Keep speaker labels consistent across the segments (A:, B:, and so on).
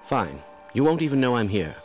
A: Fine. You won't even know I'm here.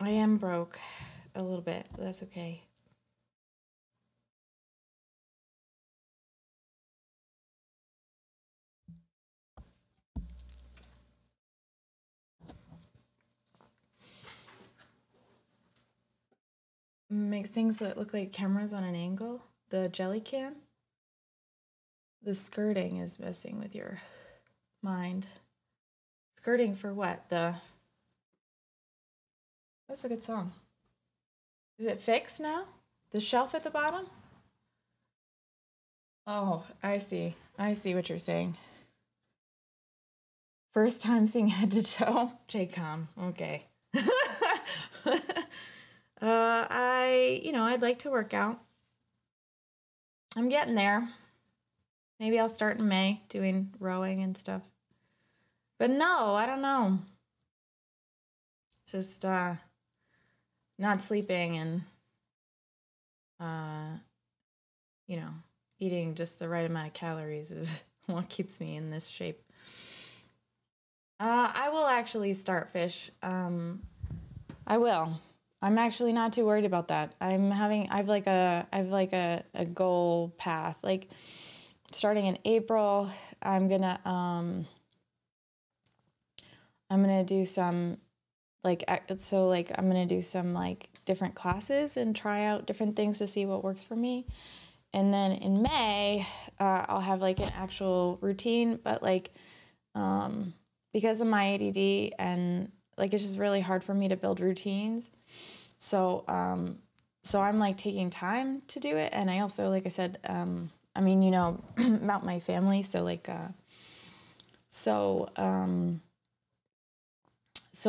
B: I am broke a little bit. That's okay. Makes things that look like cameras on an angle. The JellyCam. The skirting is messing with your mind. Skirting for what? That's a good song. Is it fixed now? The shelf at the bottom? Oh, I see. I see what you're saying. First time seeing head to toe? JCOM. Okay. I'd like to work out. I'm getting there. Maybe I'll start in May doing rowing and stuff. But no, I don't know. Just not sleeping and eating just the right amount of calories is what keeps me in this shape. I will actually start fish. I will. I'm actually not too worried about that. I've like a goal path. Like starting in April, I'm gonna do some I'm gonna do some like different classes and try out different things to see what works for me. And then in May, I'll have like an actual routine, but like because of my ADD and like it's just really hard for me to build routines. So I'm like taking time to do it, and I also, like I said, about my family. So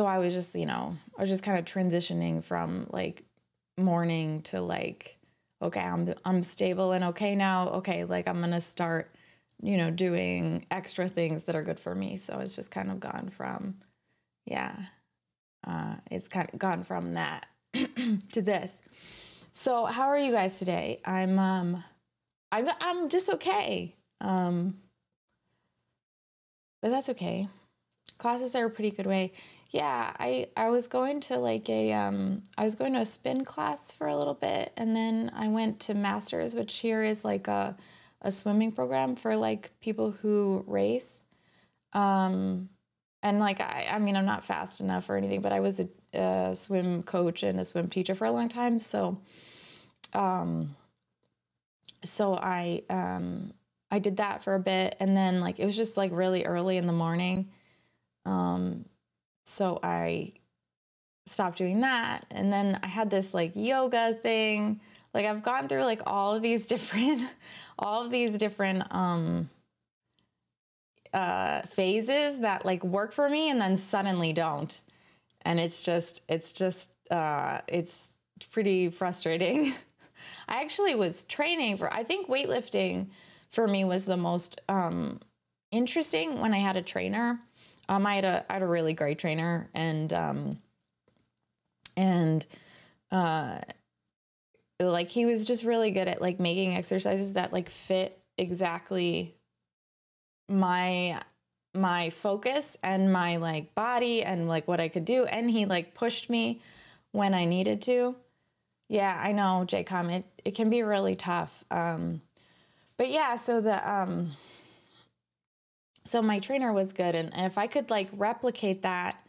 B: I was just kind of transitioning from like morning to like, okay, I'm stable and okay now. Okay, like I'm gonna start, doing extra things that are good for me. So it's just kind of gone from, it's kind of gone from that to this. So how are you guys today? I'm just okay. But that's okay. Classes are a pretty good way. Yeah, I was going to a spin class for a little bit, and then I went to Masters, which here is like a swimming program for like people who race. And like, I'm not fast enough or anything, but I was a swim coach and a swim teacher for a long time. So I did that for a bit, and then like, it was just like really early in the morning. So I stopped doing that. And then I had this like yoga thing. Like I've gone through like all of these different phases that like work for me and then suddenly don't. And it's pretty frustrating. I actually was training I think weightlifting for me was the most interesting when I had a trainer. I had a really great trainer, and like he was just really good at like making exercises that like fit exactly my focus and my like body and like what I could do, and he like pushed me when I needed to. Yeah, I know, JCOM, it can be really tough. But yeah, so my trainer was good, and if I could like replicate that,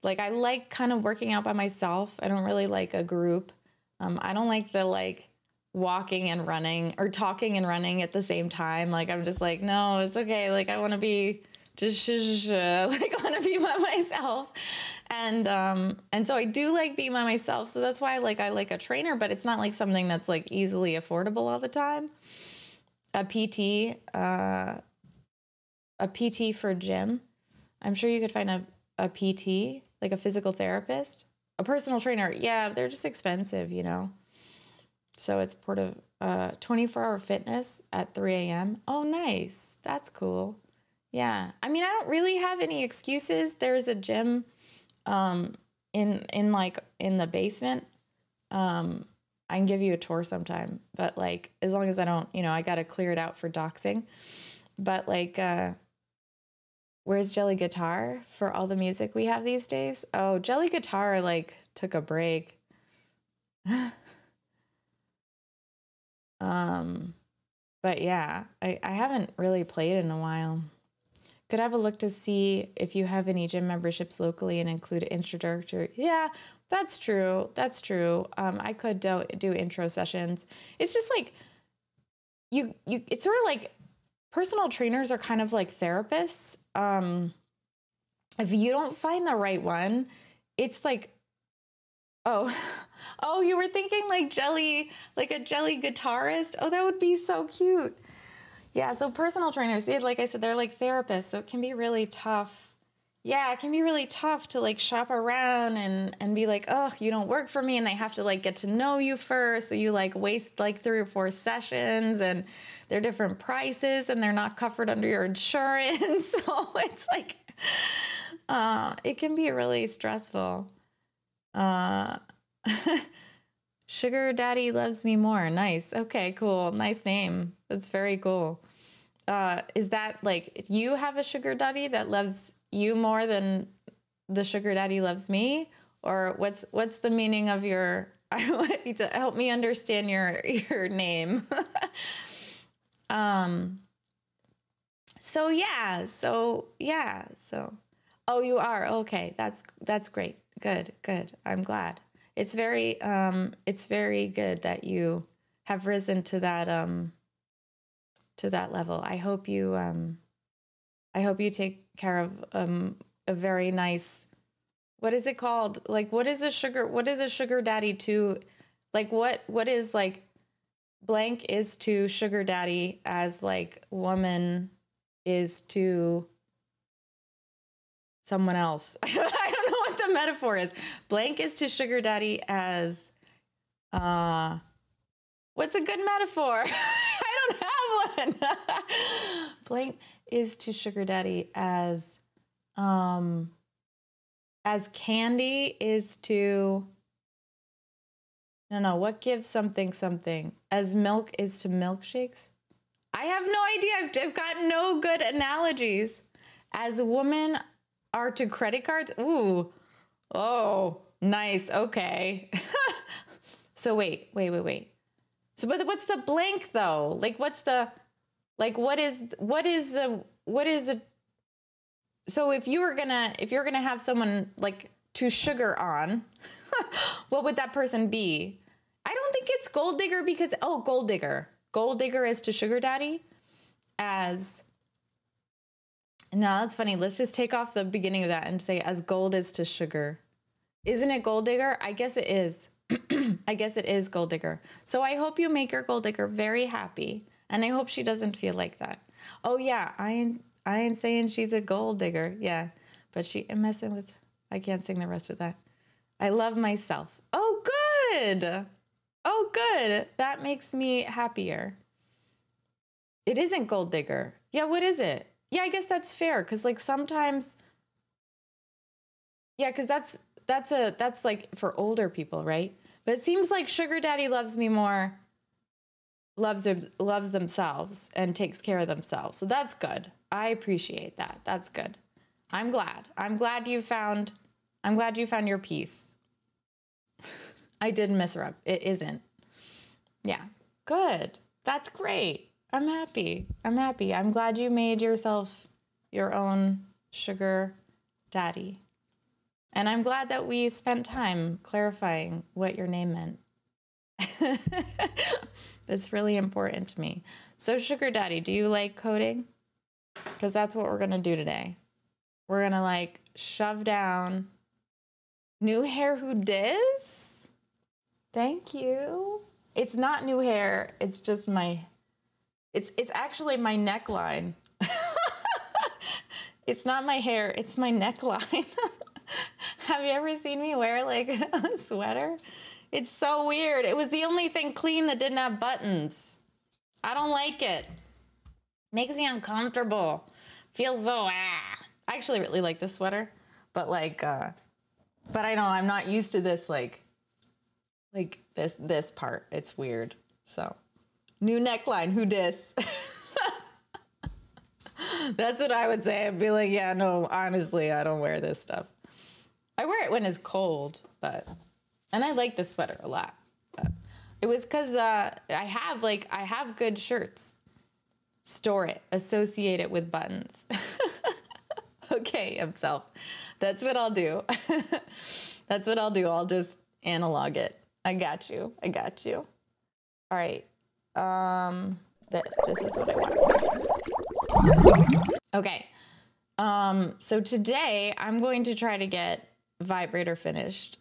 B: like I like kind of working out by myself. I don't really like a group. I don't like the like walking and running or talking and running at the same time. Like I'm just like, no, it's okay. Like I want to be just like I want to be by myself. And so I do like being by myself. So that's why I like a trainer, but it's not like something that's like easily affordable all the time. A PT for gym. I'm sure you could find a PT, like a physical therapist, a personal trainer. Yeah, they're just expensive, So it's part of 24-hour fitness at 3 a.m. Oh, nice. That's cool. Yeah. I don't really have any excuses. There's a gym in the basement. I can give you a tour sometime, but like as long as I don't, I got to clear it out for doxing. But like Where's Jelly Guitar for all the music we have these days? Oh, Jelly Guitar like took a break. But yeah, I haven't really played in a while. Could have a look to see if you have any gym memberships locally and include introductory. Yeah, that's true. That's true. I could do intro sessions. It's just like it's sort of like personal trainers are kind of like therapists. If you don't find the right one, it's like, oh, you were thinking like Jelly, like a Jelly guitarist. Oh, that would be so cute. Yeah, so personal trainers, like I said, they're like therapists, so it can be really tough. Yeah, it can be really tough to like shop around and be like, oh, you don't work for me, and they have to like get to know you first. So you like waste like 3 or 4 sessions, and they're different prices, and they're not covered under your insurance. So it's like, it can be really stressful. Sugar Daddy Loves Me More. Nice. Okay, cool. Nice name. That's very cool. Is that like you have a sugar daddy that loves you more than the sugar daddy loves me? Or what's the meaning of your, I want you to help me understand your name. So oh, you are. Okay. That's great. Good. I'm glad. It's very good that you have risen to that level. I hope you take care of a very nice, what is it called? Like, what is a sugar daddy to, like, what is like blank is to sugar daddy as like woman is to someone else. I don't know what the metaphor is. Blank is to sugar daddy as, what's a good metaphor? I don't have one. Blank is to sugar daddy as candy is to, no, what gives something, as milk is to milkshakes. I have no idea. I've got no good analogies. As women are to credit cards. Ooh. Oh, nice. Okay. So wait. So, but what's the blank though? Like, what is a, so if you're gonna have someone like to sugar on, what would that person be? I don't think it's gold digger because, gold digger is to sugar daddy as, no, that's funny. Let's just take off the beginning of that and say as gold is to sugar. Isn't it gold digger? I guess it is. I guess it is gold digger. So I hope you make your gold digger very happy. And I hope she doesn't feel like that. Oh yeah, I ain't saying she's a gold digger. Yeah, but I'm messing with, I can't sing the rest of that. I love myself. Oh, good. Oh, good. That makes me happier. It isn't gold digger. Yeah, what is it? Yeah, I guess that's fair. Cause like sometimes, yeah, cause that's like for older people, right? But it seems like sugar daddy loves me more, loves themselves and takes care of themselves. So that's good. I appreciate that. That's good. I'm glad you found your peace. I didn't mess her up. It isn't. Yeah. Good. That's great. I'm happy. I'm glad you made yourself your own sugar daddy. And I'm glad that we spent time clarifying what your name meant. That's really important to me. So sugar daddy, do you like coding? Because that's what we're going to do today. We're going to like shove down new hair who dis? Thank you. It's not new hair. It's just it's actually my neckline. It's not my hair. It's my neckline. Have you ever seen me wear like a sweater? It's so weird. It was the only thing clean that didn't have buttons. I don't like it. Makes me uncomfortable. Feels so, I actually really like this sweater, but like, but I know I'm not used to this, like this part. It's weird. So new neckline, who dis? That's what I would say. I'd be like, yeah, no, honestly, I don't wear this stuff. I wear it when it's cold, and I like this sweater a lot. But it was because I have good shirts. Store it, associate it with buttons. Okay, himself. That's what I'll do. That's what I'll do. I'll just analog it. I got you. All right. This is what I want. Okay. So today I'm going to try to get vibrator finished.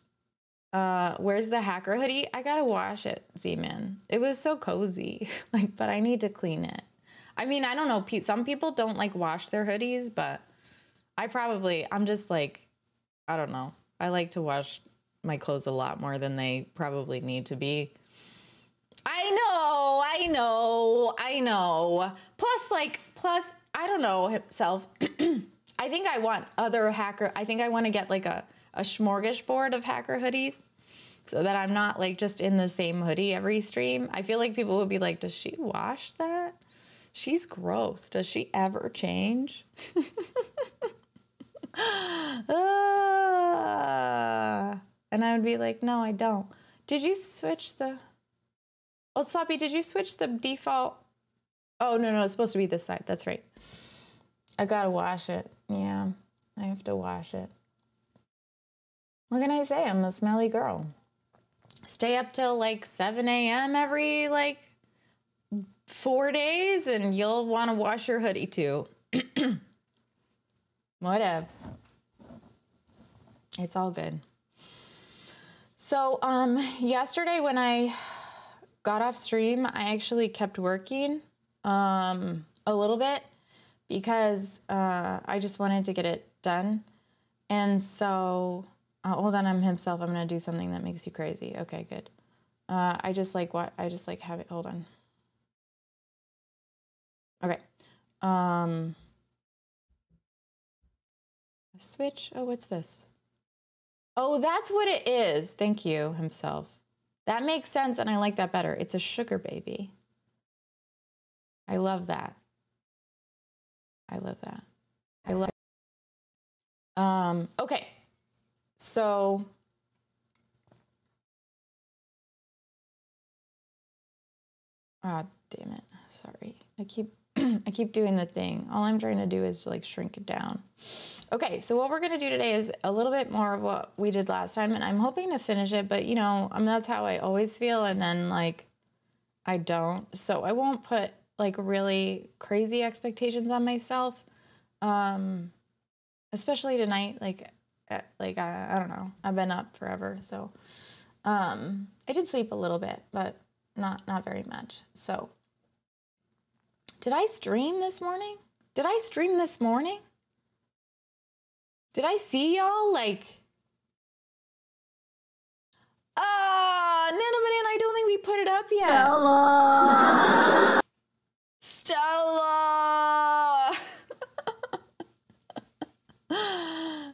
B: Where's the hacker hoodie? I gotta wash it, Z-Man. It was so cozy, but I need to clean it. I mean, I don't know. Some people don't wash their hoodies, but I'm just I don't know. I like to wash my clothes a lot more than they probably need to be. I know. Plus, I don't know himself. I think I want I want to get a smorgasbord of hacker hoodies so that I'm not just in the same hoodie every stream. I feel like people would be like, does she wash that? She's gross. Does she ever change? And I would be like, no, I don't. Did you switch the... Oh, Sloppy, did you switch the default? Oh, no, it's supposed to be this side. That's right. I gotta wash it. Yeah, I have to wash it. What can I say? I'm a smelly girl. Stay up till 7 a.m. every 4 days and you'll want to wash your hoodie too. Whatevs. It's all good. So, yesterday when I got off stream, I actually kept working, a little bit because, I just wanted to get it done. And so, hold on, I'm himself. I'm going to do something that makes you crazy. Okay, good. I just have it. Hold on. Okay. Switch. Oh, what's this? Oh, that's what it is. Thank you, himself. That makes sense, and I like that better. It's a sugar baby. I love that. Okay. So damn it. Sorry. I keep doing the thing. All I'm trying to do is shrink it down. Okay, so what we're gonna do today is a little bit more of what we did last time, and I'm hoping to finish it, but that's how I always feel, and then I don't. So I won't put really crazy expectations on myself. Especially tonight, I don't know. I've been up forever, so I did sleep a little bit, but not very much. So did I stream this morning? Did I see y'all? Nanoman, I don't think we put it up yet. Stella!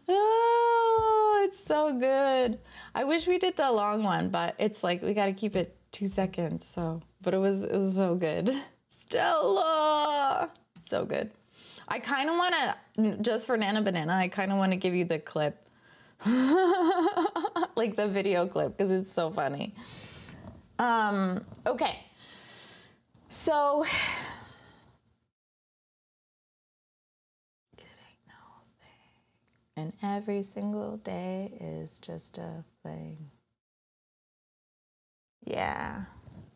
B: Oh, it's so good. I wish we did the long one, but it's we got to keep it 2 seconds. But it was so good. Stella! So good. I kind of want to, just for Nana Banana, I kind of want to give you the clip. The video clip, because it's so funny. Okay. So, getting no thing. And every single day is just a thing. Yeah.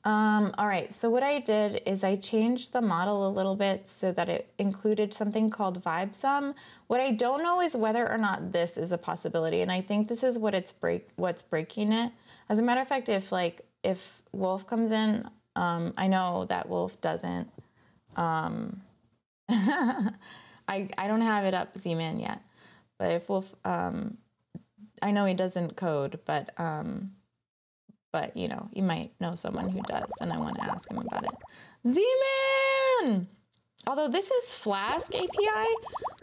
B: All right, so what I did is I changed the model a little bit so that it included something called Vibe Sum. What I don't know is whether or not this is a possibility, and I think this is what's breaking it. As a matter of fact, if Wolf comes in, I know that Wolf doesn't. I don't have it up, Z-Man, yet, but if Wolf, I know he doesn't code, but you might know someone who does, and I want to ask him about it. Z-Man! Although this is Flask API,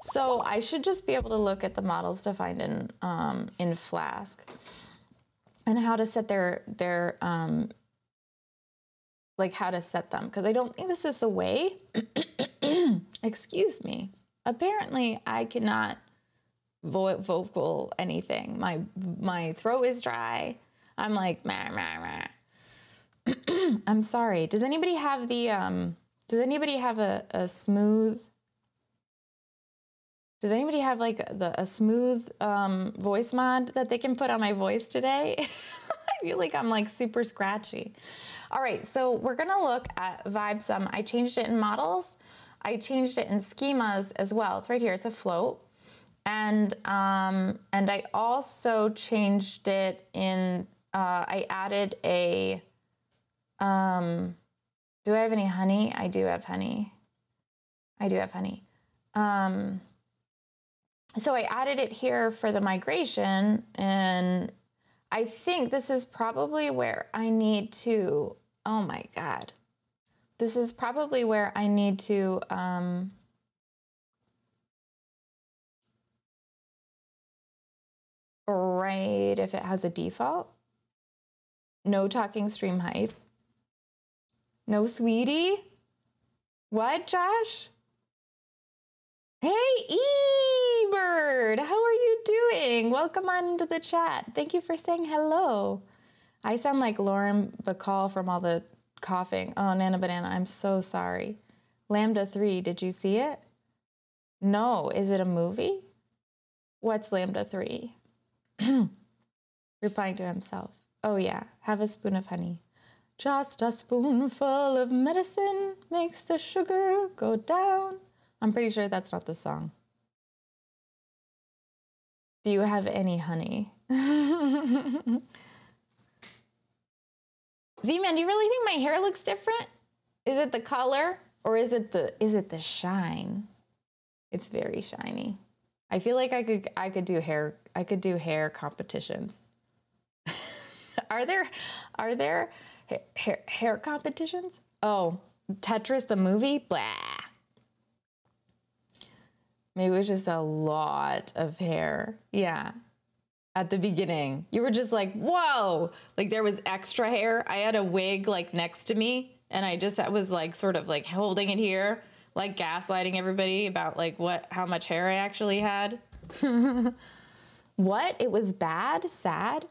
B: so I should just be able to look at the models to find in Flask and how to set their how to set them, because I don't think this is the way. Excuse me.
C: Apparently, I cannot vocal anything. My throat is dry. I'm like, meh, meh, meh. I'm sorry. Does anybody have a smooth, does anybody have like a smooth voice mod that they can put on my voice today? I feel like I'm like super scratchy. All right, so we're gonna look at Vibe Sum. I changed it in models. I changed it in schemas as well. It's right here, it's a float. And I also changed it in, I added a, do I have any honey? I do have honey. I do have honey. So I added it here for the migration, and I think this is probably where I need to, oh my God. This is probably where I need to, right, if it has a default. No talking stream height. No sweetie. What, Josh? Hey, E-Bird, how are you doing? Welcome on into the chat. Thank you for saying hello. I sound like Lauren Bacall from all the coughing. Oh, Nana Banana, I'm so sorry. Lambda 3, did you see it? No, is it a movie? What's Lambda 3? Replying to himself. Oh yeah, have a spoon of honey. Just a spoonful of medicine makes the sugar go down. I'm pretty sure that's not the song. Do you have any honey? Z-Man, do you really think my hair looks different? Is it the color or is it the shine? It's very shiny. I feel like I could do hair competitions. Are there hair competitions? Oh, Tetris the movie? Blah. Maybe it was just a lot of hair. Yeah. At the beginning, you were just like, whoa, like there was extra hair. I had a wig like next to me and I was like sort of like holding it here, like gaslighting everybody about like how much hair I actually had. What? It was bad? Sad?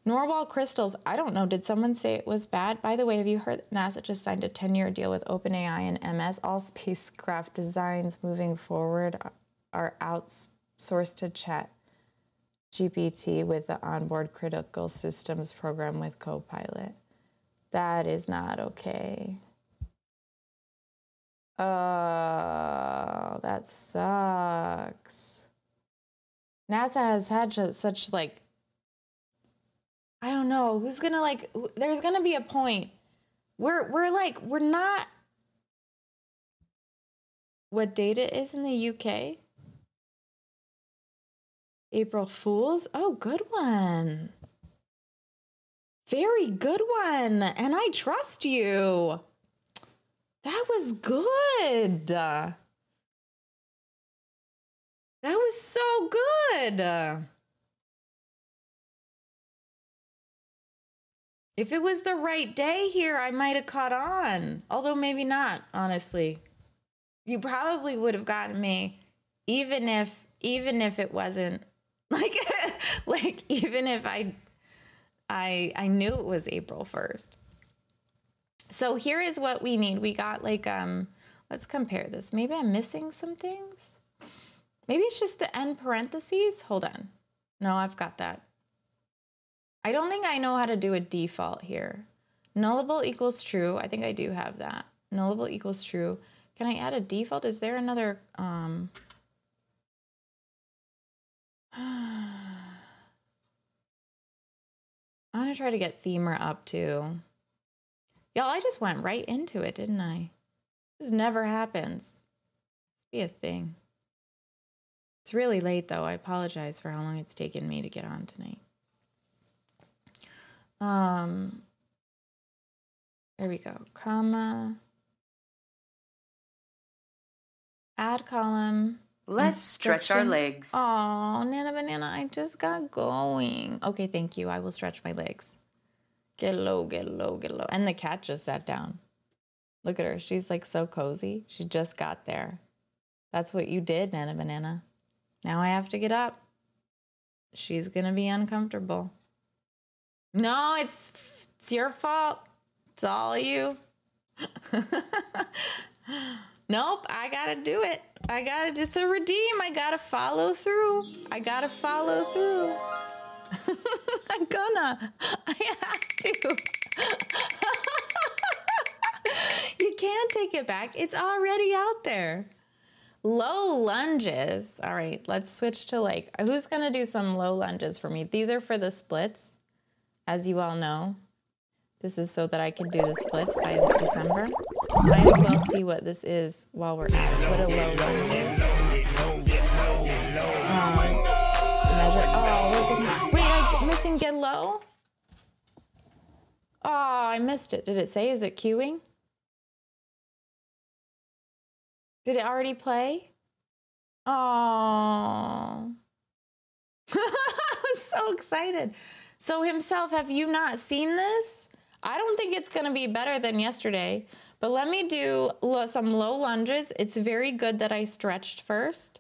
C: Norwal crystals. I don't know. Did someone say it was bad? By the way, have you heard that NASA just signed a 10-year deal with OpenAI and MS? All spacecraft designs moving forward are outsourced to Chat GPT with the onboard critical systems program with Copilot. That is not okay. Oh, that sucks. NASA has had such like, I don't know, who's gonna like, there's gonna be a point. We're not, what date it is in the UK? April Fools? Oh, good one. Very good one. And I trust you. That was good. That was so good. If it was the right day here, I might have caught on. Although maybe not, honestly. You probably would have gotten me even if it wasn't like even if I knew it was April 1st. So here is what we need. We got like let's compare this. Maybe I'm missing some things. Maybe it's just the end parentheses. Hold on. No, I've got that. I don't think I know how to do a default here. Nullable equals true. I think I do have that. Nullable equals true. Can I add a default? Is there another I'm gonna try to get themer up too. Y'all, I just went right into it, didn't I? This never happens. Let's be a thing. It's really late though. I apologize for how long it's taken me to get on tonight. There we go. Comma. Add column.
D: Let's stretch our legs.
C: Oh, Nana Banana, I just got going. Okay, thank you. I will stretch my legs. Get low, get low, get low. And the cat just sat down. Look at her. She's like so cozy. She just got there.
B: That's what you did, Nana Banana. Now I have to get up. She's going to be uncomfortable. No, it's your fault. It's all you. Nope, I got to do it. It's a redeem. I got to follow through. I have to. You can't take it back. It's already out there. Low lunges. All right, let's switch to like, who's going to do some low lunges for me? These are for the splits, as you all know. This is so that I can do the splits by December. Might as well see what this is while we're at it. What a low lunge is. Wait, I'm missing get low? Oh, I missed it. Did it say, is it queuing? Did it already play? Oh. I was so excited. So himself, have you not seen this? I don't think it's going to be better than yesterday, but let me do some low lunges. It's very good that I stretched first.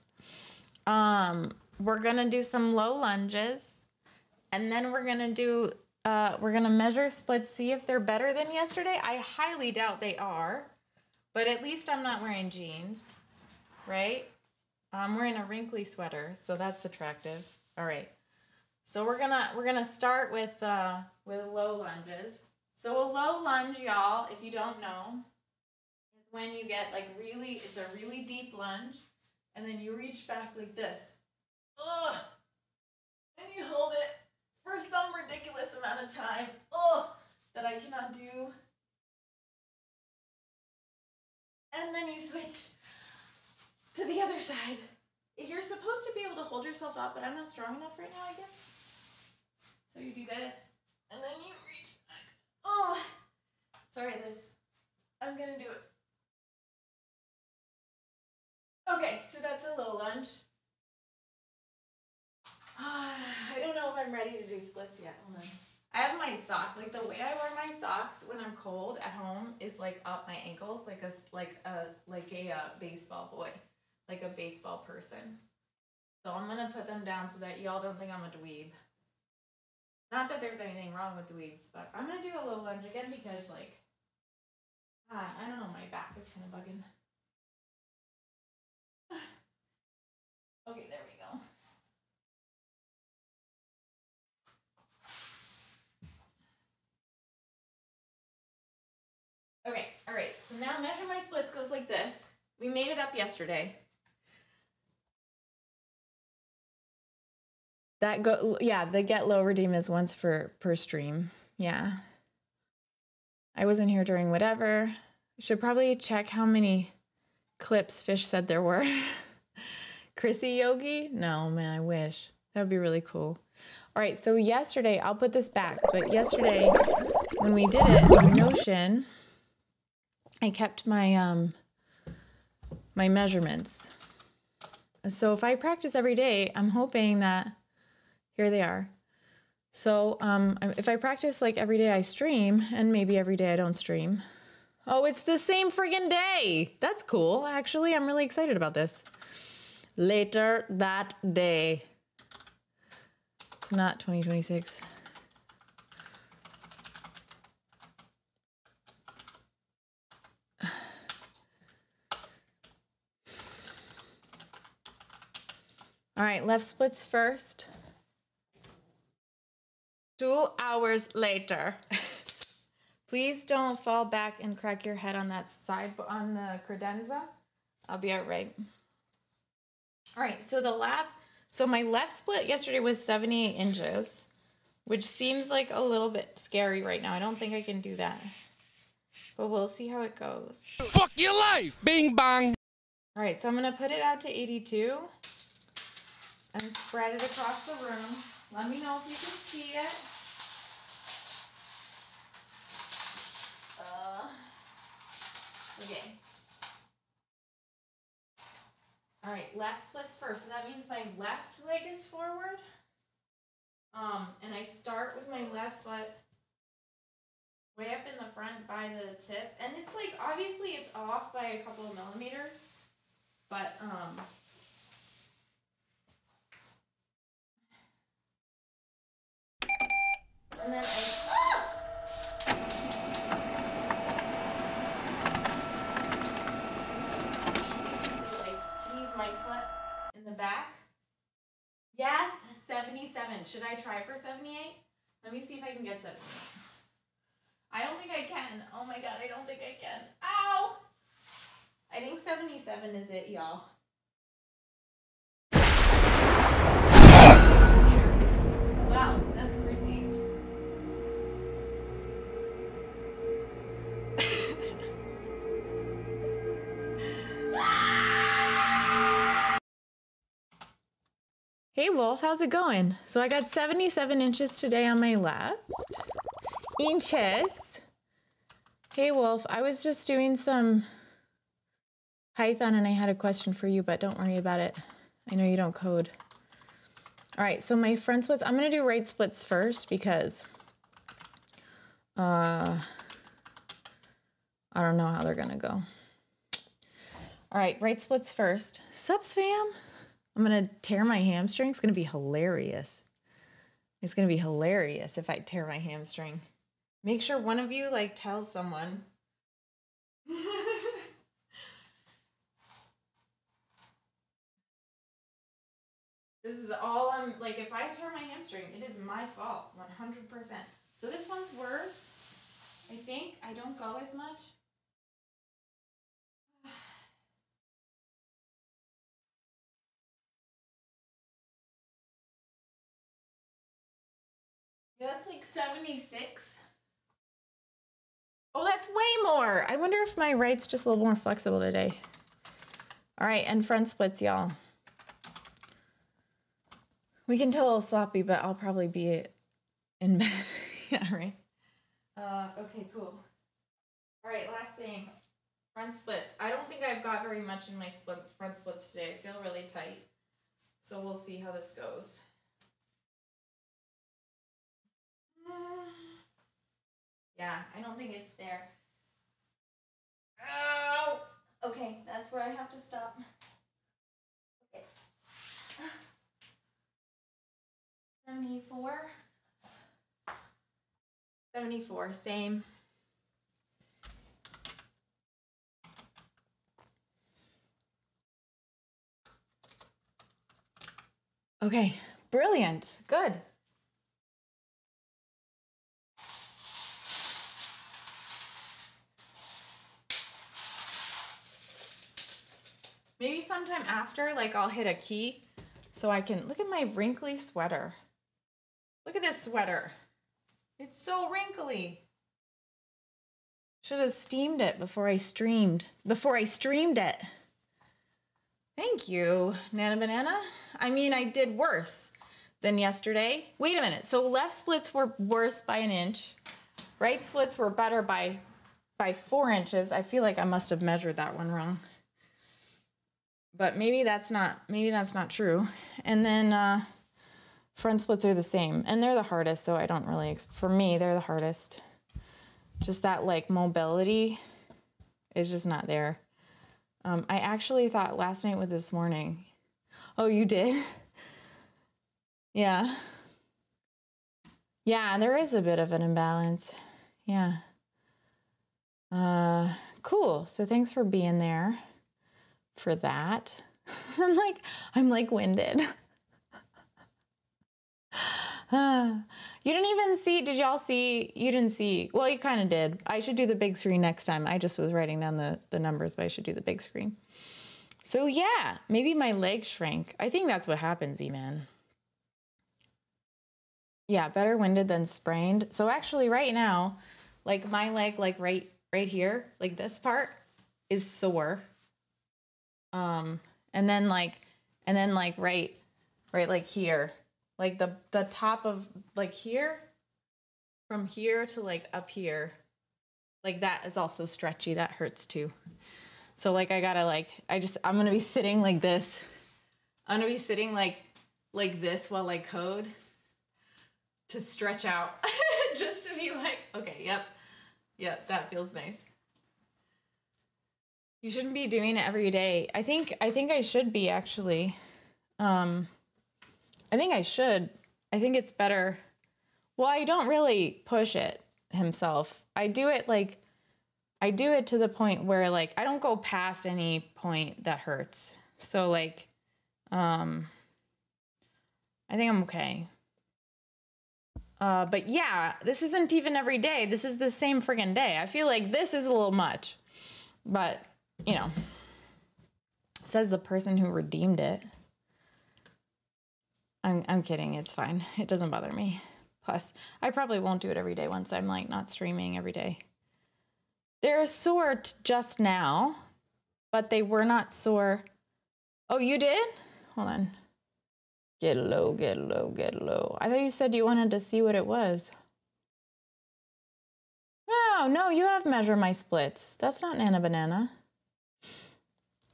B: We're going to do some low lunges, and then we're going to measure splits, see if they're better than yesterday. I highly doubt they are. But at least I'm not wearing jeans, right? I'm wearing a wrinkly sweater, so that's attractive. All right. So we're gonna start with low lunges. So a low lunge, y'all, if you don't know, is when you get like it's a really deep lunge, and then you reach back like this. Ugh. And you hold it for some ridiculous amount of time. Ugh, that I cannot do. And then you switch to the other side. You're supposed to be able to hold yourself up, but I'm not strong enough right now, I guess. So you do this, and then you reach back. Oh, sorry, I'm gonna do it. Okay, so that's a low lunge. I don't know if I'm ready to do splits yet. Hold on. I have my sock. Like the way I wear my socks when I'm cold at home is like up my ankles, like a baseball boy, like a baseball person. So I'm gonna put them down so that y'all don't think I'm a dweeb. Not that there's anything wrong with dweebs, but I'm gonna do a low lunge again because like, I don't know, my back is kind of bugging. Okay, there we go. Okay, all right, so now measure my splits goes like this. We made it up yesterday. The get low redeem is once per stream. Yeah. I wasn't here during whatever. Should probably check how many clips Fish said there were. Chrissy Yogi? No, man, I wish. That would be really cool. All right, so yesterday, I'll put this back, but yesterday when we did it on Notion, I kept my my measurements. So if I practice every day, I'm hoping that, here they are. So if I practice like every day I stream, and maybe every day I don't stream. Oh, it's the same friggin' day. That's cool, actually. I'm really excited about this. Later that day. It's not 2026. All right, left splits first. 2 hours later. Please don't fall back and crack your head on that side, on the credenza. I'll be all right. All right, so my left split yesterday was 78 inches, which seems like a little bit scary right now. I don't think I can do that, but we'll see how it goes.
E: Fuck your life! Bing bong!
B: All right, so I'm gonna put it out to 82 and spread it across the room. Let me know if you can see it. Okay. All right, left splits first. So that means my left leg is forward. And I start with my left foot way up in the front by the tip. And it's like, obviously it's off by a couple of millimeters. But, and then leave my foot in the back. Yes, 77. Should I try for 78? Let me see if I can get 78. I don't think I can. Oh my god, I don't think I can. Ow! I think 77 is it, y'all. Wow, that's creepy. Hey Wolf, how's it going? So I got 77 inches today on my left. Inches. Hey Wolf, I was just doing some Python and I had a question for you, but don't worry about it. I know you don't code. All right, so my front splits, I'm gonna do right splits first because I don't know how they're gonna go. All right, right splits first. Sups fam? I'm gonna tear my hamstring. It's gonna be hilarious. It's gonna be hilarious if I tear my hamstring. Make sure one of you like tells someone. This is all I'm like, if I tear my hamstring, it is my fault, 100%. So this one's worse. I think I don't go as much. Yeah, that's like 76. Oh, that's way more. I wonder if my right's just a little more flexible today. All right, and front splits, y'all. We can tell a little sloppy, but I'll probably be in bed. Yeah, right. Okay, cool. All right, last thing. Front splits. I don't think I've got very much in my front splits today. I feel really tight. So we'll see how this goes. Yeah, I don't think it's there. Ow! Okay, that's where I have to stop. Okay. 74. 74, same. Okay, brilliant. Good. Maybe sometime after, like I'll hit a key so I can, look at my wrinkly sweater. Look at this sweater. It's so wrinkly. Should have steamed it before I streamed it. Thank you, Nana Banana. I mean, I did worse than yesterday. Wait a minute. So left splits were worse by 1 inch. Right splits were better by 4 inches. I feel like I must have measured that one wrong. But maybe that's not true. And then front splits are the same. And they're the hardest, so I don't really, for me, they're the hardest. Just that like mobility is just not there. I actually thought last night with this morning. Oh, you did? Yeah. Yeah, there is a bit of an imbalance. Yeah. Cool. So thanks for being there for that. I'm like winded. You didn't even see, did y'all see? You didn't see. Well, you kind of did. I should do the big screen next time. I just was writing down the numbers, but I should do the big screen. So yeah, maybe my legs shrank. I think that's what happens, E-Man. Yeah, better winded than sprained. So actually right now, like my leg, like right here, like this part is sore. And then like right like here. Like the top of like here, from here to like up here, like that is also stretchy. That hurts too. So like I gotta like, I'm gonna be sitting like this. I'm gonna be sitting like this while I code to stretch out. Just to be like, okay, yep, that feels nice. You shouldn't be doing it every day. I think I should be actually. I think I should. I think it's better. Well, I don't really push it himself. I do it to the point where like I don't go past any point that hurts. So like I think I'm okay. But yeah, this isn't even every day. This is the same friggin' day. I feel like this is a little much. But, you know, says the person who redeemed it. I'm kidding. It's fine. It doesn't bother me. Plus, I probably won't do it every day once I'm like not streaming every day. They're sore just now, but they were not sore. Oh, you did? Hold on. Get low, get low, get low. I thought you said you wanted to see what it was. No, you have Measure My Splits. That's not Nana Banana.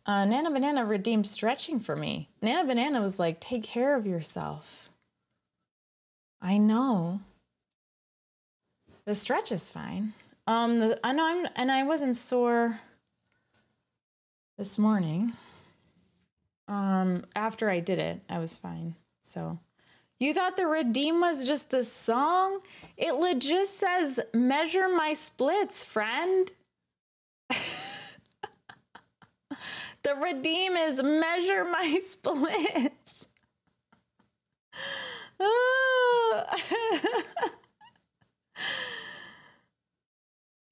B: Nana Banana redeemed stretching for me. Nana Banana was like, take care of yourself. I know. The stretch is fine. I know I wasn't sore this morning. After I did it, I was fine. So, you thought the redeem was just the song? It legit says, measure my splits, friend. The redeem is measure my splits.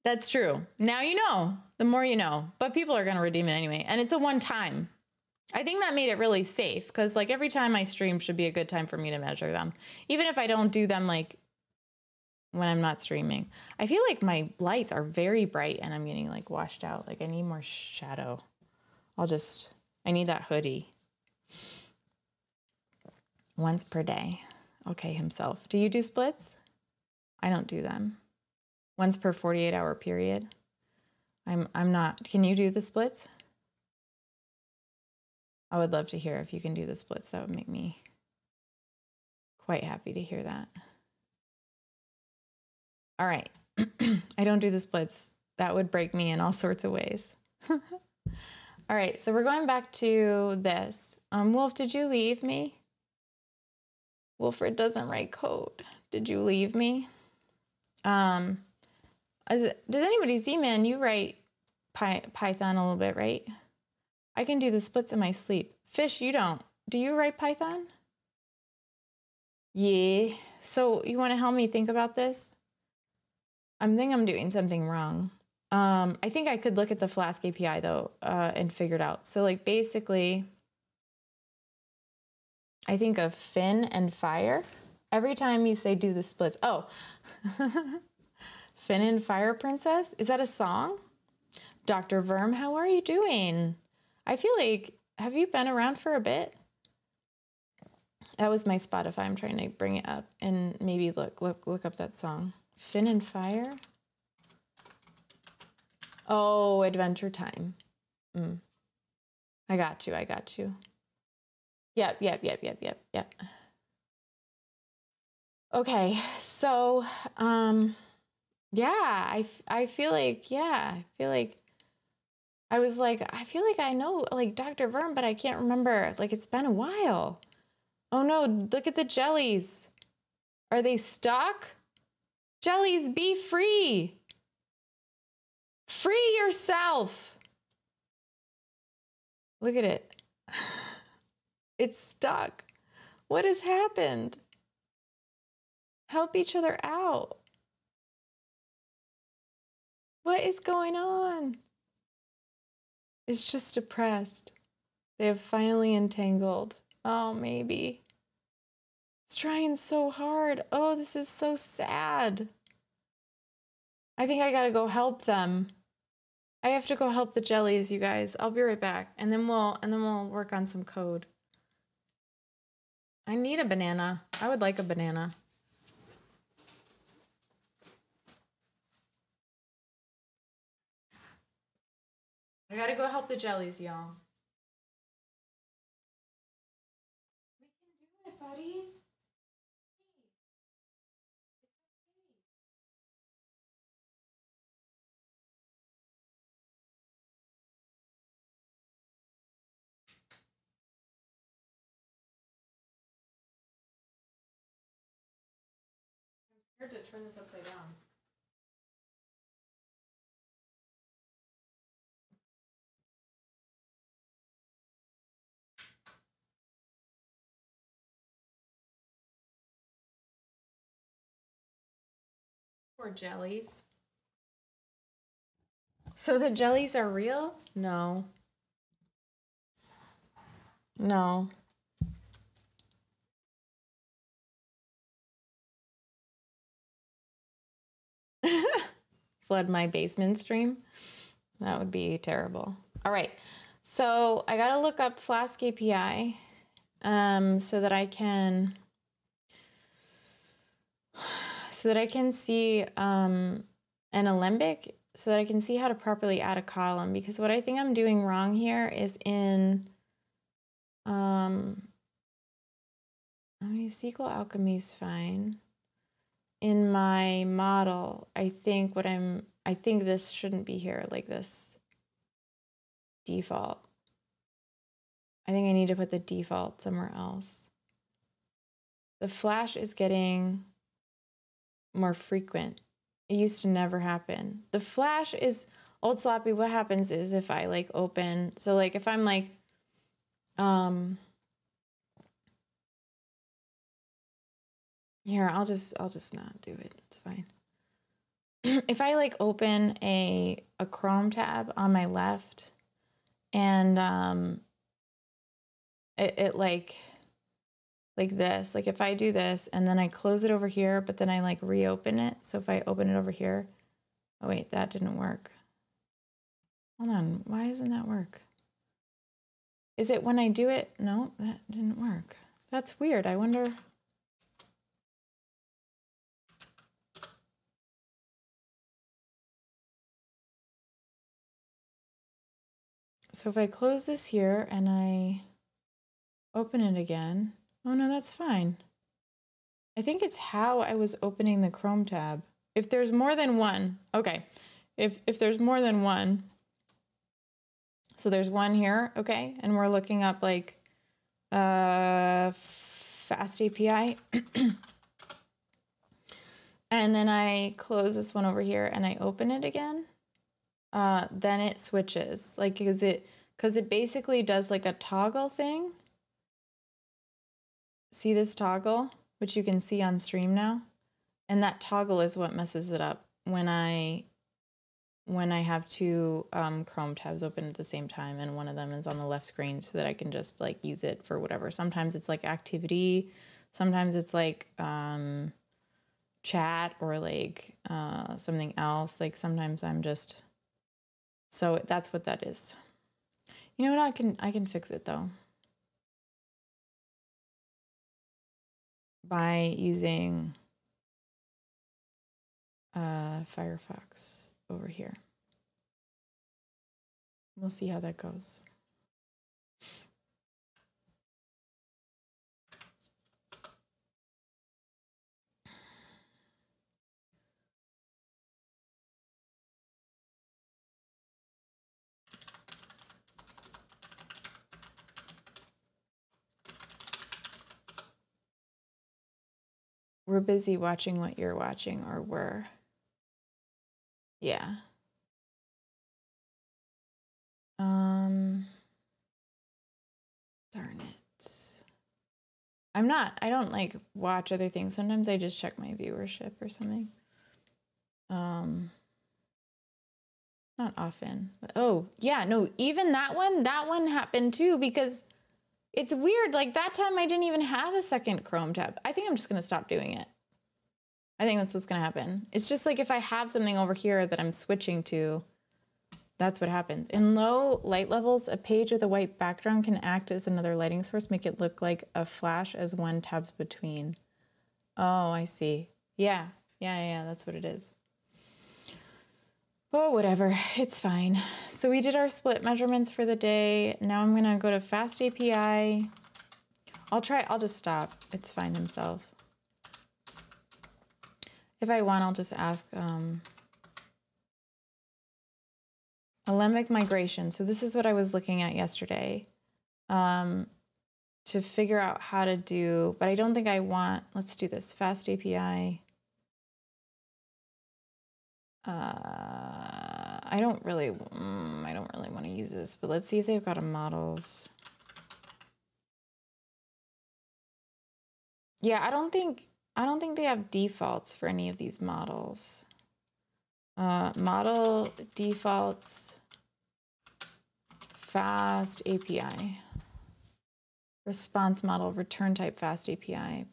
B: That's true. Now you know. The more you know. But people are going to redeem it anyway. And it's a one time. I think that made it really safe because like every time I stream should be a good time for me to measure them. Even if I don't do them like when I'm not streaming. I feel like my lights are very bright and I'm getting like washed out. Like I need more shadow. I need that hoodie. Once per day. Okay, himself. Do you do splits? I don't do them. Once per 48-hour period. I'm not. Can you do the splits? I would love to hear if you can do the splits. That would make me quite happy to hear that. All right. I don't do the splits. That would break me in all sorts of ways. All right. So we're going back to this. Wolf, did you leave me? Wilfred doesn't write code. Did you leave me? Does anybody see, man? You write Python a little bit, right? I can do the splits in my sleep. Fish, you don't. Do you write Python? Yeah. So you want to help me think about this? I think I'm doing something wrong. I think I could look at the Flask API though and figure it out. So like basically, I think of Fin and Fire. Every time you say do the splits. Oh, Fin and Fire Princess. Is that a song? Dr. Verm, how are you doing? I feel like, have you been around for a bit? That was my Spotify. I'm trying to bring it up and maybe look up that song. Fin and Fire. Oh, Adventure Time. I got you. Yep. Okay, so, yeah, I feel like, I was like, I feel like I know, like, Dr. Verm, but I can't remember. Like, it's been a while. Oh, no, look at the jellies. Are they stuck? Jellies, be free. Free yourself. Look at it. It's stuck. What has happened? Help each other out. What is going on? It's just depressed. They have finally entangled. Oh, maybe. It's trying so hard. Oh, this is so sad. I think I gotta go help them. I have to go help the jellies, you guys. I'll be right back. And then we'll work on some code. I need a banana. I would like a banana. I gotta go help the jellies, y'all. We can do it, buddies. Here to turn this upside down. Poor jellies. So the jellies are real? No. No. Flood my basement stream? That would be terrible. All right. So I got to look up Flask API so that I can see an alembic, so that I can see how to properly add a column, because what I think I'm doing wrong here is in SQL Alchemy is fine. In my model, I think this shouldn't be here, like this default. I think I need to put the default somewhere else. The flash is getting more frequent. It used to never happen. The flash is old sloppy. What happens is if I like open, so like if I'm like, here, I'll just not do it. It's fine. If I like open a Chrome tab on my left and it like this, like if I do this and then I close it over here, but then I like reopen it. So if I open it over here, oh wait, that didn't work. Hold on, why doesn't that work? Is it when I do it? No, that didn't work. That's weird. I wonder. So if I close this here and I open it again, oh no, that's fine. I think it's how I was opening the Chrome tab. If there's more than one, okay. If there's more than one, so there's one here, okay, and we're looking up like Fast API. And then I close this one over here and I open it again. Then it switches, like because it basically does like a toggle thing. See this toggle, which you can see on stream now, and that toggle is what messes it up when I have two Chrome tabs open at the same time, and one of them is on the left screen, so that I can just like use it for whatever. Sometimes it's like activity, sometimes it's like chat or like something else. Like sometimes I'm just. So that's what that is. You know what? I can fix it though by using Firefox over here. We'll see how that goes. We're busy watching what you're watching, or we're, yeah. Darn it. I don't like watch other things. Sometimes I just check my viewership or something. Not often, but oh yeah, no, even that one happened too, because it's weird. Like that time I didn't even have a second Chrome tab. I think I'm just going to stop doing it. I think that's what's going to happen. It's just like if I have something over here that I'm switching to, that's what happens. In low light levels, a page with a white background can act as another lighting source, make it look like a flash as one tabs between. Oh, I see. Yeah, that's what it is. Oh, whatever, it's fine. So we did our split measurements for the day. Now I'm gonna go to Fast API. I'll just stop. It's fine himself. If I want, I'll just ask alembic migration. So this is what I was looking at yesterday to figure out how to do, but I don't think I want, let's do this, Fast API. I don't really want to use this, but let's see if they've got a models. Yeah, I don't think they have defaults for any of these models. Model defaults, fast API, response model, return type fast API,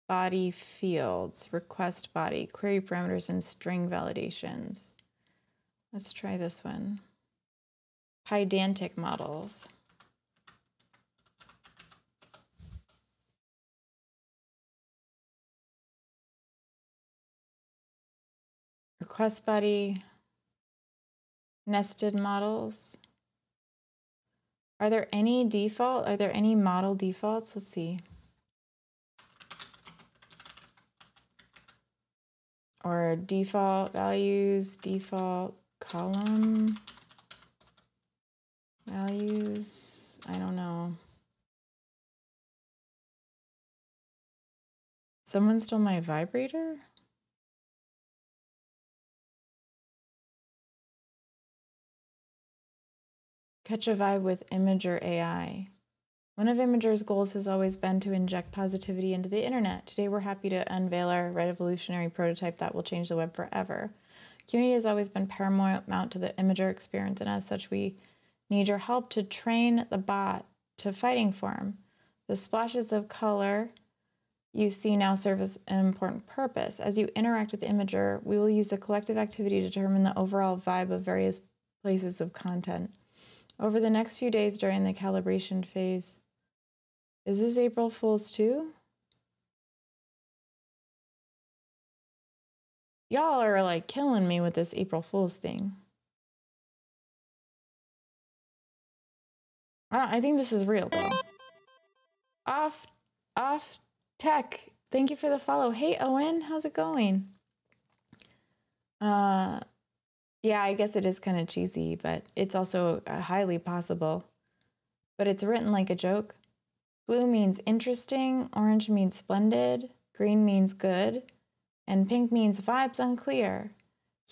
B: body fields, request body, query parameters, and string validations. Let's try this one. Pydantic models. Request body, nested models. Are there any model defaults? Let's see. Or default values, default column values. I don't know. Someone stole my vibrator? Catch a vibe with Imager AI. One of Imager's goals has always been to inject positivity into the internet. Today we're happy to unveil our revolutionary prototype that will change the web forever. Community has always been paramount to the Imager experience, and as such we need your help to train the bot to fighting form. The splashes of color you see now serve as an important purpose. As you interact with Imager, we will use a collective activity to determine the overall vibe of various places of content. Over the next few days during the calibration phase. Is this April Fool's too? Y'all are like killing me with this April Fool's thing. I think this is real though. Off tech. Thank you for the follow. Hey Owen, how's it going? Yeah, I guess it is kind of cheesy, but it's also highly possible. But it's written like a joke. Blue means interesting, orange means splendid, green means good, and pink means vibes unclear.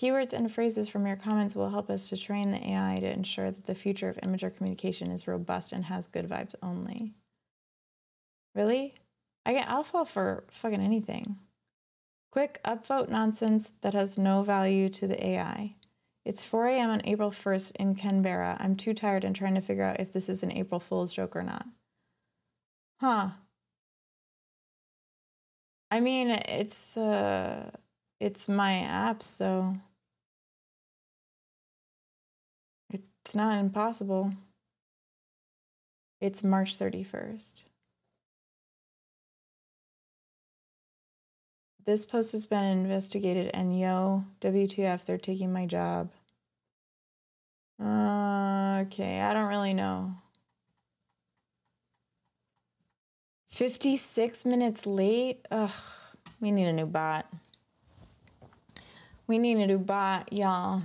B: Keywords and phrases from your comments will help us to train the AI to ensure that the future of Imager communication is robust and has good vibes only. Really? I'll fall for fucking anything. Quick upvote nonsense that has no value to the AI. It's 4 a.m. on April 1st in Canberra. I'm too tired and trying to figure out if this is an April Fool's joke or not. Huh. I mean, it's my app, so it's not impossible. It's March 31st. This post has been investigated and yo, WTF, they're taking my job. Okay, I don't really know. 56 minutes late? Ugh, we need a new bot. We need a new bot, y'all.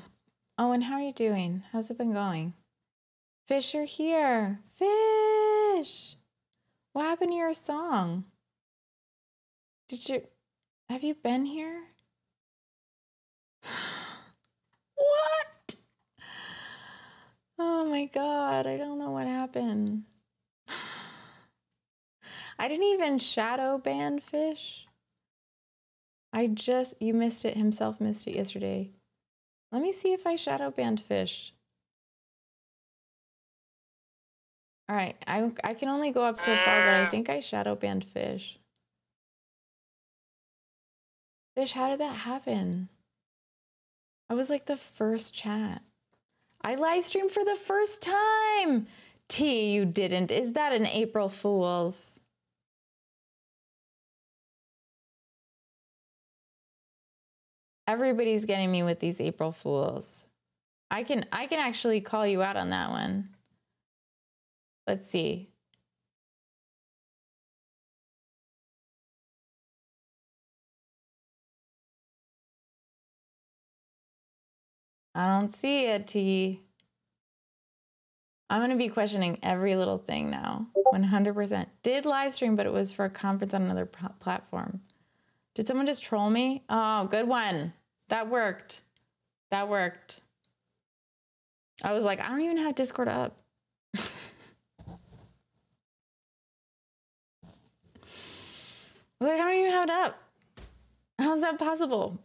B: Oh, and how are you doing? How's it been going? Fish, you're here. Fish! What happened to your song? Have you been here? What? Oh my God, I don't know what happened. I didn't even shadow ban Fish. You missed it, himself missed it yesterday. Let me see if I shadow banned Fish. All right, I can only go up so far, but I think I shadow banned Fish. Fish, how did that happen? I was like the first chat. I live streamed for the first time. T, you didn't. Is that an April Fool's? Everybody's getting me with these April Fools. I can actually call you out on that one. Let's see. I don't see it, T. I'm going to be questioning every little thing now. 100%. Did live stream, but it was for a conference on another platform. Did someone just troll me? Oh, good one. That worked. That worked. I was like, I don't even have Discord up. I was like, I don't even have it up. How's that possible?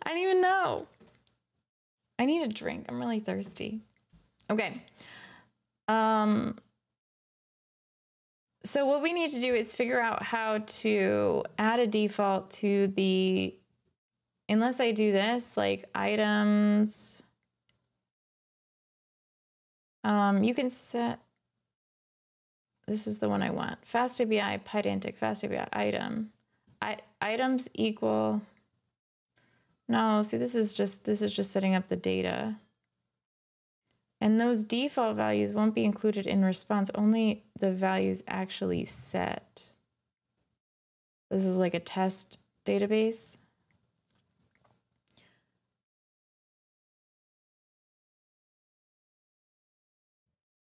B: I don't even know. I need a drink. I'm really thirsty. Okay. So what we need to do is figure out how to add a default to the, unless I do this, like items. You can set, this is the one I want. Fast API, Pydantic, Fast API, item. Items equal, no, see, this is just setting up the data. And those default values won't be included in response, only the values actually set. This is like a test database.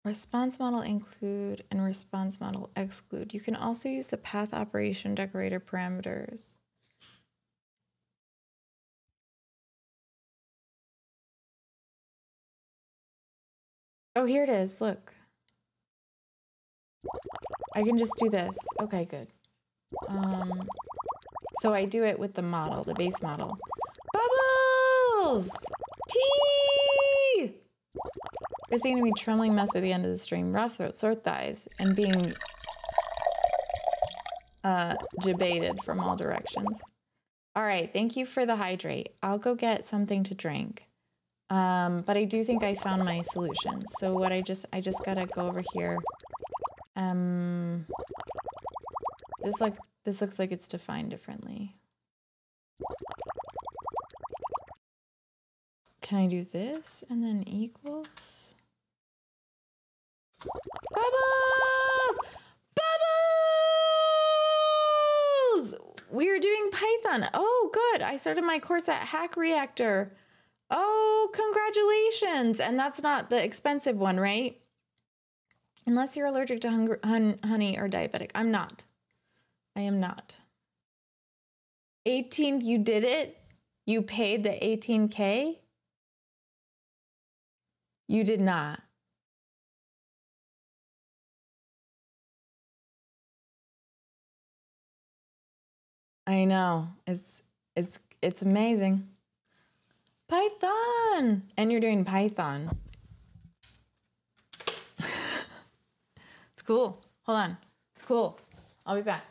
B: Response model include and response model exclude. You can also use the path operation decorator parameters. Oh, here it is. Look. I can just do this. Okay, good. So I do it with the model, the base model. Bubbles! Tea! There's going to be trembling mess by the end of the stream. Rough throat, sore thighs, and being debated from all directions. All right, thank you for the hydrate. I'll go get something to drink. But I do think I found my solution. So what I just gotta go over here. This looks like it's defined differently. Can I do this and then equals? Bubbles! Bubbles! We're doing Python. Oh, good. I started my course at Hack Reactor. Oh, congratulations. And that's not the expensive one, right? Unless you're allergic to honey or diabetic. I'm not. I am not. 18, you did it? You paid the 18K? You did not. I know. It's amazing. Python! And you're doing Python. It's cool. Hold on. It's cool. I'll be back.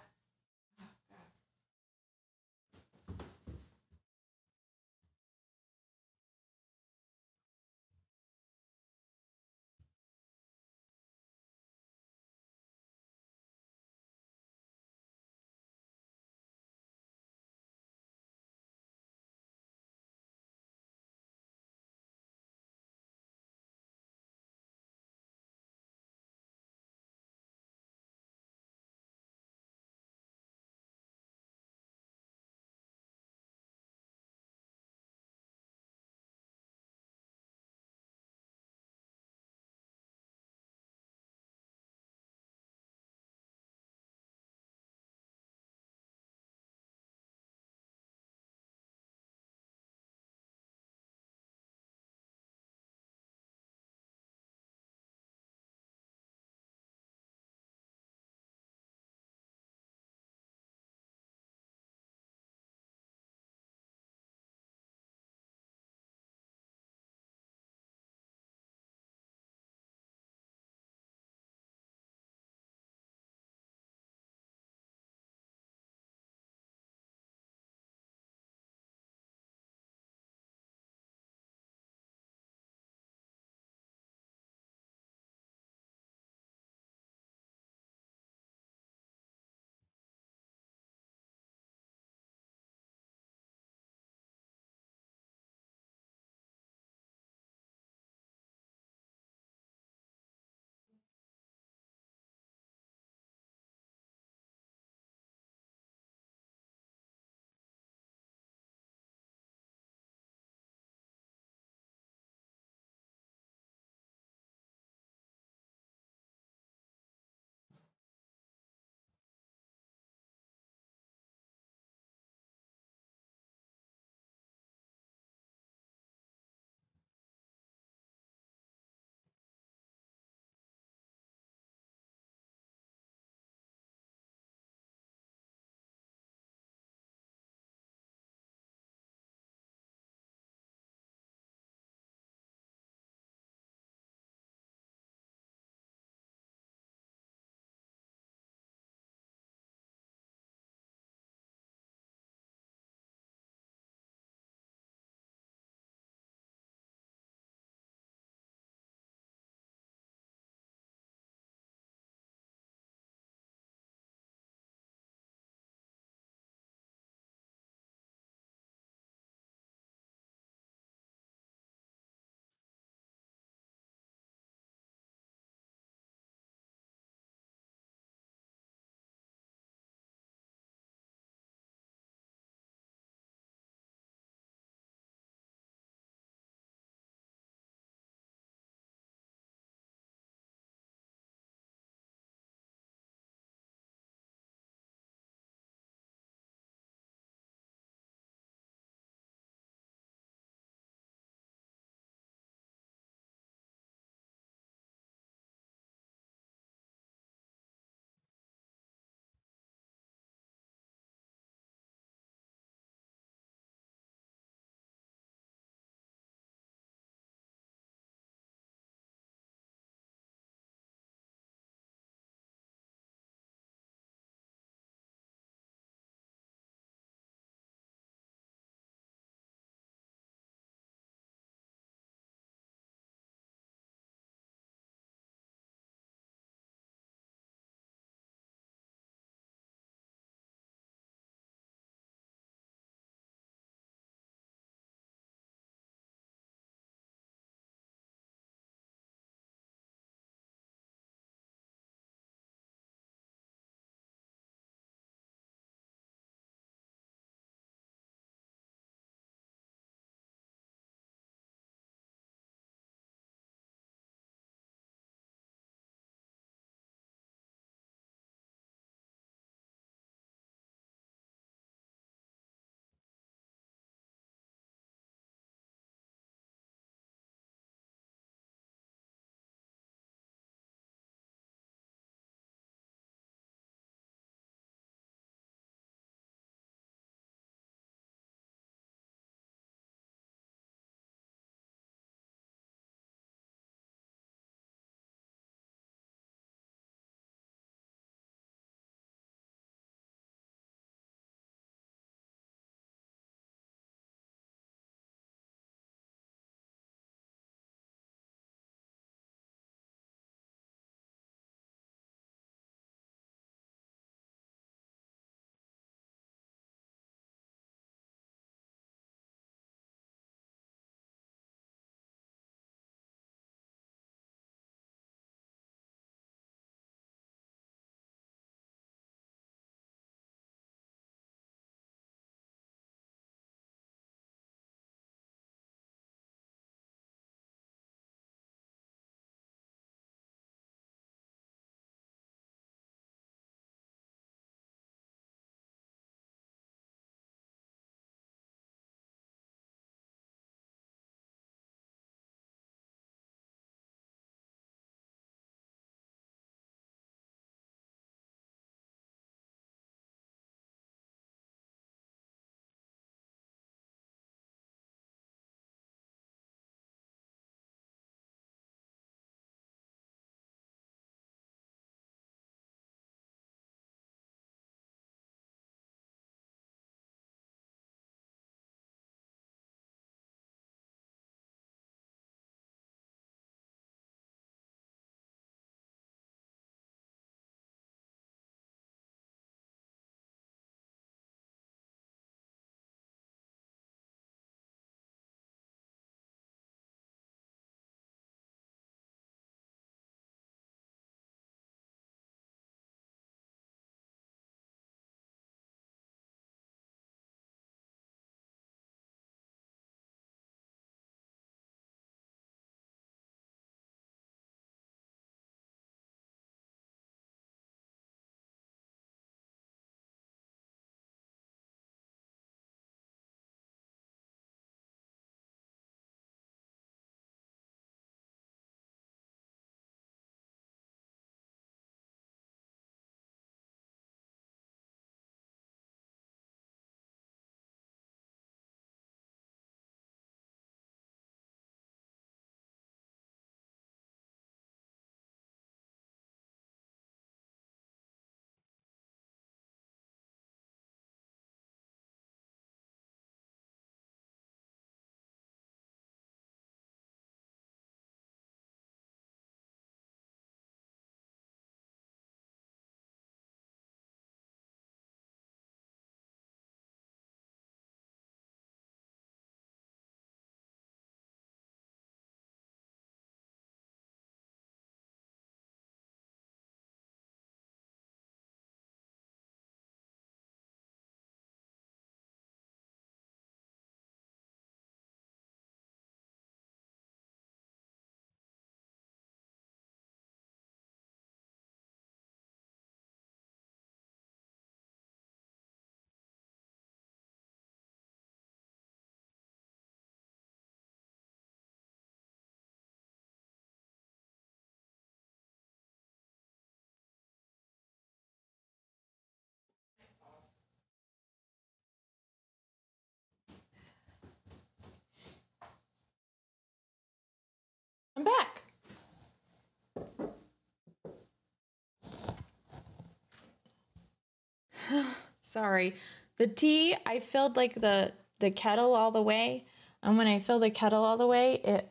B: Sorry. The tea, I filled like the kettle all the way. And when I fill the kettle all the way,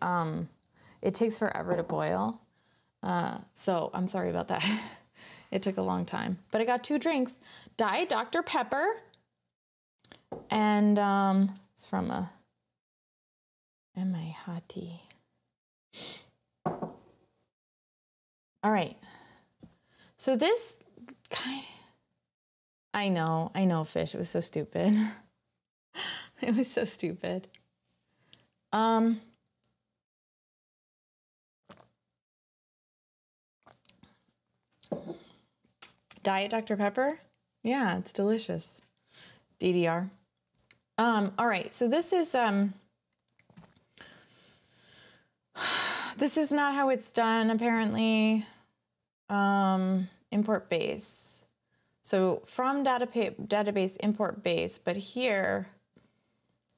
B: it takes forever to boil. So I'm sorry about that. It took a long time. But I got 2 drinks. Diet Dr. Pepper. And it's from a hot tea. All right. So this I know, fish. It was so stupid. It was so stupid. Diet Dr. Pepper? Yeah, it's delicious. DDR. All right, so this is not how it's done, apparently. Import base. So from database import base, but here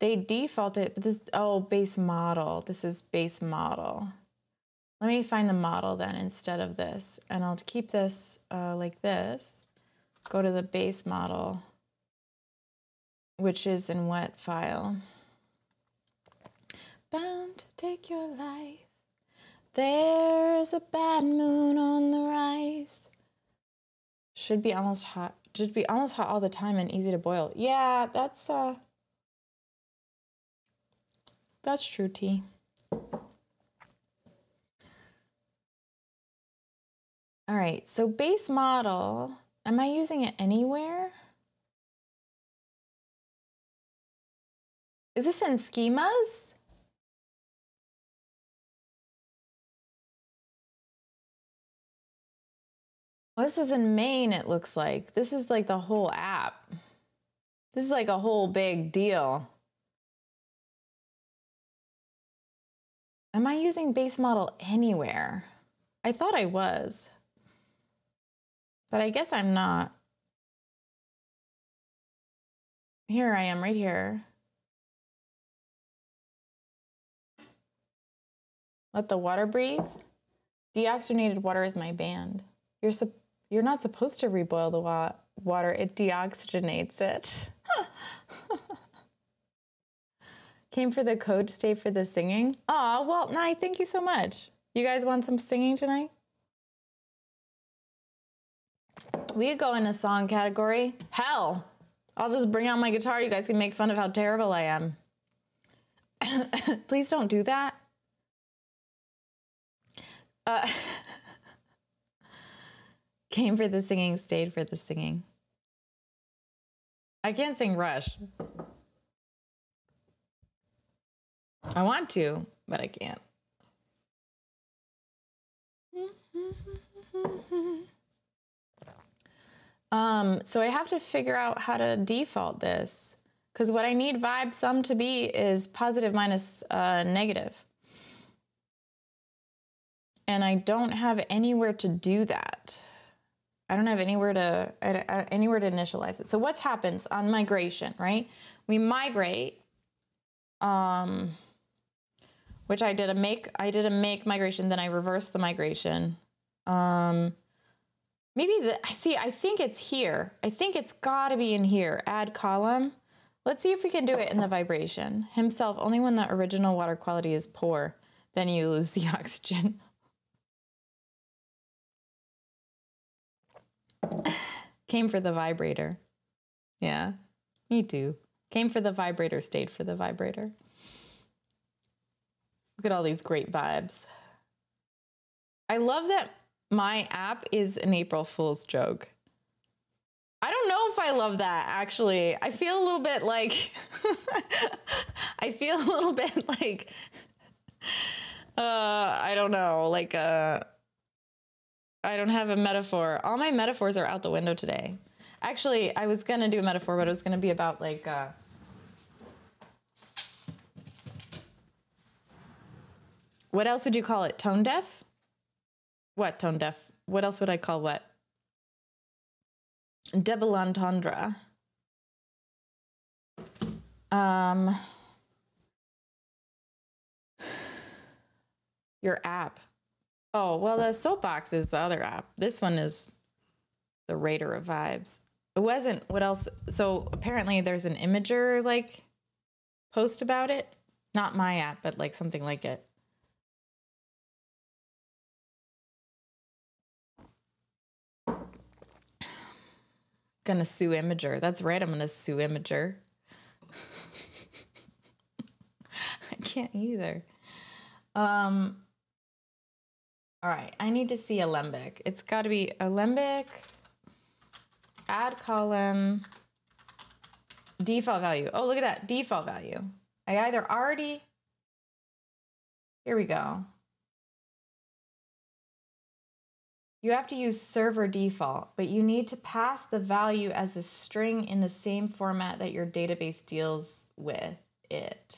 B: they default it. But this, base model. This is base model. Let me find the model then instead of this, and I'll keep this like this. Go to the base model, which is in what file? Bound to take your life. There's a bad moon on the rise. Should be almost hot. Should be almost hot all the time and easy to boil. Yeah, that's true, T. All right, so base model, am I using it anywhere? Is this in schemas? Well, this is in main, it looks like. This is like the whole app. This is like a whole big deal. Am I using base model anywhere? I thought I was, but I guess I'm not. Here I am, right here. Let the water breathe. Deoxygenated water is my band. You're not supposed to reboil the water. It deoxygenates it. Came for the code, stay for the singing. Aw, well, Nye, thank you so much. You guys want some singing tonight? We could go in a song category. Hell, I'll just bring out my guitar. You guys can make fun of how terrible I am. Please don't do that. Came for the singing, stayed for the singing. I can't sing Rush. I want to, but I can't. So I have to figure out how to default this, because what I need vibe sum to be is positive minus negative. And I don't have anywhere to do that. I don't have anywhere to initialize it. So what happens on migration, right? We migrate, which I did a make migration, then I reversed the migration. I think it's here. I think it's gotta be in here, add column. Let's see if we can do it in the vibration. Himself, only when the original water quality is poor, then you lose the oxygen. Came for the vibrator. Yeah, me too. Came for the vibrator, stayed for the vibrator. Look at all these great vibes. I love that my app is an April Fool's joke. I don't know if I love that, actually. I feel a little bit like, I don't know, like, I don't have a metaphor. All my metaphors are out the window today. Actually, I was gonna do a metaphor, but it was gonna be about like, what else would you call it? Tone deaf? What tone deaf? What else would I call what? Double entendre. Your app. Oh, well, the soapbox is the other app. This one is the Raider of Vibes. It wasn't. What else? So apparently there's an Imager like post about it. Not my app, but like something like it. Gonna sue Imager. That's right. I'm gonna sue Imager. I can't either. All right. I need to see Alembic. It's got to be Alembic. Add column. Default value. Oh, look at that. Default value. I either already. Here we go. You have to use server default, but you need to pass the value as a string in the same format that your database deals with it.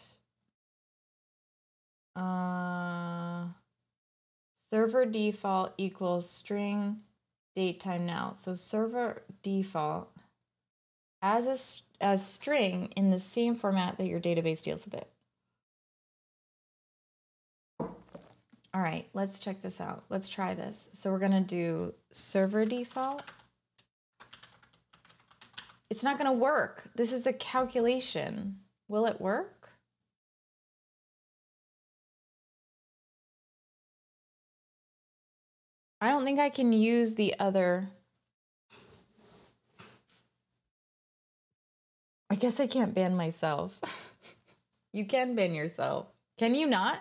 B: Server default equals string date time now. So server default as string in the same format that your database deals with it. All right, let's check this out. Let's try this. So we're gonna do server default. It's not gonna work. This is a calculation. Will it work? I don't think I can use the other. I guess I can't ban myself. You can ban yourself. Can you not?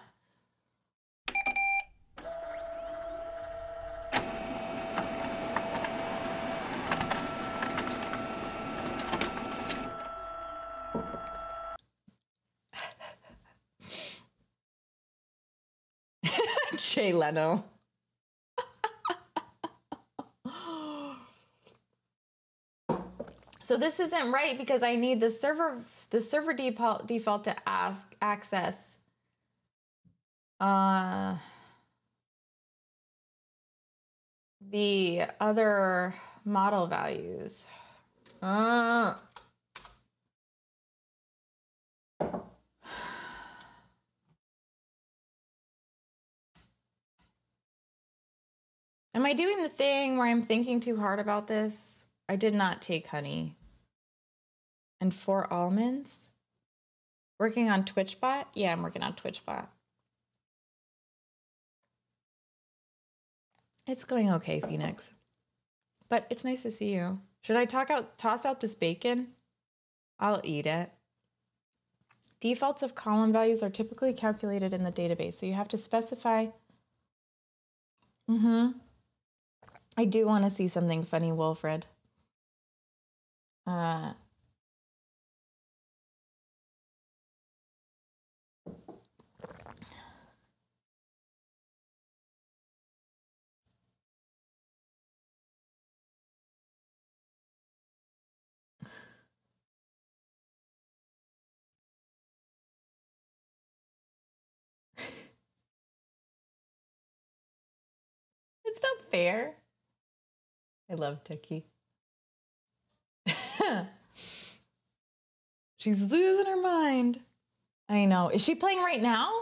B: Jay Leno. So this isn't right because I need the server default to access the other model values. Am I doing the thing where I'm thinking too hard about this? I did not take honey. And 4 almonds? Working on TwitchBot? Yeah, I'm working on TwitchBot. It's going okay, Phoenix. But it's nice to see you. Should I toss out this bacon? I'll eat it. Defaults of column values are typically calculated in the database, so you have to specify. I do want to see something funny, Wilfred. It's not fair. I love Tiki. She's losing her mind. I know. Is she playing right now?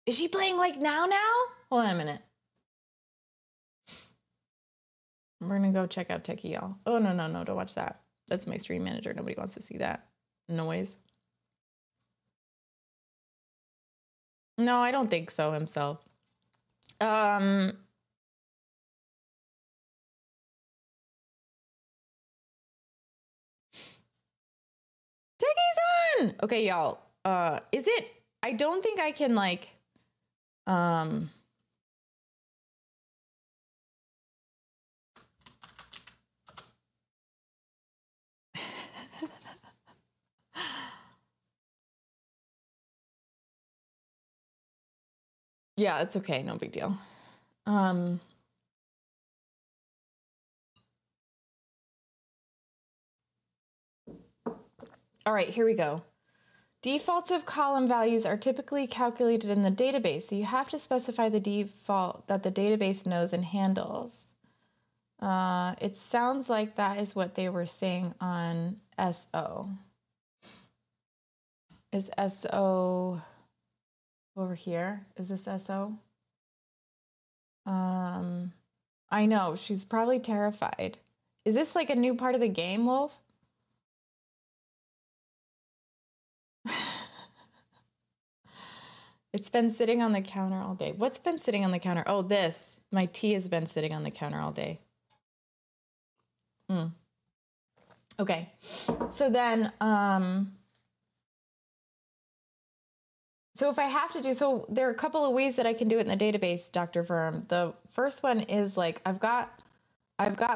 B: Is she playing like now? Hold on a minute. We're gonna go check out Tiki, y'all. Oh, no, don't watch that. That's my stream manager. Nobody wants to see that noise. No, I don't think so himself. Tiki's on! Okay, y'all. Is it? I don't think I can like, yeah, it's okay. No big deal. All right, here we go. Defaults of column values are typically calculated in the database, so you have to specify the default that the database knows and handles. It sounds like that is what they were saying on SO. Is SO over here? Is this SO? I know, she's probably terrified. Is this like a new part of the game, Wolf? It's been sitting on the counter all day. What's been sitting on the counter? Oh, this. My tea has been sitting on the counter all day. Okay. So then, so if I have to do, so there are a couple of ways that I can do it in the database, Dr. Verm. The first one is like, I've got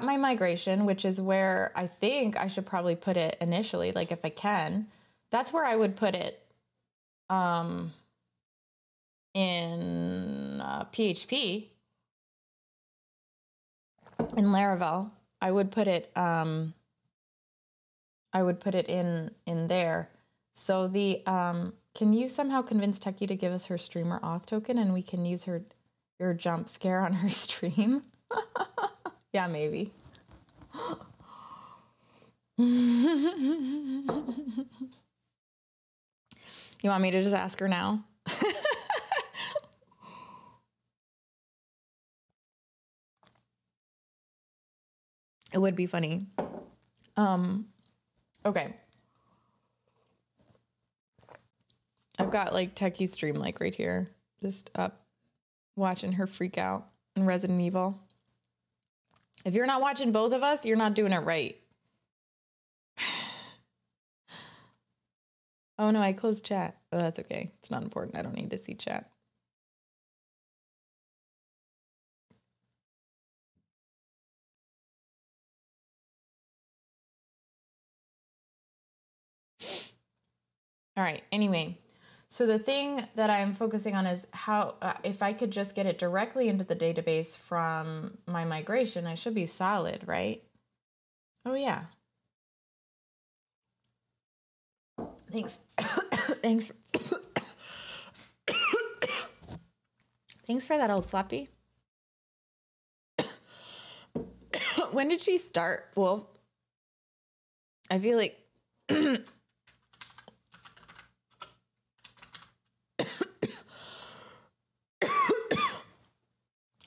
B: my migration, which is where I think I should probably put it initially, like if I can. That's where I would put it in PHP, in Laravel. I would put it in there. So the can you somehow convince Techie to give us her streamer auth token and we can use your jump scare on her stream? Yeah, maybe. You want me to just ask her now? It would be funny. Okay. I've got like Techie stream like right here, just up watching her freak out in Resident Evil. If you're not watching both of us, you're not doing it right. Oh no, I closed chat. Oh, that's okay. It's not important. I don't need to see chat. All right, anyway, so the thing that I'm focusing on is how, if I could just get it directly into the database from my migration, I should be solid, right? Oh yeah. Thanks. Thanks. Thanks for that, old sloppy. When did she start, Wolf? I feel like...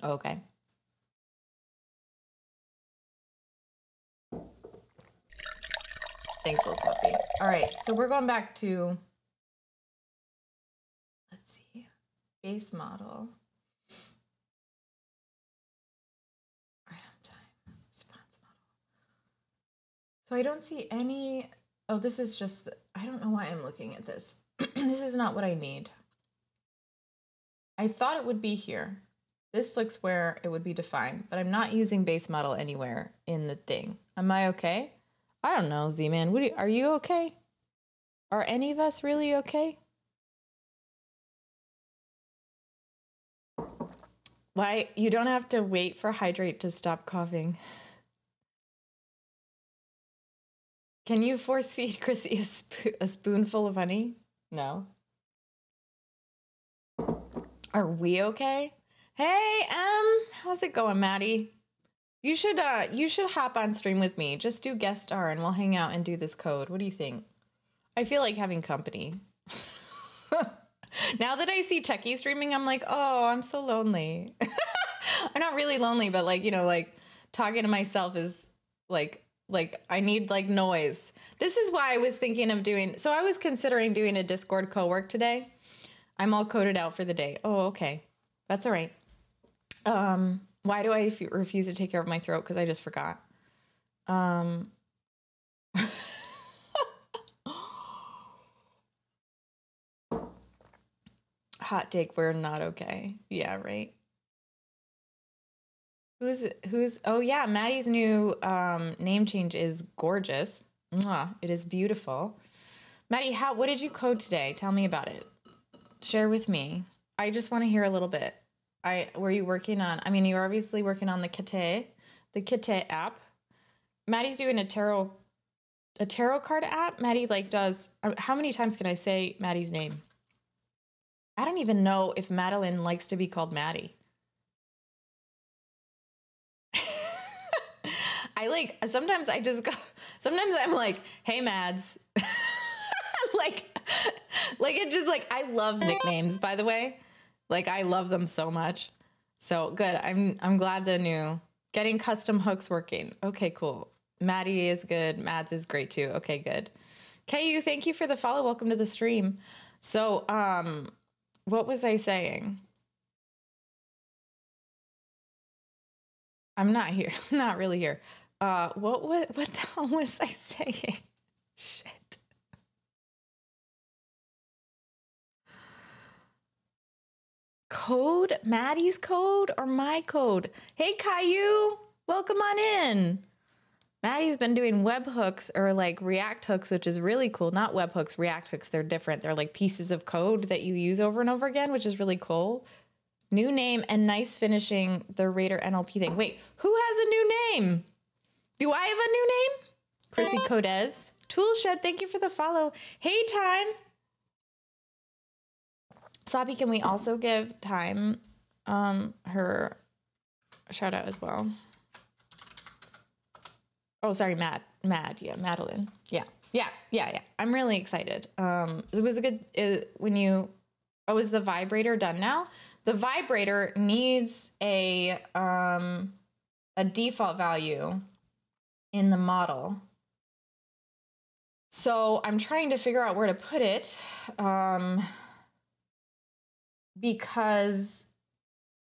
B: Okay. Thanks, old puppy. All right, so we're going back to, let's see, base model. Item time, response model. So I don't see any, oh, this is just, I don't know why I'm looking at this. This is not what I need. I thought it would be here. This looks where it would be defined, but I'm not using base model anywhere in the thing. Am I okay? I don't know, Z-Man. Are you okay? Are any of us really okay? Why? You don't have to wait for hydrate to stop coughing. Can you force feed Chrissy a spoonful of honey? No. Are we okay? Hey, how's it going, Maddie? You should hop on stream with me. Just do guest star and we'll hang out and do this code. What do you think? I feel like having company. Now that I see Techie streaming, I'm like, oh, I'm so lonely. I'm not really lonely, but like, you know, like talking to myself is like I need like noise. This is why I was thinking of doing, so I was considering doing a Discord co-work today. I'm all coded out for the day. Oh, okay. That's all right. Why do I refuse to take care of my throat? Because I just forgot. Hot take, we're not okay. Yeah, right. Oh yeah, Maddie's new name change is gorgeous. Mwah, it is beautiful. Maddie, what did you code today? Tell me about it. Share with me. I just want to hear a little bit. Were you working on, I mean, you're obviously working on the Kite app. Maddie's doing a tarot card app. Maddie like does, how many times can I say Maddie's name? I don't even know if Madeline likes to be called Maddie. Sometimes I'm like, hey, Mads. like it just like, I love nicknames, by the way. Like, I love them so much. So good. I'm glad the new getting custom hooks working. Okay, cool. Maddie is good. Mads is great too. Okay, good. KU, thank you for the follow. Welcome to the stream. So, what was I saying? I'm not here. I'm not really here. What the hell was I saying? Shit. Code? Maddie's code or my code? Hey, Caillou, welcome on in. Maddie's been doing webhooks or like React hooks, which is really cool. Not webhooks, React hooks. They're different. They're like pieces of code that you use over and over again, which is really cool. New name and nice finishing the Raider NLP thing. Wait, who has a new name? Do I have a new name? Chrissy Codez. Toolshed, thank you for the follow. Hey, Time. Slappy, can we also give Time her shout out as well? Oh, sorry, Mad. Yeah, Madeline. Yeah. I'm really excited. It was a good, is the vibrator done now? The vibrator needs a default value in the model. So I'm trying to figure out where to put it because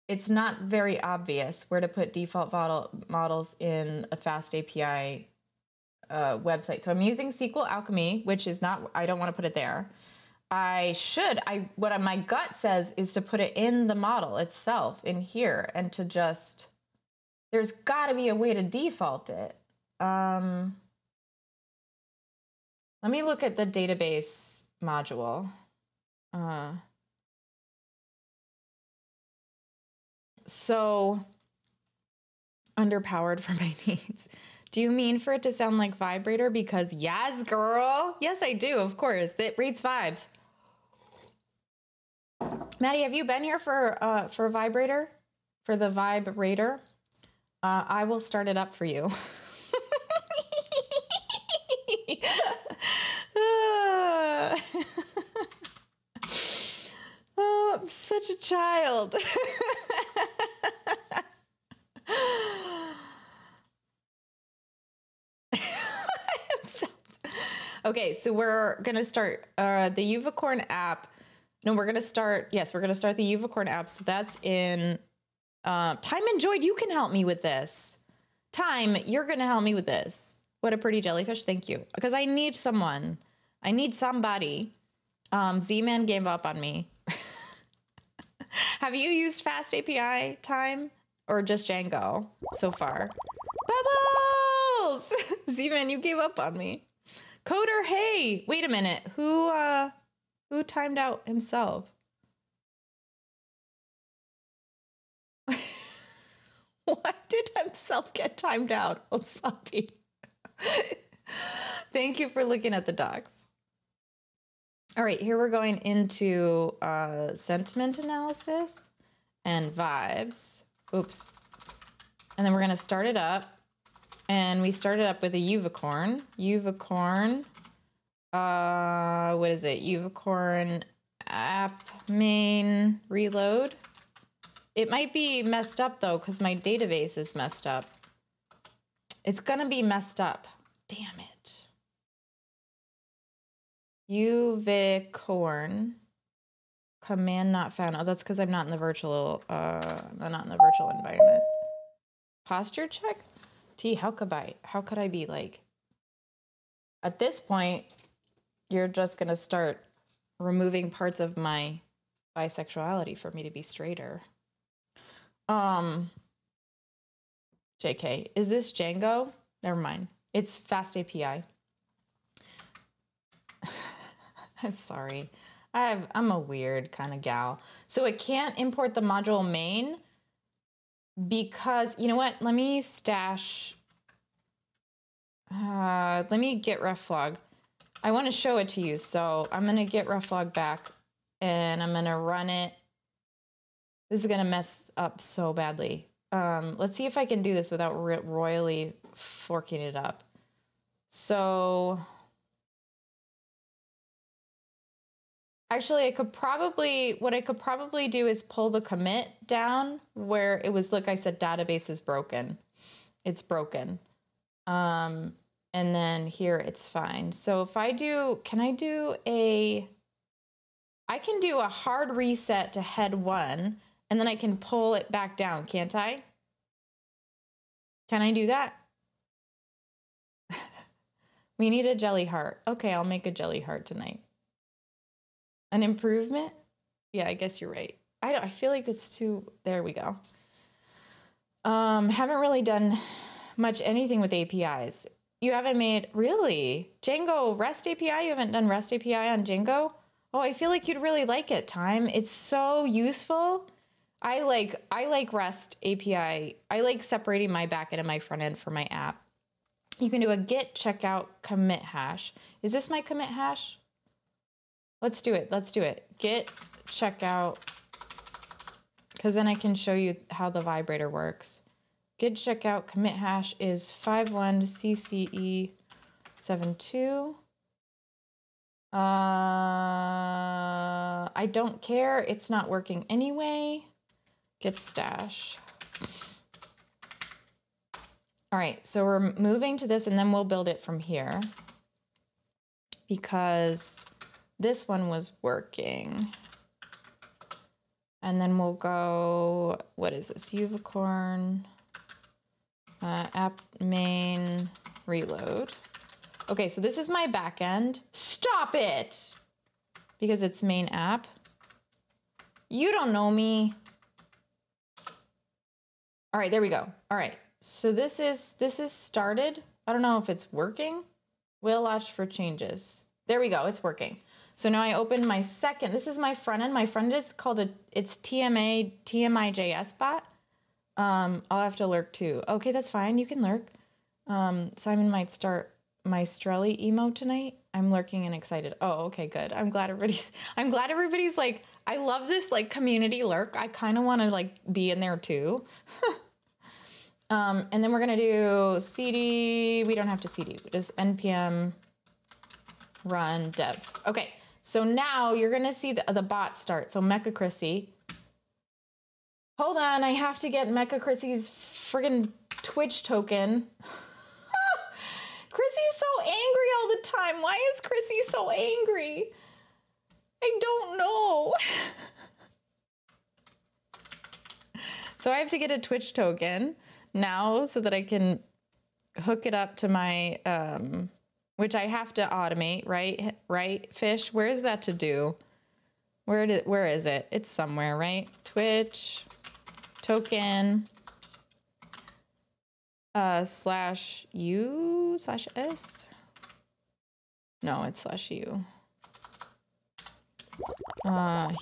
B: it's not very obvious where to put default models in a fast API website. So I'm using SQL Alchemy, which is not, I don't want to put it there. What my gut says is to put it in the model itself in here and to just, there's got to be a way to default it. Let me look at the database module. So underpowered for my needs. Do you mean for it to sound like vibrator? Because yes, girl. Yes, I do. Of course. It reads vibes. Maddie, have you been here for vibrator? For the vibrator? I will start it up for you. Oh, I'm such a child. Okay, so we're going to start the Uvicorn app. No, we're going to start the Uvicorn app. So that's in Time and Joy. You can help me with this. Time, you're going to help me with this. What a pretty jellyfish. Thank you. Because I need someone. I need somebody. Z-Man gave up on me. Have you used Fast API, Time, or just Django so far? Bubbles! Z-Man, you gave up on me. Coder, hey, wait a minute. Who timed out himself? Why did himself get timed out? Oh, sloppy. Thank you for looking at the docs. All right, here we're going into sentiment analysis and vibes. Oops. And then we're going to start it up. And we started up with a Uvicorn. What is it? Uvicorn app main reload. It might be messed up though, because my database is messed up. It's gonna be messed up. Damn it. Uvicorn command not found. Oh, that's because I'm not in the virtual. I'm not in the virtual environment. Posture check. How could I be like, at this point, you're just going to start removing parts of my bisexuality for me to be straighter. JK, is this Django? Never mind. It's Fast API. I'm sorry. I'm a weird kind of gal. So it can't import the module main because, you know what? Let me get reflog. I want to show it to you. So I'm going to get reflog back and I'm going to run it. This is going to mess up so badly. Let's see if I can do this without royally forking it up. So actually, what I could probably do is pull the commit down where it was, like I said, database is broken. It's broken. And then here it's fine. So if I do, I can do a hard reset to head 1, and then I can pull it back down, can't I? Can I do that? We need a jelly heart. Okay, I'll make a jelly heart tonight. An improvement? Yeah, I guess you're right. I feel like it's too, there we go. Haven't really done much anything with APIs. You haven't made, really? Django REST API? You haven't done REST API on Django? Oh, I feel like you'd really like it, Time. It's so useful. I like REST API. I like separating my backend and my front end for my app. You can do a git checkout commit hash. Is this my commit hash? Let's do it. Git checkout, because then I can show you how the vibrator works. Git checkout commit hash is 51CCE72. I don't care. It's not working anyway. Git stash. All right, so we're moving to this, and then we'll build it from here because this one was working. And then we'll go, what is this? Unicorn, app main, reload. Okay, so this is my backend. Stop it! Because it's main app. You don't know me. All right, there we go. All right, so this is started. I don't know if it's working. We'll watch for changes. There we go, it's working. So now I open my second, this is my front end. My front end is called it's TMI.js bot. I'll have to lurk too. Okay, that's fine, you can lurk. Simon might start my Strelly emo tonight. I'm lurking and excited. Oh, okay, good. I'm glad everybody's like, I love this like community lurk. I kind of want to like be in there too. And then we're gonna do cd, we don't have to cd, just npm run dev. Okay, so now you're gonna see the bot start. So Mecha Chrissy. Hold on, I have to get Mecha Chrissy's friggin' Twitch token. Chrissy's so angry all the time. Why is Chrissy so angry? I don't know. So I have to get a Twitch token now so that I can hook it up to my, which I have to automate, right? Right, Fish? Where is that to do? Where is it? It's somewhere, right? Twitch token /u/s. No, it's /u.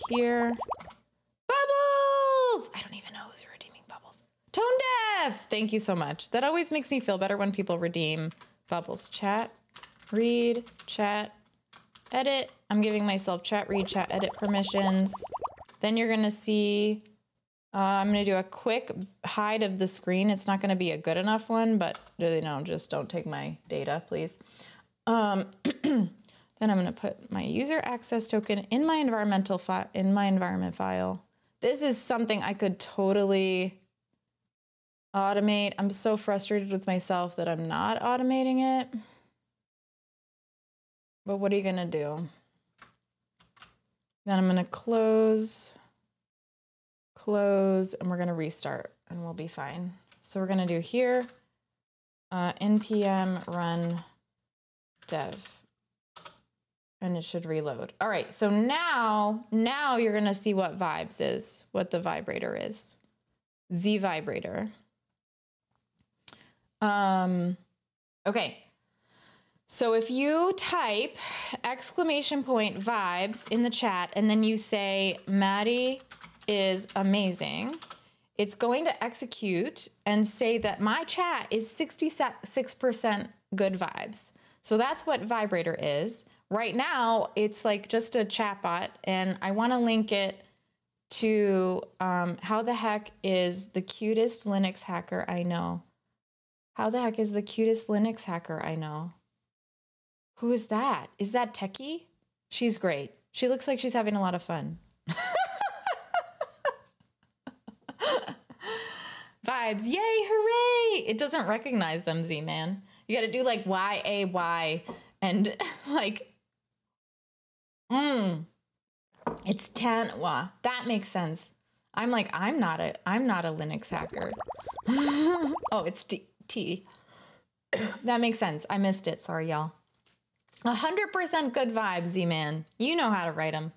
B: Here. Bubbles! I don't even know who's redeeming Bubbles. Tone Deaf! Thank you so much. That always makes me feel better when people redeem Bubbles. Chat, read, chat, edit. I'm giving myself chat, read, chat, edit permissions. Then you're gonna see, I'm gonna do a quick hide of the screen. It's not gonna be a good enough one, but you know, just don't take my data, please. Then I'm gonna put my user access token in my environment file. This is something I could totally automate. I'm so frustrated with myself that I'm not automating it. But what are you gonna do? Then I'm gonna close, and we're gonna restart, and we'll be fine. So we're gonna do here, npm run dev, and it should reload. All right, so now you're gonna see what vibes is, what the vibrator is. Z vibrator. Okay. So if you type !vibes in the chat and then you say, Maddie is amazing, it's going to execute and say that my chat is 66% good vibes. So that's what vibrator is. Right now, it's like just a chatbot, and I want to link it to how the heck is the cutest Linux hacker I know. How the heck is the cutest Linux hacker I know? Who is that? Is that Techie? She's great. She looks like she's having a lot of fun. Vibes, yay, hooray! It doesn't recognize them, Z-Man. You got to do like Y-A-Y and like, it's 10. Wow, that makes sense. I'm like, I'm not a Linux hacker. Oh, it's T. That makes sense. I missed it. Sorry, y'all. 100% good vibes, Z-Man. You know how to write them.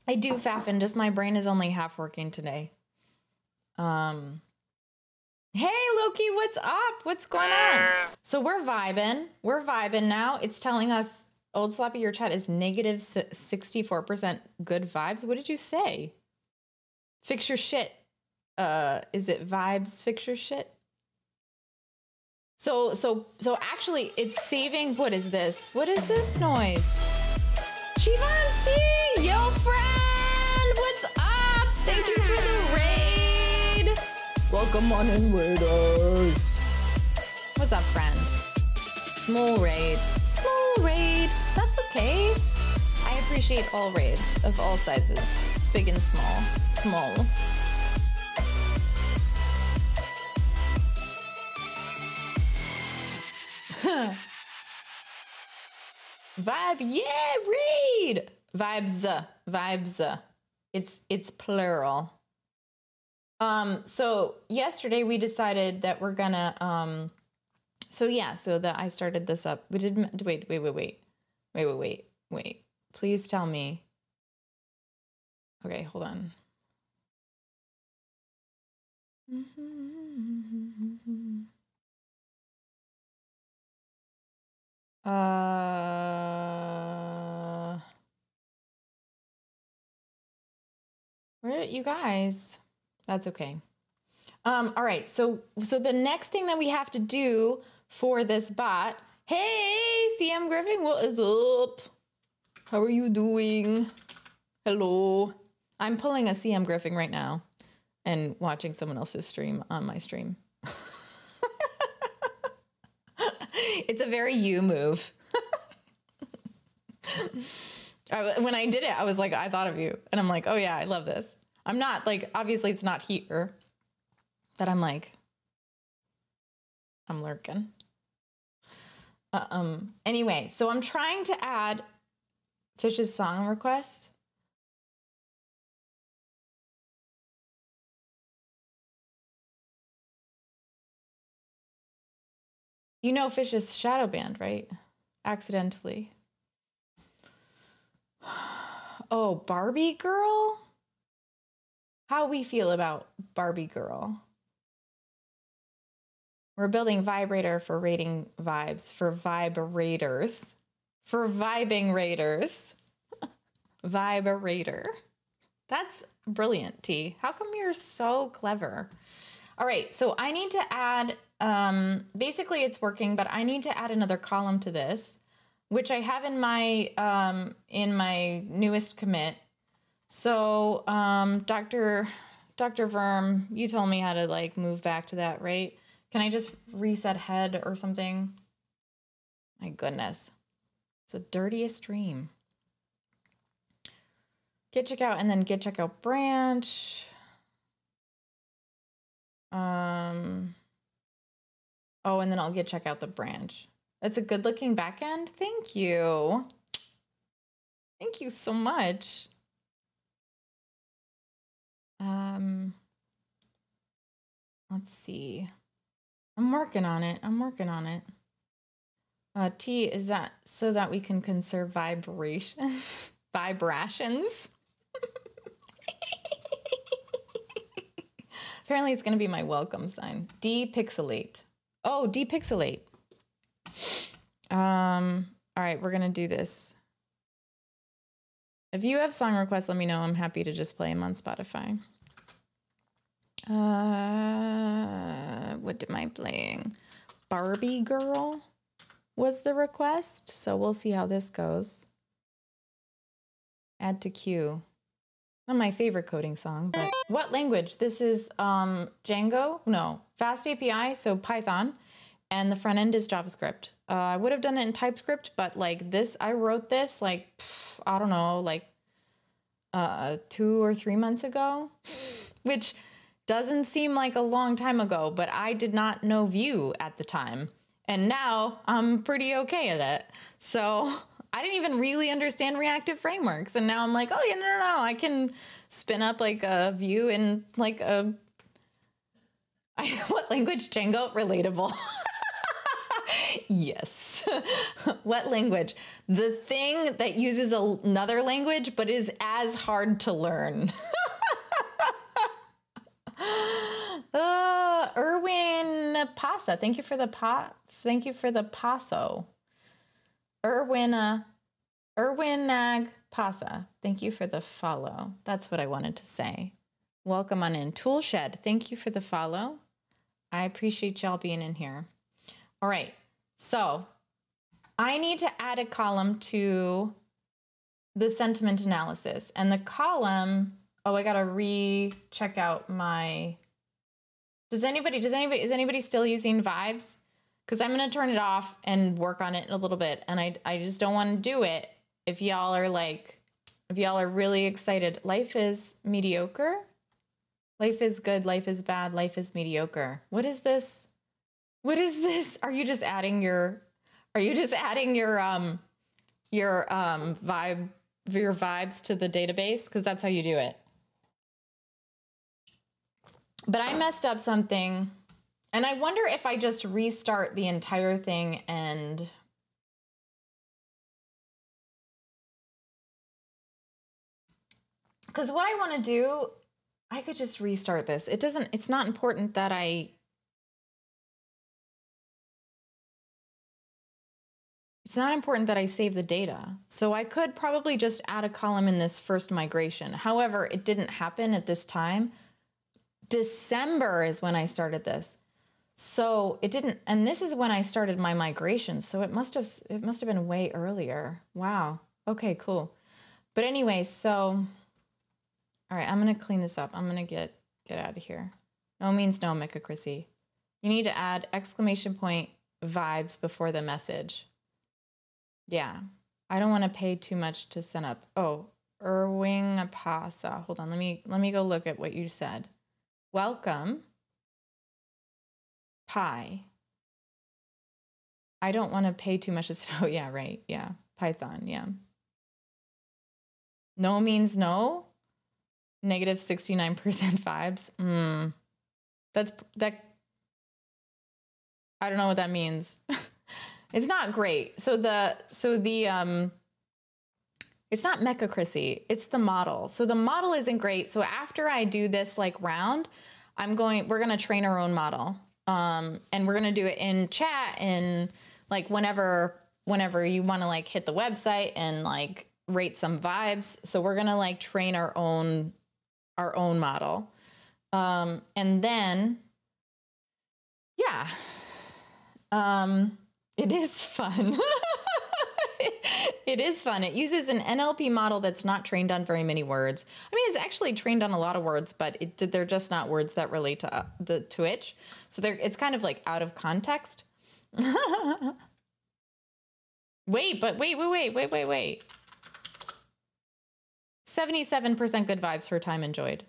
B: I do, Faffin. Just my brain is only half working today. Hey, Loki, what's up? What's going on? So we're vibing. We're vibing now. It's telling us, Old Sloppy, your chat is negative 64% good vibes. What did you say? Fix your shit. Is it vibes? Fix your shit. So actually, it's saving. What is this? What is this noise? Chivon C, yo friend, what's up? Thank you for the raid. Welcome on in, raiders. What's up, friend? Small raid. Small raid. That's okay. I appreciate all raids of all sizes, big and small. Small. Vibe, yeah, raid. Vibes. It's plural. So yesterday we decided that we're gonna so that I started this up. We didn't wait. Please tell me. Okay, hold on. Where did you guys? That's okay. All right. So the next thing that we have to do for this bot. Hey, CM Griffin, what is up? How are you doing? Hello. I'm pulling a CM Griffin right now and watching someone else's stream on my stream. It's a very you move. When I did it, I was like, I thought of you. And I'm like, oh yeah, I love this. I'm not like, obviously it's not here, but I'm like, I'm lurking. Anyway, so I'm trying to add Fish's song request. You know Fish is shadow banned, right? Accidentally. Oh, Barbie girl? How we feel about Barbie girl? We're building vibrator for rating vibes, for vibrators, for vibing raiders. Vibrator. That's brilliant, T. How come you're so clever? All right, so I need to add, basically it's working, but I need to add another column to this, which I have in my newest commit. So, Dr. Verm, you told me how to like move back to that, right? Can I just reset head or something? My goodness. It's the dirtiest stream. Git checkout and then git checkout branch. Oh, and then I'll git checkout the branch. That's a good looking backend. Thank you. Thank you so much. Let's see. I'm working on it. T, is that so that we can conserve vibrations? Vibrations? Apparently it's going to be my welcome sign. Depixelate. Oh, depixelate. All right, we're going to do this. If you have song requests, let me know. I'm happy to just play them on Spotify. What am I playing? Barbie Girl was the request. So we'll see how this goes. Add to queue. Not my favorite coding song, but what language? This is Django? No, Fast API, so Python. And the front end is JavaScript. I would have done it in TypeScript, but like this, I wrote this like, I don't know, like 2 or 3 months ago, which Doesn't seem like a long time ago, but I did not know Vue at the time. And now I'm pretty okay at it. So I didn't even really understand reactive frameworks. And now I'm like, oh, yeah, no. I can spin up like a Vue in like a, what language? Django? Relatable. Yes. What language? The thing that uses another language, but is as hard to learn. Erwin Pasa, thank you for the paso. Erwinag Pasa, thank you for the follow. That's what I wanted to say. Welcome on in. Toolshed, thank you for the follow. I appreciate y'all being in here. All right, so I need to add a column to the sentiment analysis, and the column. Oh, I gotta check out my. Is anybody still using Vibes? Because I'm gonna turn it off and work on it in a little bit, and I just don't want to do it if y'all are really excited. Life is mediocre. Life is good. Life is bad. Life is mediocre. What is this? What is this? Are you just adding your vibes to the database? Because that's how you do it. But I messed up something, and I wonder if I just restart the entire thing and because what I want to do, I could just restart this. It's not important that it's not important that I save the data. So I could probably just add a column in this first migration. However, it didn't happen at this time. December is when I started this. So it didn't, and this is when I started my migration. So it must have been way earlier. Wow. Okay, cool. But anyway, so, all right, I'm going to clean this up. I'm going to get out of here. No means no, Mika Chrissy. You need to add exclamation point vibes before the message. Yeah. I don't want to pay too much to send up. Oh, Erwing Apasa. Hold on. Let me go look at what you said. Welcome. Pi. I don't want to pay too much to say, oh yeah, right. Yeah. Python. Yeah. No means no. Negative 69% vibes. That. I don't know what that means. It's not great. So the it's not mechacracy, it's the model. So the model isn't great. So after I do this like round, we're going to train our own model. And we're going to do it in chat and like whenever you want to like hit the website and like rate some vibes. So we're going to like train our own model. And then, yeah, it is fun. It is fun. It uses an NLP model that's not trained on very many words. I mean, it's actually trained on a lot of words, but they're just not words that relate to the Twitch. So it's kind of like out of context. Wait. 77% good vibes for time enjoyed.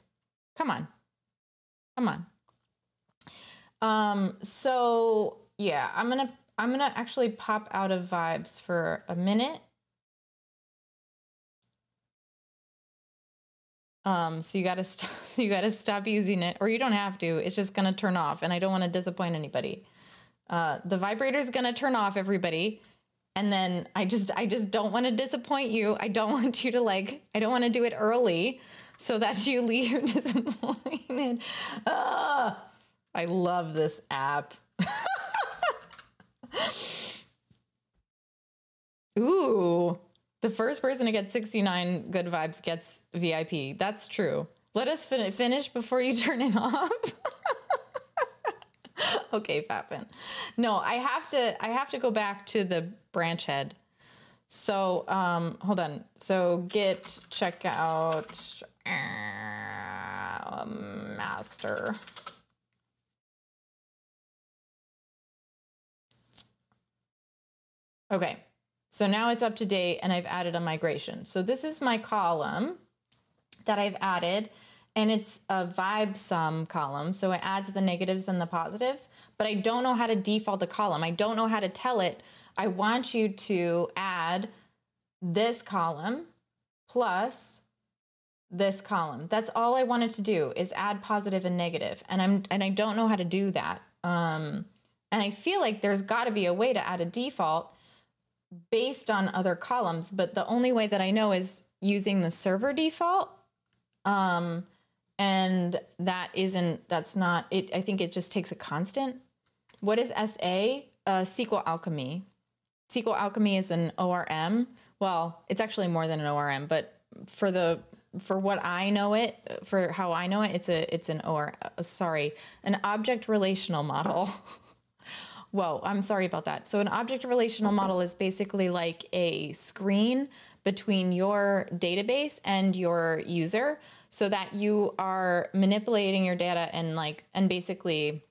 B: Come on. So yeah, I'm gonna actually pop out of vibes for a minute. So you gotta stop using it, or you don't have to. It's just gonna turn off, and I don't want to disappoint anybody. The vibrator's gonna turn off, everybody, and then I just don't want to disappoint you. I don't want you to I don't want to do it early so that you leave disappointed. I love this app. Ooh, the first person to get 69 good vibes gets VIP. That's true. Let us finish before you turn it off. Okay, Fappin. No, I have to go back to the branch head. So, hold on. So git checkout master. Okay, so now it's up to date and I've added a migration. So this is my column that I've added, and it's a vibe sum column. So it adds the negatives and the positives, but I don't know how to default the column. I don't know how to tell it, I want you to add this column plus this column. That's all I wanted to do, is add positive and negative. And I don't know how to do that. And I feel like there's got to be a way to add a default based on other columns, but the only way that I know is using the server default. And that's not it. I think it just takes a constant. What is SA? SQL Alchemy. SQL Alchemy is an ORM. Well, it's actually more than an ORM, but for what I know it, for how I know it, it's an object relational model. Whoa, I'm sorry about that. So an object relational model is basically like a screen between your database and your user, so that you are manipulating your data and basically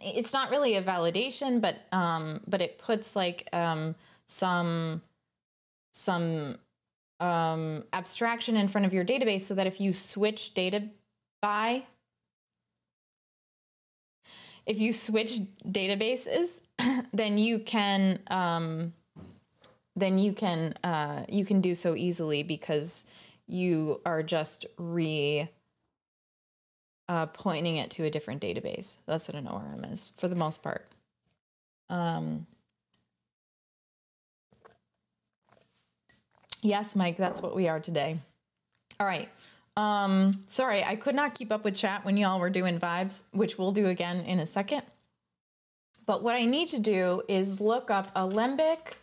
B: it's not really a validation, but it puts like some abstraction in front of your database, so that if you switch databases, then you can do so easily, because you are just pointing it to a different database. That's what an ORM is for the most part. Yes, Mike, that's what we are today. All right. Sorry, I could not keep up with chat when y'all were doing vibes, which we'll do again in a second. But what I need to do is look up Alembic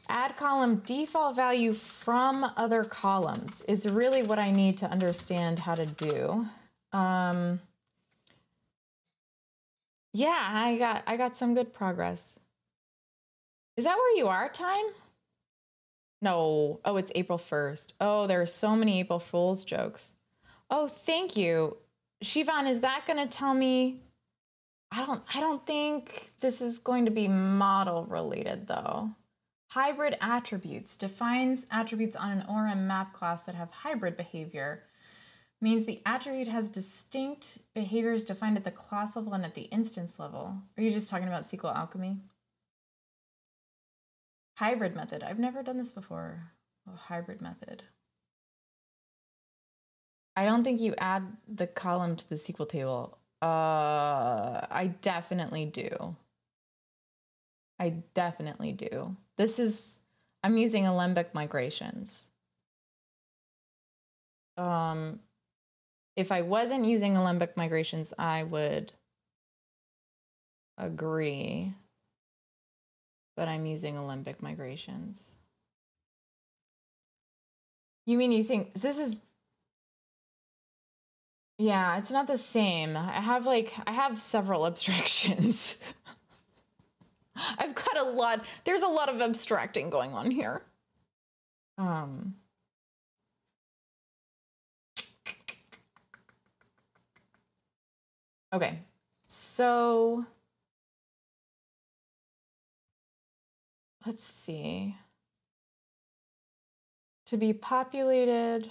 B: add column default value from other columns is really what I need to understand how to do. Yeah, I got some good progress. Is that where you are, time? No. Oh, it's April 1st. Oh, there are so many April Fool's jokes. Oh, thank you. Shivan, is that going to tell me? I don't think this is going to be model related though. Hybrid attributes defines attributes on an ORM map class that have hybrid behavior. Means the attribute has distinct behaviors defined at the class level and at the instance level. Are you just talking about SQL Alchemy? Hybrid method. I've never done this before. Oh, hybrid method. I don't think you add the column to the SQL table. I definitely do. I definitely do. I'm using Alembic migrations. If I wasn't using Alembic migrations, I would agree. But I'm using Alembic migrations. You mean you think this is... Yeah, it's not the same. I have several abstractions. I've got a lot. There's a lot of abstracting going on here. Okay, so let's see. To be populated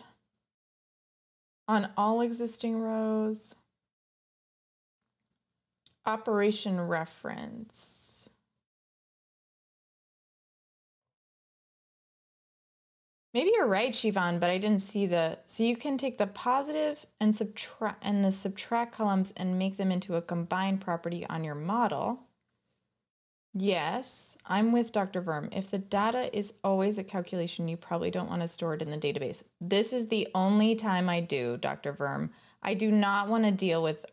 B: on all existing rows. Operation reference. Maybe you're right, Shivan, but I didn't see so you can take the positive and the subtract columns and make them into a combined property on your model. Yes, I'm with Dr. Verm. If the data is always a calculation, you probably don't want to store it in the database. This is the only time I do, Dr. Verm. I don't want to deal with,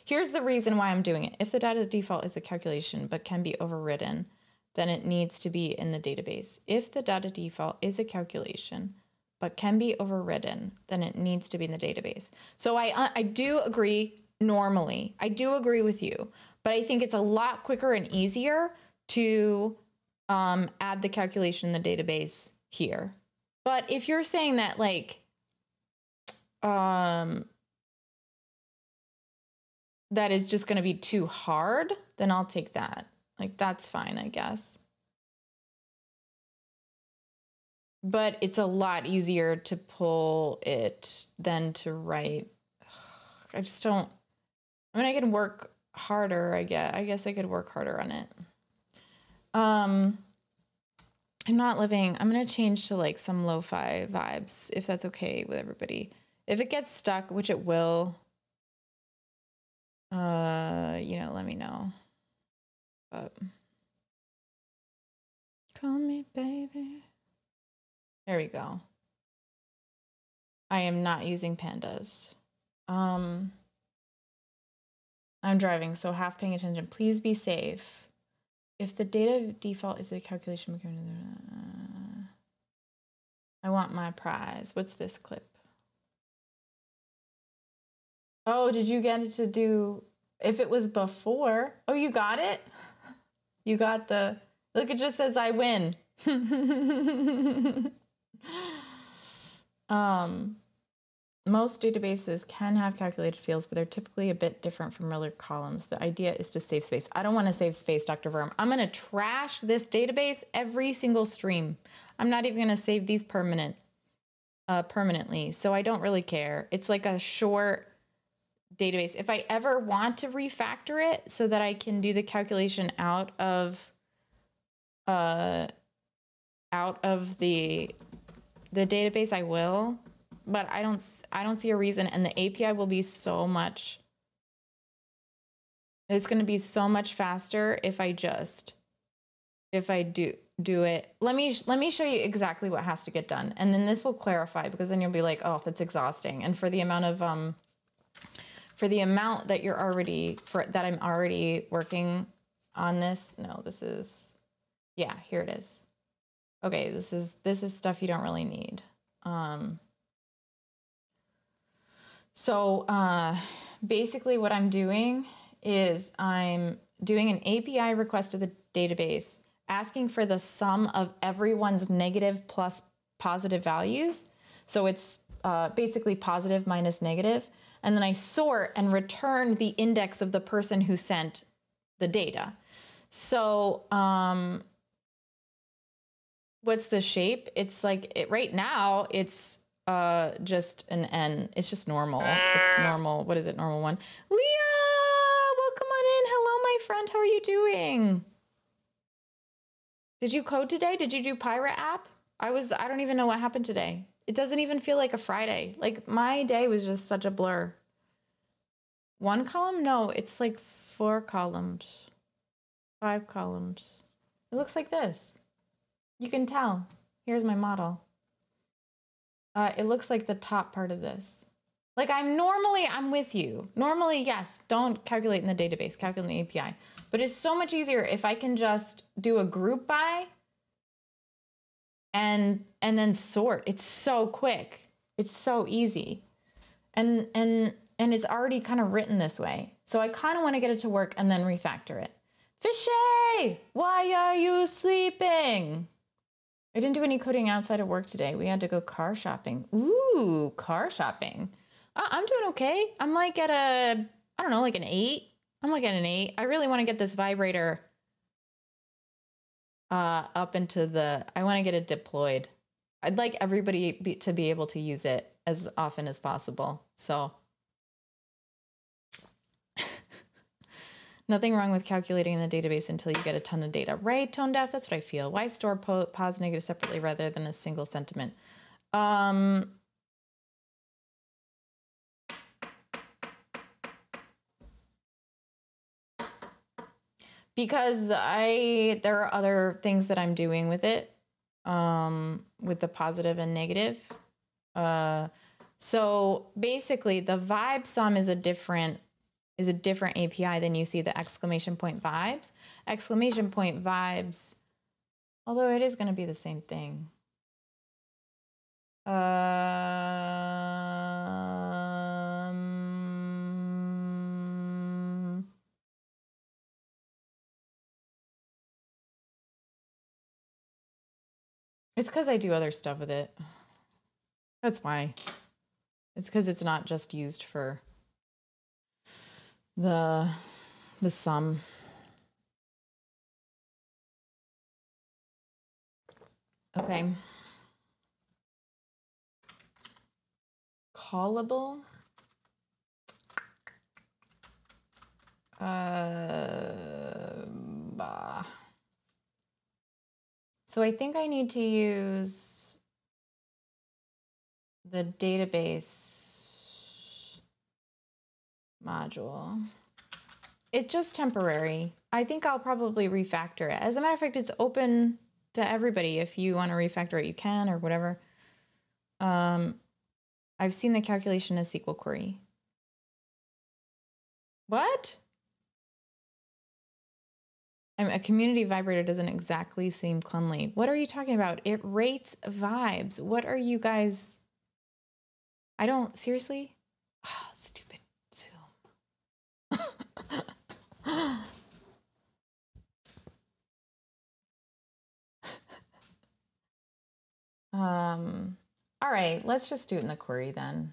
B: here's the reason why I'm doing it. If the data default is a calculation but can be overridden, then it needs to be in the database. If the data default is a calculation but can be overridden, then it needs to be in the database. So I do agree normally. I do agree with you. But I think it's a lot quicker and easier to add the calculation in the database here. But if you're saying that that is just going to be too hard, then I'll take that. That's fine, I guess. but it's a lot easier to pull it than to write. I just don't, I mean, I can work harder, I guess I could work harder on it. I'm going to change to like some lo-fi vibes, if that's okay with everybody. If it gets stuck, which it will, let me know. But call me baby. There we go. I am not using pandas. I'm driving, so half paying attention. Please be safe. If the data default is a calculation, I want my prize. What's this clip? Oh, did you get it to do, if it was before? Oh, you got it? You got the, look, it just says I win. Most databases can have calculated fields, but they're typically a bit different from regular columns. The idea is to save space. I don't want to save space, Dr. Verm. I'm going to trash this database every single stream. I'm not even going to save these permanently, so I don't really care. It's like a short database. If I ever want to refactor it so that I can do the calculation out of the database, I will. But I don't see a reason, and the API will be so much. It's going to be so much faster if I do it. Let me show you exactly what has to get done, and then this will clarify, because then you'll be like, oh, that's exhausting. And for the amount of that I'm already working on this. No, this is, yeah, here it is. Okay, this is stuff you don't really need. So basically what I'm doing is I'm doing an API request to the database, asking for the sum of everyone's negative plus positive values. So it's basically positive minus negative. And then I sort and return the index of the person who sent the data. So what's the shape? It's like, right now, it's just an N. It's just normal. It's normal. What is it? Normal one. Leah, welcome on in. Hello, my friend. How are you doing? Did you code today? Did you do Pirate app? I don't even know what happened today. It doesn't even feel like a Friday. Like, my day was just such a blur. 1 column? No, it's like 4 columns. 5 columns. It looks like this. You can tell. Here's my model. It looks like the top part of this. Like, I'm with you. Normally, yes, don't calculate in the database, calculate in the API. But it's so much easier if I can just do a group by and then sort. It's so quick. It's so easy. And it's already kind of written this way. So I kind of want to get it to work and then refactor it. Fishy, why are you sleeping? I didn't do any coding outside of work today. We had to go car shopping. Ooh, car shopping. I'm doing okay. I'm like at I don't know, like an 8. I'm like at an 8. I really want to get this vibrator up into I want to get it deployed. I'd like everybody to be able to use it as often as possible. So nothing wrong with calculating in the database until you get a ton of data. Right, Tone Deaf? That's what I feel. Why store pos negative separately rather than a single sentiment? Because there are other things that I'm doing with it, with the positive and negative. So basically, the vibe sum is a different API than you see the exclamation point vibes. Exclamation point vibes, although it is going to be the same thing. It's because I do other stuff with it. That's why. It's because it's not just used for the sum. Okay. callable. So I think I need to use the database module. It's just temporary. I think I'll probably refactor it. As a matter of fact, it's open to everybody. If you want to refactor it, you can, or whatever. I've seen the calculation as SQL query. What? A community vibrator doesn't exactly seem cleanly. What are you talking about? It rates vibes. What are you guys? I don't, seriously? Oh, stupid Zoom. All right, let's just do it in the query then.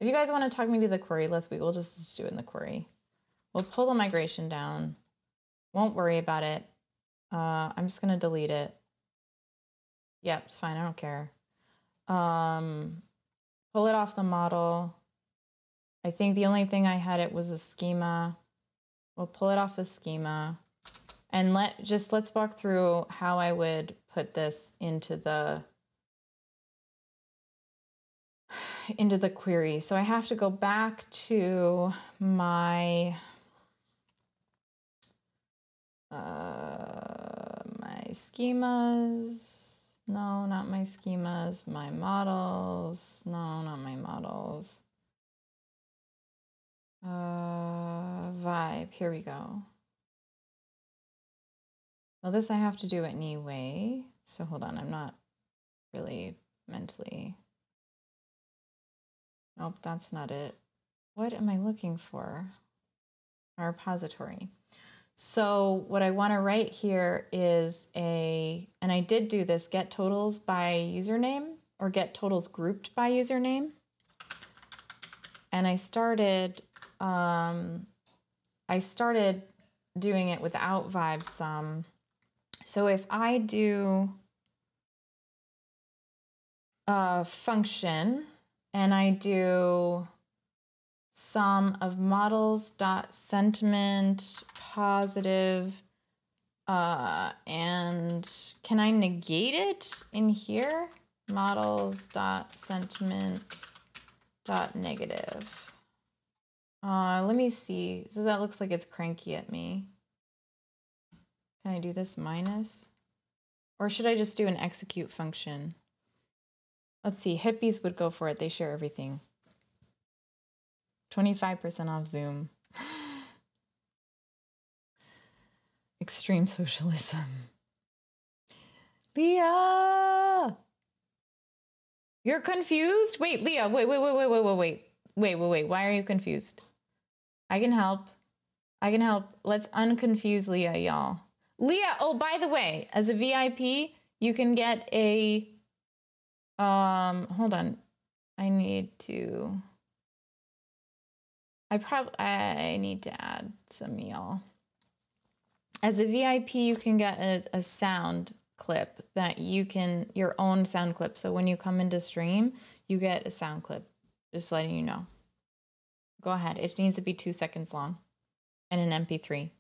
B: If you guys want to talk me to the query, we'll just do it in the query. We'll pull the migration down. Won't worry about it. I'm just going to delete it. Yep, it's fine. I don't care. Pull it off the model. I think the only thing I had it was a schema. We'll pull it off the schema. And let's walk through how I would put this into the query. So I have to go back to my schemas. No, not my schemas. My models. No, not my models. Vibe. Here we go. Well, this I have to do anyway. So hold on. I'm not really mentally. Nope, that's not it. What am I looking for? A repository. So what I want to write here is and I did do this, get totals by username or get totals grouped by username. And I started doing it without vibe sum. So if I do a function and I do sum of models dot sentiment positive, and can I negate it in here? Models dot sentiment dot negative. Let me see. So that looks like it's cranky at me. Can I do this minus? Or should I just do an execute function? Let's see. Hippies would go for it. They share everything. 25% off Zoom. Extreme socialism. Leah! You're confused? Wait, Leah, wait. Why are you confused? I can help. Let's unconfuse Leah, y'all. Leah, oh, by the way, as a VIP, you can get a, hold on. I need to add some y'all. As a VIP, you can get a sound clip that your own sound clip. So when you come into stream, you get a sound clip, just letting you know. Go ahead. It needs to be 2 seconds long and an MP3.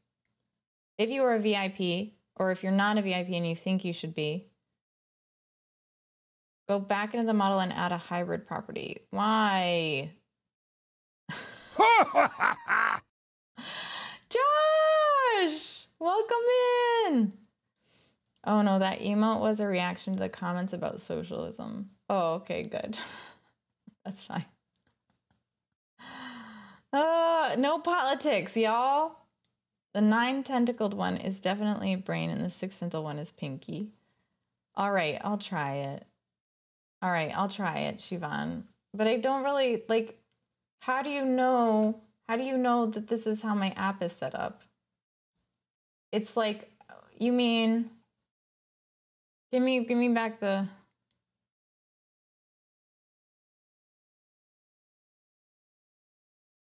B: If you are a VIP, or if you're not a VIP and you think you should be, go back into the model and add a hybrid property. Why? Josh, welcome in. Oh no, that emote was a reaction to the comments about socialism. Oh, okay, good. That's fine. No politics, y'all. The 9-tentacled one is definitely a brain and the 6-tentacle one is pinky. All right, I'll try it. Siobhan. But I don't really, like, how do you know that this is how my app is set up? It's like, you mean, give me back the,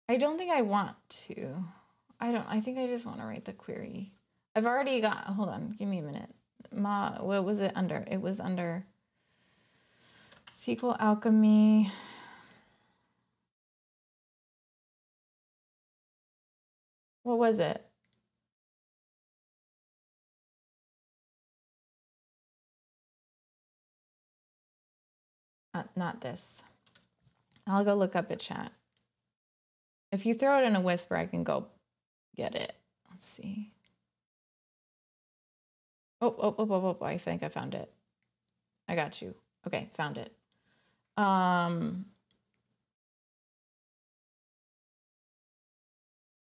B: I don't think I want to. I think I just want to write the query. I've already got, hold on, give me a minute. What was it under? It was under SQL Alchemy. What was it? Not this. I'll go look up a chat. If you throw it in a whisper, I can go get it. Let's see. Oh, I think I found it. I got you. Okay, found it.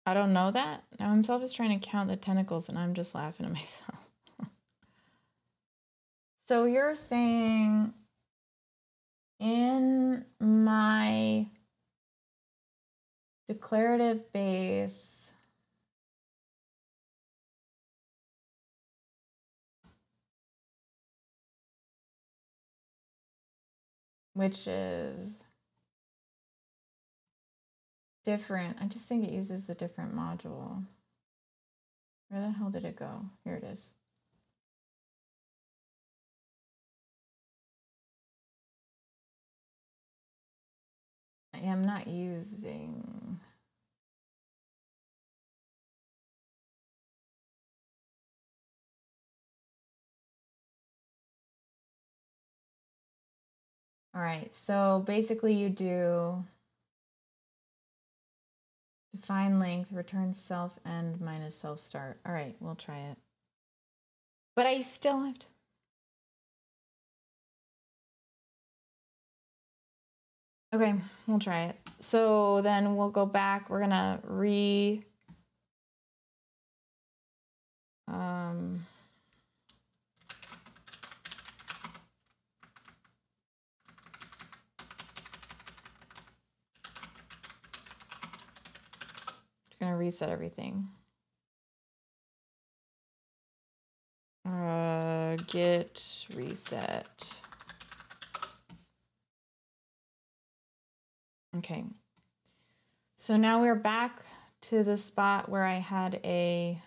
B: I don't know that. Now himself is trying to count the tentacles and I'm just laughing at myself. So you're saying in my declarative base, which is different. I just think it uses a different module. Where the hell did it go? Here it is. I am not using. All right, so basically you do define length, return self end minus self start. All right, we'll try it. But I still have to. Okay, we'll try it. So then we'll go back. We're gonna gonna reset everything. Git reset. Okay. So now we're back to the spot where I had a,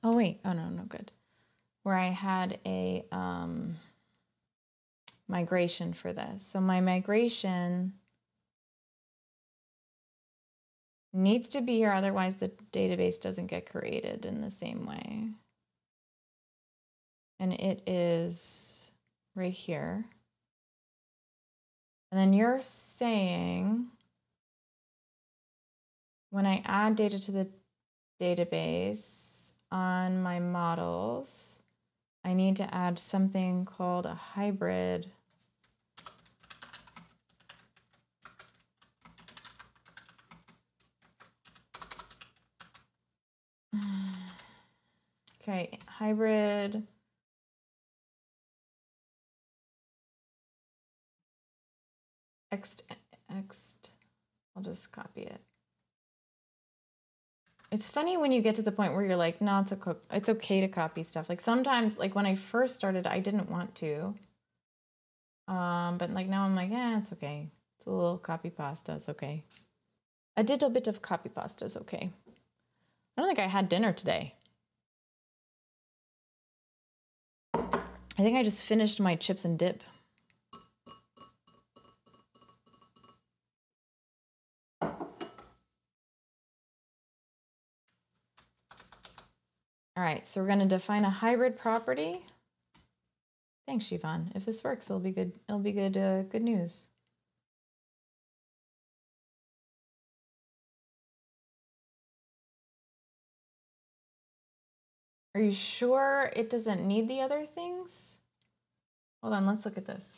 B: oh wait, oh no, good. Where I had a migration for this. So my migration needs to be here, otherwise the database doesn't get created in the same way. And it is right here. And then you're saying when I add data to the database on my models, I need to add something called a hybrid. Okay, hybrid. I'll just copy it. It's funny when you get to the point where you're like, no, it's okay to copy stuff. Like sometimes, like when I first started, I didn't want to. But like now I'm like, yeah, it's okay. It's a little copy pasta, it's okay. A little bit of copy pasta is okay. I don't think I had dinner today. I think I just finished my chips and dip. All right, so we're going to define a hybrid property. Thanks, Siobhan. If this works, it'll be good. It'll be good. Good news. Are you sure it doesn't need the other things? Hold on, let's look at this.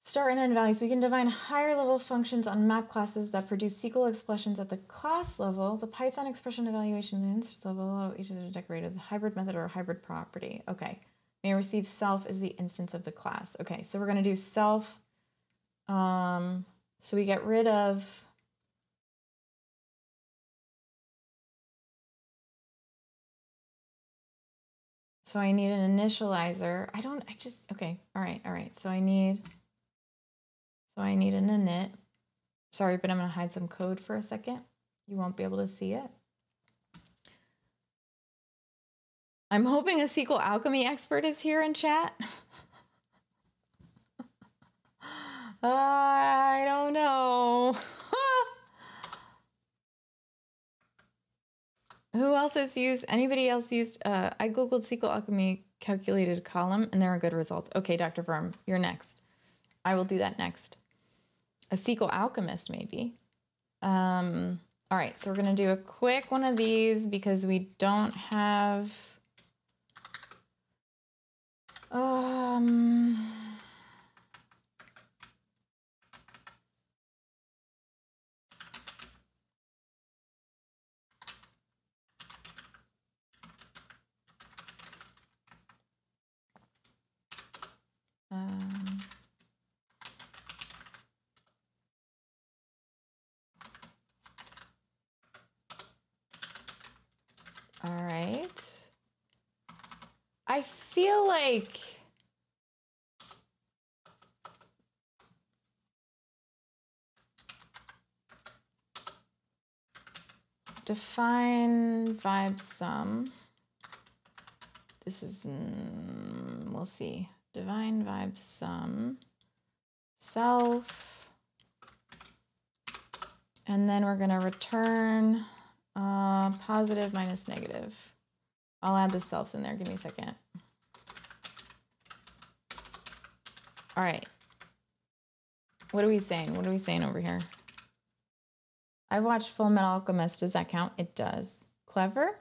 B: Start and end values. We can define higher level functions on map classes that produce SQL expressions at the class level. The Python expression evaluation at the instance level, each is decorated the hybrid method or hybrid property. Okay. May receive self as the instance of the class. Okay, so we're going to do self. So we get rid of so I need an initializer. Okay, all right. So I need an init. Sorry, but I'm going to hide some code for a second. You won't be able to see it. I'm hoping a SQL alchemy expert is here in chat. I don't know. Who else has used, anybody else used, I Googled SQL Alchemy calculated column and there are good results. Okay, Dr. Verm, you're next. I will do that next. A SQL alchemist, maybe. All right, so we're gonna do a quick one of these because we don't have, all right. I feel like define vibe sum. This is, we'll see. Divine vibe sum, self, and then we're gonna return positive minus negative. I'll add the selves in there, give me a second. All right, what are we saying? What are we saying over here? I've watched Full Metal Alchemist, does that count? It does. Clever?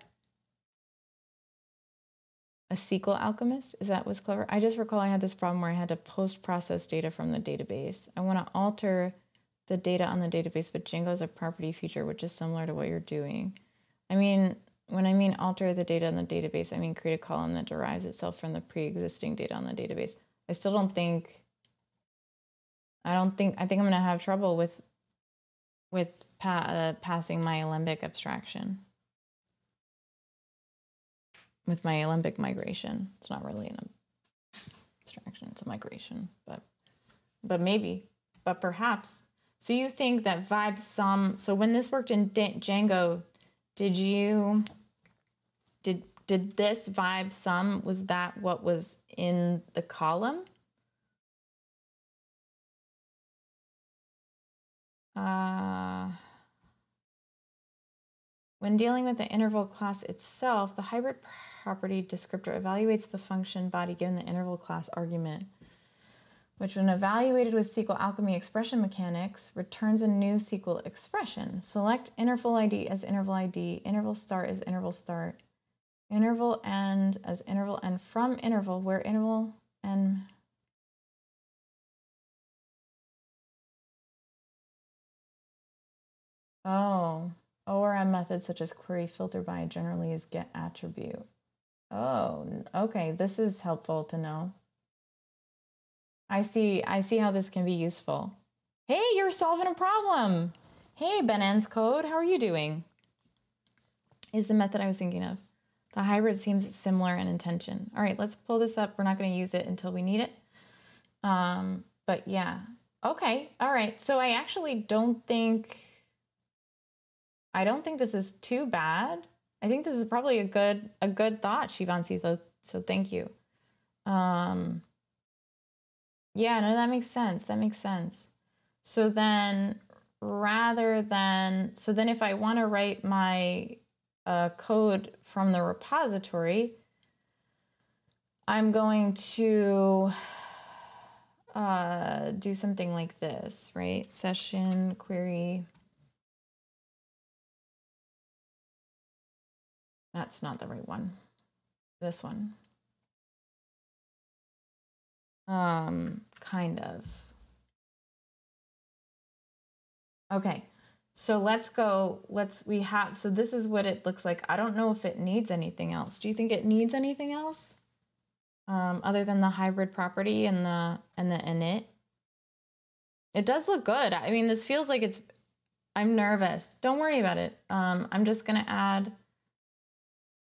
B: A SQL alchemist? Is that what's clever? I just recall I had this problem where I had to post-process data from the database. I want to alter the data on the database, but Django is a property feature, which is similar to what you're doing. I mean, when I mean alter the data on the database, I mean create a column that derives itself from the pre-existing data on the database. I still don't think, I think I'm going to have trouble with passing my Alembic abstraction. With my Alembic migration. It's not really an abstraction, it's a migration, but maybe, but perhaps. So you think that vibe sum, so when this worked in Django, did this vibe sum, was that what was in the column? When dealing with the interval class itself, the hybrid property descriptor evaluates the function body given the interval class argument, which when evaluated with SQL Alchemy expression mechanics, returns a new SQL expression. Select interval ID as interval ID, interval start as interval start, interval end as interval end from interval where interval end. Oh. ORM methods such as query filter by generally use get attribute. Oh, okay, this is helpful to know. I see how this can be useful. Hey, you're solving a problem. Hey, Benen's code, how are you doing? Is the method I was thinking of. The hybrid seems similar in intention. All right, let's pull this up. We're not going to use it until we need it. But yeah, okay, all right. So I actually don't think this is too bad. I think this is probably a good thought, Shivansi, so thank you. Yeah, no, that makes sense. That makes sense. So then if I want to write my code from the repository, I'm going to do something like this, right? Session query. That's not the right one. This one. Kind of. Okay, so let's go, so this is what it looks like. I don't know if it needs anything else. Do you think it needs anything else? Other than the hybrid property and the init? It does look good. I mean, this feels like I'm nervous. Don't worry about it. I'm just gonna add,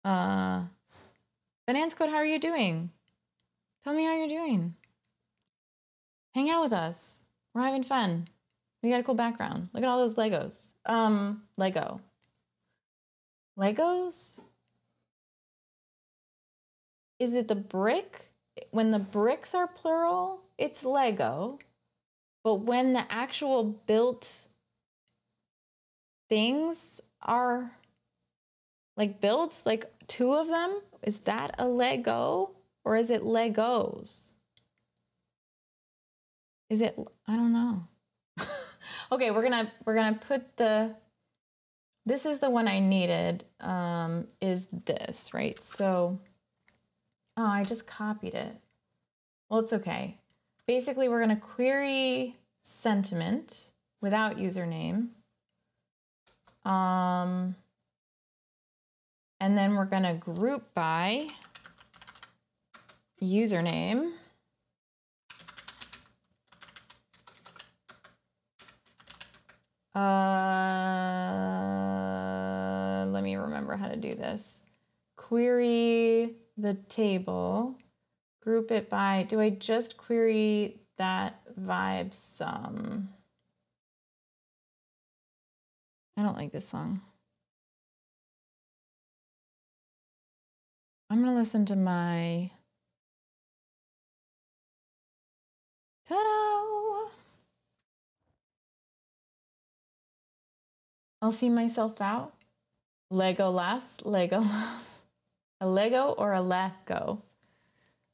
B: Banana's Code, how are you doing? Tell me how you're doing. Hang out with us. We're having fun. We got a cool background. Look at all those Legos. Legos? Is it the brick? When the bricks are plural, it's Lego. But when the actual built things are Like build like 2 of them? Is that a Lego or is it Legos? Is it, I don't know. Okay, we're gonna put this is the one I needed, is this, right? So, oh, I just copied it. Well, it's okay. Basically, we're gonna query sentiment without username. And then we're gonna group by username. Let me remember how to do this. Query the table, group it by, do I just query that vibe sum? I don't like this song. I'm gonna listen to my, ta-da! I'll see myself out. Legolas, Legolas. A Lego or a Lego?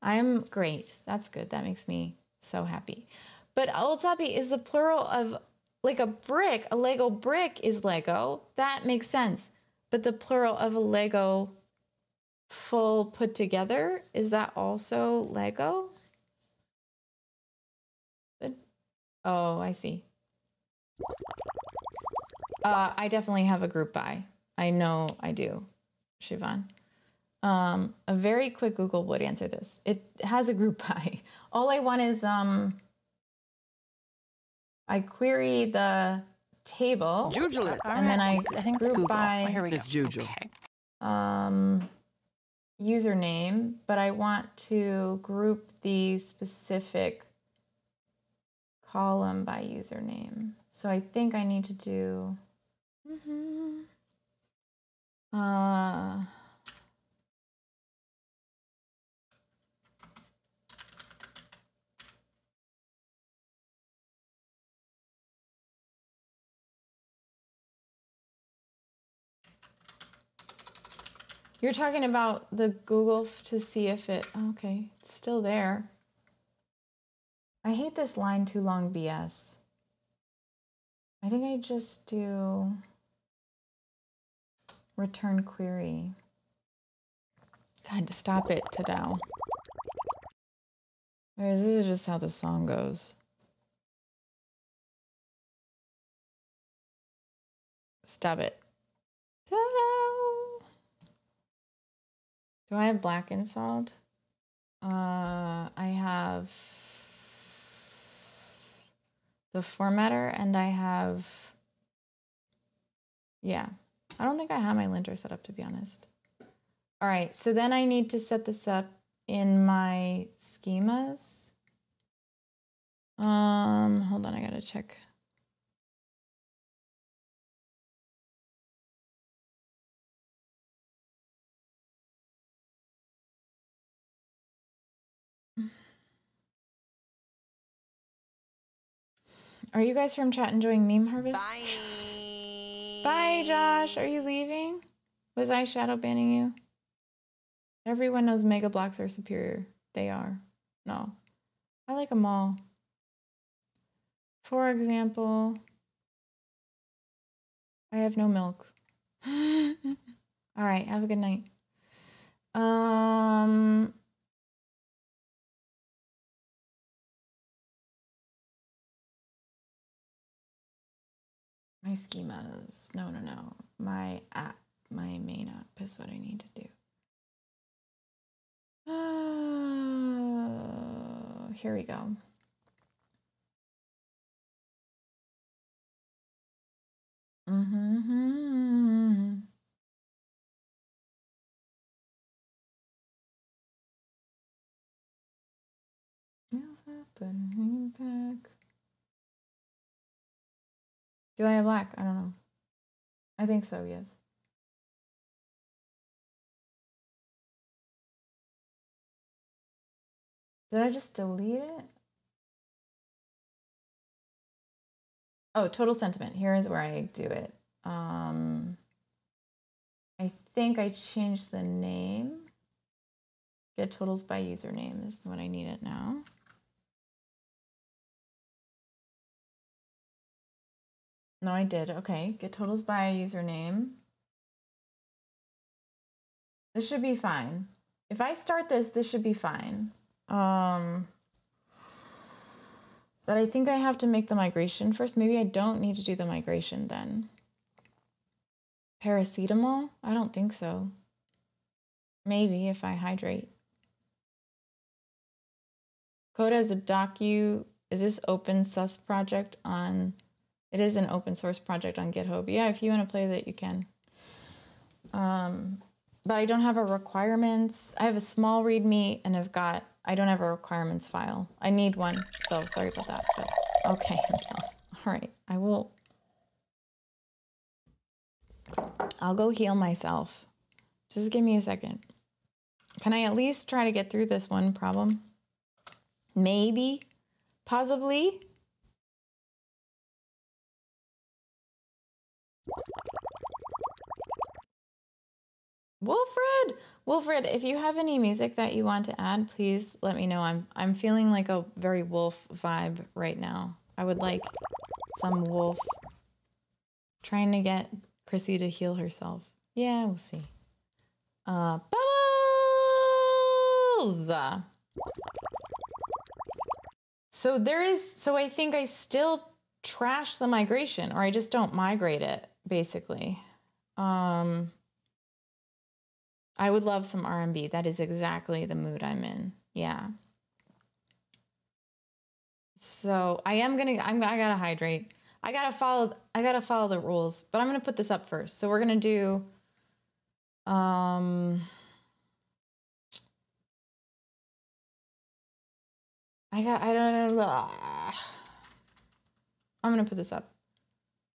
B: I'm great. That's good. That makes me so happy. But old happy is the plural of like a brick. A Lego brick is Lego. That makes sense. But the plural of a Lego full put together, is that also Lego? Oh, I see. I definitely have a group by. I know I do, Siobhan. A very quick Google would answer this. It has a group by. All I want is I query the table.
E: Jujule.
B: And then I
C: think it's
B: group
C: Google.
B: by
C: Here we go.
E: It's Juju.
C: Okay.
B: Username, but I want to group the specific column by username. So I think I need to do you're talking about the Google to see if it, okay, it's still there. I hate this line too long BS. I think I just do return query. God, stop it, Tadao. This is just how the song goes. Stop it. Tadao. Do I have black installed? I have the formatter and I have, yeah. I don't think I have my linter set up, to be honest. All right, so then I need to set this up in my schemas. Hold on, I gotta check. Are you guys from chat enjoying Meme Harvest?
E: Bye.
B: Bye, Josh. Are you leaving? Was I shadow banning you? Everyone knows Mega Blocks are superior. They are. No. I like them all. For example, I have no milk. All right, have a good night. My schemas. No. My app, my main app is what I need to do. Here we go. Do I have black? I don't know. I think so, yes. Did I just delete it? Oh, total sentiment. Here is where I do it. I think I changed the name. Get totals by username is what I need it now. No, I did. Okay, get totals by username. This should be fine. If I start this, this should be fine. But I think I have to make the migration first. Maybe I don't need to do the migration then. Paracetamol? I don't think so. Maybe if I hydrate. Code as a docu. Is this open source project on? It is an open source project on GitHub. Yeah, if you want to play that, you can. But I don't have a requirements. I have a small README, and I don't have a requirements file. I need one, so sorry about that. But okay, himself. All right, I'll go heal myself. Just give me a second. Can I at least try to get through this one problem? Maybe, possibly. Wilfred, if you have any music that you want to add, please let me know. I'm feeling like a very wolf vibe right now. I would like some wolf. Trying to get Chrissy to heal herself. Yeah, we'll see. Bubbles! So I think I still trash the migration, or I just don't migrate it, basically. I would love some R&B. That is exactly the mood I'm in. Yeah. So I gotta hydrate. I gotta follow the rules, but I'm gonna put this up first. So we're gonna do, I'm gonna put this up.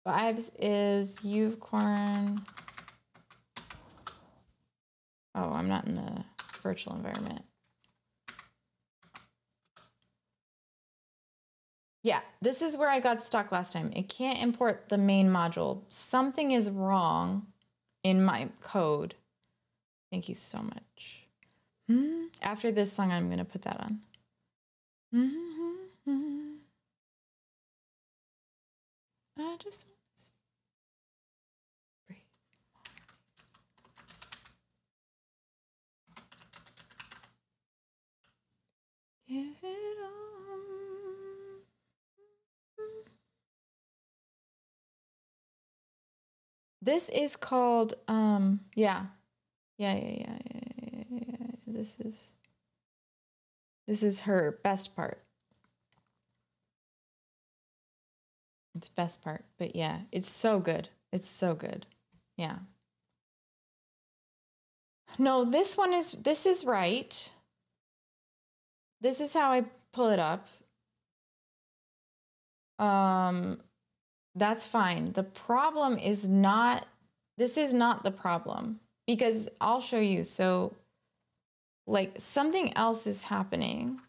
B: Vibes is Unicorn. Oh, I'm not in the virtual environment. Yeah, this is where I got stuck last time. It can't import the main module. Something is wrong in my code. Thank you so much. After this song, I'm going to put that on. I just want to see. Breathe. Give it on. This is called, yeah. This is her best part. It's best part, but yeah, it's so good. It's so good. Yeah. No, this is right. This is how I pull it up. That's fine. The problem is not, this is not the problem, because I'll show you. So like something else is happening.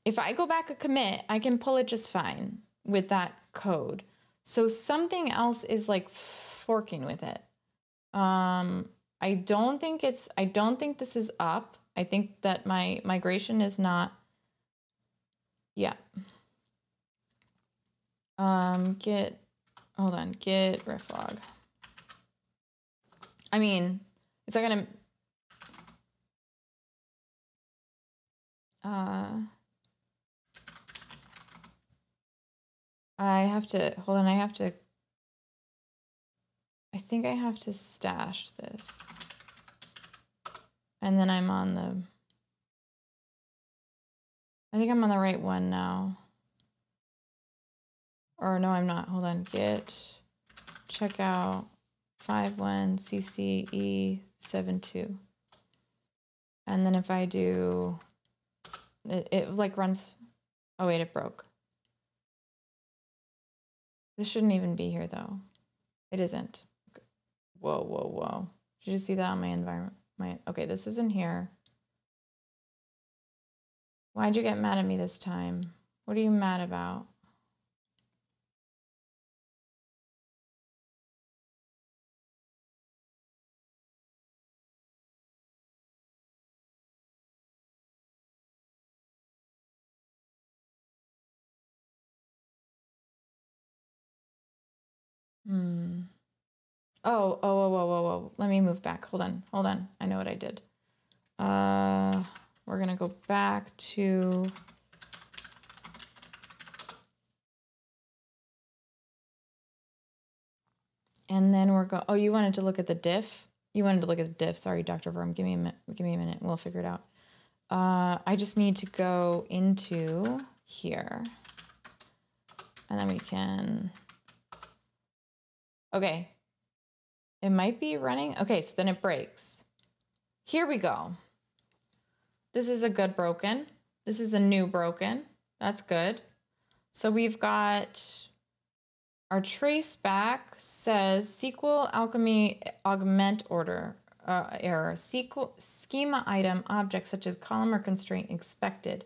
B: If I go back a commit, I can pull it just fine with that code. So something else is like forking with it. I don't think this is up. I think that my migration is not, yeah. Git reflog. I mean, it's not gonna, I think I have to stash this. And then I think I'm on the right one now. Or no, I'm not. Hold on. Git checkout 51 CCE72. And then if I do, it like runs. Oh wait, it broke. This shouldn't even be here though. It isn't. Whoa. Did you see that on my environment? Okay, this isn't here. Why'd you get mad at me this time? What are you mad about? Oh. Let me move back. Hold on. I know what I did. We're going to go back to... And then we're going... Oh, you wanted to look at the diff? You wanted to look at the diff. Sorry, Dr. Verm. Give me a minute. We'll figure it out. I just need to go into here. And then we can... Okay. It might be running. Okay, so then it breaks. Here we go. This is a good broken. This is a new broken. That's good. So we've got our trace back says SQL alchemy augment order error. SQL schema item object such as column or constraint expected.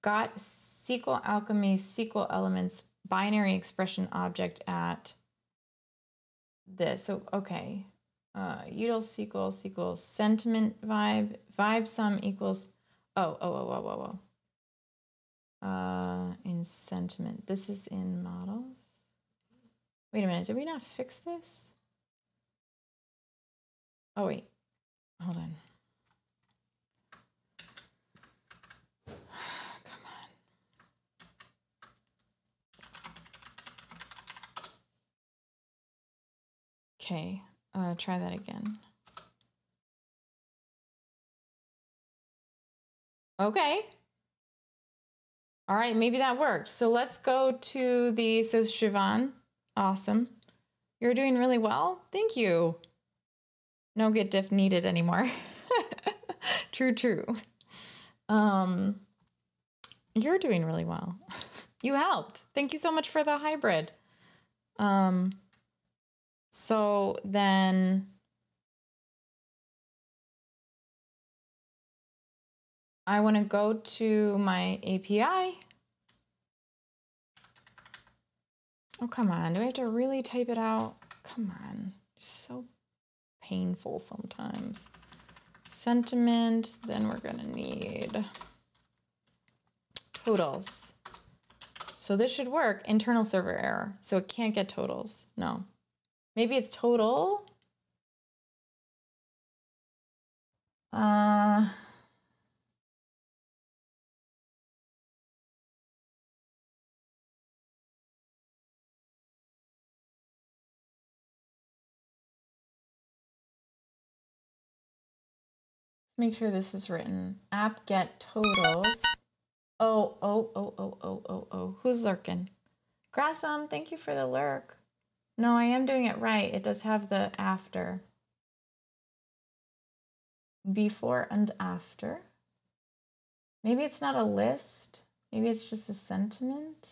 B: Got SQL alchemy SQL elements binary expression object at this. So okay. Util SQL sentiment vibe sum equals in sentiment. This is in models. Wait a minute, did we not fix this? Oh wait, hold on. Come on. Okay, try that again. Okay. All right, maybe that works. So let's go to the, so Siobhan, awesome. You're doing really well. Thank you. No get diff needed anymore. True. You're doing really well. You helped. Thank you so much for the hybrid. So then I want to go to my API. Oh, come on. Do I have to really type it out? Come on. It's so painful sometimes. Sentiment. Then we're going to need totals. So this should work. Internal server error. So it can't get totals. No. Maybe it's total. Make sure this is written. App get totals. Oh. Who's lurking? Grassum, thank you for the lurk. No, I am doing it right. It does have the after. Before and after. Maybe it's not a list. Maybe it's just a sentiment.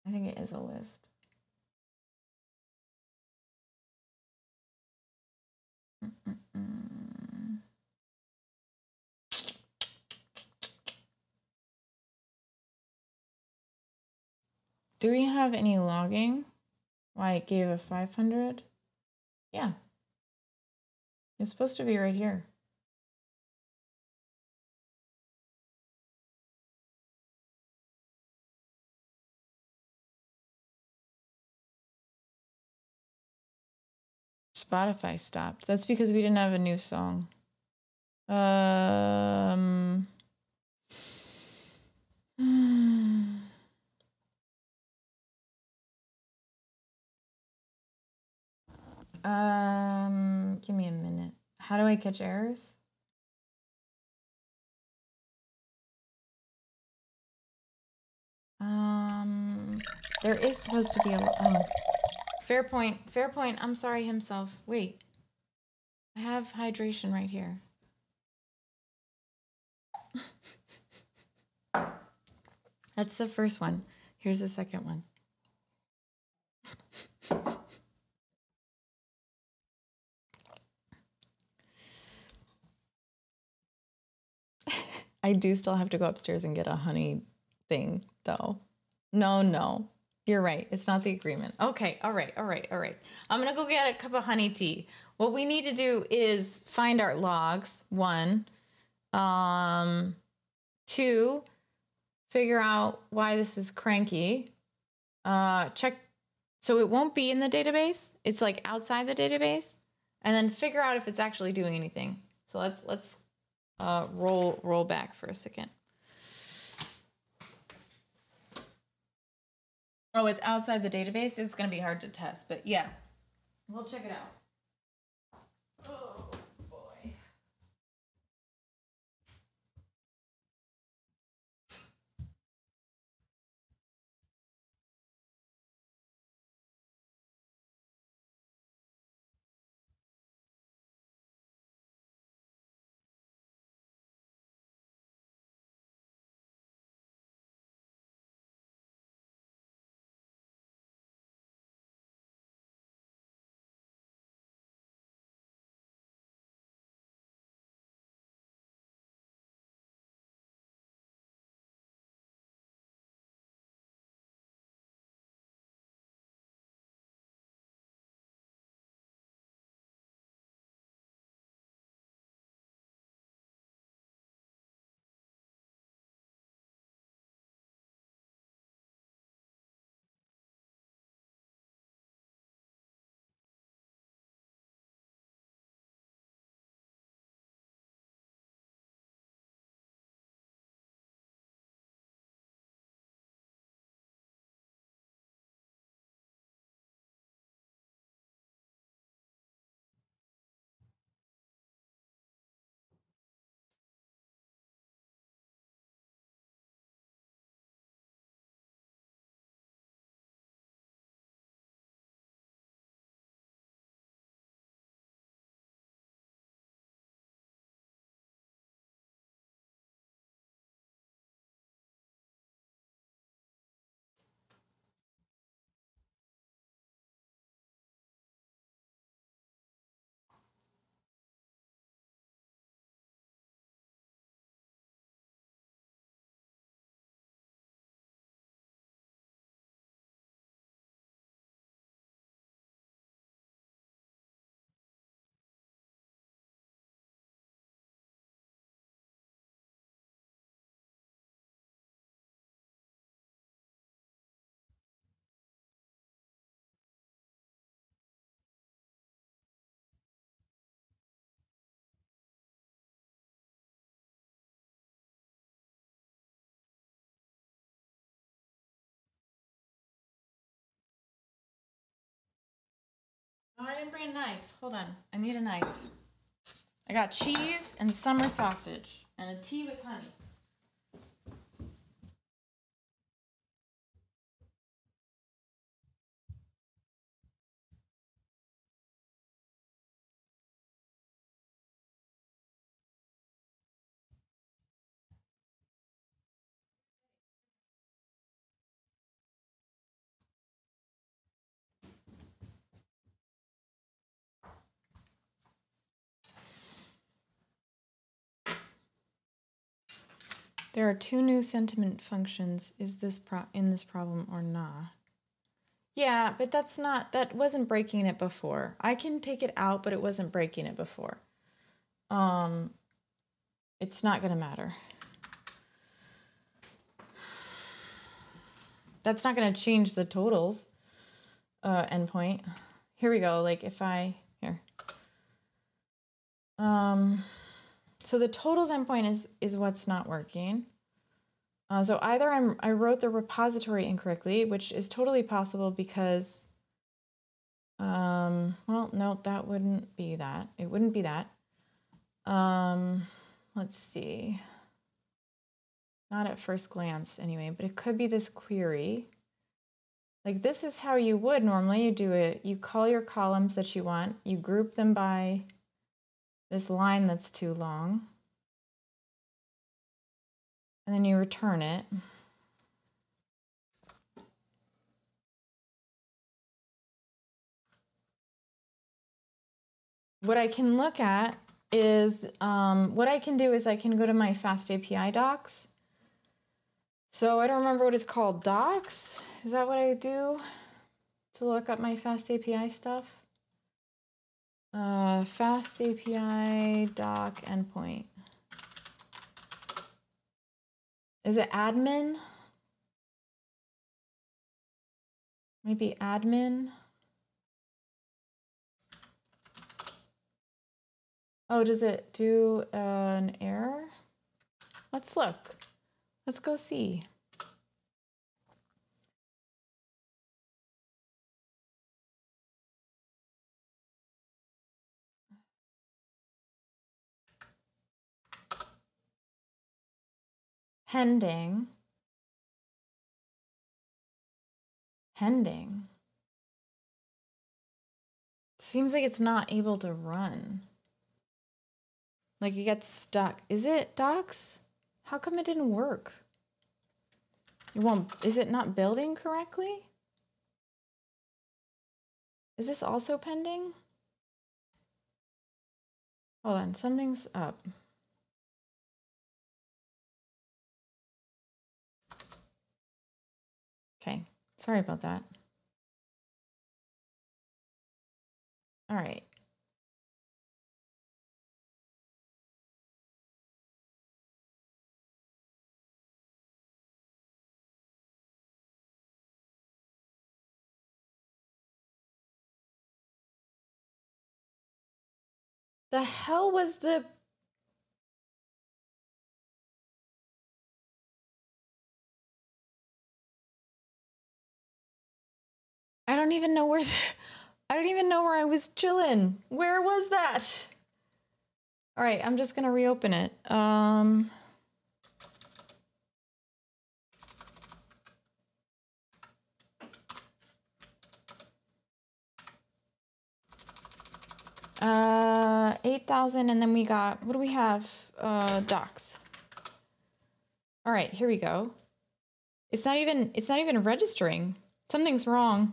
B: I think it is a list. Do we have any logging? Why it gave a 500? Yeah. It's supposed to be right here. Spotify stopped. That's because we didn't have a new song. Give me a minute. How do I catch errors? There is supposed to be a, fair point. I'm sorry, himself. Wait, I have hydration right here. That's the first one. Here's the second one. I do still have to go upstairs and get a honey thing, though. No. You're right. It's not the agreement. Okay. All right. I'm going to go get a cup of honey tea. What we need to do is find our logs, one. 2, figure out why this is cranky. Check, so it won't be in the database. It's like outside the database, and then figure out if it's actually doing anything. So let's roll back for a second. Oh, it's outside the database. It's gonna be hard to test, but yeah, we'll check it out. Oh boy. Oh, I didn't bring a knife. Hold on. I need a knife. I got cheese and summer sausage and a tea with honey. There are 2 new sentiment functions. Is this in this problem or not? Yeah, but that wasn't breaking it before. I can take it out, but it wasn't breaking it before. It's not gonna matter. That's not gonna change the totals endpoint. Here we go. Like if here. So the totals endpoint is what's not working. So either I wrote the repository incorrectly, which is totally possible because, well, no, that wouldn't be that. It wouldn't be that. Let's see. Not at first glance anyway, but it could be this query. Like this is how you would normally you do it. You call your columns that you want, you group them by this line that's too long, and then you return it. What I can look at is, what I can do is I can go to my Fast API docs. So I don't remember what it's called, docs? Is that what I do to look up my Fast API stuff? Fast API doc endpoint. Is it admin? Maybe admin. Oh, does it do an error? Let's look. Let's go see. Pending. Pending. Seems like it's not able to run. Like it gets stuck. Is it docs? How come it didn't work? It won't, is it not building correctly? Is this also pending? Hold on, something's up. Okay, sorry about that. All right. The hell was the... I don't even know where... I don't even know where I was chilling. Where was that? All right, I'm just gonna reopen it. 8,000, and then we got, what do we have? Docs. All right, here we go. It's not even registering. Something's wrong.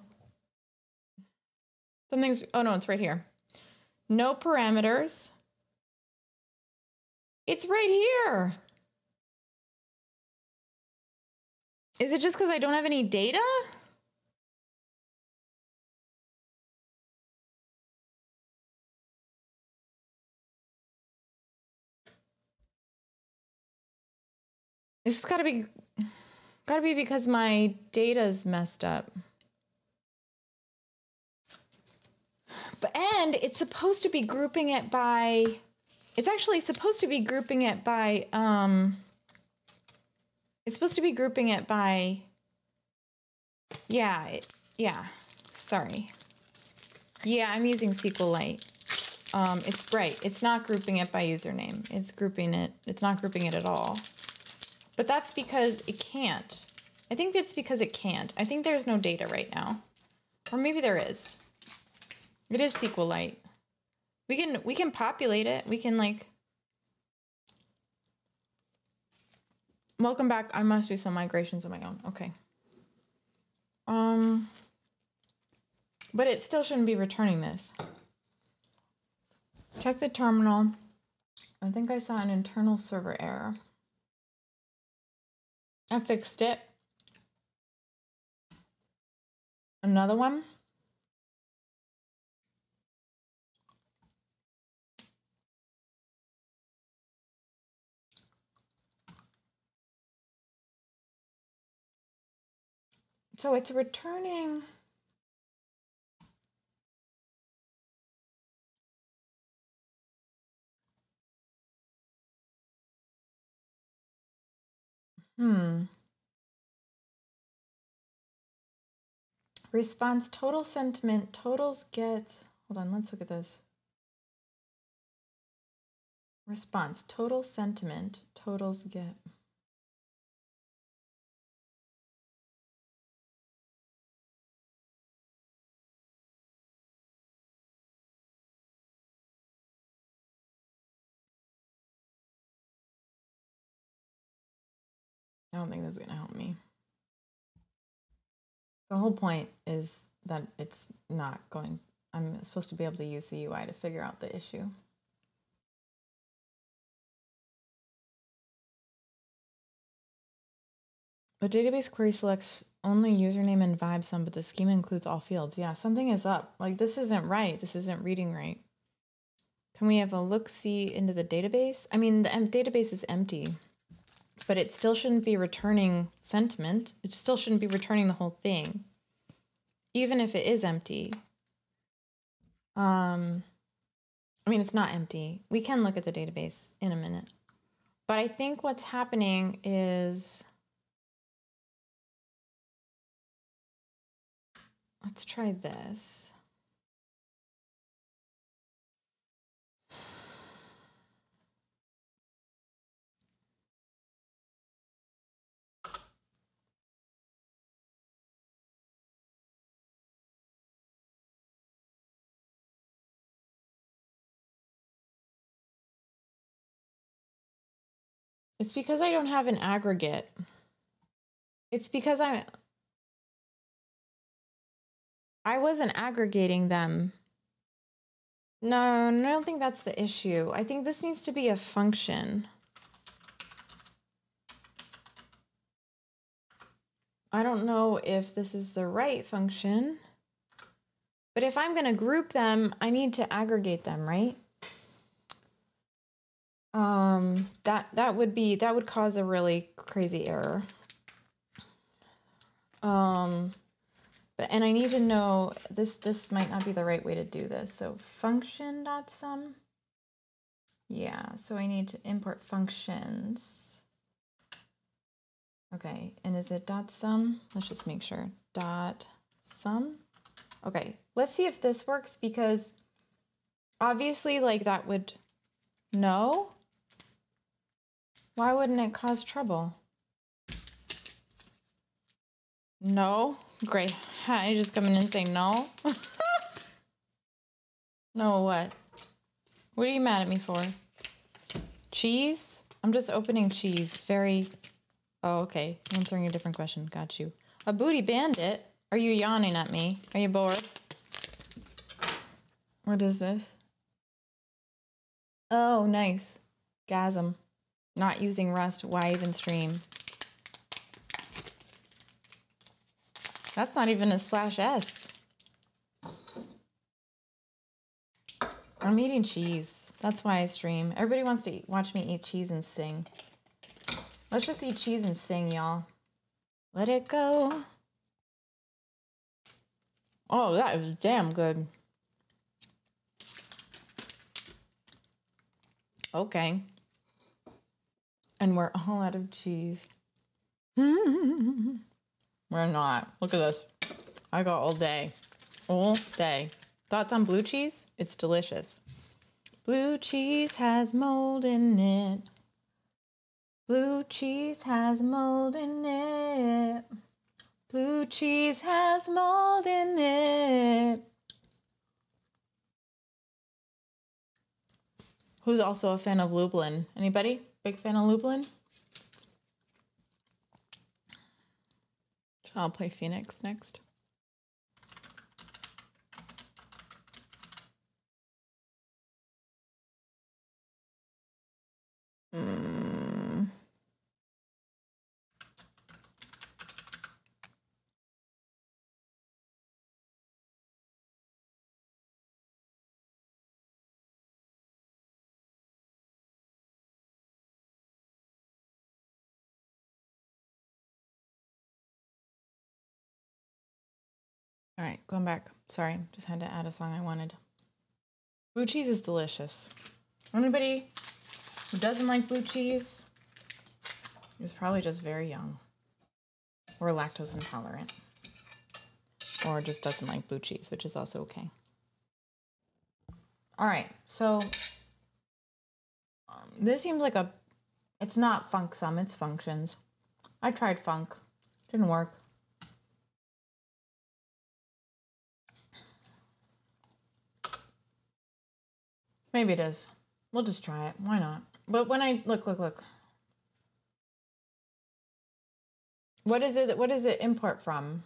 B: Oh no, it's right here. No parameters. It's right here. Is it just because I don't have any data? It's just gotta be because my data's messed up. And it's supposed to be grouping it by, it's actually supposed to be grouping it by, it's supposed to be grouping it by, yeah, sorry. Yeah, I'm using SQLite. It's right, it's not grouping it by username. It's not grouping it at all. But that's because it can't. I think it's because it can't. I think there's no data right now. Or maybe there is. It is SQLite. We can populate it. We can like... Welcome back. I must do some migrations of my own. Okay. But it still shouldn't be returning this. Check the terminal. I think I saw an internal server error. I fixed it. Another one. So it's returning. Response total sentiment totals get. Hold on, let's look at this. Response total sentiment totals get. I don't think this is going to help me. The whole point is that it's not going, I'm supposed to be able to use the UI to figure out the issue. The database query selects only username and vibe sum, but the schema includes all fields. Yeah, something is up. Like this isn't right. This isn't reading right. Can we have a look-see into the database? I mean, the database is empty. but it still shouldn't be returning sentiment. It still shouldn't be returning the whole thing, even if it is empty. I mean, it's not empty. We can look at the database in a minute. But I think what's happening is, let's try this. It's because I don't have an aggregate. It's because I wasn't aggregating them. No, I don't think that's the issue. I think this needs to be a function. I don't know if this is the right function, but if I'm going to group them, I need to aggregate them, right? That would cause a really crazy error. And I need to know this might not be the right way to do this. So function.sum. Yeah, so I need to import functions. Okay, and is it .sum? Let's just make sure. .sum. Okay, let's see if this works, because obviously like that would, no? Why wouldn't it cause trouble? No? Great. I just come in and say no? No, what? What are you mad at me for? Cheese? I'm just opening cheese. Very... Oh, okay. Answering a different question. Got you. A booty bandit? Are you yawning at me? Are you bored? What is this? Oh, nice. Gasm. Not using Rust. Why even stream? That's not even a /s. I'm eating cheese. That's why I stream. Everybody wants to watch me eat cheese and sing. Let's just eat cheese and sing, y'all. Let it go. Oh, that is damn good. Okay. And we're all out of cheese. We're not. Look at this. I got all day. All day. Thoughts on blue cheese? It's delicious. Blue cheese has mold in it. Blue cheese has mold in it. Blue cheese has mold in it. Who's also a fan of Lublin? Anybody? Big fan of Lublin? I'll play Phoenix next. All right, going back. Sorry, just had to add a song I wanted. Blue cheese is delicious. Anybody who doesn't like blue cheese is probably just very young, or lactose intolerant, or just doesn't like blue cheese, which is also okay. All right, so this seems like it's not func sum, it's functions. I tried func, didn't work. Maybe it is. We'll just try it. Why not? But when I look. What is it import from?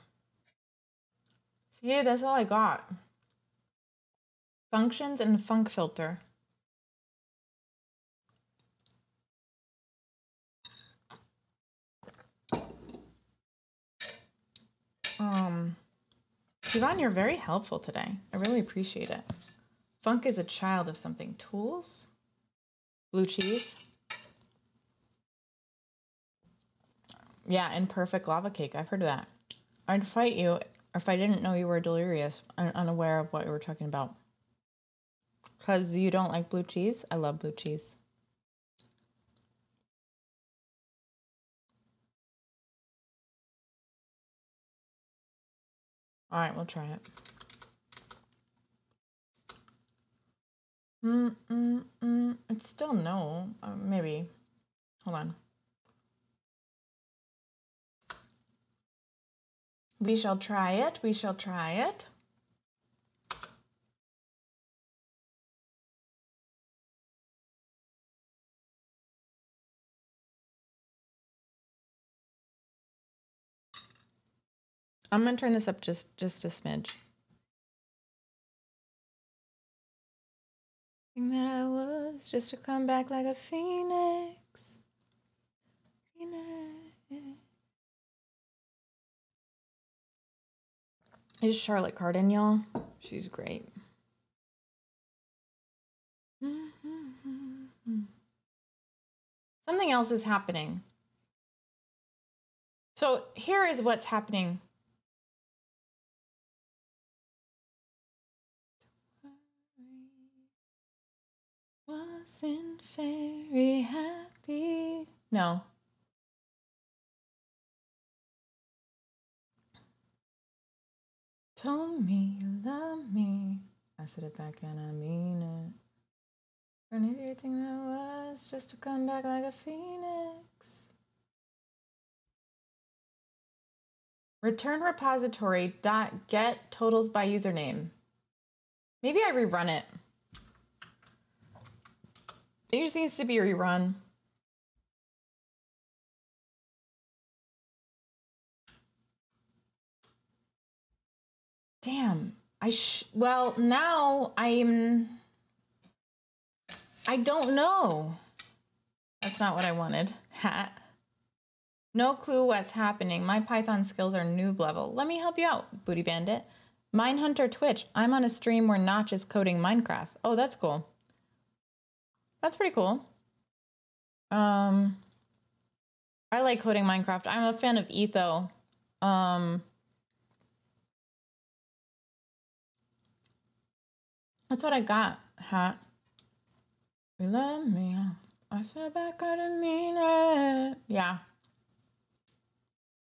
B: See, that's all I got. Functions and func filter. Siobhan, you're very helpful today. I really appreciate it. Func is a child of something. Tools? Blue cheese? Yeah, and perfect lava cake. I've heard of that. I'd fight you if I didn't know you were delirious and unaware of what you were talking about. Because you don't like blue cheese? I love blue cheese. All right, we'll try it. It's still no. Maybe. Hold on. We shall try it. We shall try it. I'm going to turn this up just a smidge. That I was just to come back like a phoenix. Is Charlotte Cardin, y'all? She's great. Something else is happening. So here is what's happening. Wasn't very happy. No. Told me you love me. I said it back and I mean it. And everything that was just to come back like a phoenix. Return repository dot get totals by username. Maybe I rerun it. It just needs to be rerun. Damn. Well, now I don't know. That's not what I wanted. Hat. No clue what's happening. My Python skills are noob level. Let me help you out, Booty Bandit. Mindhunter Twitch. I'm on a stream where Notch is coding Minecraft. Oh, that's cool. That's pretty cool. I like coding Minecraft. I'm a fan of Etho. That's what I got, Hat. You love me. I said back, I didn't mean it. Yeah.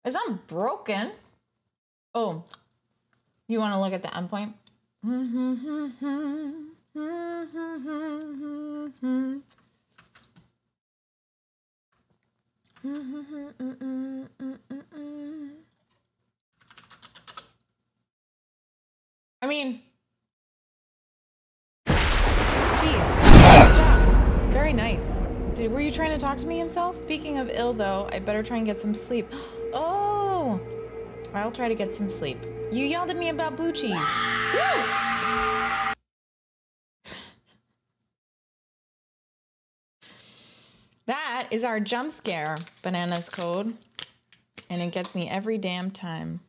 B: It's not broken. Oh, you want to look at the endpoint? I mean, jeez, good job. Very nice. Were you trying to talk to me himself? Speaking of ill, though, I better try and get some sleep. Oh, I'll try to get some sleep. You yelled at me about blue cheese. Woo! That is our jump scare, Bananas code. And it gets me every damn time.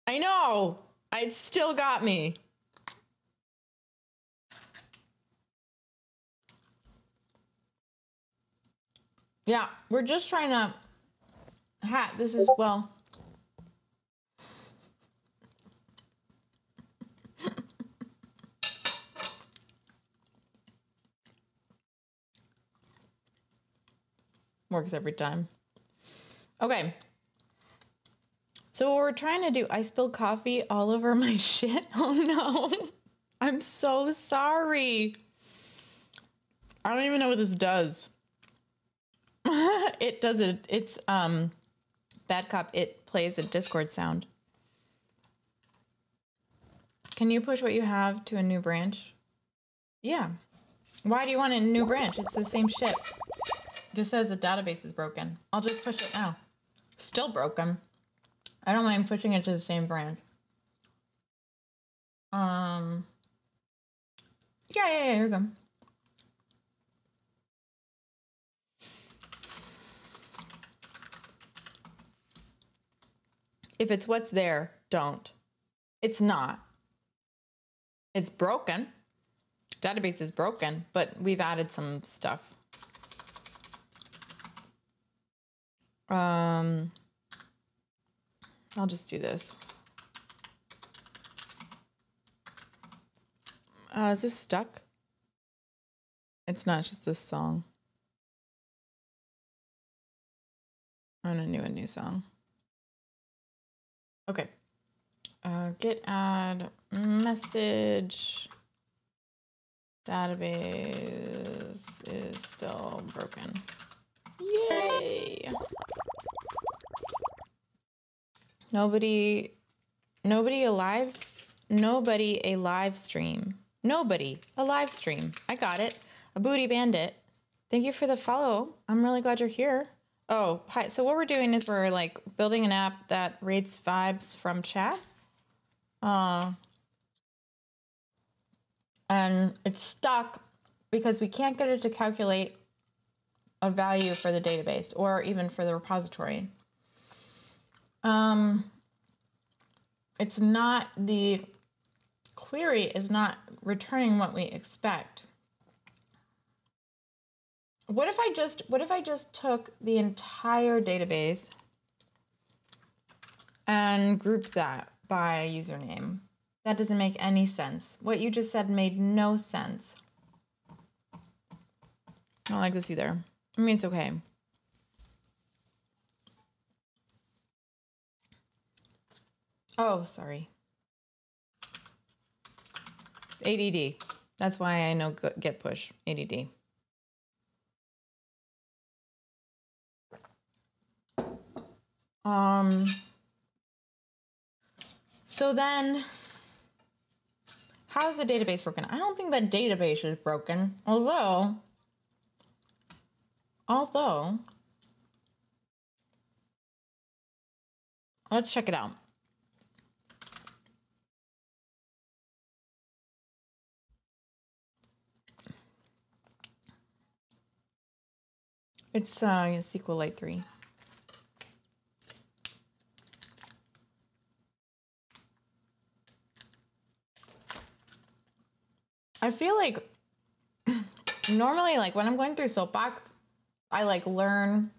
B: I know! It still got me. Yeah, we're just trying to... Hat, this is, well... Works every time. Okay. So what we're trying to do, I spilled coffee all over my shit. Oh no. I'm so sorry. I don't even know what this does. It does it. It's Bad Cop. It plays a Discord sound. Can you push what you have to a new branch? Yeah. Why do you want a new branch? It's the same shit. It just says the database is broken. I'll just push it now. Still broken. I don't mind pushing it to the same branch. Yeah, here we go. If it's what's there, don't. It's not. It's broken. Database is broken, but we've added some stuff. I'll just do this. Is this stuck? It's not, it's just this song. I'm gonna do a new song. Okay. Git add message. Database is still broken. Yay! Nobody a live stream. Nobody a live stream. I got it. A booty bandit. Thank you for the follow. I'm really glad you're here. Oh, hi. So what we're doing is we're like building an app that rates vibes from chat. And it's stuck because we can't get it to calculate a value for the database or even for the repository. It's not, the query is not returning what we expect. What if I just took the entire database and grouped that by username? That doesn't make any sense. What you just said made no sense. I don't like this either. I mean, it's okay. Oh, sorry. ADD. That's why I know get push. ADD. So then, how's the database broken? I don't think the database is broken, although, let's check it out. It's SQLite 3. I feel like normally, like when I'm going through Soapbox, I like learn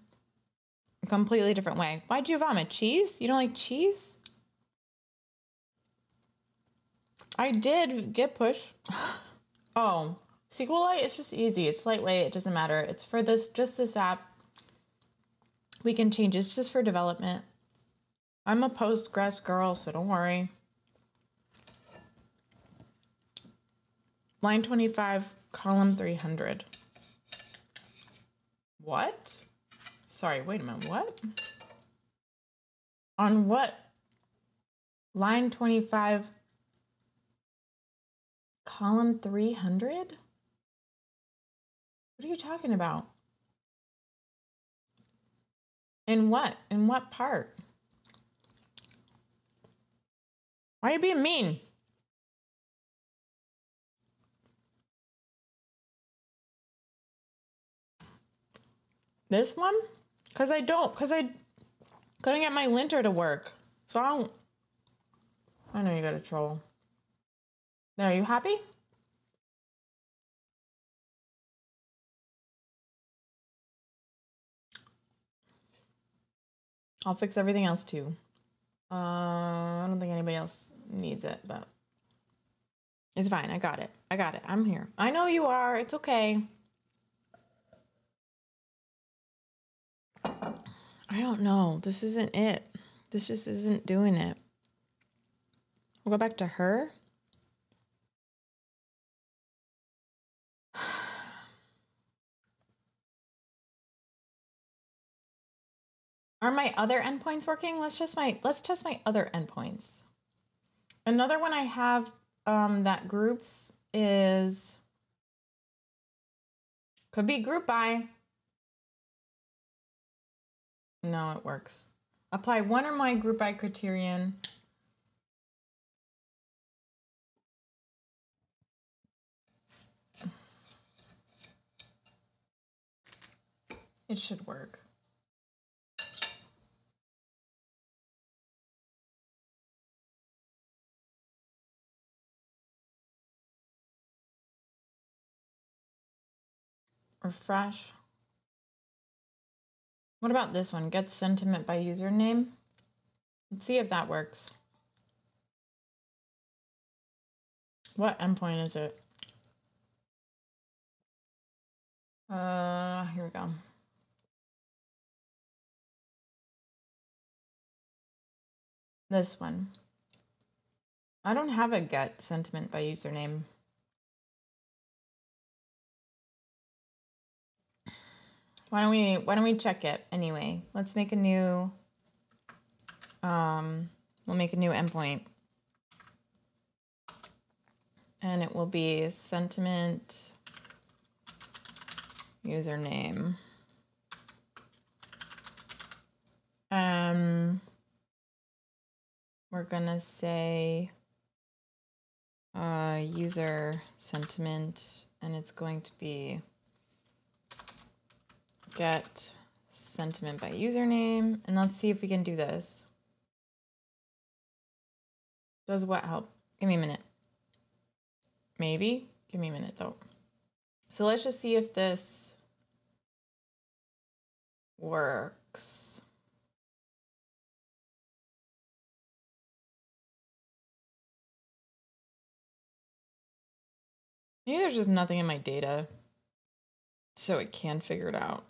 B: a completely different way. Why'd you vomit? Cheese? You don't like cheese? I did get push. Oh, SQLite, it's just easy. It's lightweight. It doesn't matter. It's for just this app. We can change. It's just for development. I'm a Postgres girl, so don't worry. Line 25, column 300. What? Sorry, wait a minute, what? On what? Line 25, column 300? What are you talking about? In what? In what part? Why are you being mean? This one? Because I couldn't get my linter to work. So I know you got a troll. There, are you happy? I'll fix everything else too. I don't think anybody else needs it, but it's fine. I got it. I'm here. I know you are. It's okay. I don't know. This isn't it. This just isn't doing it. We'll go back to her. Are my other endpoints working? Let's test my other endpoints. Another one I have that groups is, could be group by. No, it works. Apply one or more group by criterion. It should work. Refresh. What about this one? Get sentiment by username. Let's see if that works. What endpoint is it? Here we go. This one. I don't have a get sentiment by username. Why don't we check it anyway? Let's make a new we'll make a new endpoint. And it will be sentiment username. We're gonna say user sentiment, and it's going to be get sentiment by username. And let's see if we can do this. Does what help? Give me a minute. Maybe? Give me a minute though. So let's just see if this works. Maybe there's just nothing in my data, so it can figure it out.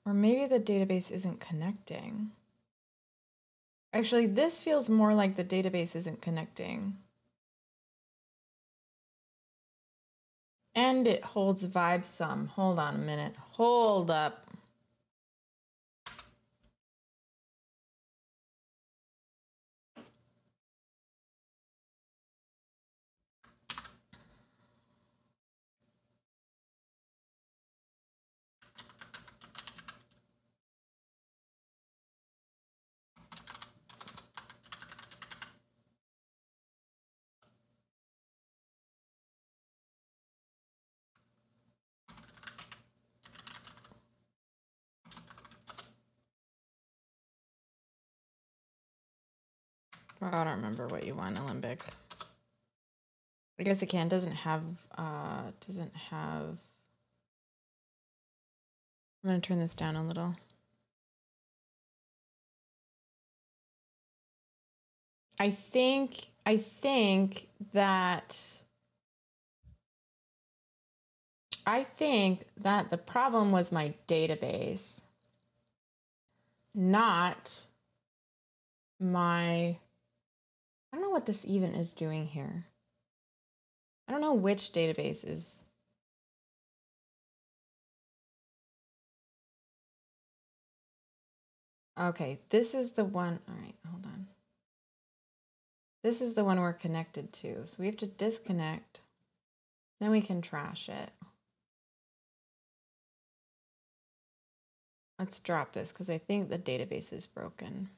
B: Or maybe the database isn't connecting. Actually, this feels more like the database isn't connecting. And it holds vibe sum. Hold on a minute. Hold up. Oh, I don't remember what you want, Olympic. I guess it can. Doesn't have. I'm gonna turn this down a little. I think that the problem was my database, not my. I don't know what this even is doing here. I don't know which database is. Okay, this is the one. All right, hold on. This is the one we're connected to. So we have to disconnect. Then we can trash it. Let's drop this because I think the database is broken.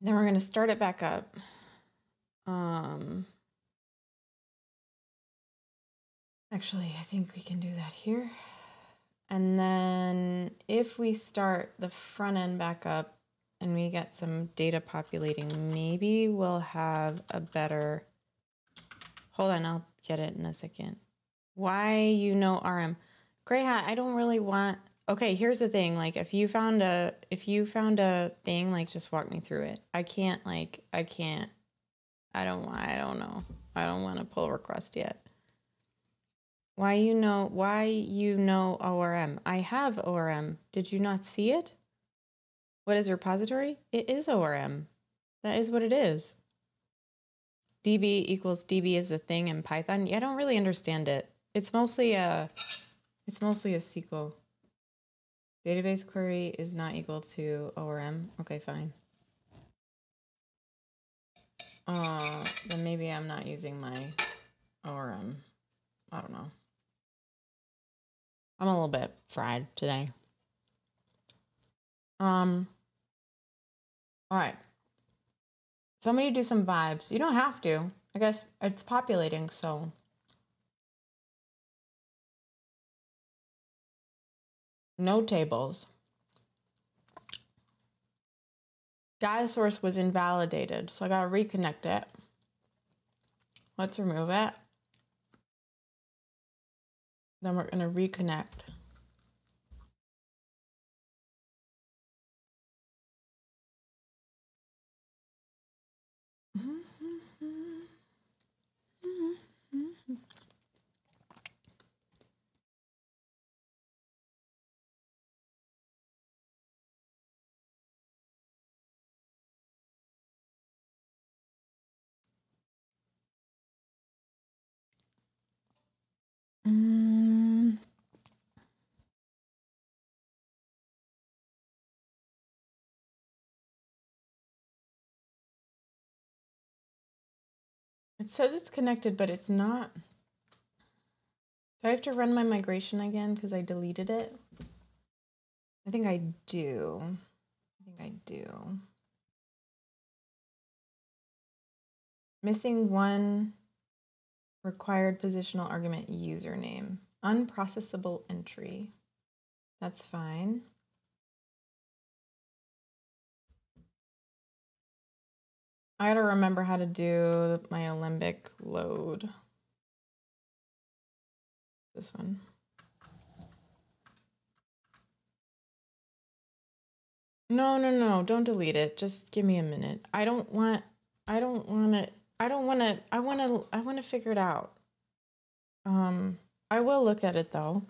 B: Then we're going to start it back up. Actually, I think we can do that here. And then if we start the front end back up and we get some data populating, maybe we'll have a better, hold on, I'll get it in a second. Why RM? Gray Hat, I don't really want, okay, here's the thing. Like if you found a thing, like just walk me through it. I don't know. I don't want a pull request yet. Why ORM? I have ORM. Did you not see it? What is repository? It is ORM. That is what it is. DB equals DB is a thing in Python. Yeah, I don't really understand it. It's mostly a SQL. Database query is not equal to ORM. Okay, fine. Then maybe I'm not using my ORM. I don't know. I'm a little bit fried today. All right. Somebody do some vibes. You don't have to. I guess it's populating, so. No tables. Data source was invalidated, so I gotta reconnect it. Let's remove it. Then we're gonna reconnect. It says it's connected, but it's not. Do I have to run my migration again because I deleted it? I think I do. Missing one required positional argument username. Unprocessable entry. That's fine. I gotta remember how to do my Alembic load. This one. No, don't delete it. Just give me a minute. I want to figure it out. I will look at it though.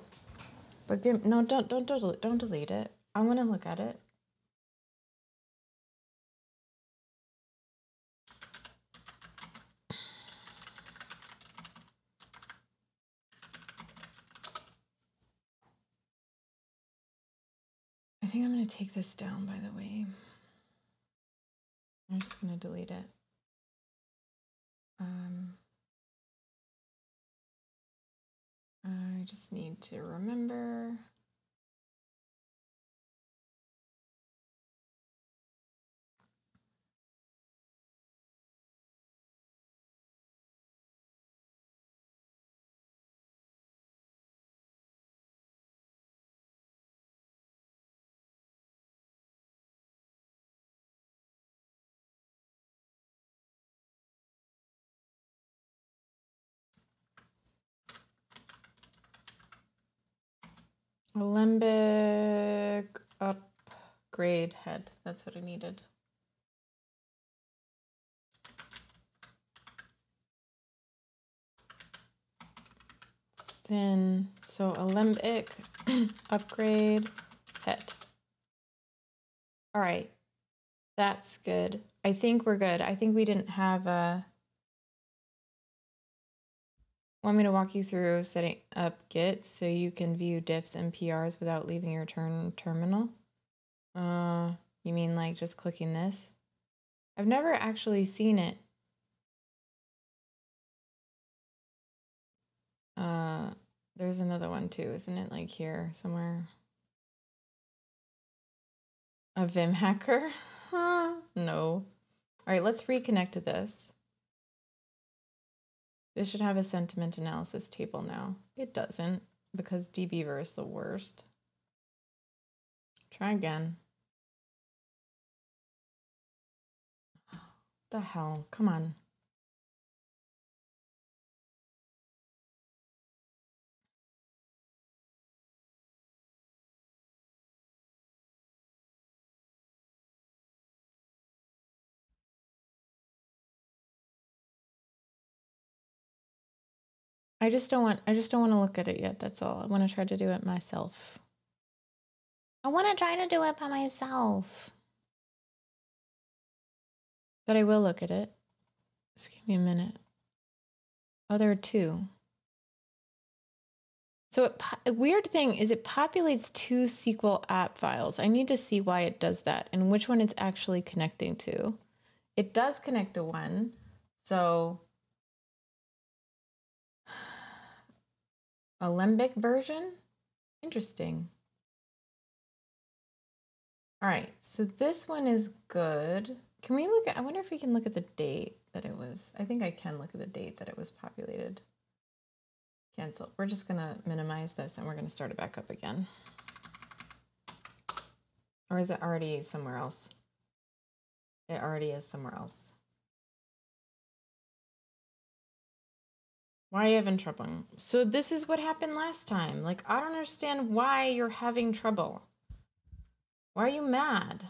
B: But don't delete it. I want to look at it. I think I'm going to take this down, by the way. I'm just going to delete it. I just need to remember. Alembic upgrade head. That's what I needed. It's in, so Alembic upgrade head. All right, that's good. I think we're good. I think we didn't have a... Want me to walk you through setting up Git so you can view diffs and PRs without leaving your terminal? You mean like just clicking this? I've never actually seen it. There's another one too, isn't it? Like here somewhere. A Vim hacker? No. All right, let's reconnect to this. This should have a sentiment analysis table now. It doesn't because dbeaver is the worst. Try again. What the hell? Come on. I just don't want to look at it yet. That's all. I want to try to do it myself. I want to try to do it by myself. But I will look at it. Just give me a minute. Oh, there are two. So a weird thing is it populates two SQL app files. I need to see why it does that and which one it's actually connecting to. It does connect to one. So Alembic version? Interesting. All right, so this one is good. Can we look at, I wonder if we can look at the date that it was. I think I can look at the date that it was populated. Cancel. We're just gonna minimize this and we're gonna start it back up again. Or is it already somewhere else? It already is somewhere else. Why are you having trouble? So this is what happened last time. Like, I don't understand why you're having trouble. Why are you mad?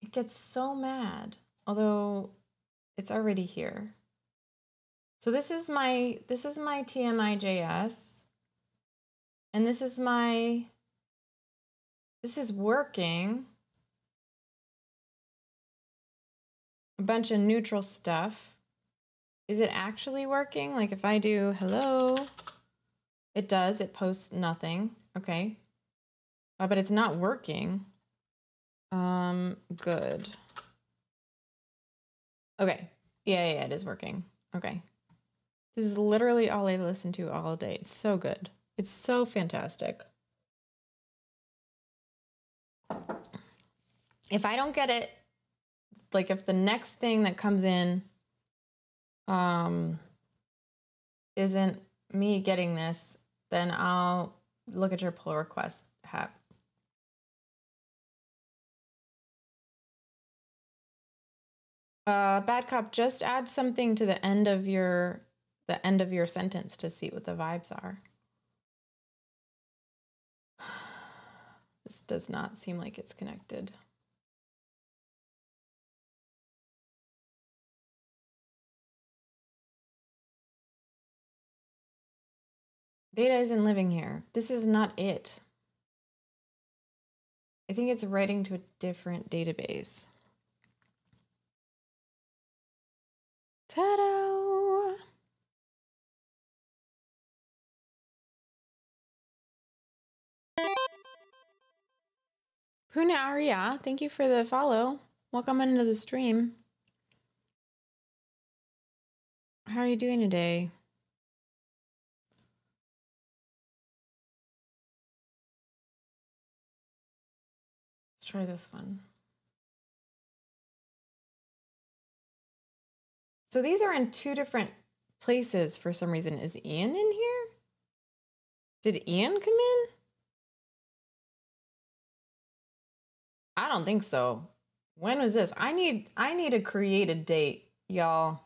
B: It gets so mad. Although it's already here. So this is my TMI.js. And this is working. A bunch of neutral stuff. Is it actually working? Like if I do hello, it does, it posts nothing. Okay. But it's not working. Good. Okay. Yeah, it is working. Okay. This is literally all I listen to all day. It's so good. It's so fantastic. If I don't get it, like if the next thing that comes in isn't me getting this, then I'll look at your pull request hat. Bad cop, just add something to the end of your sentence to see what the vibes are. This does not seem like it's connected. Data isn't living here. This is not it. I think it's writing to a different database. Ta-da! Puna Arya, thank you for the follow. Welcome into the stream. How are you doing today? Let's try this one. So these are in two different places for some reason. Is Ian in here? Did Ian come in? I don't think so. When was this? I need to create a date, y'all.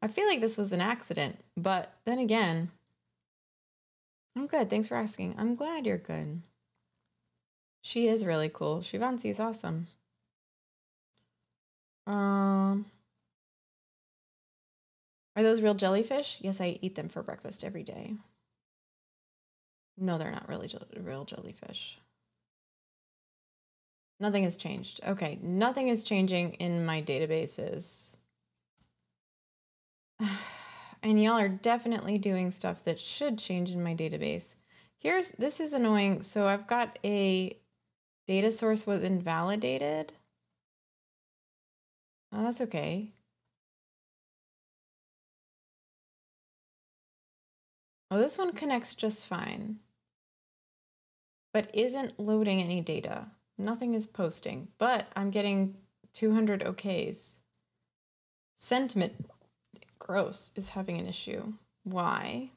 B: I feel like this was an accident, but then again, I'm good. Thanks for asking. I'm glad you're good. She is really cool. Shivansi is awesome. Are those real jellyfish? Yes, I eat them for breakfast every day. No, they're not really real jellyfish. Nothing has changed. Okay, nothing is changing in my databases. And y'all are definitely doing stuff that should change in my database. This is annoying. So I've got a data source was invalidated. Oh, that's okay. Oh, this one connects just fine, but isn't loading any data. Nothing is posting, but I'm getting 200 OKs. Sentiment, gross, is having an issue. Why?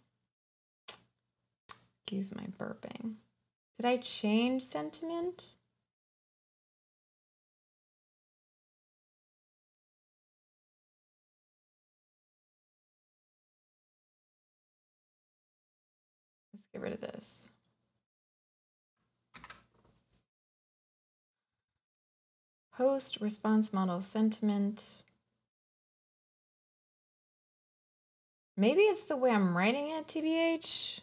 B: Excuse my burping. Did I change sentiment? Let's get rid of this. Post, response model, sentiment. Maybe it's the way I'm writing it, TBH.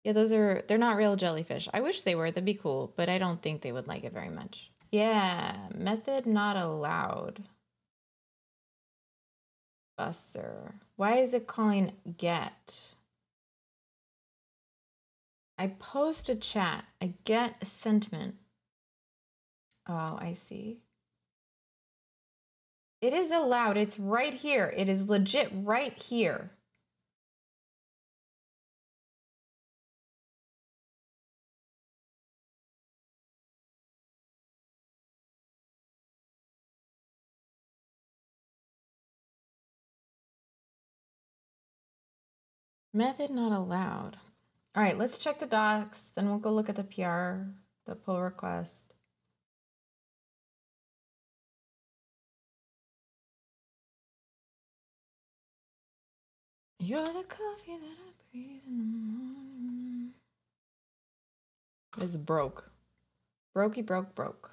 B: Yeah, they're not real jellyfish. I wish they were, that'd be cool, but I don't think they would like it very much. Yeah, method not allowed. Busser. Why is it calling get? I post a chat, I get a sentiment. Oh, I see. It is allowed. It's right here. It is legit right here. Method not allowed. All right, let's check the docs. Then we'll go look at the PR, the pull request. You're the coffee that I breathe in the morning. It's broke. Brokey broke.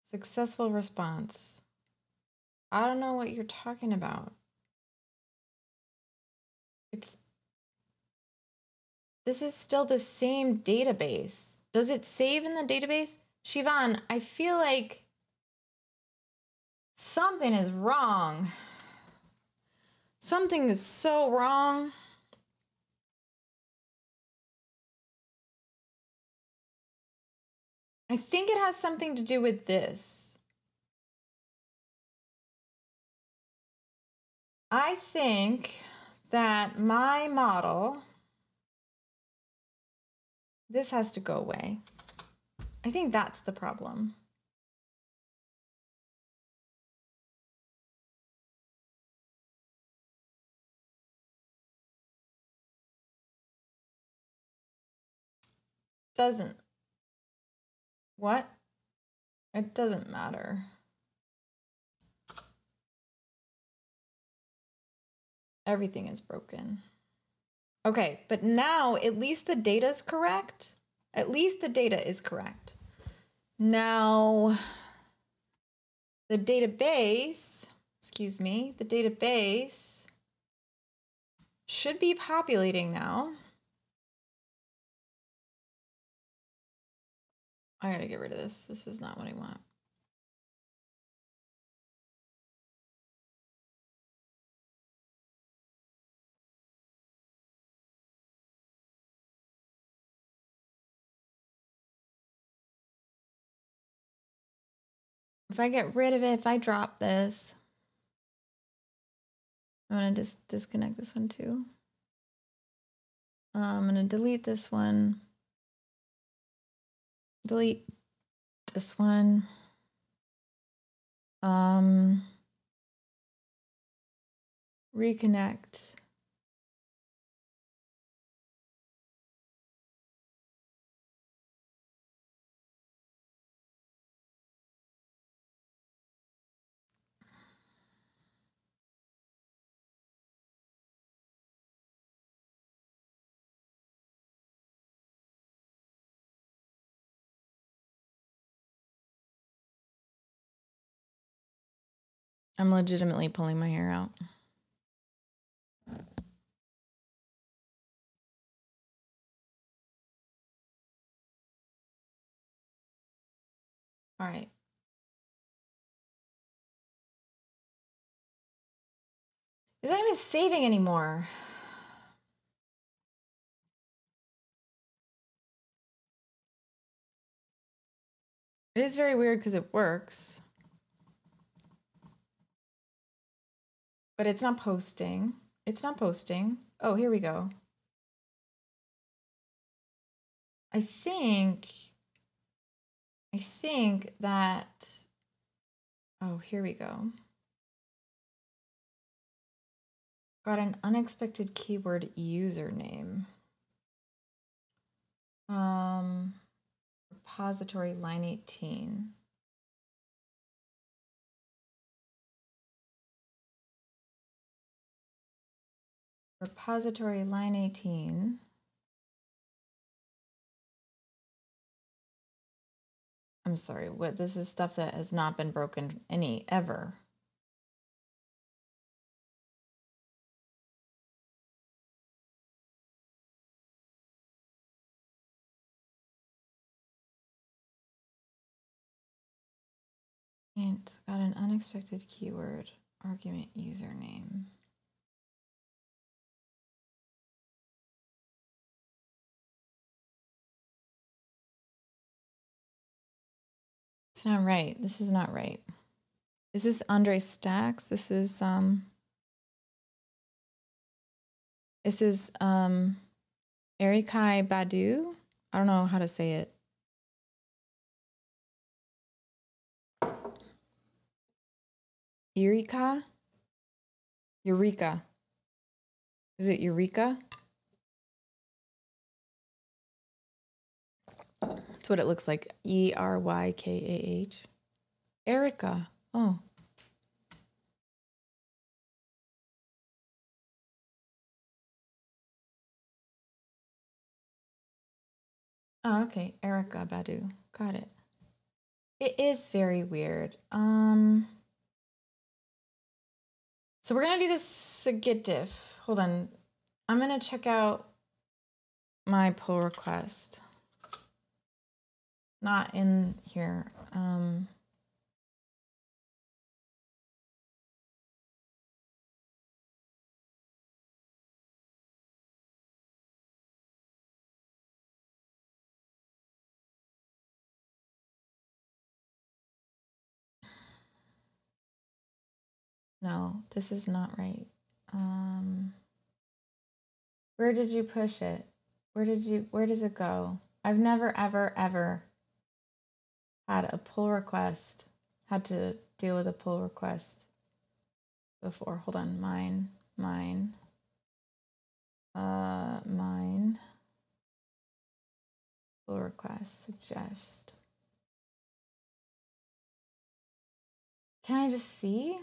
B: Successful response. I don't know what you're talking about. This is still the same database. Does it save in the database? Shivan, I feel like something is wrong. Something is so wrong. I think it has something to do with this. I think that my model, this has to go away. I think that's the problem. Doesn't. What? It doesn't matter. Everything is broken. Okay, but now at least the data is correct. At least the data is correct. Now, the database, the database should be populating now. I gotta get rid of this. This is not what I want. If I get rid of it, if I drop this, I'm gonna just disconnect this one too. I'm gonna delete this one. Delete this one. Reconnect. I'm legitimately pulling my hair out. All right. It's not even saving anymore. It is very weird because it works. But it's not posting. It's not posting. Oh, here we go. I think that, oh, here we go. Got an unexpected keyword username. Repository line 18. Repository line 18. I'm sorry, what, this is stuff that has not been broken ever. And got an unexpected keyword argument username. It's not right. This is not right. Is this Andre Stacks? This is Erikai Badu. I don't know how to say it. Eureka? Eureka. Is it Eureka? That's what it looks like. ERYKAH. Erica. Oh. Oh, okay. Erica Badu. Got it. It is very weird. So we're gonna do this git diff. Hold on. I'm gonna check out my pull request. Not in here. No, this is not right. Where did you push it? Where does it go? I've never, ever, ever had a pull request, had to deal with a pull request before. Hold on, mine. Pull request, suggest. Can I just see?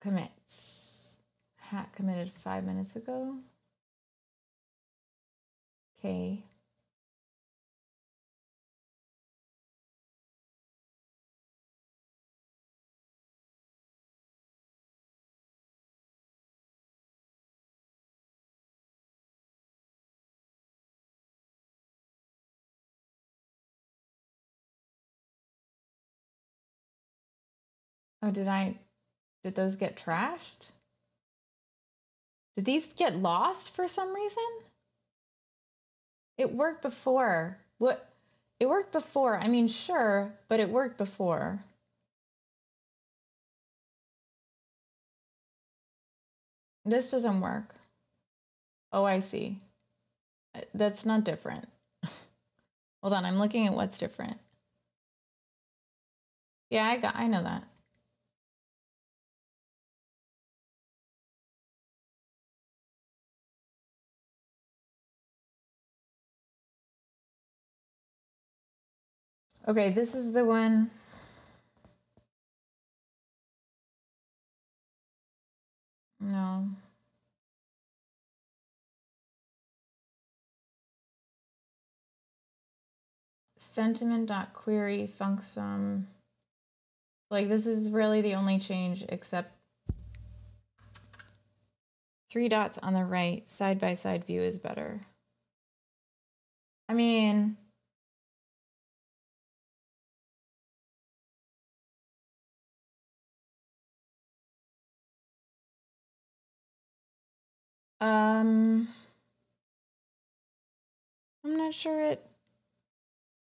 B: Commits. Hat committed 5 minutes ago. Okay. Oh, did those get trashed? Did these get lost for some reason? It worked before. What? It worked before. I mean, sure, but it worked before. This doesn't work. Oh, I see. That's not different. Hold on, I'm looking at what's different. Yeah, I know that. Okay, this is the one. No. Sentiment.query function. Like, this is really the only change, except 3 dots on the right, side-by-side view is better. I mean, I'm not sure, it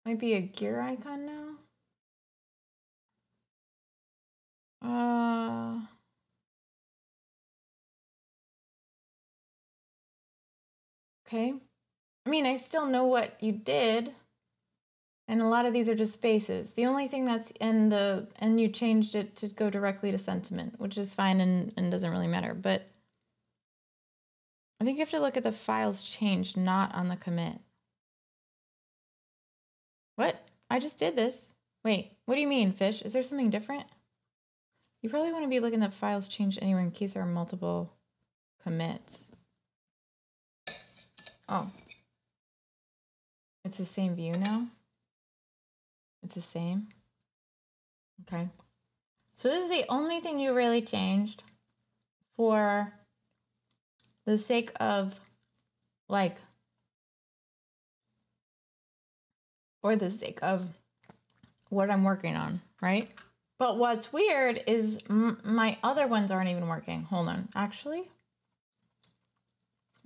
B: might be a gear icon now. Okay. I mean, I still know what you did. And a lot of these are just spaces. The only thing that's and you changed it to go directly to sentiment, which is fine and doesn't really matter. But I think you have to look at the files changed, not on the commit. What? I just did this. Wait, what do you mean, Fish? Is there something different? You probably want to be looking at files changed anywhere in case there are multiple commits. Oh. It's the same view now? It's the same? Okay. So this is the only thing you really changed for the sake of, like, for the sake of what I'm working on, right? But what's weird is my other ones aren't even working. Hold on. Actually,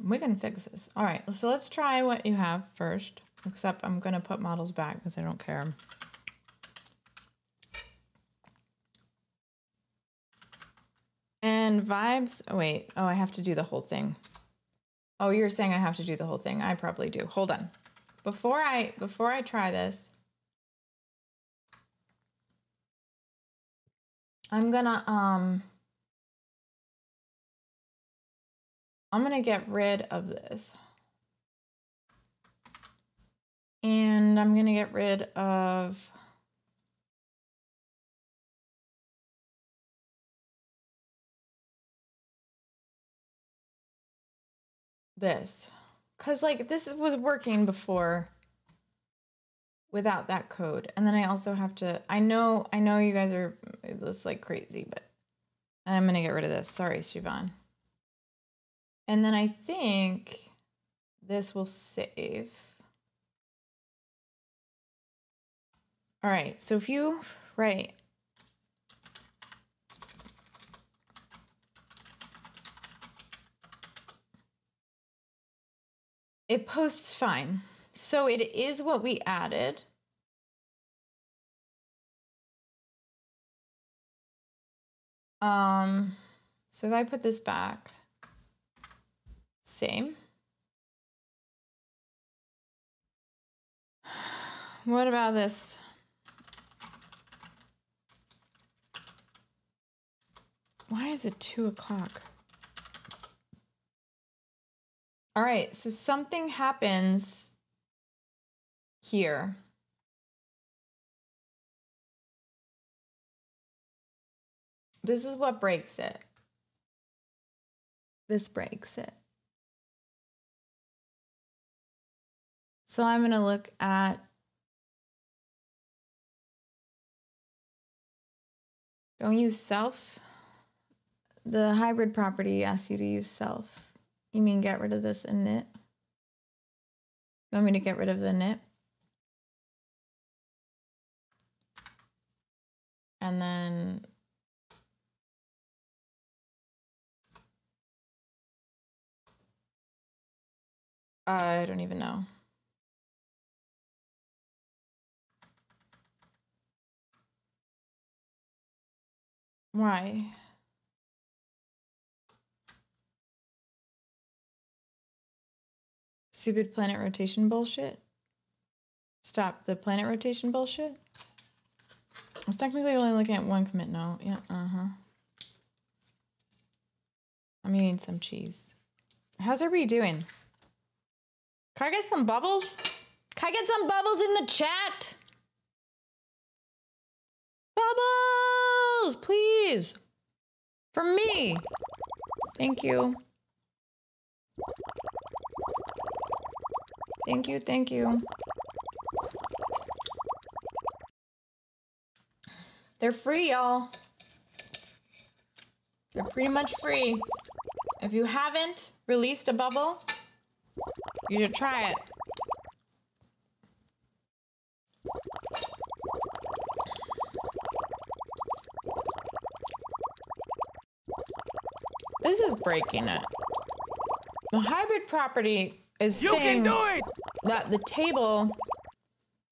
B: we can fix this. All right, so let's try what you have first, except I'm going to put models back because I don't care. And vibes. Oh, wait. Oh, I have to do the whole thing. Oh, you're saying I have to do the whole thing. I probably do. Hold on. Before I try this, I'm gonna get rid of this. And I'm gonna get rid of this. Cause like this was working before without that code. And then I also have to, I know you guys are just like crazy, but I'm gonna get rid of this. Sorry, Siobhan. And then I think this will save. All right, so if you, right. It posts fine. So it is what we added. So if I put this back, same. What about this? Why is it 2 o'clock? All right, so something happens here. This is what breaks it. This breaks it. So I'm going to look at don't use self. The hybrid property asks you to use self. You mean get rid of this init? You want me to get rid of the init? And then I don't even know. Why? Stupid planet rotation bullshit. Stop the planet rotation bullshit. I was technically only looking at one commit now. Yeah, I'm eating some cheese. How's everybody doing? Can I get some bubbles? Can I get some bubbles in the chat? Bubbles, please. From me. Thank you. Thank you, thank you. They're free, y'all. They're pretty much free. If you haven't released a bubble, you should try it. This is breaking it. The hybrid property is saying that the table,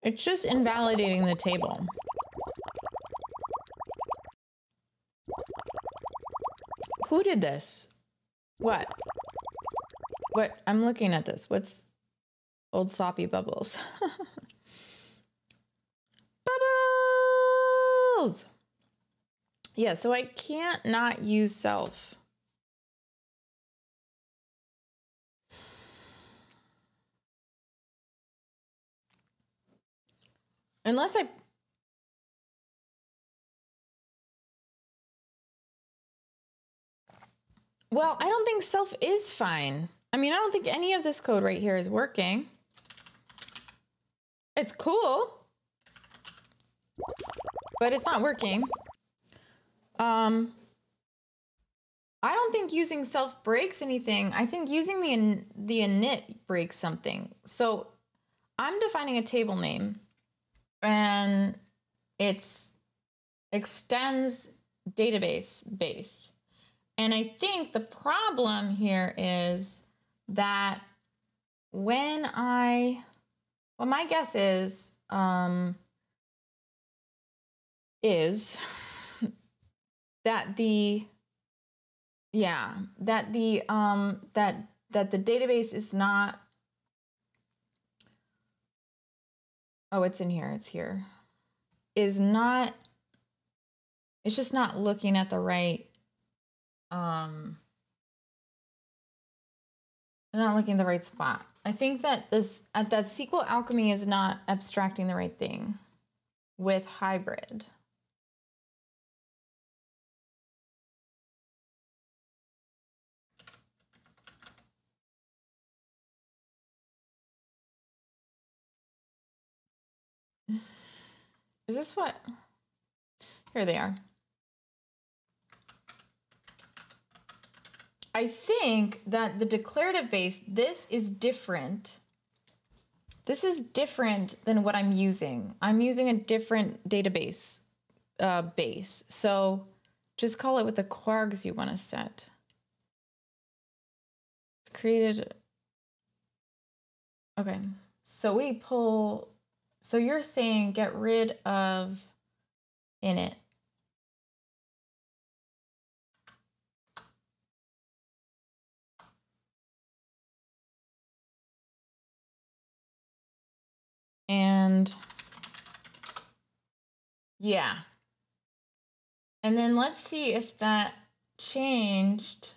B: it's just invalidating the table. Who did this? What? What? I'm looking at this. What's old sloppy bubbles? Bubbles! Yeah, so I can't not use self. Unless I... Well, I don't think self is fine. I mean, I don't think any of this code right here is working. It's cool, but it's not working. I don't think using self breaks anything. I think using the init breaks something. So I'm defining a table name, and it's extends database base. And I think the problem here is that when well, my guess is that the database is not, oh, it's in here, it's here, is not, it's just not looking at the right, not looking at the right spot. I think that that SQL Alchemy is not abstracting the right thing with hybrid. Is this what? Here they are. I think that the declarative base, this is different. This is different than what I'm using. I'm using a different database base. So just call it with the quargs you want to set. It's created. Okay. So we pull. So you're saying get rid of init. And yeah. And then let's see if that changed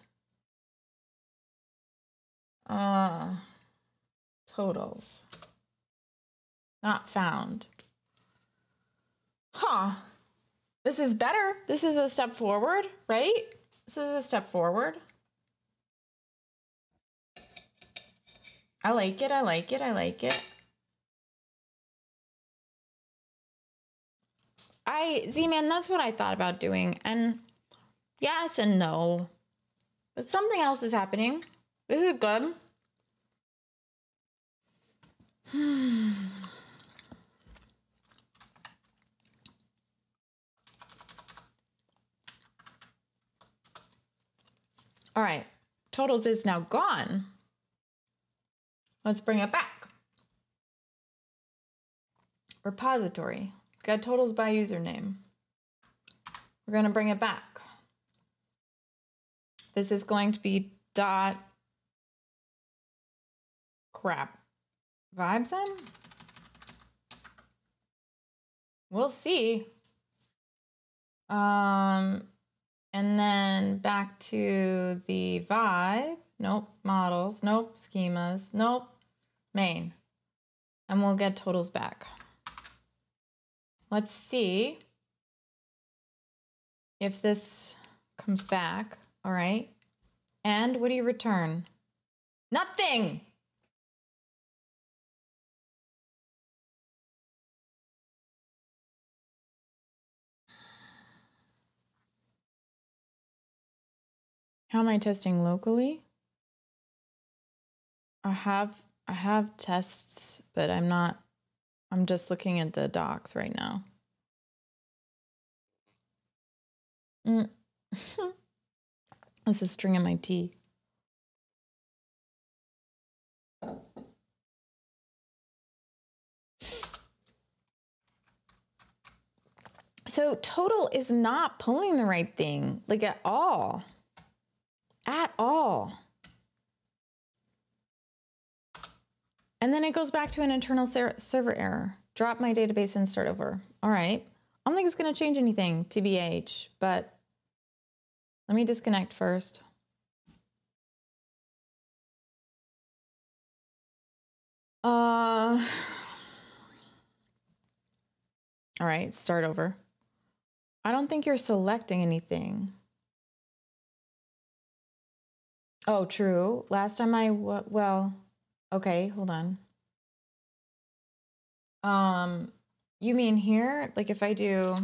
B: totals. Not found. Huh. This is better. This is a step forward, right? This is a step forward. I like it. I like it. I like it. Z-Man, that's what I thought about doing. And yes and no. But something else is happening. This is good. All right. Totals is now gone. Let's bring it back. Repository. Got totals by username. We're going to bring it back. This is going to be dot crap. Vibesum? We'll see. And then back to the vibe. Nope. Models. Nope. Schemas. Nope. Main. And we'll get totals back. Let's see if this comes back. All right. And what do you return? Nothing. How am I testing locally? I have tests, but I'm just looking at the docs right now. This is stringing my tea. So total is not pulling the right thing, like at all. At all. And then it goes back to an internal server error. Drop my database and start over. All right. I don't think it's going to change anything, TBH, but let me disconnect first. All right, start over. I don't think you're selecting anything. Oh, true. Last time well, okay, hold on. You mean here? Like if I do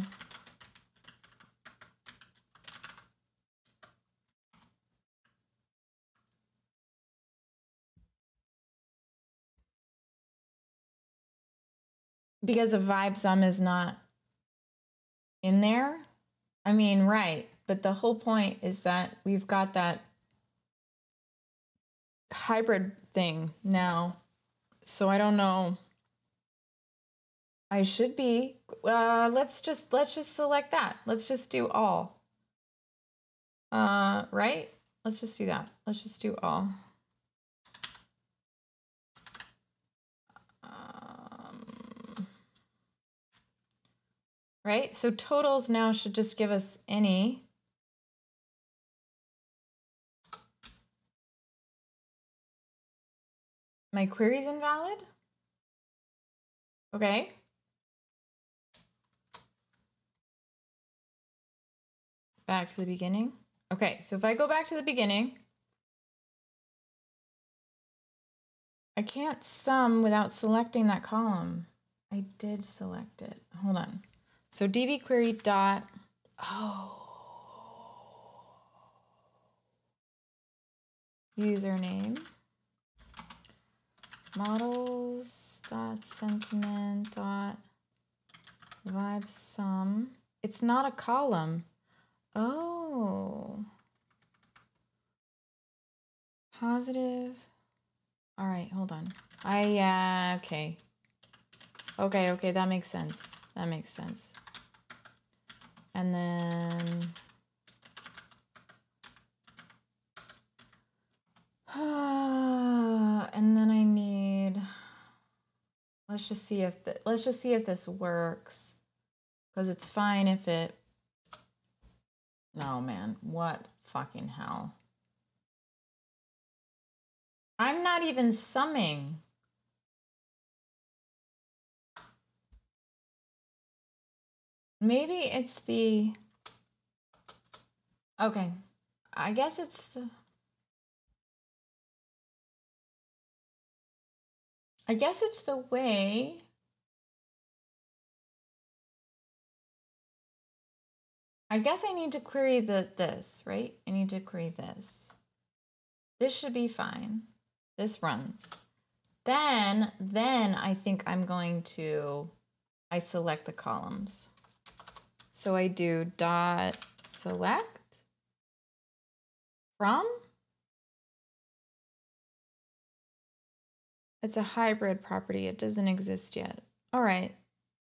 B: because the vibe sum is not in there? I mean, right. But the whole point is that we've got that hybrid thing now. So I don't know. I should be. Let's just select that. Let's just do all. Right? Let's just do that. Let's just do all. Right? So totals now should just give us any. My query's invalid? Okay. Back to the beginning. Okay, so if I go back to the beginning, I can't sum without selecting that column. I did select it. Hold on. So db query dot, username, models dot sentiment dot vibe sum. It's not a column. Oh. Positive. All right, hold on. Okay. Okay, that makes sense. That makes sense. And then and then I need, Let's just see if this works. Because it's fine if it... No, man. What fucking hell? I'm not even summing. Maybe it's the... Okay. I guess it's the... I guess it's the way... I guess I need to query this, right? I need to query this. This should be fine. This runs. Then I think I'm going to... I select the columns. So I do dot select from. It's a hybrid property. It doesn't exist yet. All right,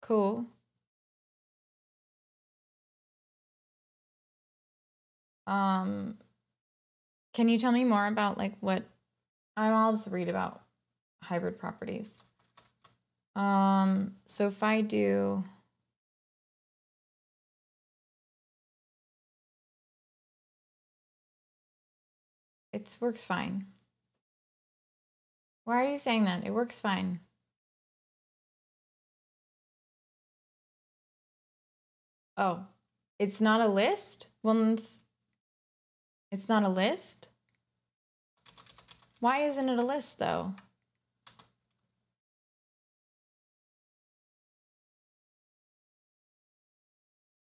B: cool. Can you tell me more about like what? I'll just read about hybrid properties. So if I do. It works fine. Why are you saying that? It works fine. Oh, it's not a list? Well, it's not a list? Why isn't it a list though?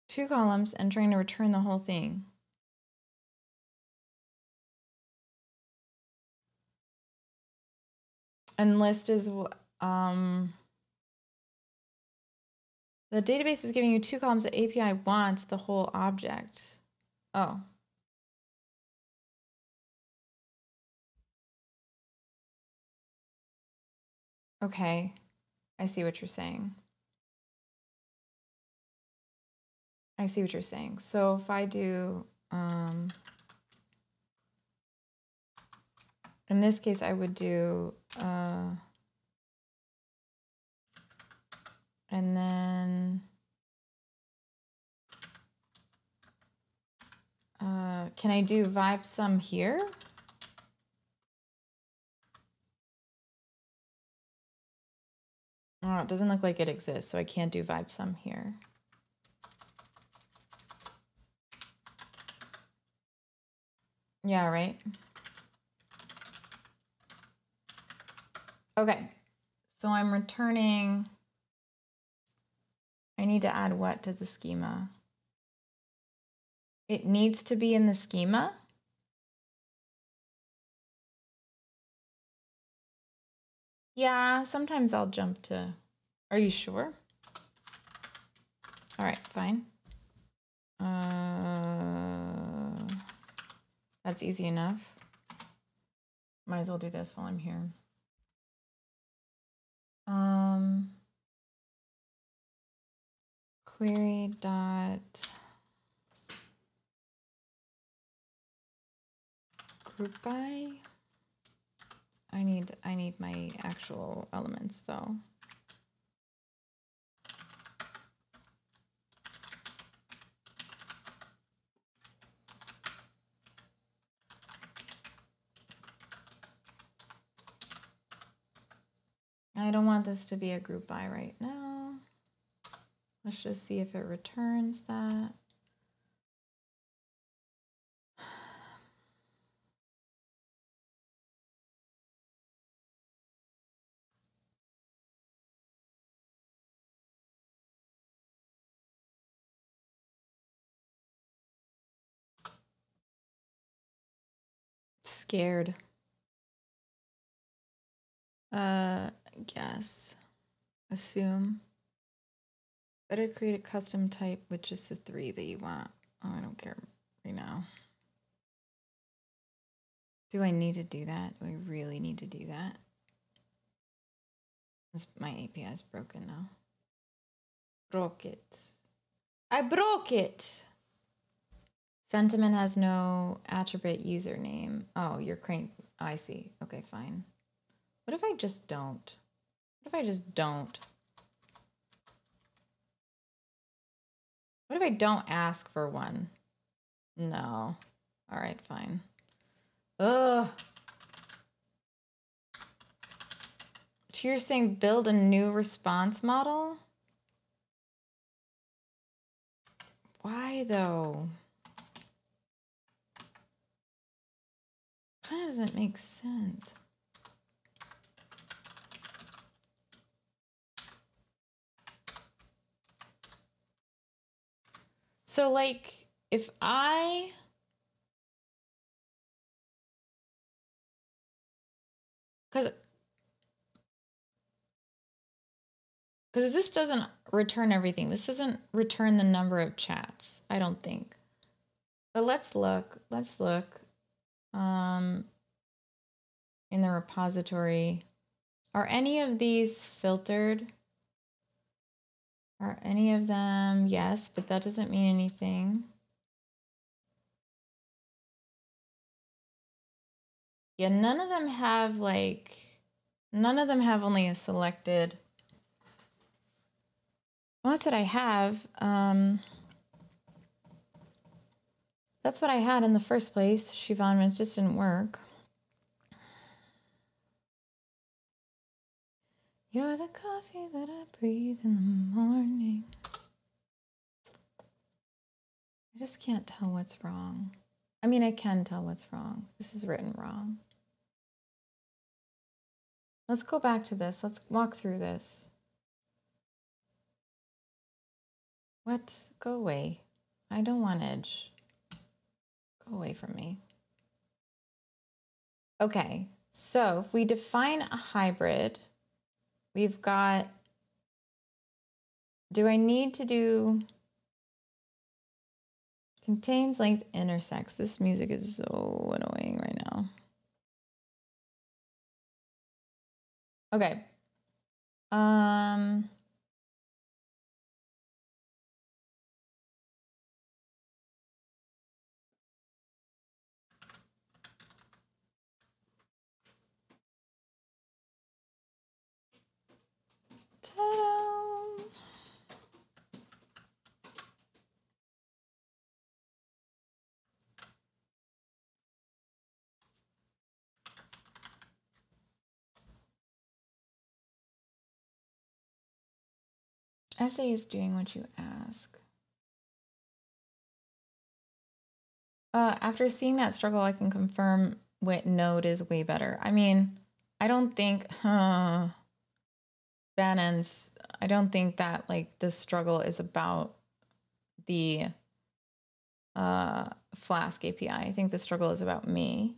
B: Two columns and trying to return the whole thing. And list is, the database is giving you two columns. The API wants the whole object. Oh. Okay. I see what you're saying. I see what you're saying. So if I do, in this case, I would do, and then, can I do vibe sum here? Oh, it doesn't look like it exists, so I can't do vibe sum here. Yeah, right. Okay, so I'm returning. I need to add what to the schema? It needs to be in the schema. Yeah, sometimes I'll jump to, are you sure? All right, fine. That's easy enough. Might as well do this while I'm here. Query dot group by. I need my actual elements though. I don't want this to be a group by right now. Let's just see if it returns that. Scared. Guess. Assume. Better create a custom type with just the 3 that you want. Oh, I don't care right now. Do I need to do that? Do I really need to do that? My API is broken now. Broke it. I broke it! Sentiment has no attribute username. Oh, you're crank. Oh, I see. Okay, fine. What if I just don't? What What if I just don't? What if I don't ask for one? No. All right, fine. Ugh. So you're saying build a new response model? Why though? Kind of doesn't make sense. So like if I because this doesn't return everything. This doesn't return the number of chats, I don't think. But let's look. Let's look in the repository. Are any of these filtered? Are any of them? Yes, but that doesn't mean anything. Yeah, none of them have only a selected. Well, that's what I have. That's what I had in the first place, Siobhan, it just didn't work. You're the coffee that I breathe in the morning. I just can't tell what's wrong. I mean, I can tell what's wrong. This is written wrong. Let's go back to this. Let's walk through this. What? Go away. I don't want Edge. Go away from me. Okay, so if we define a hybrid, we've got, do I need to do contains length intersects? This music is so annoying right now. Okay. Ta-da! Essay is doing what you ask. After seeing that struggle, I can confirm what Node is way better. I mean, I don't think Bannon's. I don't think that like the struggle is about the Flask API. I think the struggle is about me.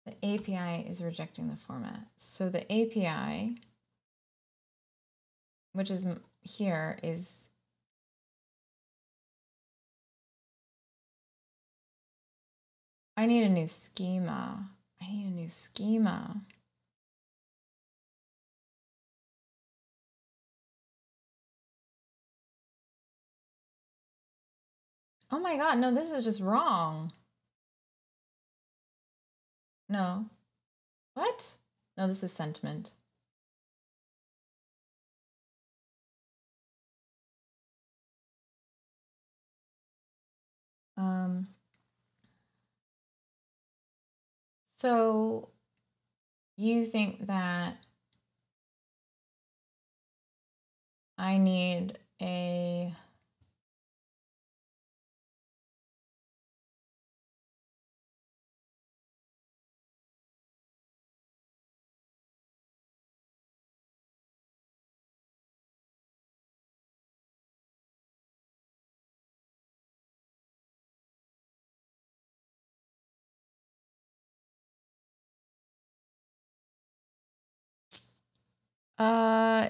B: The API is rejecting the format. So the API, which is here, is I need a new schema. I need a new schema. Oh my God, no, this is just wrong. No. What? No, this is sentiment. So you think that I need a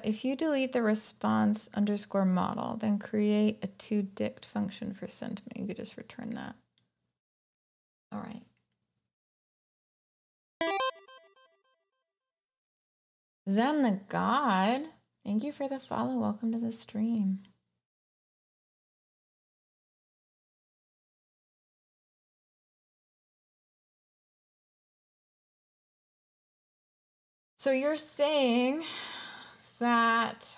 B: if you delete the response underscore model, then create a toDict function for sentiment. You could just return that. All right. Zen the God, thank you for the follow. Welcome to the stream. So you're saying that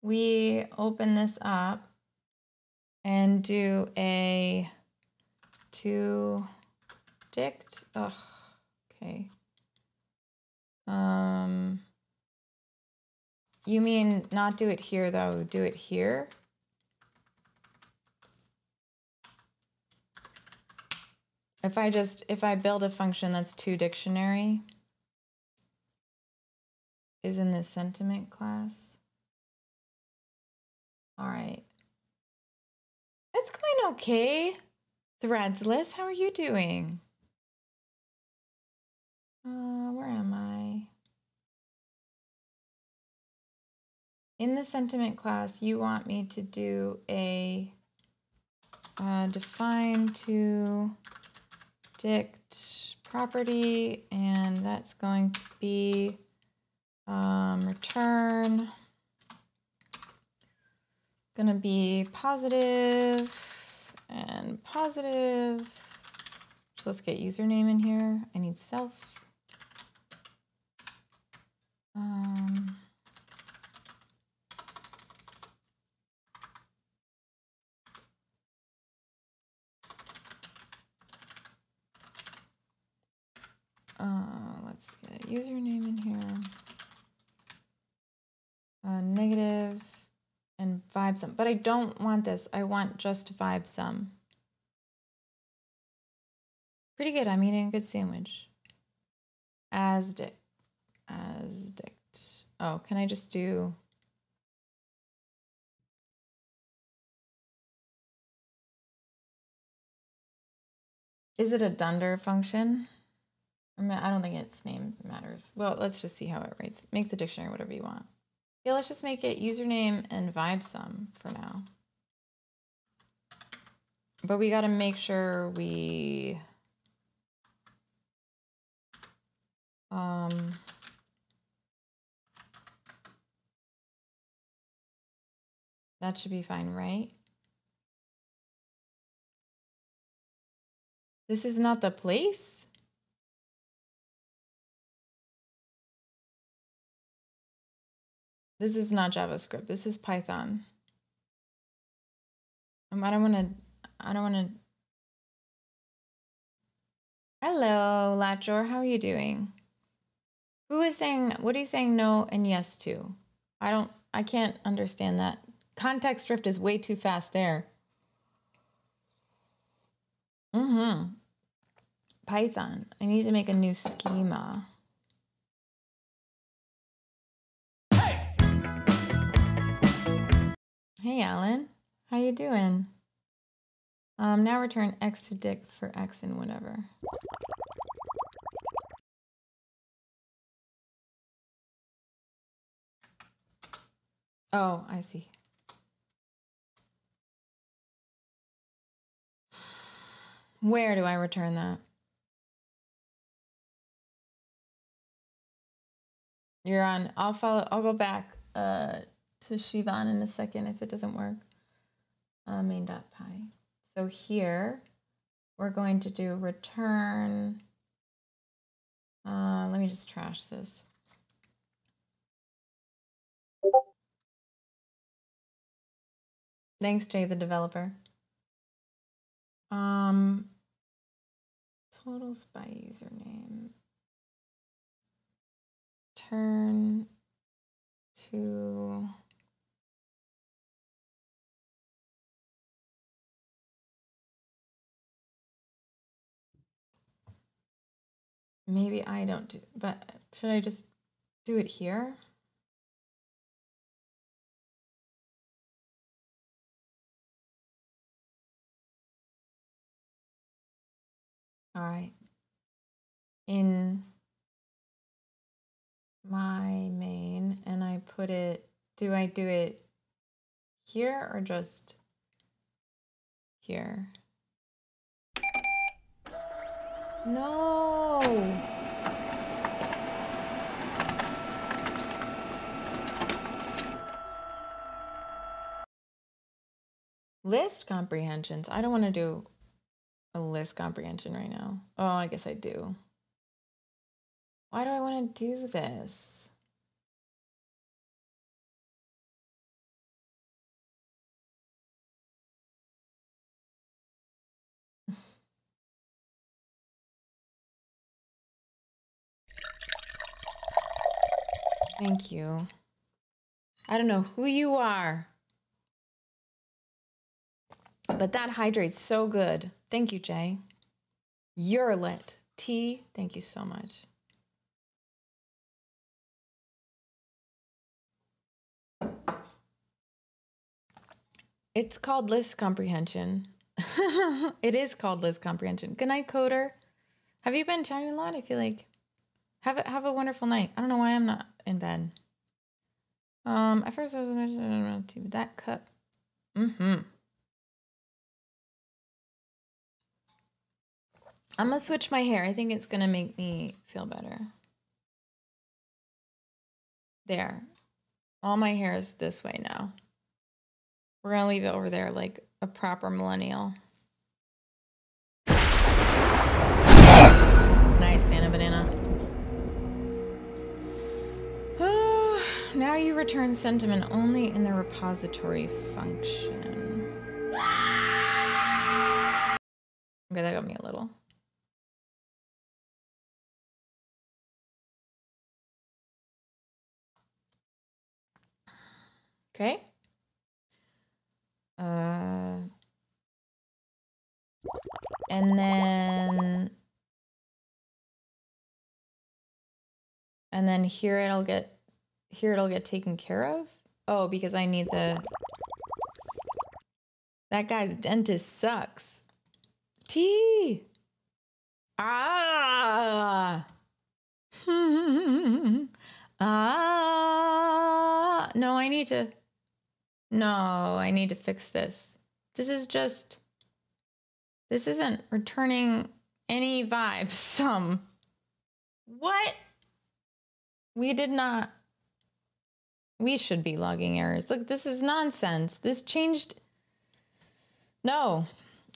B: we open this up and do a to dict. Oh, okay. You mean not do it here though, do it here? If I build a function that's to dictionary is in the sentiment class. All right. It's going okay. Threadsless, how are you doing? Where am I? In the sentiment class, you want me to do a define to dict property, and that's going to be return, gonna be positive and positive. So let's get username in here. I need self. Let's get username in here. Negative and vibe sum, but I don't want this. I want just vibe sum. Pretty good. I'm eating a good sandwich. As dict. Oh, can I just do? Is it a dunder function? I mean, I don't think its name matters. Well, let's just see how it writes. Make the dictionary whatever you want. Yeah, let's just make it username and vibe sum for now. But we got to make sure we that should be fine, right? This is not the place? This is not JavaScript. This is Python. I don't want to. Hello, Latjor. How are you doing? Who is saying, what are you saying no and yes to? I can't understand that. Context drift is way too fast there. Python. I need to make a new schema. Hey, Alan. How you doing? Now return x to dict for x and whatever. Oh, I see. Where do I return that? You're on. I'll go back to Shivan in a second if it doesn't work. Main.py. So here we're going to do return. Let me just trash this. Thanks, Jay, the developer. Totals by username. Turn to maybe I don't do, but should I just do it here? All right. In my main, and I put it, do I do it here or just here? No. List comprehensions. I don't want to do a list comprehension right now. Oh, I guess I do. Why do I want to do this? Thank you. I don't know who you are, but that hydrates so good. Thank you, Jay. You're lit. T, thank you so much. It's called list comprehension. It is called list comprehension. Good night, Coder. Have you been chatting a lot? I feel like have a wonderful night. I don't know why I'm not in bed. At first I was mentioning that cup. I'm gonna switch my hair. I think it's gonna make me feel better. There. All my hair is this way now. We're gonna leave it over there like a proper millennial. Nice, Nana Banana. Now you return sentiment only in the repository function. Okay, that got me a little. Okay. And then here it'll get taken care of. Oh, because I need the. That guy's dentist sucks. T. Ah. Ah. No, I need to. No, I need to fix this. This isn't returning any vibes. What? We did not. We should be logging errors. Look, this is nonsense. This changed. No,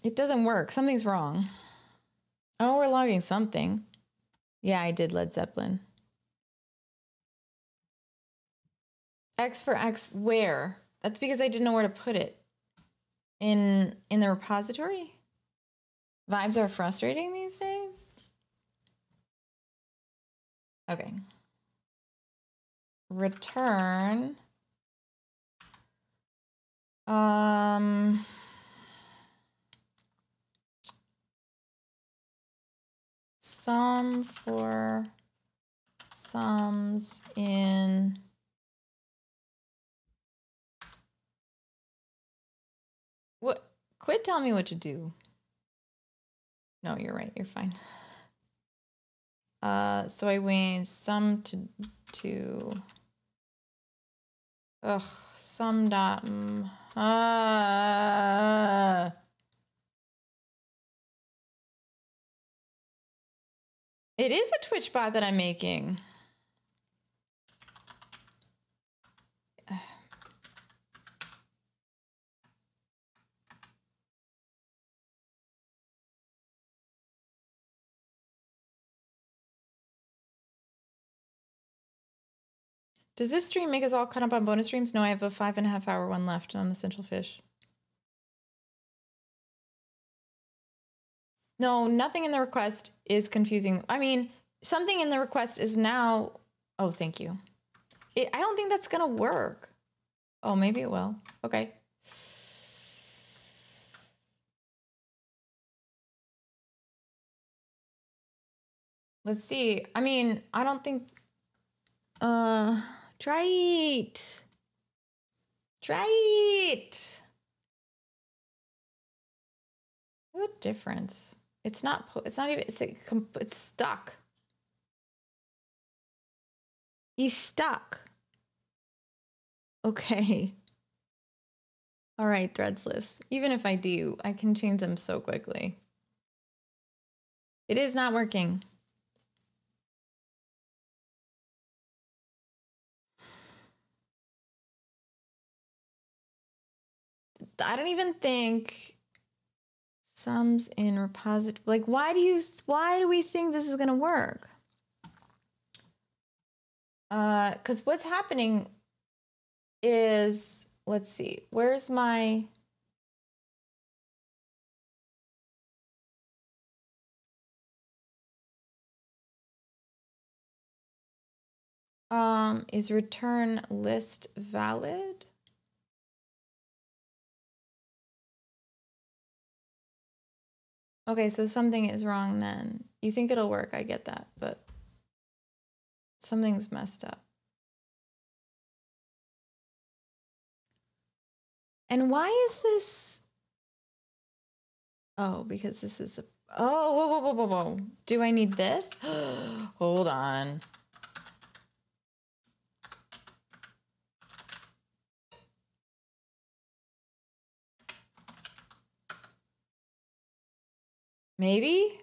B: it doesn't work. Something's wrong. Oh, we're logging something. Yeah, I did Led Zeppelin. X for X, where? That's because I didn't know where to put it. In the repository? Vibes are frustrating these days? Okay. Return. Sum for sums in what? Quit telling me what to do. No, you're right. You're fine. So I went sum to sum dot. It is a Twitch bot that I'm making. Does this stream make us all caught up on bonus streams? No, I have a 5.5 hour one left on Essential Fish. No, nothing in the request is confusing. I mean, something in the request is now... Oh, thank you. I don't think that's going to work. Oh, maybe it will. Okay. Let's see. I mean, I don't think... Try it. Try it. What difference? It's not even, it's stuck. He's stuck. Okay. All right, Threadsless. Even if I do, I can change them so quickly. It is not working. I don't even think sums in repository. Like, why do we think this is gonna work? Because what's happening is, let's see, where's my... Is return list valid? Okay, so something is wrong then. You think it'll work, I get that, but something's messed up. And why is this? Oh, because this is a, oh, whoa, whoa, whoa, whoa, whoa. Do I need this? Hold on. Maybe?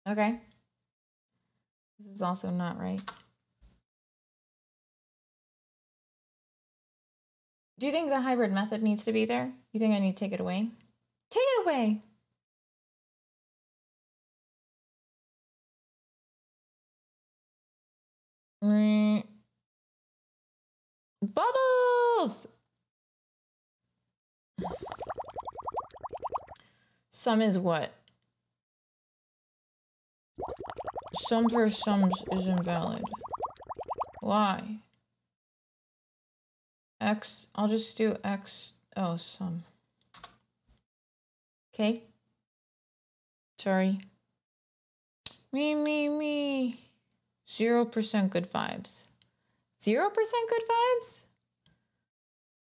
B: Okay. This is also not right. Do you think the hybrid method needs to be there? You think I need to take it away? Take it away. Bubbles! Sum is what? Sum for sums is invalid. Why? X, I'll just do X, oh, sum. Okay. Sorry. Me. 0% good vibes. 0% good vibes?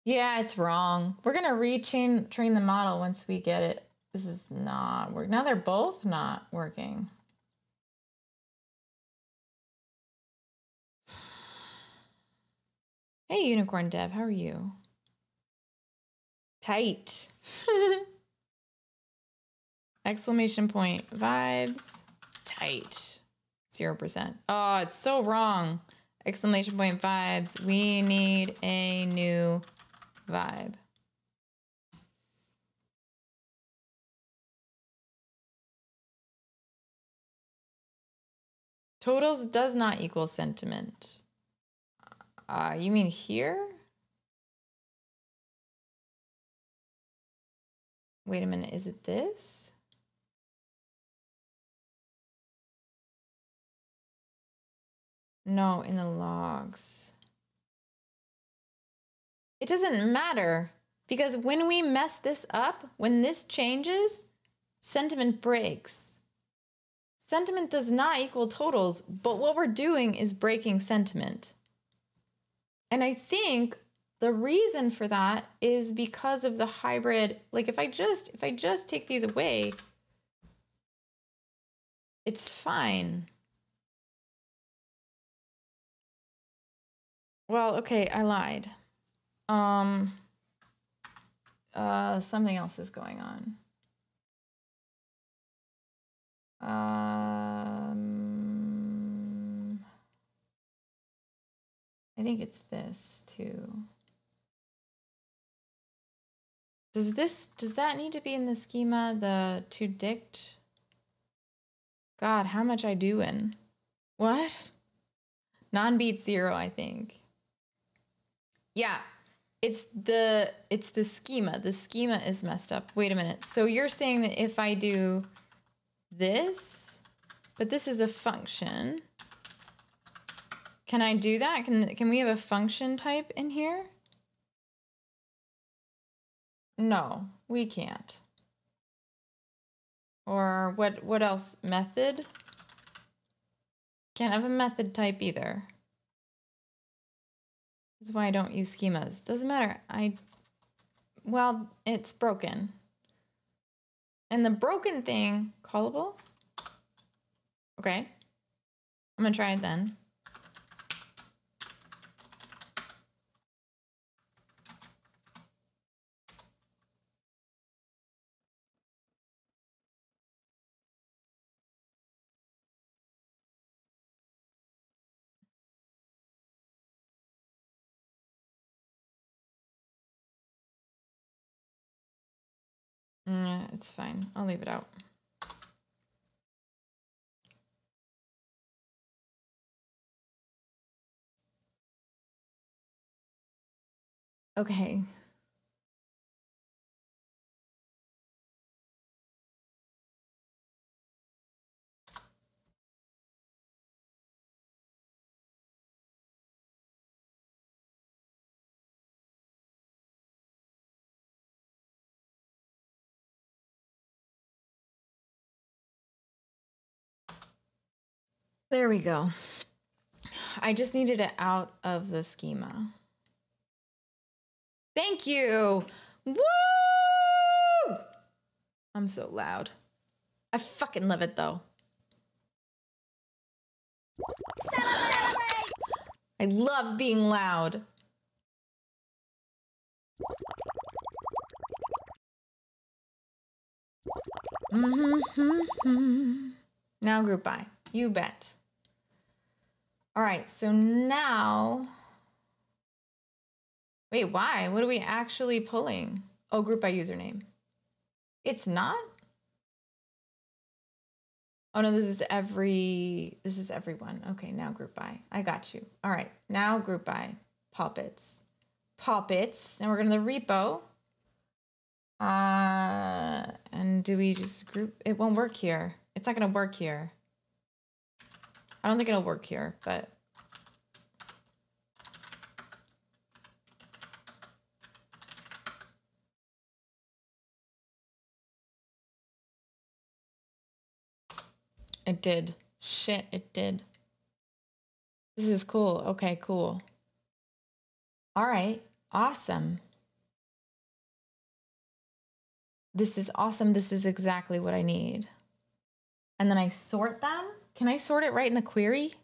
B: Yeah, it's wrong. We're gonna train the model once we get it. This is not working. Now they're both not working. Hey, Unicorn Dev, how are you? Tight. Exclamation point. Vibes. Tight. 0%. Oh, it's so wrong. Exclamation point vibes. We need a new vibe. Totals does not equal sentiment. You mean here? Wait a minute, is it this? No, in the logs. It doesn't matter because when we mess this up, when this changes, sentiment breaks. Sentiment does not equal totals, but what we're doing is breaking sentiment. And I think the reason for that is because of the hybrid. Like if I just take these away, it's fine. Well, okay, I lied. Something else is going on. I think it's this too. Does that need to be in the schema? The to dict? God, how much I doing? What? Non-beat 0, I think. Yeah, it's the schema. The schema is messed up. Wait a minute. So you're saying that if I do this, but this is a function. Can I do that? Can we have a function type in here? No, we can't. Or what else? Method? Can't have a method type either. This is why I don't use schemas. Doesn't matter. Well, it's broken. And the broken thing, callable? Okay. I'm gonna try it then. It's fine. I'll leave it out. Okay. There we go. I just needed it out of the schema. Thank you. Woo! I'm so loud. I fucking love it though. I love being loud. Now group by. You bet. All right, so now, wait, why? What are we actually pulling? Oh, group by username. It's not? Oh no, this is everyone. Okay, now group by. I got you. All right, now group by. Poppets. Now we're going to the repo. And do we just group? It won't work here. It's not going to work here. I don't think it'll work here, but. It did. Shit, it did. This is cool. Okay, cool. All right, awesome. This is awesome. This is exactly what I need. And then I sort them. Can I sort it right in the query?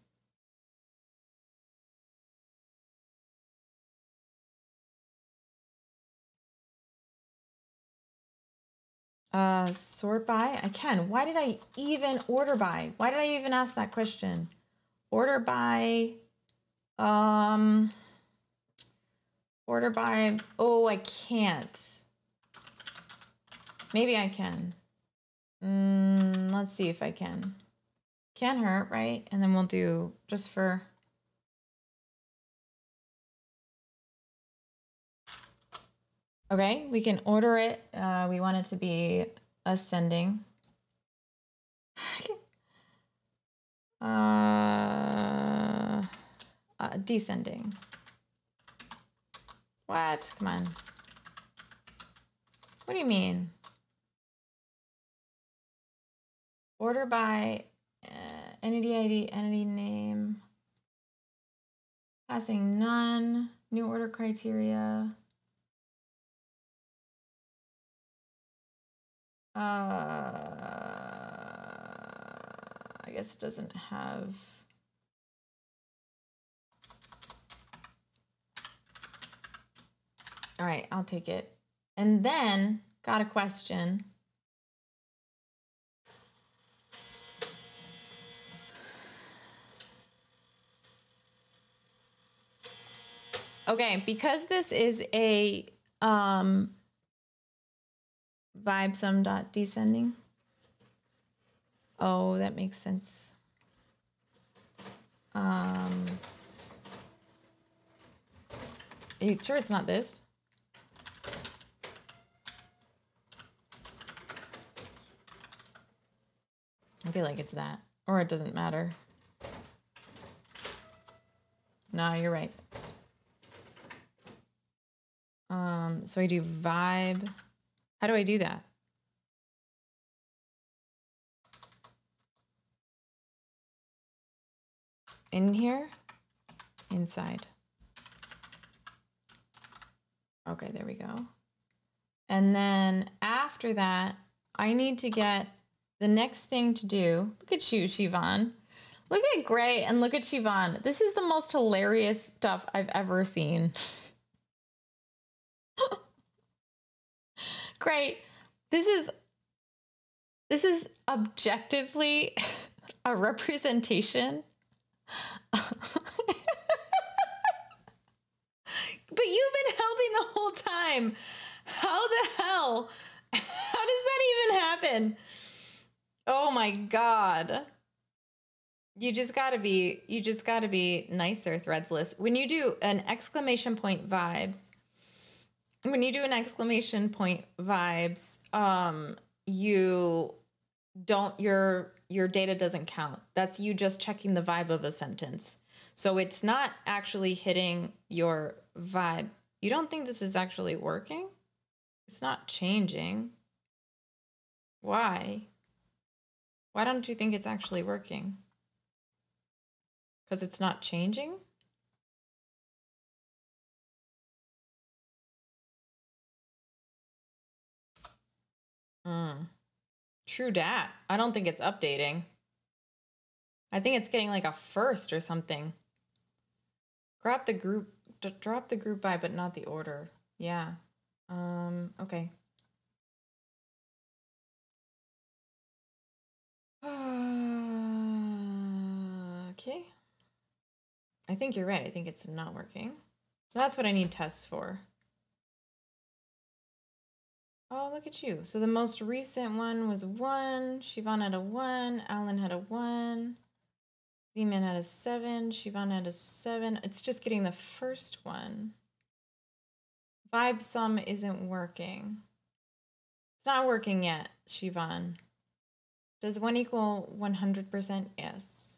B: Sort by? I can. Why did I even order by? Why did I even ask that question? Order by, oh, I can't. Maybe I can. Let's see if I can. Can't hurt, right? And then we'll do just for. Okay, we can order it. We want it to be ascending. Descending. What? Come on. What do you mean? Order by entity ID, entity name. Passing none. New order criteria. I guess it doesn't have. All right, I'll take it. And then got a question. Okay, because this is a vibesum.descending. Oh, that makes sense. Are you sure it's not this? I feel like it's that, or it doesn't matter. No, you're right. So I do vibe. How do I do that? In here? Inside. Okay, there we go. And then after that, I need to get the next thing to do. Look at you, Siobhan. Look at Gray and look at Siobhan. This is the most hilarious stuff I've ever seen. Great. This is objectively a representation. But you've been helping the whole time. How the hell How does that even happen? Oh my God. You just gotta be nicer, Threadsless. When you do an exclamation point vibes, you don't, your data doesn't count. That's you just checking the vibe of a sentence. So it's not actually hitting your vibe. You don't think this is actually working? It's not changing. Why? Why don't you think it's actually working? Because it's not changing? True dat. I don't think it's updating. I think it's getting like a first or something. Drop the group by, but not the order. Yeah. Okay. Okay. I think you're right. I think it's not working. That's what I need tests for. Oh, look at you. So the most recent one was 1. Siobhan had a 1. Alan had a 1. Z-Man had a 7. Siobhan had a 7. It's just getting the first one. Vibe sum isn't working. It's not working yet, Siobhan. Does 1 equal 100%? Yes.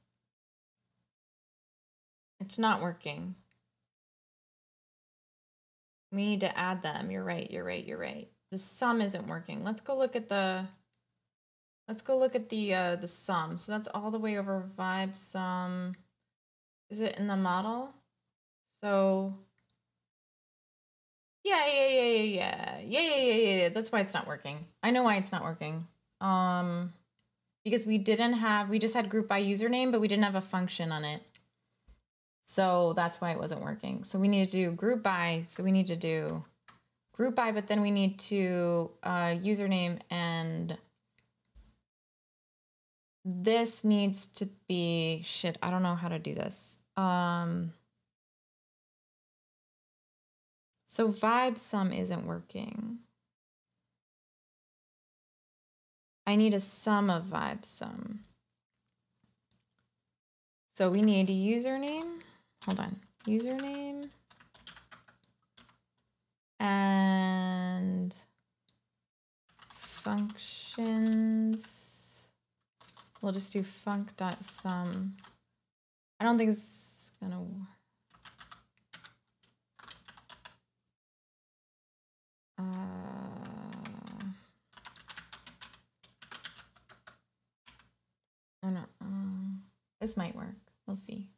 B: It's not working. We need to add them. You're right. The sum isn't working. Let's go look at the sum. So that's all the way over vibe sum. Is it in the model? So yeah. That's why it's not working. I know why it's not working. Because we just had group by username, but we didn't have a function on it. So that's why it wasn't working. So we need to do group by. So we need to do group by, but then we need to username, and this needs to be shit. I don't know how to do this. So vibe sum isn't working. I need a sum of vibe sum. So we need a username. Hold on. Username. And functions. We'll just do func.sum. I don't think it's gonna work. I don't know. This might work. We'll see.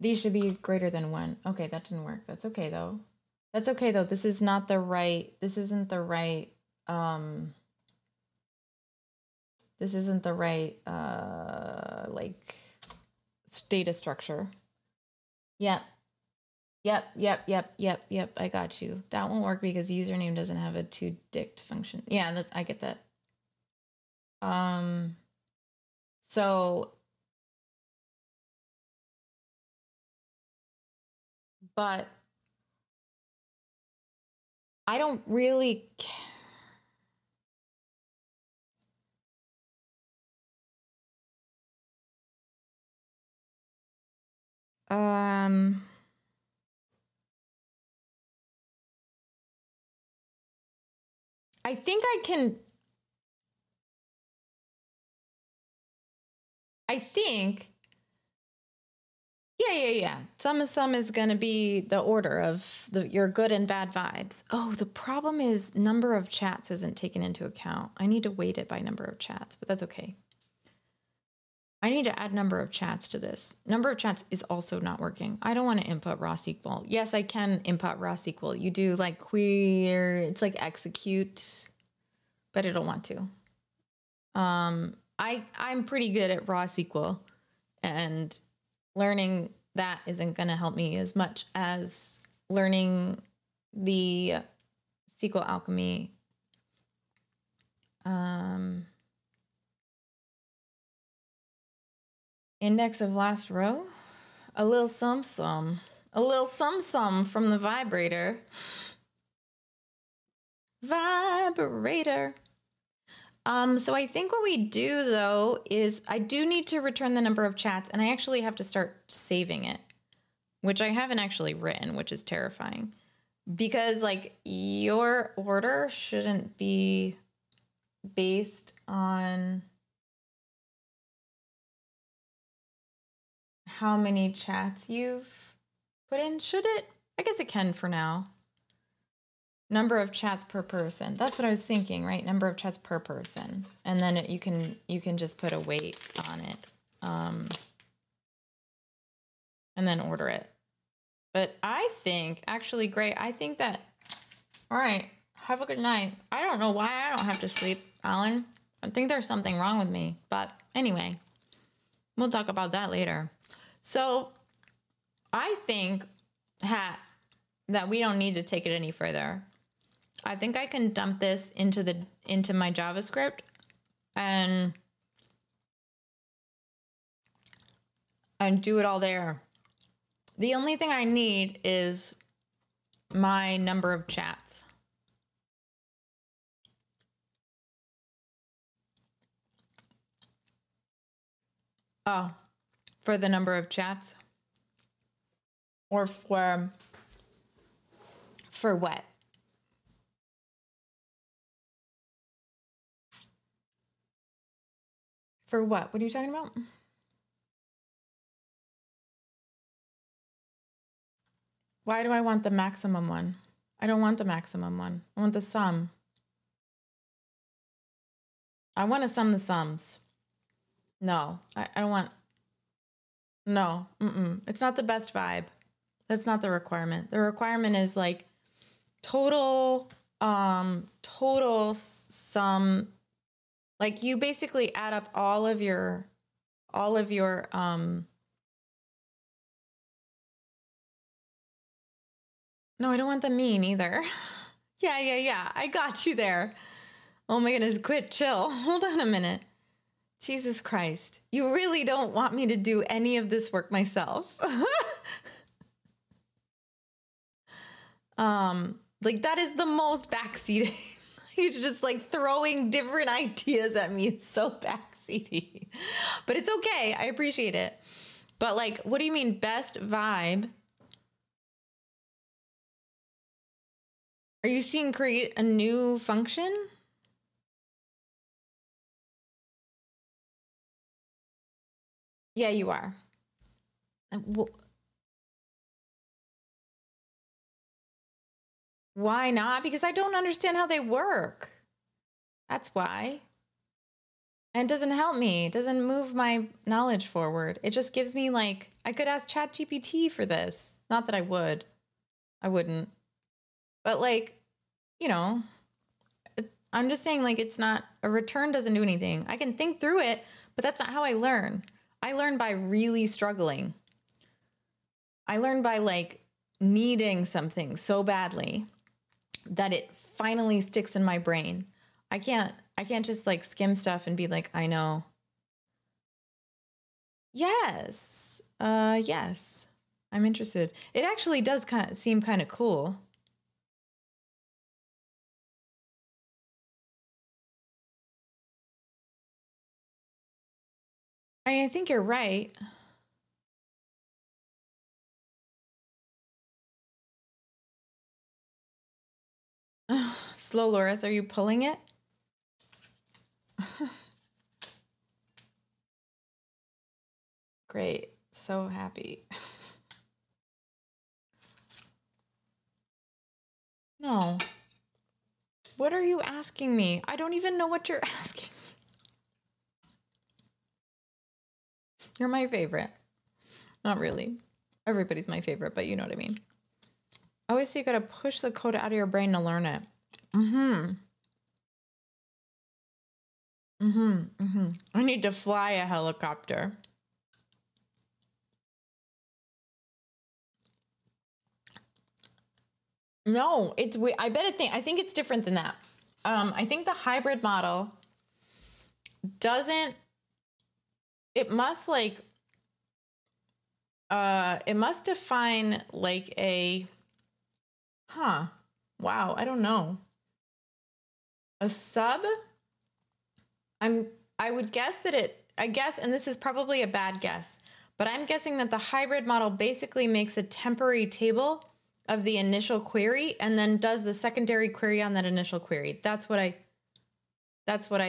B: These should be greater than 1. Okay, that didn't work. That's okay though. This isn't the right, like data structure. Yep. I got you. That won't work because username doesn't have a toDict function. Yeah, I get that. So, but I don't really I think I can. I think. Yeah. Sum is going to be the order of your good and bad vibes. Oh, the problem is number of chats isn't taken into account. I need to weight it by number of chats, but that's okay. I need to add number of chats to this. Number of chats is also not working. I don't want to input raw SQL. Yes, I can input raw SQL. You do like queer, it's like execute, but I don't want to. I'm pretty good at raw SQL, and learning that isn't going to help me as much as learning the SQL alchemy. Index of last row, a little sum from the vibrator. Vibrator. So I think what we do though is I do need to return the number of chats, and I actually have to start saving it, which I haven't actually written, which is terrifying because like your order shouldn't be based on how many chats you've put in, should it? I guess it can for now. Number of chats per person. That's what I was thinking, right? Number of chats per person. And then you can just put a weight on it. And then order it. But I think, actually, great. I think that, all right, have a good night. I don't know why I don't have to sleep, Alan. I think there's something wrong with me. But anyway, we'll talk about that later. So I think, that we don't need to take it any further. I think I can dump this into my JavaScript and do it all there. The only thing I need is my number of chats. Oh, for the number of chats? Or for what? For what? What are you talking about? Why do I want the maximum one? I don't want the maximum one. I want the sum. I want to sum the sums. No, I don't want. No, it's not the best vibe. That's not the requirement. The requirement is like total sum. Like you basically add up all of your no, I don't want the mean either. Yeah. I got you there. Oh my goodness, quit, chill. Hold on a minute. Jesus Christ. You really don't want me to do any of this work myself. Like that is the most backseating. You're just like throwing different ideas at me. It's so backseaty. But it's okay. I appreciate it. But like, what do you mean best vibe? Are you seeing create a new function? Yeah, you are. Why not? Because I don't understand how they work. That's why. And it doesn't help me. It doesn't move my knowledge forward. It just gives me like, I could ask ChatGPT for this. Not that I would. I wouldn't. But like, you know, I'm just saying like it's not, a return doesn't do anything. I can think through it, but that's not how I learn. I learn by really struggling. I learn by like needing something so badly that it finally sticks in my brain. I can't just like skim stuff and be like, I know. Yes. Yes. I'm interested. It actually does seem kind of cool. I think you're right. Slow Loris, are you pulling it? Great. So happy. No. What are you asking me? I don't even know what you're asking. You're my favorite. Not really. Everybody's my favorite, but you know what I mean. I always say you gotta push the code out of your brain to learn it. I need to fly a helicopter. No, it's weird. I think it's different than that. I think the hybrid model doesn't, it must like, it must define like a, wow, I don't know. A sub? I would guess that and this is probably a bad guess, but I'm guessing that the hybrid model basically makes a temporary table of the initial query and then does the secondary query on that initial query. That's what I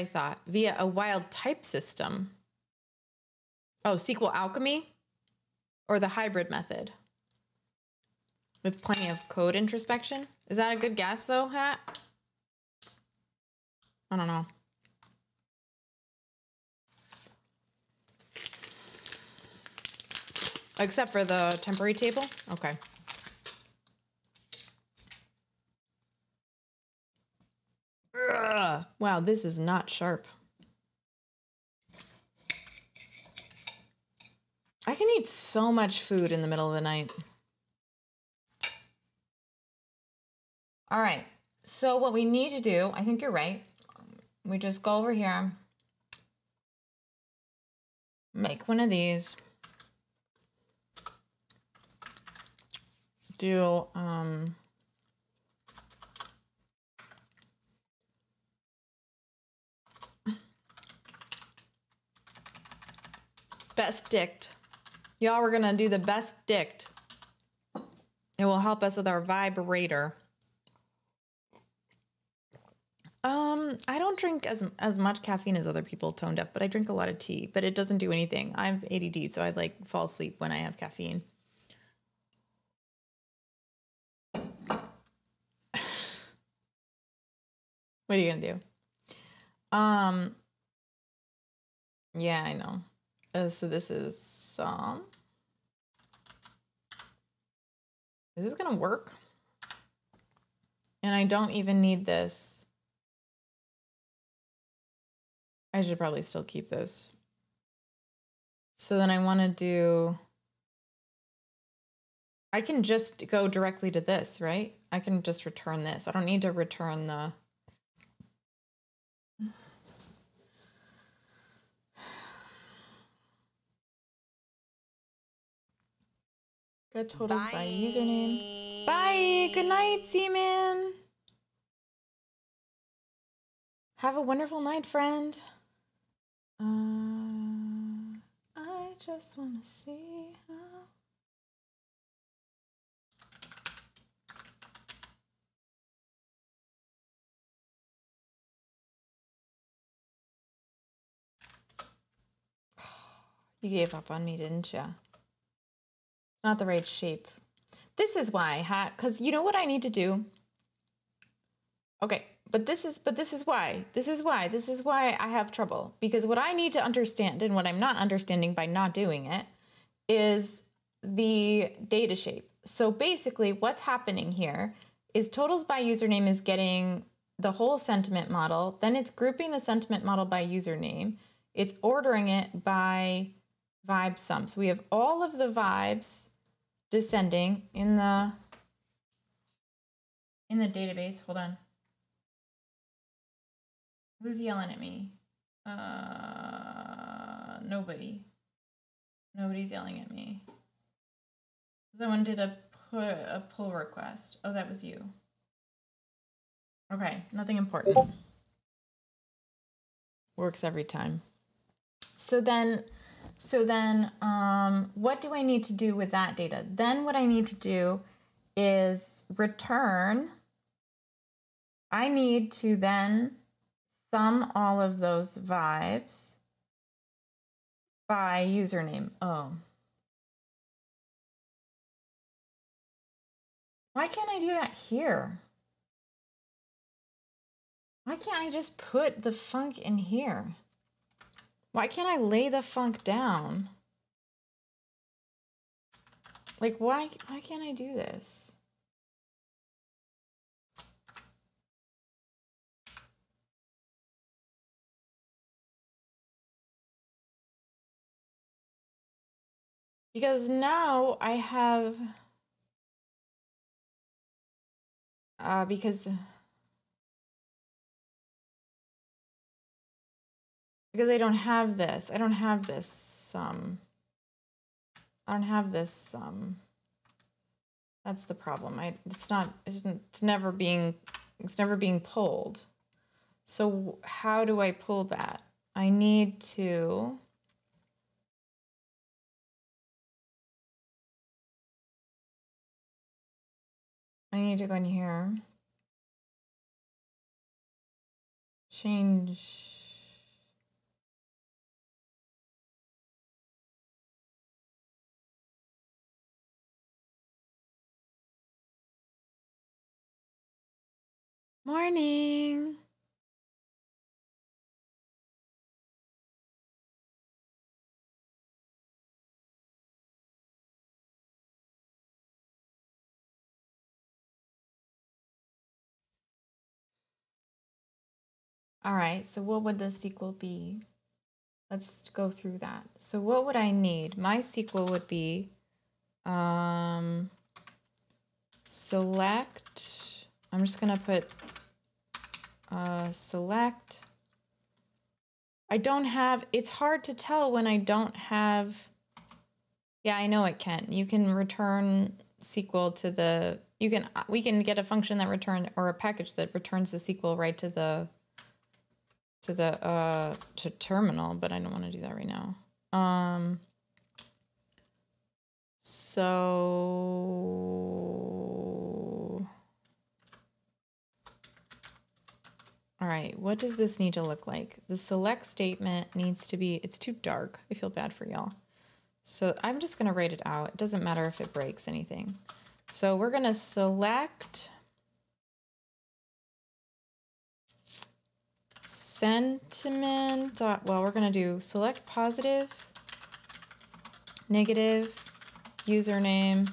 B: thought, via a wild type system. Oh, SQL alchemy or the hybrid method with plenty of code introspection. Is that a good guess though, Hat? I don't know. Except for the temporary table? Okay. Ugh. Wow, this is not sharp. I can eat so much food in the middle of the night. All right, so what we need to do, I think you're right. We just go over here, make one of these, do, best dict. Y'all, we're gonna do the best dict. It will help us with our vibrator. I don't drink as much caffeine as other people, tone deaf, but I drink a lot of tea, but it doesn't do anything. I have ADD, so I like fall asleep when I have caffeine. What are you gonna do? Yeah, I know. So this is is this gonna work? And I don't even need this. I should probably still keep this. So then I want to do, I can just go directly to this, right? I can just return this. I don't need to return the, get totals by username. Bye. Good night, Seaman. Have a wonderful night, friend. I just want to see how. You gave up on me, didn't you? Not the right shape. This is why, because you know what I need to do? Okay, but this is why I have trouble. Because what I need to understand and what I'm not understanding by not doing it is the data shape. So basically what's happening here is totals by username is getting the whole sentiment model, then it's grouping the sentiment model by username, it's ordering it by vibe sum. So we have all of the vibes descending in the database. Hold on. Who's yelling at me? Nobody. Nobody's yelling at me. Someone did a pull request. Oh, that was you. Okay, nothing important. Works every time. So then, what do I need to do with that data? Then what I need to do is return. I need to then sum all of those vibes by username. Oh. Why can't I do that here? Why can't I just put the funk in here? Why can't I lay the funk down? Like, why can't I do this? Because now I have, because I don't have this. I don't have this, I don't have this, that's the problem. It's never being pulled. So how do I pull that? I need to go in here, change. Morning. All right, so what would the SQL be? Let's go through that. So what would I need? My SQL would be select. I'm just gonna put select. I don't have, it's hard to tell when I don't have, yeah, I know it can. You can return SQL to the, we can get a function that return, or a package that returns the SQL right to the, to terminal, but I don't want to do that right now. So, all right, what does this need to look like? The select statement needs to be, it's too dark. I feel bad for y'all. So I'm just gonna write it out. It doesn't matter if it breaks anything. So we're gonna select sentiment, well, we're gonna do select positive, negative, username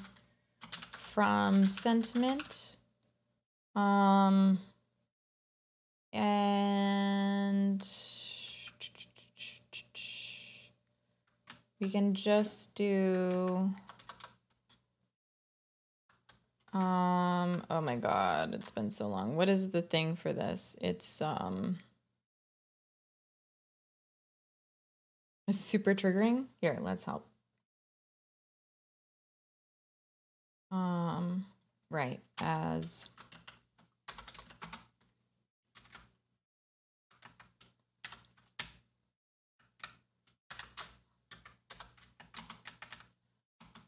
B: from sentiment. And we can just do, oh my God, it's been so long. What is the thing for this? It's super triggering. Here, let's help. Right, as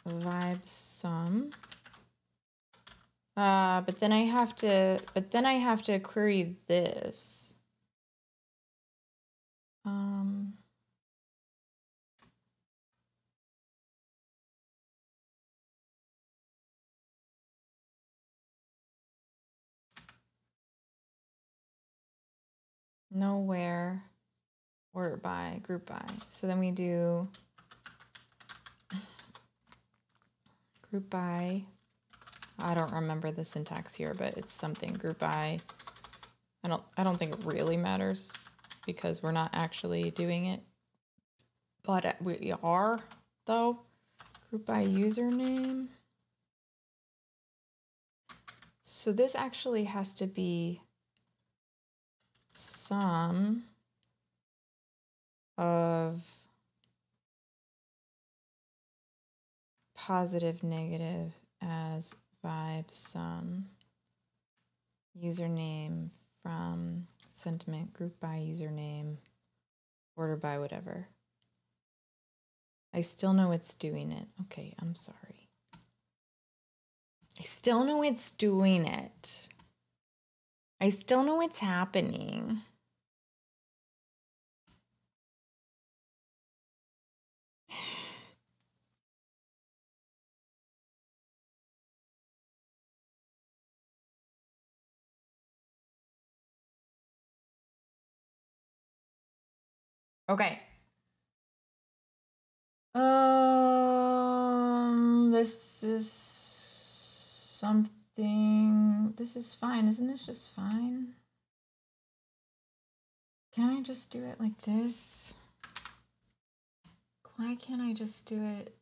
B: vibe sum. But then I have to query this. Nowhere, order by, group by. So then we do group by. I don't remember the syntax here, but it's something group by. I don't think it really matters because we're not actually doing it, but we are though. Group by username. So this actually has to be sum of positive, negative as vibe sum, username from sentiment, group by username, order by whatever. I still know it's doing it. Okay, I'm sorry. I still know it's doing it. I still know it's happening. Okay. This is something. This is fine. Isn't this just fine? Can I just do it like this? Why can't I just do it?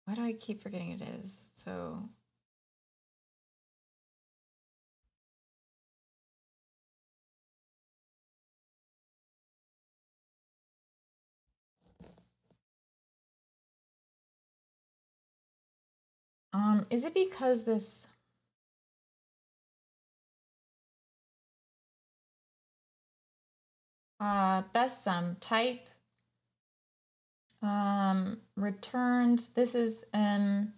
B: Why do I keep forgetting it is? So. Is it because this? Best sum type. Returns. This is an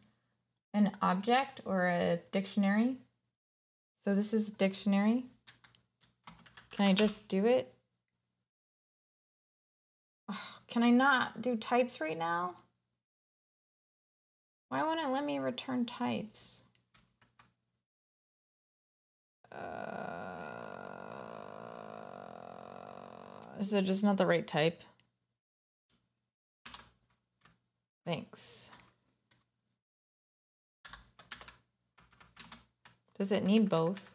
B: object or a dictionary. So this is dictionary. Can I just do it? Oh, can I not do types right now? Why won't it let me return types? Is it just not the right type? Thanks. Does it need both?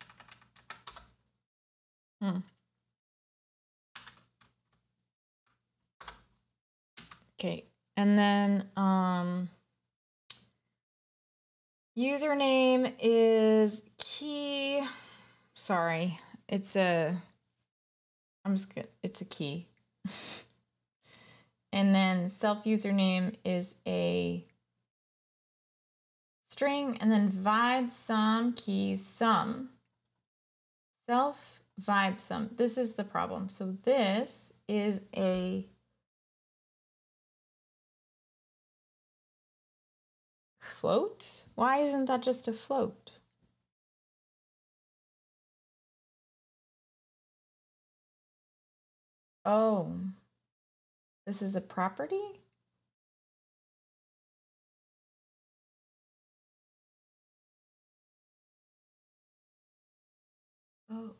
B: Okay, and then username is key. Sorry, it's a key. And then self username is a string, and then vibe sum key sum. Self vibe sum. This is the problem. So this is a float. Why isn't that just a float? Oh, this is a property? Oh.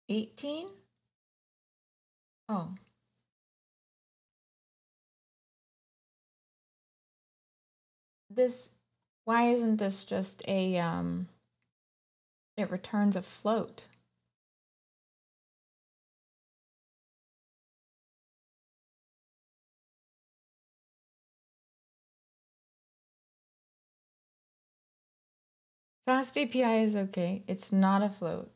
B: $18? Oh. Why isn't this just a, it returns a float? Fast API is okay. It's not a float.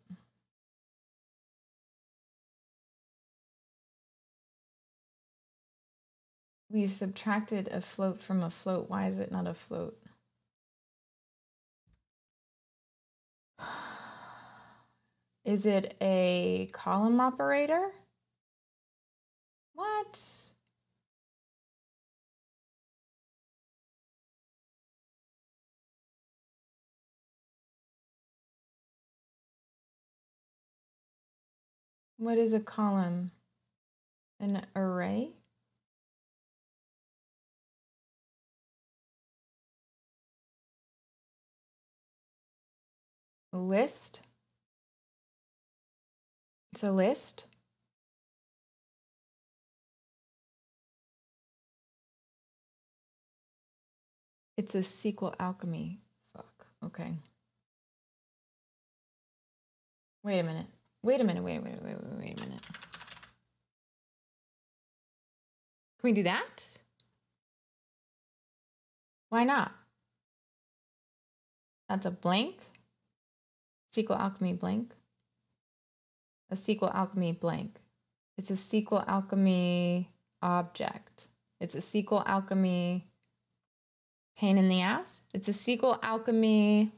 B: We subtracted a float from a float. Why is it not a float? Is it a column operator? What? What is a column? An array? A list? It's a list? It's a SQL alchemy. Fuck. Okay. Wait a minute. Wait a minute. Wait a minute. Can we do that? Why not? That's a blank. SQL alchemy blank. A SQL alchemy blank. It's a SQL alchemy object. It's a SQL alchemy pain in the ass. It's a SQL alchemy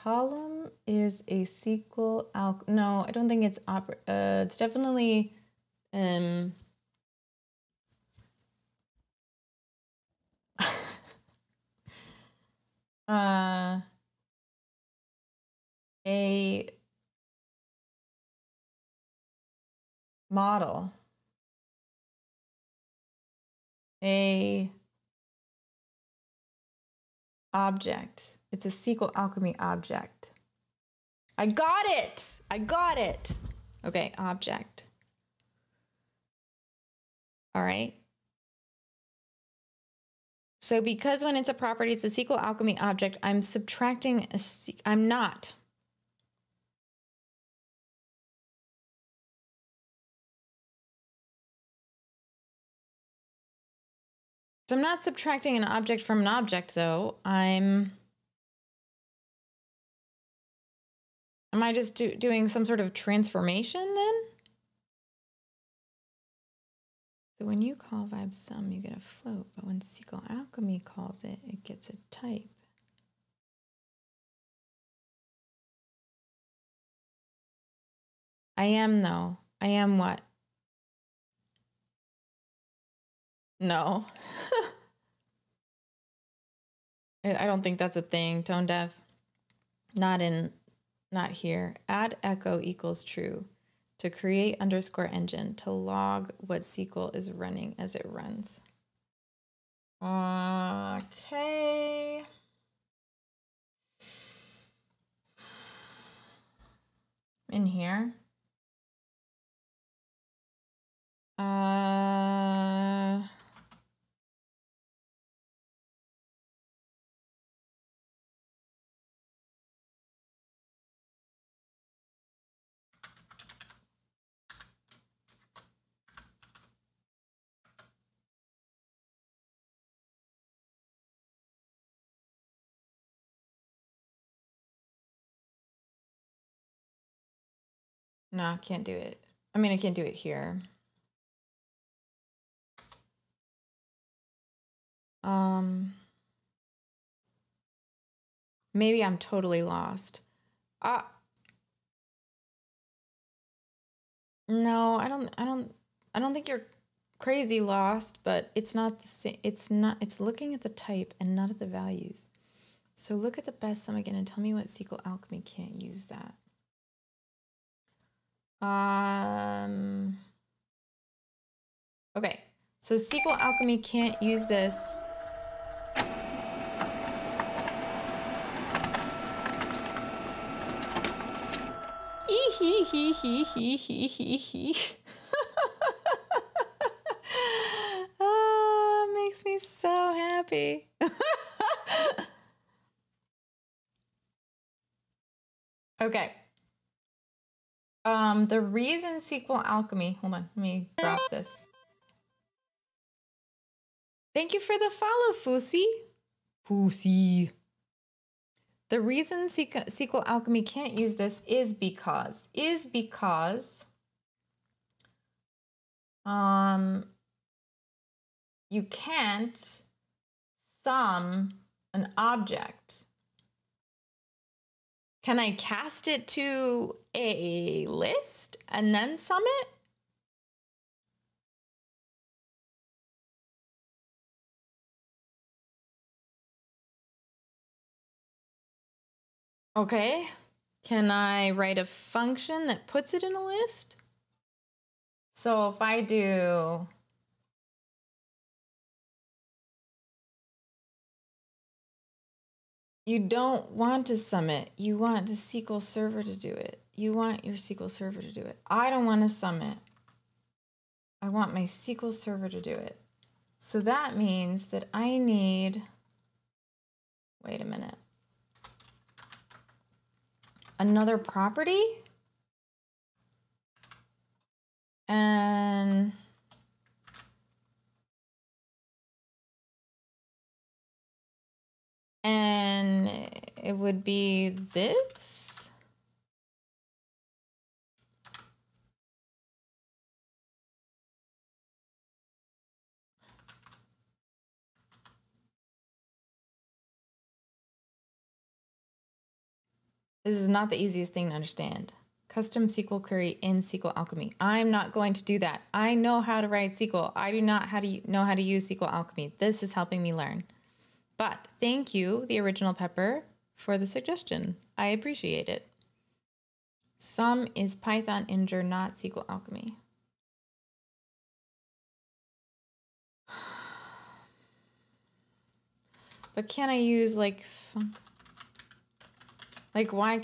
B: column is a SQL no, I don't think it's it's definitely a model, a object. It's a SQL alchemy object. I got it. I got it. Okay, object. All right. So because when it's a property, it's a SQL alchemy object, I'm subtracting I'm not. So I'm not subtracting an object from an object though. Am I just doing some sort of transformation then? So when you call vibe sum, you get a float, but when SQL Alchemy calls it, it gets a type. I am though. I am what? No. I don't think that's a thing. Tone deaf. Not here. Add echo equals true to create underscore engine to log what SQL is running as it runs. Okay. In here. No, I can't do it. I mean, I can't do it here. Maybe I'm totally lost. No, I don't think you're crazy lost, but it's not the same. It's looking at the type and not at the values. So look at the best sum again and tell me what SQL Alchemy can't use that. Okay, so SQL Alchemy can't use this. Makes me so happy. Okay. The reason SQL Alchemy, hold on, let me drop this. Thank you for the follow, Fusi. Fusi. The reason SQL Alchemy can't use this is because you can't sum an object. Can I cast it to a list and then sum it? Okay. Can I write a function that puts it in a list? So if I do you don't want to sum it. You want the SQL Server to do it. You want your SQL Server to do it. I don't want to sum it. I want my SQL Server to do it. So that means that I need, wait a minute, another property? And it would be this. This is not the easiest thing to understand. Custom SQL query in SQL Alchemy. I'm not going to do that. I know how to write SQL. I do not know how to use SQL Alchemy. This is helping me learn. But thank you, the original Pepper, for the suggestion. I appreciate it. Sum is Python Integer, not SQL Alchemy. But can I use like why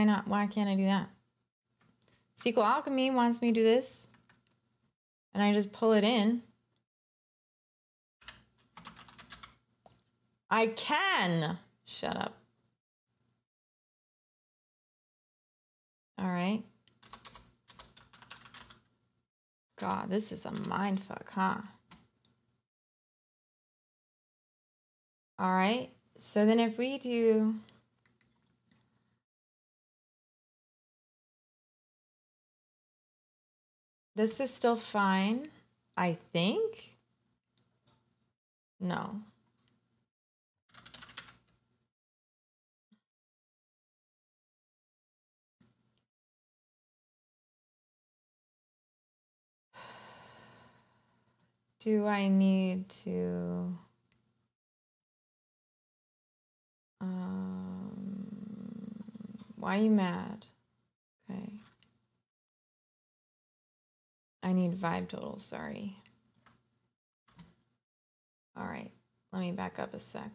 B: not? Why can't I do that? SQL Alchemy wants me to do this, and I just pull it in. I can. Shut up. All right. God, this is a mindfuck, huh? All right. So then if we do this is still fine. I think? No. Do I need to... why are you mad? Okay. I need vibe total, sorry. All right, let me back up a sec.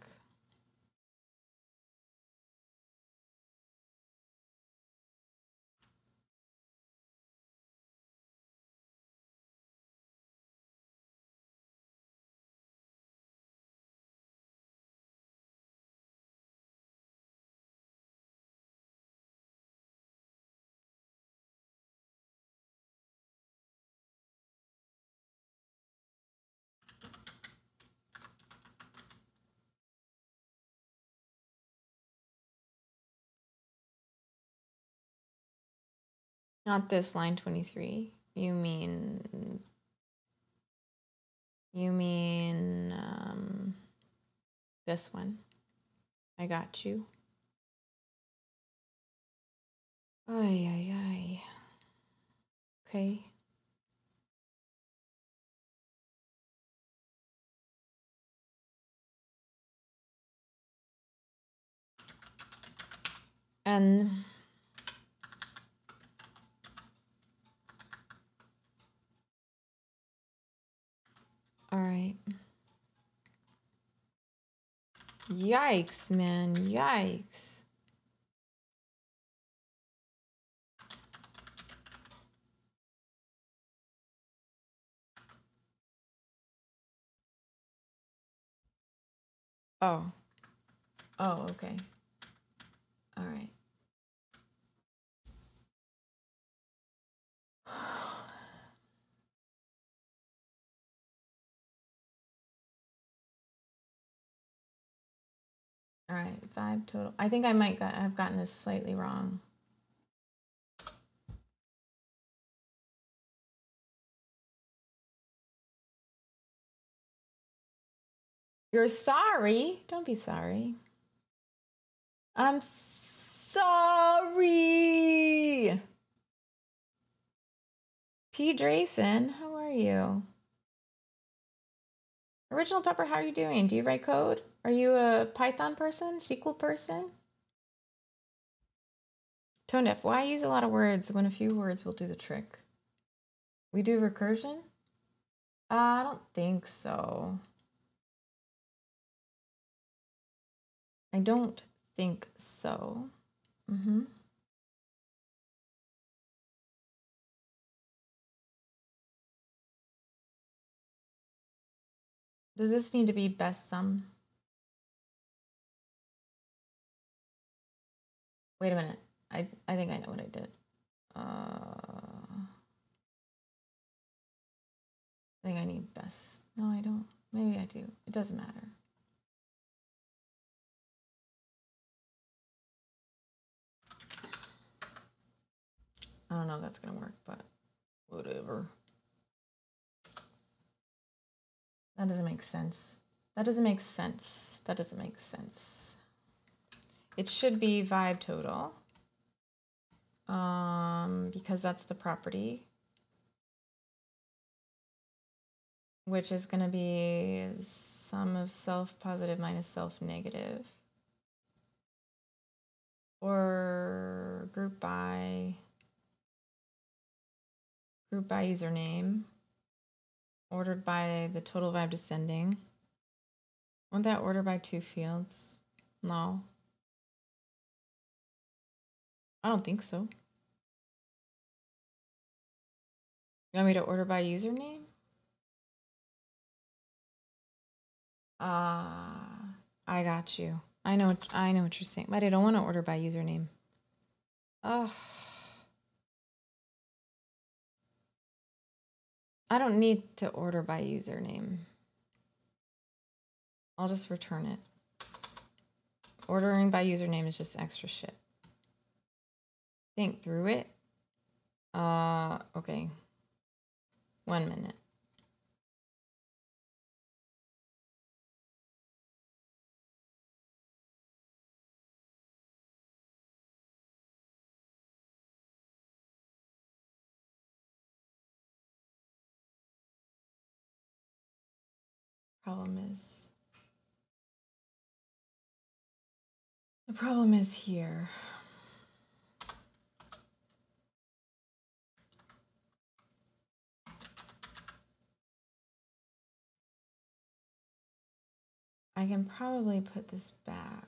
B: Not this line 23. You mean this one. I got you. Ay, ay, ay. Okay. And all right. Yikes, man. Yikes. Oh. Oh, okay. All right. All right, 5 total. I think I might have gotten this slightly wrong. You're sorry? Don't be sorry. I'm sorry. T. Drayson, how are you? Original Pepper, how are you doing? Do you write code? Are you a Python person? SQL person? Tone deaf, why use a lot of words when a few words will do the trick? We do recursion? I don't think so. I don't think so. Does this need to be best sum? Wait a minute. I think I know what I did. I think I need best. No, I don't. Maybe I do. It doesn't matter. I don't know if that's going to work, but whatever. That doesn't make sense. That doesn't make sense. That doesn't make sense. It should be vibe total. Because that's the property. Which is going to be sum of self positive minus self negative. Or group by username. Ordered by the total vibe descending. Won't that order by 2 fields? No. I don't think so. You want me to order by username? I got you. I know what you're saying, but I don't want to order by username. I don't need to order by username. I'll just return it. Ordering by username is just extra shit. Think through it. Okay. 1 minute. The problem is here. I can probably put this back.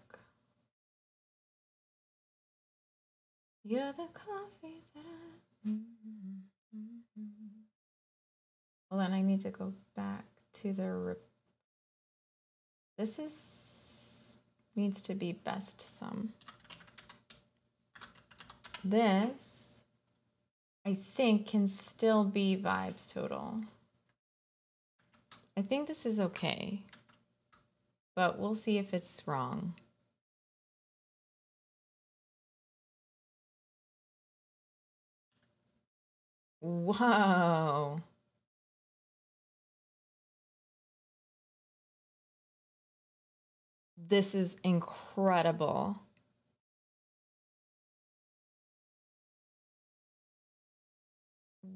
B: You're the coffee that I... Well, then I need to go back to the... This needs to be best sum. This, I think, can still be vibes total. I think this is okay, but we'll see if it's wrong. Whoa. This is incredible.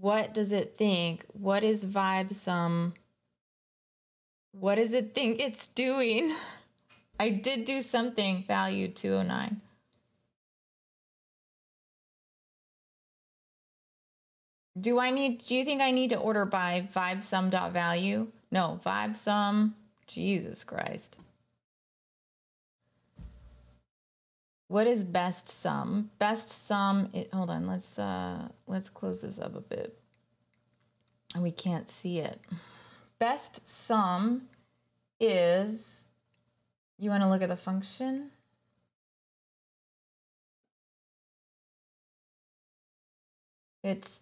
B: What does it think? What is vibe sum? What does it think it's doing? I did do something, value 209. Do you think I need to order by vibe sum dot value? No, vibe sum, Jesus Christ. What is best sum? Best sum, hold on, let's close this up a bit. And we can't see it. Best sum is, you want to look at the function? It's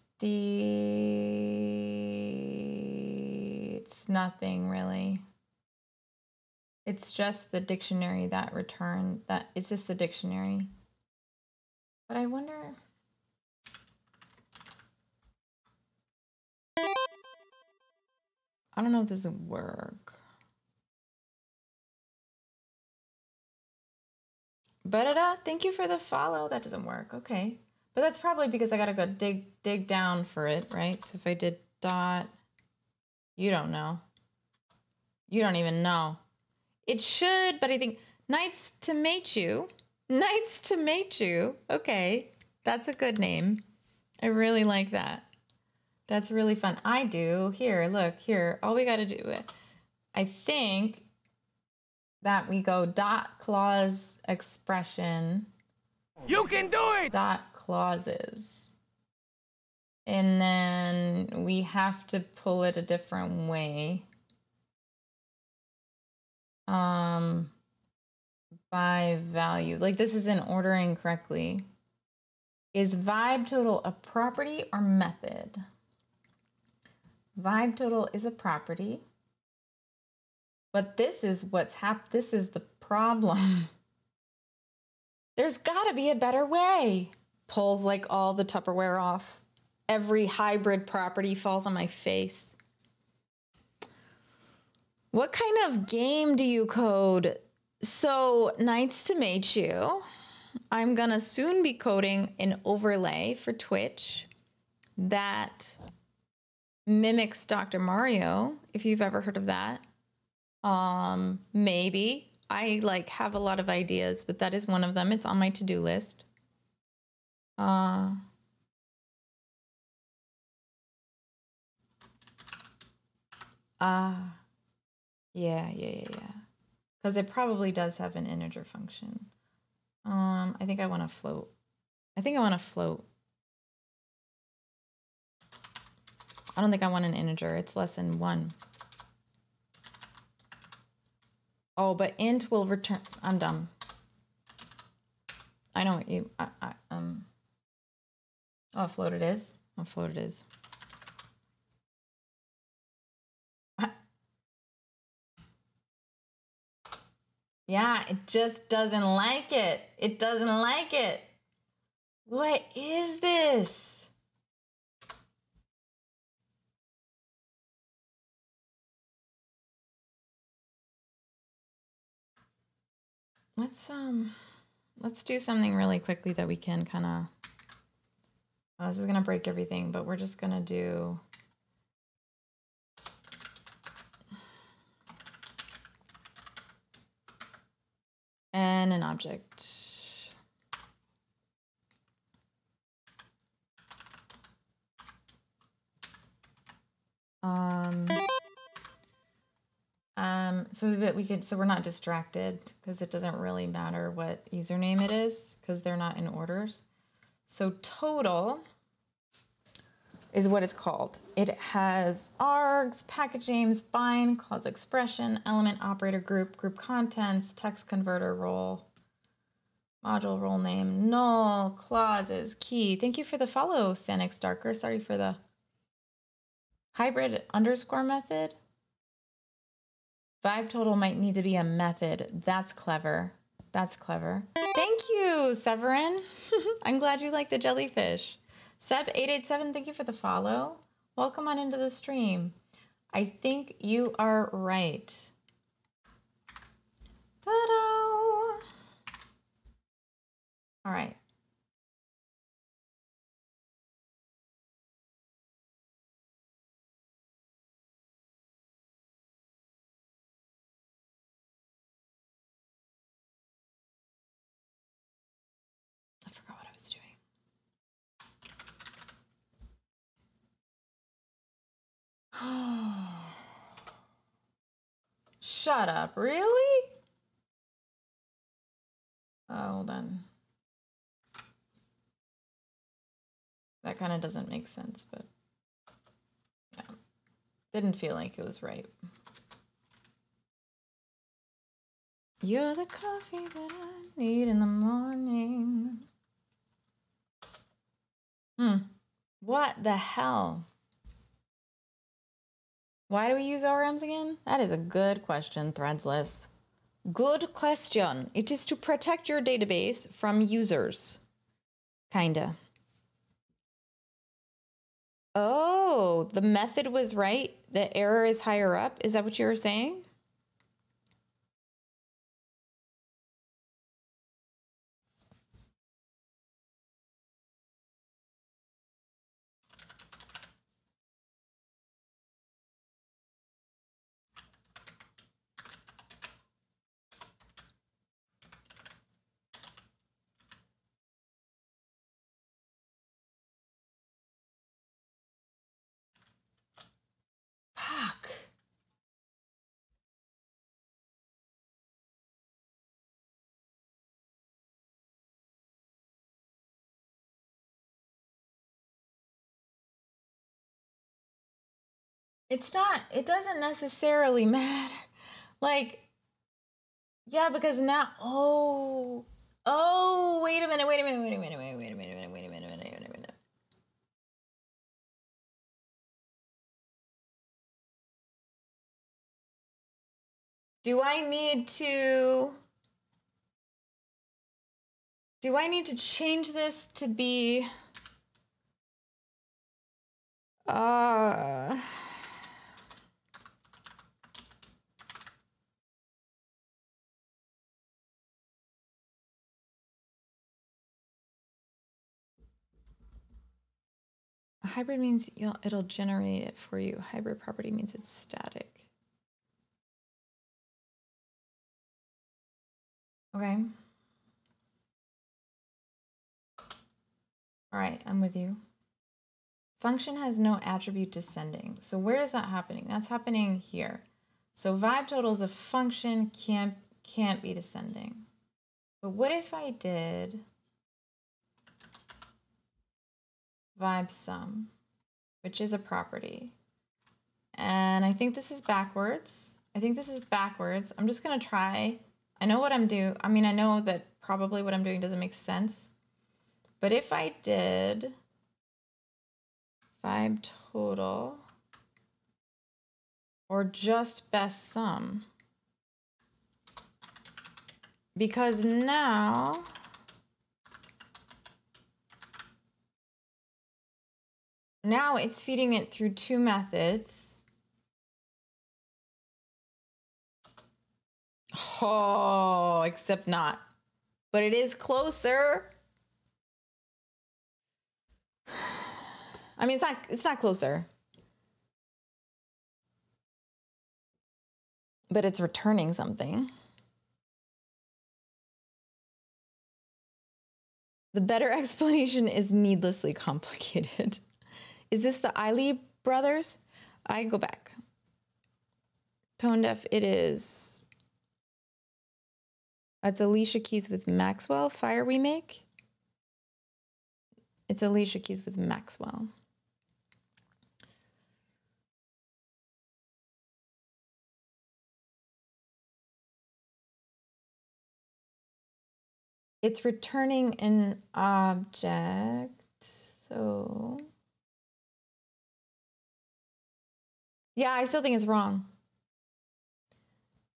B: nothing really. It's just the dictionary that it's just the dictionary. But I wonder, I don't know if this would work. But thank you for the follow. That doesn't work. Okay. But that's probably because I gotta go dig down for it, right? So if I did dot, you don't know. You don't even know. It should, but I think Nights to Mate You. Nights to Mate You. Okay, that's a good name. I really like that. That's really fun. I do. Here, look, here. All we got to do, I think that we go dot clause expression.
E: You can do it!
B: Dot clauses. And then we have to pull it a different way. By value. Like this isn't ordering correctly. Is vibe total a property or method? Vibe total is a property. But this is this is the problem. There's gotta be a better way. Pulls like all the Tupperware off. Every hybrid property falls on my face. What kind of game do you code? So, Nights to Mate You. I'm gonna soon be coding an overlay for Twitch that mimics Dr. Mario, if you've ever heard of that. Maybe. I have a lot of ideas, but that is one of them. It's on my to-do list. Yeah. Because it probably does have an integer function. I think I want to float. I don't think I want an integer. It's less than 1. Oh, but int will return. I'm dumb. I know what you. Oh, float it is. Oh, float it is. Yeah, it just doesn't like it. It doesn't like it. What is this? Let's do something really quickly that we can kind of. Oh, this is gonna break everything, but we're just gonna do. then an object. So we're not distracted because it doesn't really matter what username it is because they're not in orders. So total is what it's called. It has args, package names, bind, clause expression, element, operator, group, group contents, text converter, role, module, role name, null, clauses, key. Thank you for the follow, Sanix Darker. Sorry for the hybrid underscore method. Vibe total might need to be a method. That's clever. That's clever. Thank you, Severin. I'm glad you like the jellyfish. Seb887, thank you for the follow. Welcome on into the stream. I think you are right. Ta-da! All right. I forgot what I was doing. Shut up, really? Hold on. That kind of doesn't make sense, but yeah. Didn't feel like it was right. You're the coffee that I need in the morning. What the hell? Why do we use ORMs again? That is a good question, Threadsless. Good question. It is to protect your database from users. Kinda. Oh, the method was right. The error is higher up. Is that what you were saying? Fuck. It doesn't necessarily matter. Like, yeah, because now, wait a minute. Do I need to change this to be, hybrid means it'll generate it for you. Hybrid property means it's static. Okay. All right, I'm with you. Function has no attribute descending. So where is that happening? That's happening here. So vibe total is a function, can't be descending. But what if I did vibe sum, which is a property? And I think this is backwards. I'm just gonna try. I know what I'm doing. I mean, I know that probably what I'm doing doesn't make sense. But if I did vibe total or just best sum, because now it's feeding it through two methods. Oh, except not. But it is closer. I mean, it's not closer. But it's returning something. The better explanation is needlessly complicated. Is this the Eiley brothers? I go back. Tone deaf, it is. It's Alicia Keys with Maxwell. Fire We Make. It's Alicia Keys with Maxwell. It's returning an object. So, yeah, I still think it's wrong.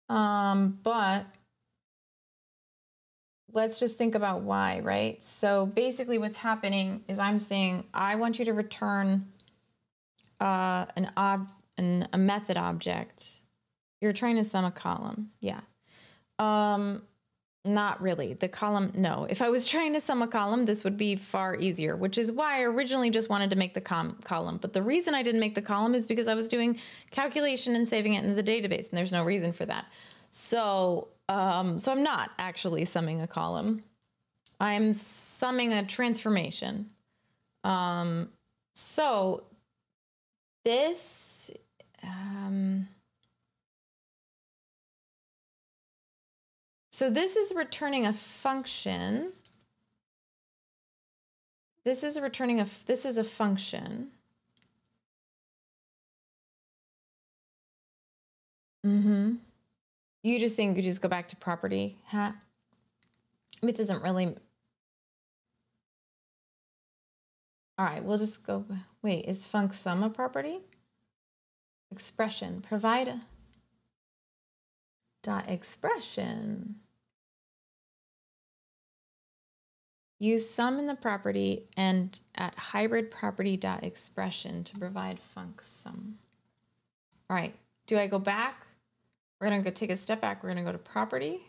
B: But let's just think about why, right? So basically what's happening is I'm saying, I want you to return a method object. You're trying to sum a column. Yeah. Not really. The column, no. If I was trying to sum a column, this would be far easier, which is why I originally just wanted to make the column. But the reason I didn't make the column is because I was doing calculation and saving it into the database, and there's no reason for that. So, so I'm not actually summing a column. I'm summing a transformation. So this, so this is returning a function. This is a function. You just think you just go back to property hat. It doesn't really. All right, we'll just go. Wait, is func sum a property? Expression, provide a dot expression. Use sum in the property and at hybrid property dot expression to provide func sum. All right, do I go back? We're gonna go take a step back. We're gonna go to property.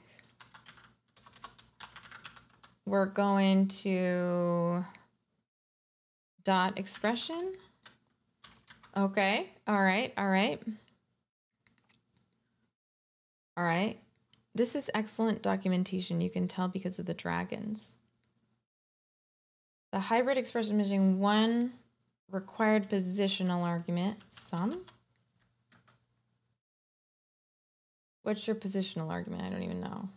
B: We're going to dot expression. Okay, all right. All right. This is excellent documentation. You can tell because of the dragons. The hybrid expression missing one required positional argument, sum. What's your positional argument? I don't even know.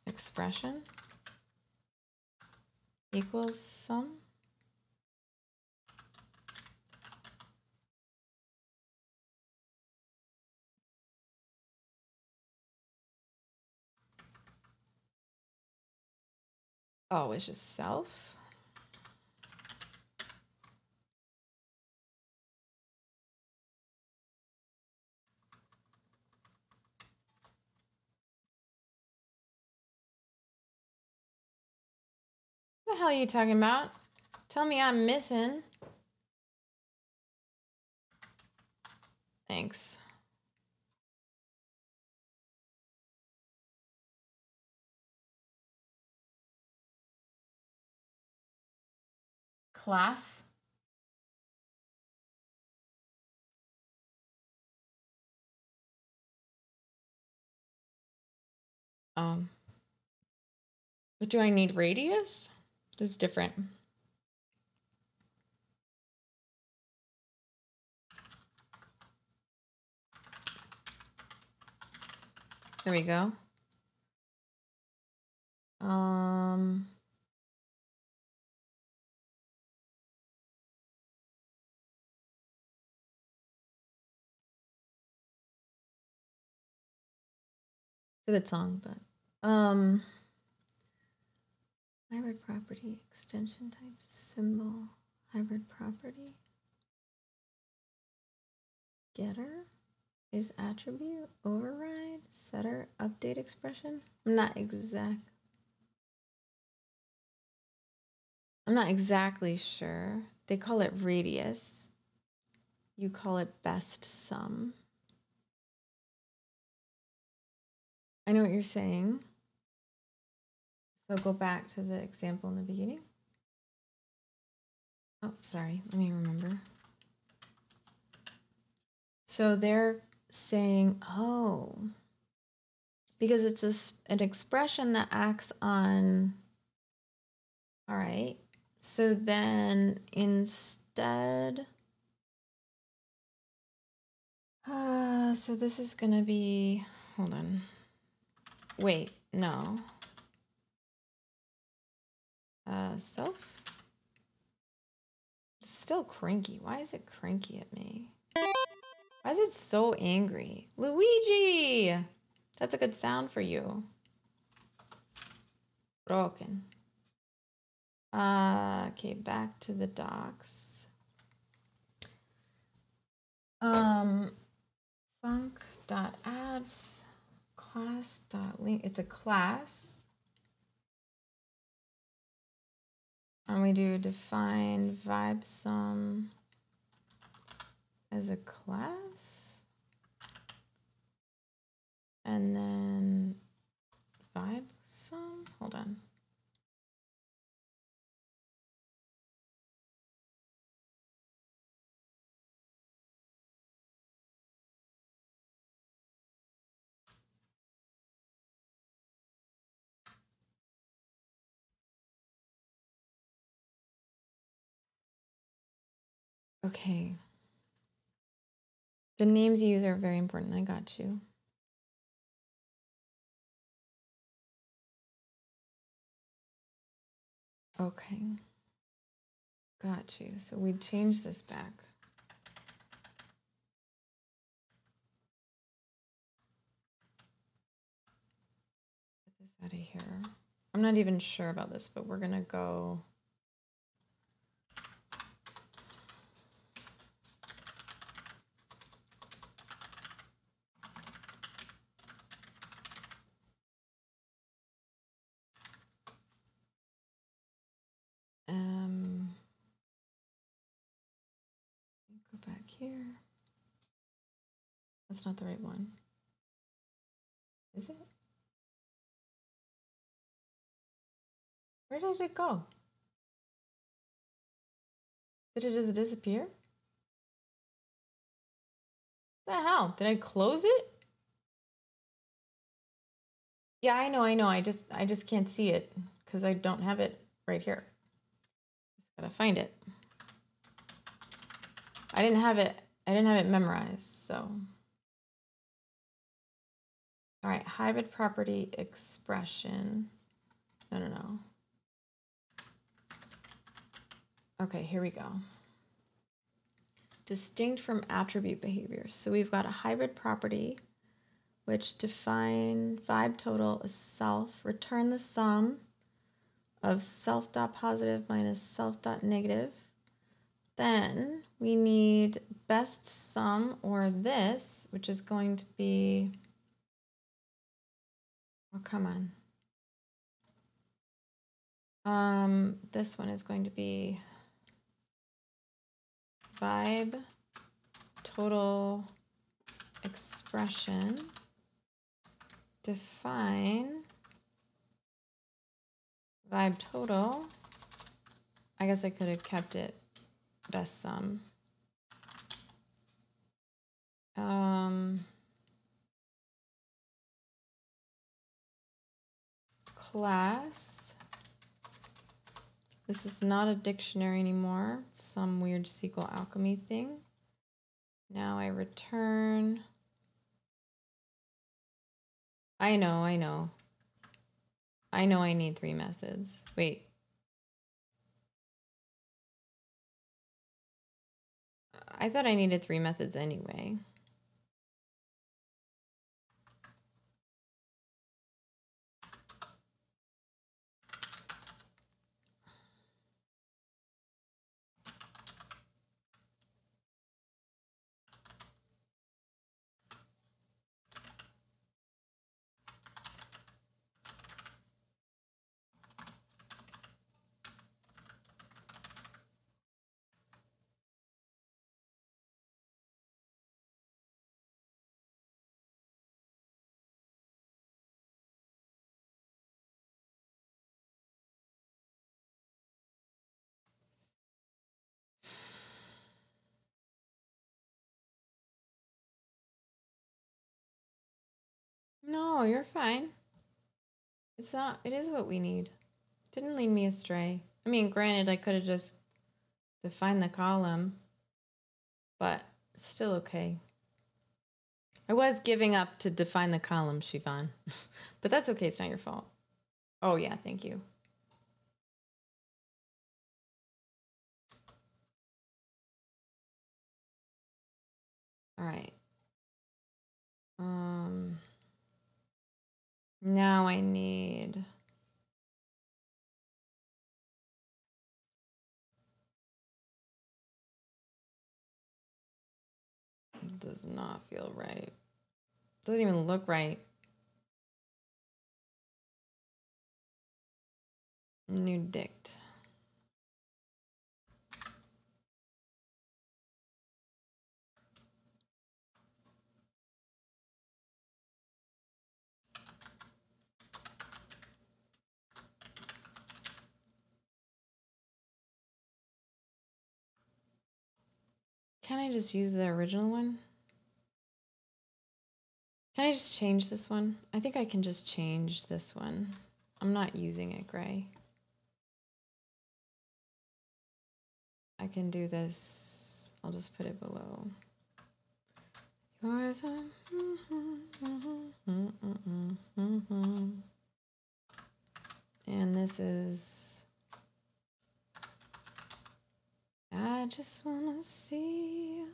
B: Expression equals sum. Oh, it's just self. What the hell are you talking about? Tell me I'm missing. Thanks. Class. But do I need radius? It's different. There we go. It's a good song, but hybrid property, extension type, symbol, hybrid property. Getter is attribute, override, setter, update expression. I'm not exactly sure. They call it radius. You call it best sum. I know what you're saying. So go back to the example in the beginning. Oh, sorry. Let me remember. So they're saying, oh, because it's an expression that acts on All right. So then instead, so this is going to be, hold on. Wait, no. Self? It's still cranky. Why is it cranky at me? Why is it so angry? Luigi! That's a good sound for you. Broken. Okay, back to the docs. Func.abs class.link. It's a class. And we do define vibe sum as a class. And then vibe sum. Hold on. Okay. The names you use are very important. I got you. Okay. Got you. So we change this back. Get this out of here. I'm not even sure about this, but we're going to go. Go back here. That's not the right one. Is it? Where did it go? Did it just disappear? What the hell? Did I close it? Yeah, I know. I just can't see it because I don't have it right here. Just gotta find it. I didn't have it memorized, so. All right, hybrid property expression. No. Okay, here we go. Distinct from attribute behaviors. So we've got a hybrid property which define vibe total as self, return the sum of self.positive minus self.negative. Then we need best sum, or this, which is going to be, oh, come on. This one is going to be vibe total expression define vibe total. I guess I could have kept it best sum. Class. This is not a dictionary anymore. It's some weird SQL alchemy thing. Now I return. I know. I need 3 methods. Wait. I thought I needed 3 methods anyway. No, you're fine. It's not, it is what we need. Didn't lead me astray. I mean, granted, I could have just defined the column, but still okay. I was giving up to define the column, Siobhan. But that's okay. It's not your fault. Oh, yeah. Thank you. All right. Now I need... It does not feel right. Doesn't even look right. New dict. Can I just use the original one? Can I just change this one? I think I can just change this one. I'm not using it gray. I can do this. I'll just put it below. You're the and this is I just wanna see you.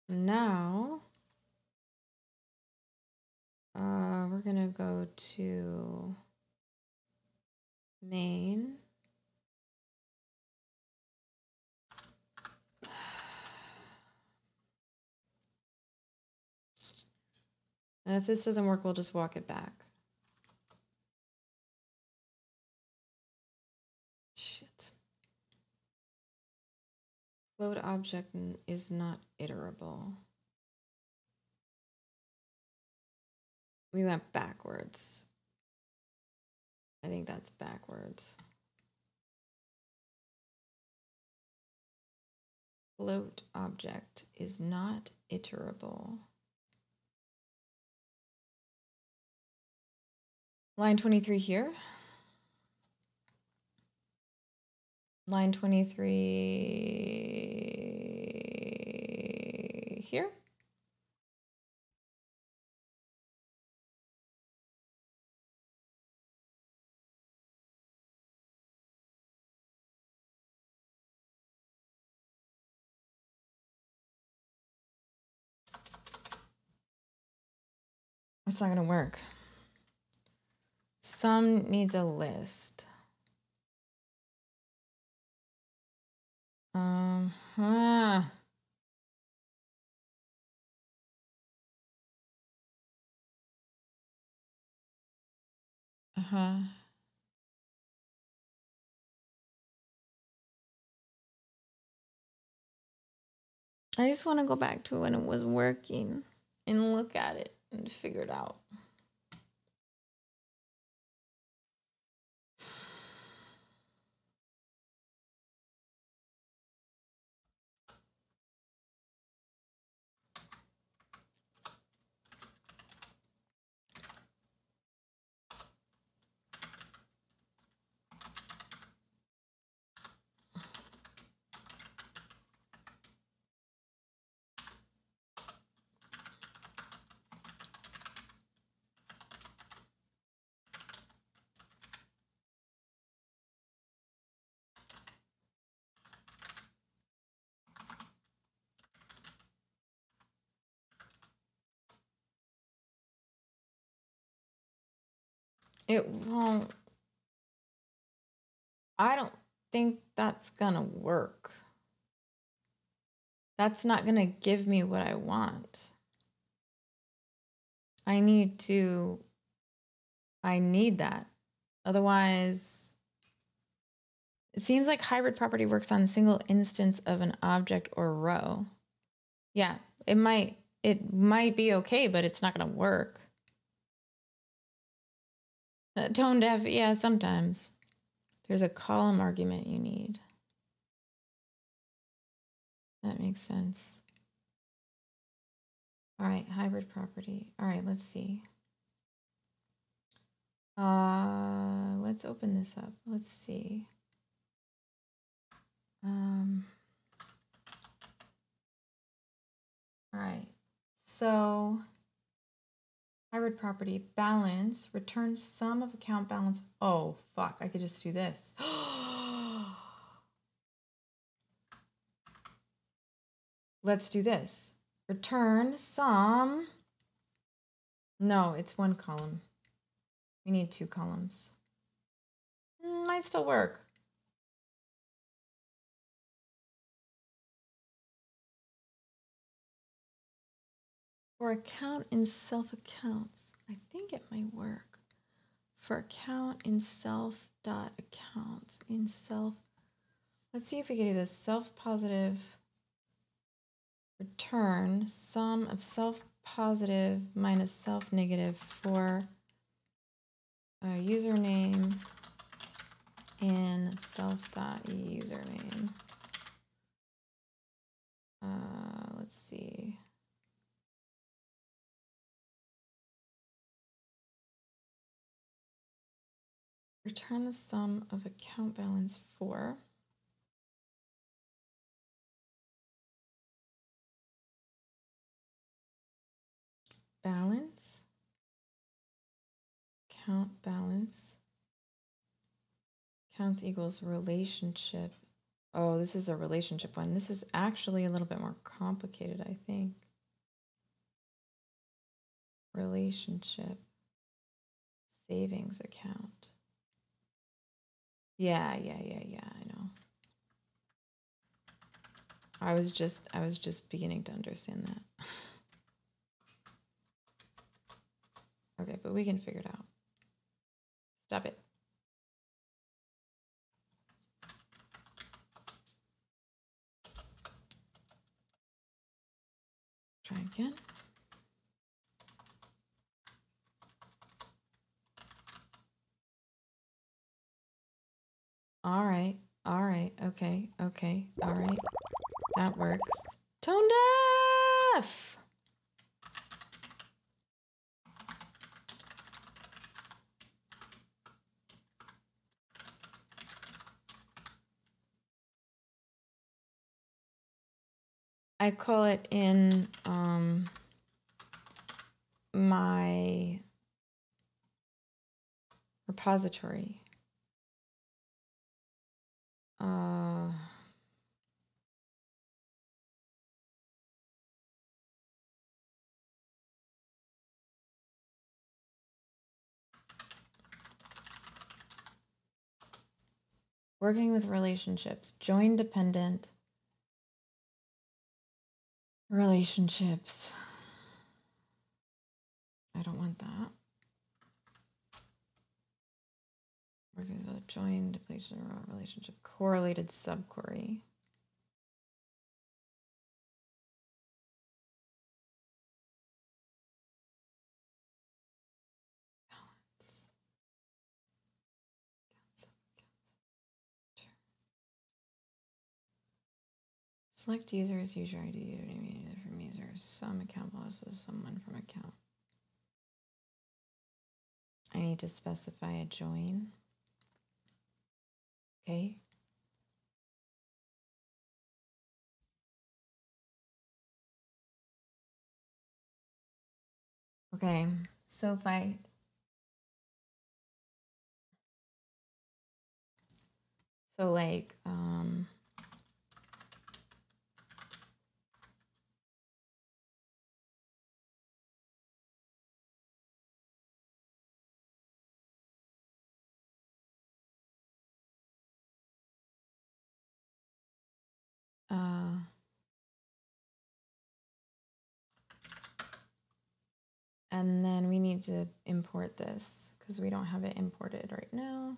B: Now we're gonna go to main. And if this doesn't work, we'll just walk it back. Shit. Float object is not iterable. We went backwards. I think that's backwards. Float object is not iterable. Line 23 here. Line 23 here. It's not gonna work. Some needs a list. Uh-huh. I just want to go back to when it was working and look at it and figure it out. It won't. I don't think that's gonna work. That's not gonna give me what I want. I need that. Otherwise, it seems like hybrid property works on a single instance of an object or row. Yeah, it might be okay, but it's not gonna work. Tone deaf, yeah, sometimes. There's a column argument you need. That makes sense. All right, hybrid property. All right, let's see. Let's open this up. Let's see. All right. So hybrid property balance, return sum of account balance. Oh, fuck. I could just do this. Let's do this. Return sum. No, it's one column. We need 2 columns. Might still work. For account in self accounts, I think it might work. For account in self dot accounts in self. Let's see if we can do this. Self positive return sum of self positive minus self negative for a username in self dot username. Let's see. Return the sum of account balance for balance, account balance, accounts equals relationship. Oh, this is a relationship one. This is actually a little bit more complicated, I think. Relationship, savings account. Yeah, I know. I was just beginning to understand that. Okay, but we can figure it out. Stop it. Try again. All right, okay, all right. That works. Tone deaf! I call it in my repository. Working with relationships, join dependent relationships. I don't want that. Working with a join depletion relationship, correlated subquery. Select users, user ID, from users, some account losses, someone from account. I need to specify a join. Okay. Okay, so if I like and then we need to import this because we don't have it imported right now.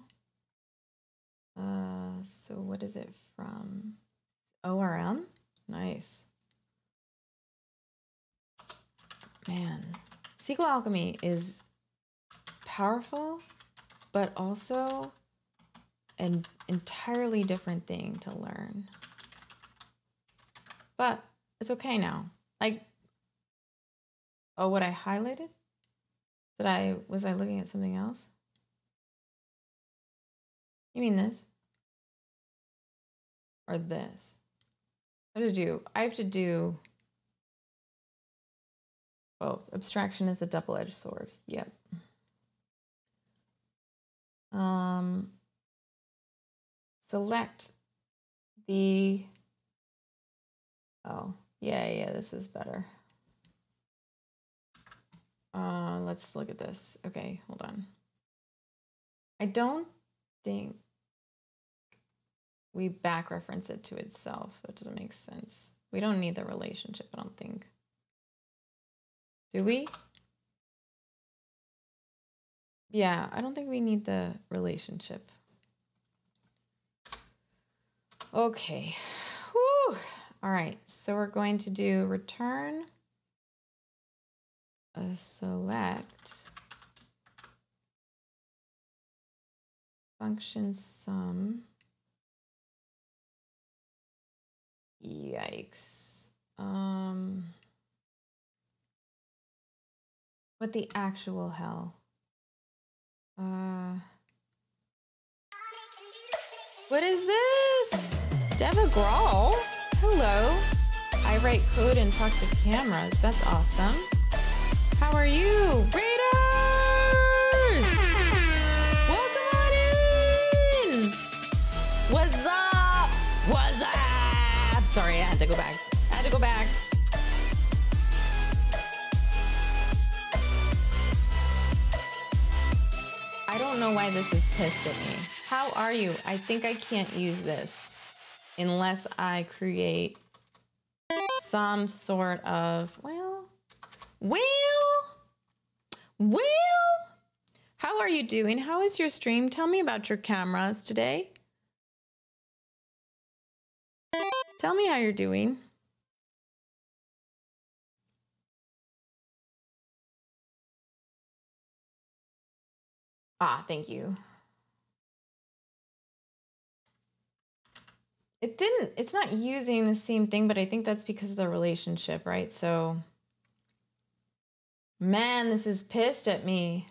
B: So what is it from? ORM? Nice. Man, SQL Alchemy is powerful, but also an entirely different thing to learn. But it's okay now. Like, oh, what I highlighted? Was I looking at something else? You mean this? Or this? I have to do both. Abstraction is a double-edged sword. Yep. Select the, oh, yeah, this is better. Let's look at this. Okay, hold on. I don't think we back reference it to itself. That doesn't make sense. We don't need the relationship, I don't think. Do we? Yeah, I don't think we need the relationship. Okay. Whew. All right, so we're going to do return a select function sum. Yikes. What the actual hell? What is this? Deva Grawl? Hello. I write code and talk to cameras. That's awesome. How are you? Raiders! Welcome on in! What's up? What's up? Sorry, I had to go back. I don't know why this is pissed at me. How are you? I think I can't use this unless I create some sort of, well, how are you doing? How is your stream? Tell me about your cameras today. Tell me how you're doing. Ah, thank you. It's not using the same thing, but I think that's because of the relationship, right? So, man, this is pissed at me.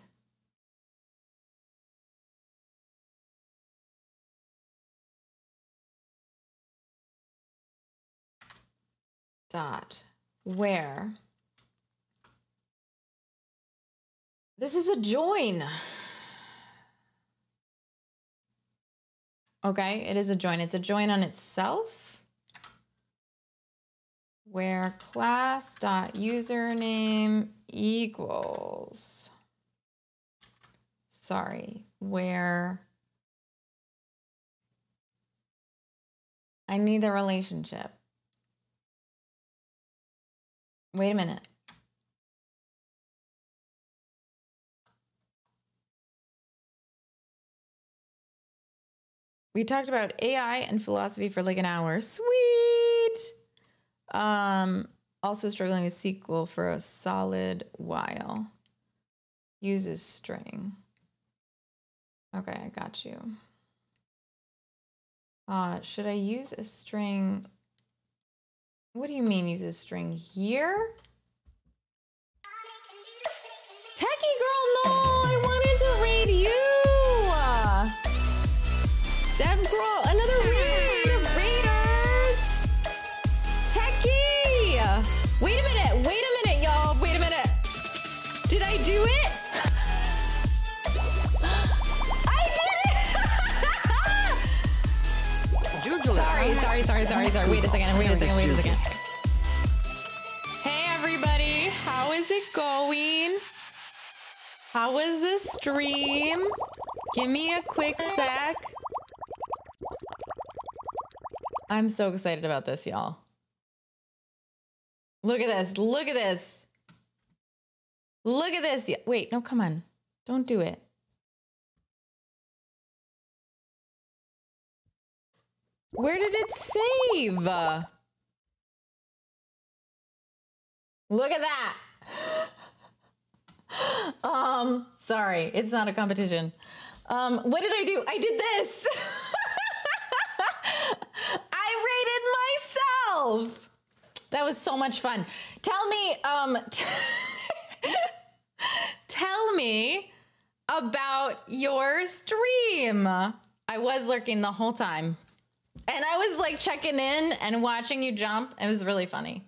B: Dot, where? This is a join. Okay, it is a join. It's a join on itself. Where class.username equals. Sorry, where I need the relationship. Wait a minute. We talked about AI and philosophy for like an hour. Sweet. Also struggling with SQL for a solid while. Uses string. Okay, I got you. Should I use a string? What do you mean use a string here? Techie girl, no! I wanted to raid you! Dev girl, another raid of raiders! Techie! Wait a minute, y'all. Wait a minute. Did I do it? I did it! Sorry. Wait a second. Hey, everybody. How is it going? How was the stream? Give me a quick sec. I'm so excited about this, y'all. Look at this. Look at this. Look at this. Wait, no, come on. Don't do it. Where did it save? Look at that. Sorry, it's not a competition. What did I do? I did this. I rated myself. That was so much fun. Tell me, tell me about your stream. I I was lurking the whole time. And I was like checking in and watching you jump. It was really funny.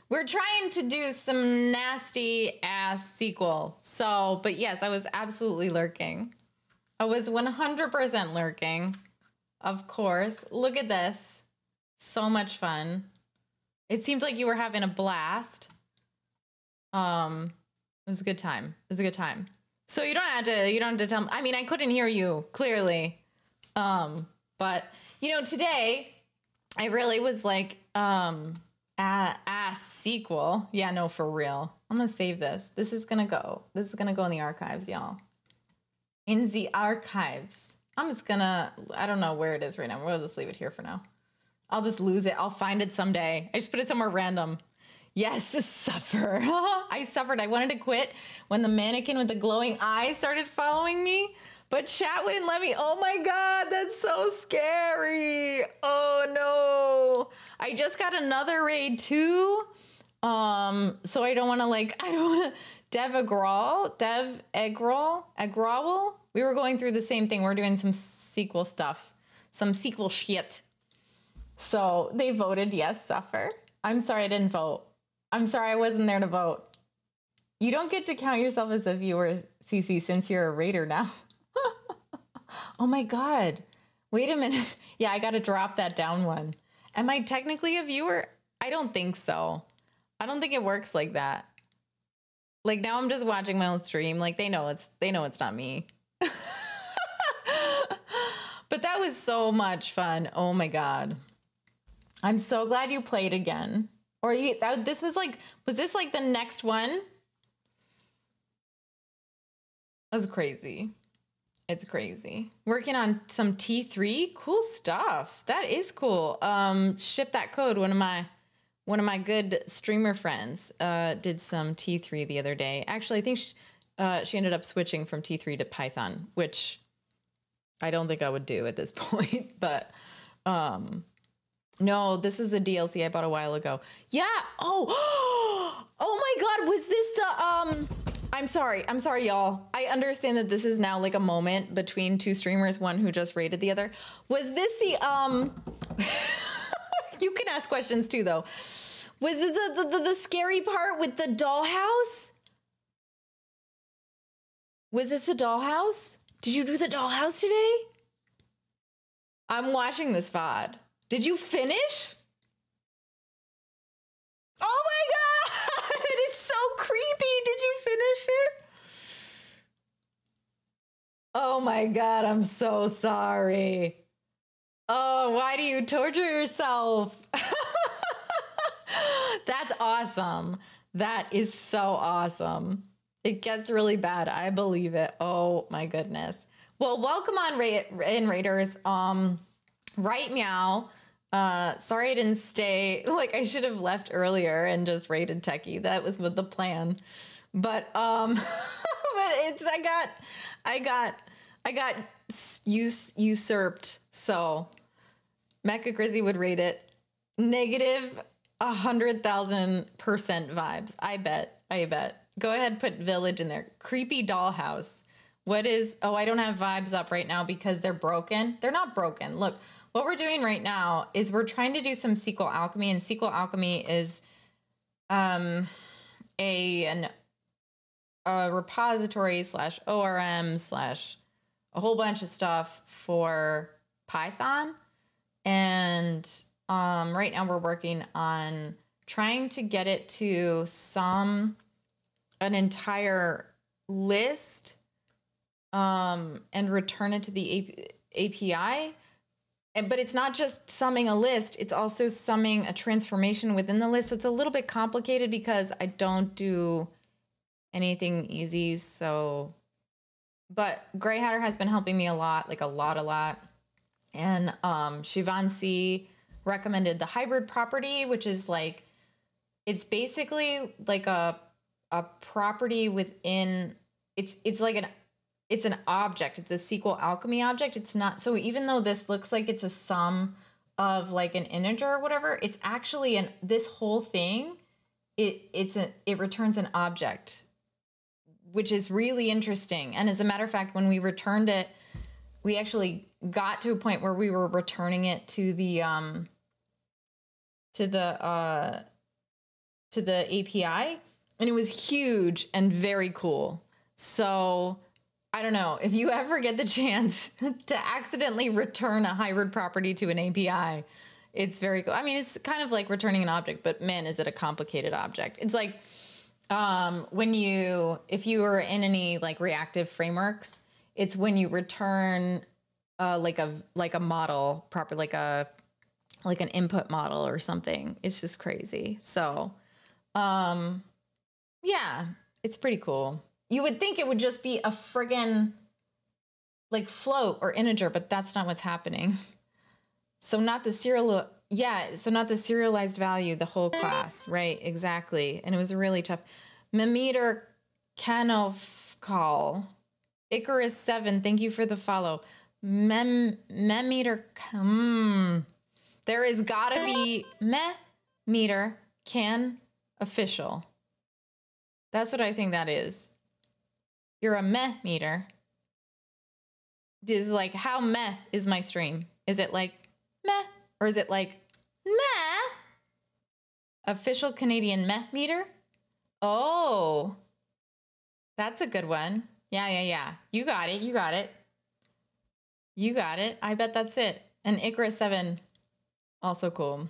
B: We're trying to do some nasty ass sequel. So, but yes, I was absolutely lurking. I was 100% lurking. Of course. Look at this. So much fun. It seemed like you were having a blast. It was a good time. It was a good time. So you don't have to tell me. I mean, I couldn't hear you clearly. But you know, today I really was like, sequel. Yeah, no, for real. I'm gonna save this. This is gonna go in the archives, y'all. In the archives. I don't know where it is right now. We'll just leave it here for now. I'll just lose it. I'll find it someday. I just put it somewhere random. Yes, suffer. I suffered. I wanted to quit when the mannequin with the glowing eyes started following me, but chat wouldn't let me. Oh my God, that's so scary. Oh no. I just got another raid too. So I don't want to Dev Egrawal. We were going through the same thing. We're doing some sequel stuff, some sequel shit. So they voted yes, suffer. I'm sorry I didn't vote. I'm sorry I wasn't there to vote. You don't get to count yourself as a viewer, CC, since you're a raider now. Oh my God. Wait a minute. Yeah, I got to drop that down one. Am I technically a viewer? I don't think so. I don't think it works like that. Like now I'm just watching my own stream. Like they know it's not me. But that was so much fun. Oh my God. I'm so glad you played again. Or was this like the next one? That was crazy. It's crazy. Working on some T3, cool stuff. That is cool. Ship that code. One of my good streamer friends did some T3 the other day. Actually, I think she ended up switching from T3 to Python, which I don't think I would do at this point. But no, this was the DLC I bought a while ago. Yeah. Oh my God. Was this the I'm sorry, y'all. I understand that this is now like a moment between two streamers, one who just rated the other. Was this the you can ask questions too, though. Was it the scary part with the dollhouse? Was this the dollhouse? Did you do the dollhouse today? I'm watching this VOD. Did you finish? Oh my God! It is so creepy. Did you finish it? Oh my God, I'm so sorry. Oh, why do you torture yourself? That's awesome. That is so awesome. It gets really bad. I believe it. Oh my goodness. Well, welcome on Raiders. Right meow. Sorry I didn't stay. Like I should have left earlier and just raided Techie. That was the plan. But but I got usurped. So Mecha Grizzy would rate it negative 100,000% vibes. I bet. Go ahead, put village in there. Creepy dollhouse. What is, I don't have vibes up right now because they're broken. They're not broken. Look, what we're doing right now is we're trying to do some SQL alchemy, and SQL alchemy is a repository / ORM / a whole bunch of stuff for Python. And right now we're working on trying to get it to an entire list and return it to the API. But it's not just summing a list, it's also summing a transformation within the list. So it's a little bit complicated because I don't do anything easy. So, but Grey Hatter has been helping me a lot, like a lot. And Shivan C recommended the hybrid property, which is like, it's basically like a property within, it's like it's an object. It's a SQL alchemy object. It's not, so even though this looks like it's a sum of like an integer or whatever, it's actually this whole thing, it returns an object, which is really interesting. And as a matter of fact, when we returned it, we actually got to a point where we were returning it to the API, and it was huge and very cool. So I don't know, if you ever get the chance to accidentally return a hybrid property to an API, it's very cool. I mean, it's kind of like returning an object, but man, is it a complicated object. It's like if you were in any like reactive frameworks, it's when you return like a model proper, like an input model or something. It's just crazy. So yeah, it's pretty cool. You would think it would just be a friggin' like float or integer, but that's not what's happening. So not the serialized value, the whole class, right? Exactly. And it was really tough. Memeter Canofcall, Icarus 7, thank you for the follow. Memeter, there is gotta be meter can official. That's what I think that is. You're a meter. Is like, how meh is my stream? Is it like meh? Or is it like meh? Official Canadian meh meter? Oh, that's a good one. Yeah. You got it. I bet that's it. And Icarus 7, also cool.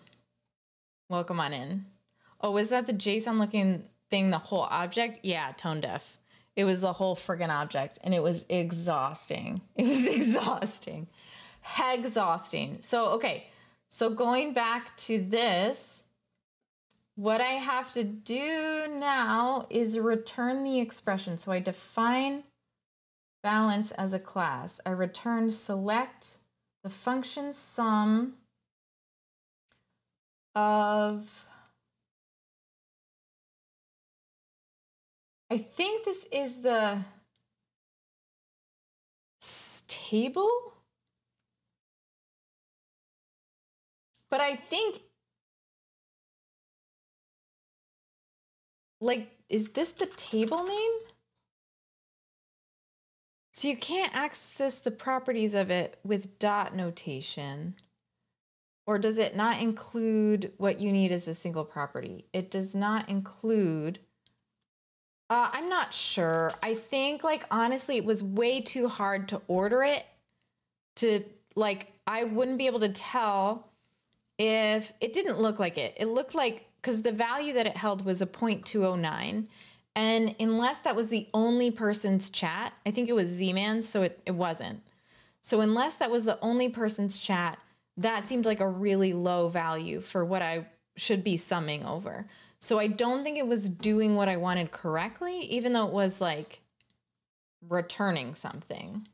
B: Welcome on in. Oh, was that the JSON looking thing, the whole object? Yeah, tone deaf. It was the whole friggin' object, and it was exhausting. Exhausting. So, okay. So going back to this, what I have to do now is return the expression. So I define balance as a class. I return select the function sum of, I think this is the table, but I think, like, is this the table name? So you can't access the properties of it with dot notation. Or does it not include what you need as a single property? It does not include, I'm not sure. I think, like, honestly, it was way too hard to order it to, like, I wouldn't be able to tell if it didn't look like it. It looked like, because the value that it held was a 0.209. And unless that was the only person's chat, I think it was Z-Man, so it wasn't. So unless that was the only person's chat, that seemed like a really low value for what I should be summing over. So I don't think it was doing what I wanted correctly, even though it was like returning something.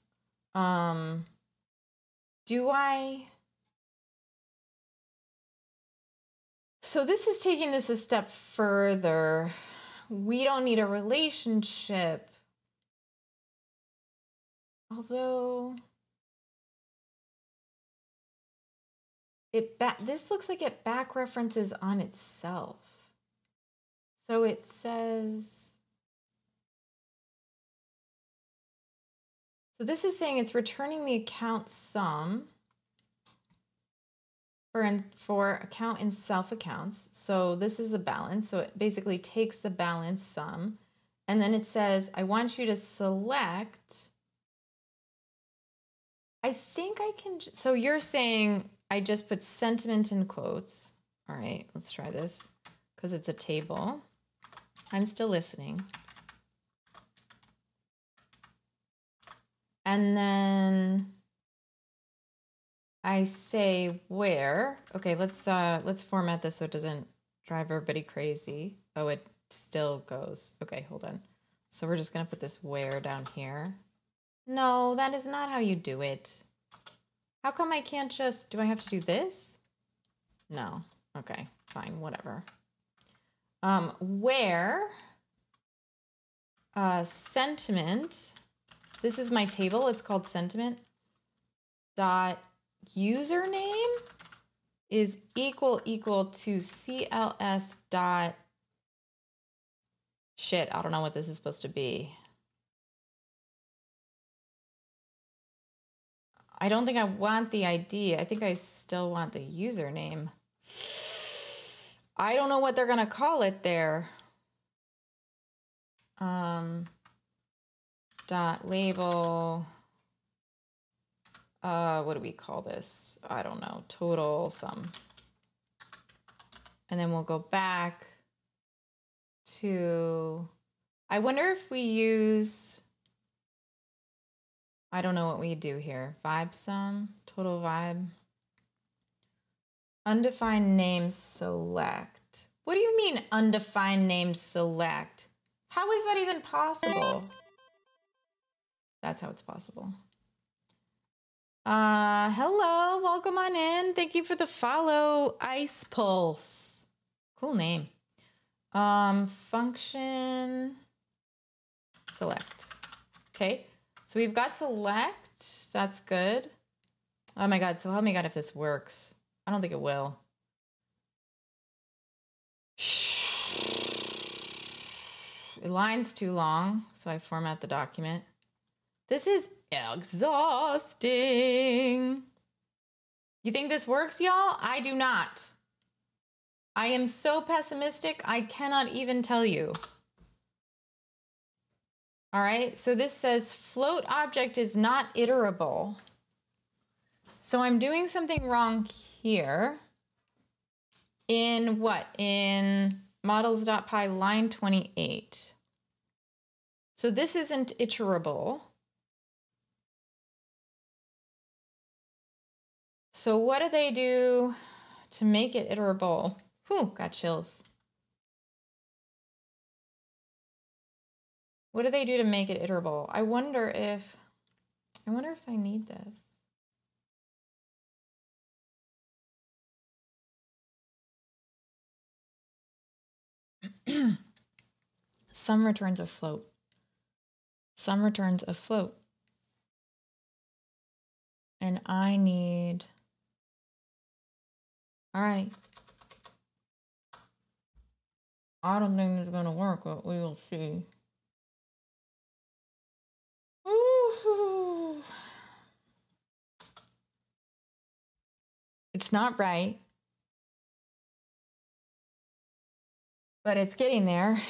B: So this is taking this a step further. We don't need a relationship. Although this looks like it back references on itself. So it says, so this is saying it's returning the account sum for account and self accounts. So this is the balance. So it basically takes the balance sum. And then it says, I want you to select. I think I can. So you're saying I just put sentiment in quotes. All right, let's try this because it's a table. I'm still listening. And then I say where. Okay, let's format this so it doesn't drive everybody crazy. Oh, it still goes. Okay, hold on. So we're just gonna put this where down here. No, that is not how you do it. How come I can't just, do I have to do this? No. Okay, fine, whatever. Where sentiment, this is my table, it's called sentiment dot username is equal to CLS dot shit, I don't know what this is supposed to be. I don't think I want the ID. I think I still want the username. I don't know what they're going to call it there. Dot label. What do we call this? I don't know. Total sum. And then we'll go back to, I wonder if we use, I don't know what we do here. Vibe sum, total vibe. Undefined name select. What do you mean undefined name select? How is that even possible? That's how it's possible. Hello, welcome on in. Thank you for the follow, Ice Pulse. Cool name. Function select. Okay, so we've got select. That's good. Oh my God, so help me God if this works. I don't think it will. The line's too long, so I format the document. This is exhausting. You think this works, y'all? I do not. I am so pessimistic, I cannot even tell you. All right, so this says float object is not iterable. So I'm doing something wrong here. In what? In models.py line 28. So this isn't iterable. So what do they do to make it iterable? Whew, got chills. What do they do to make it iterable? I wonder if I need this. Sum returns a float. Sum returns a float. And I need, all right. I don't think it's gonna work, but we will see. Ooh. It's not right, but it's getting there.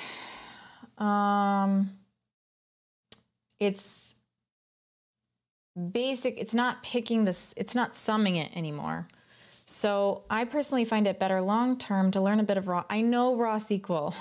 B: It's basic. It's not picking this. It's not summing it anymore. So I personally find it better long-term to learn a bit of raw. I know raw SQL.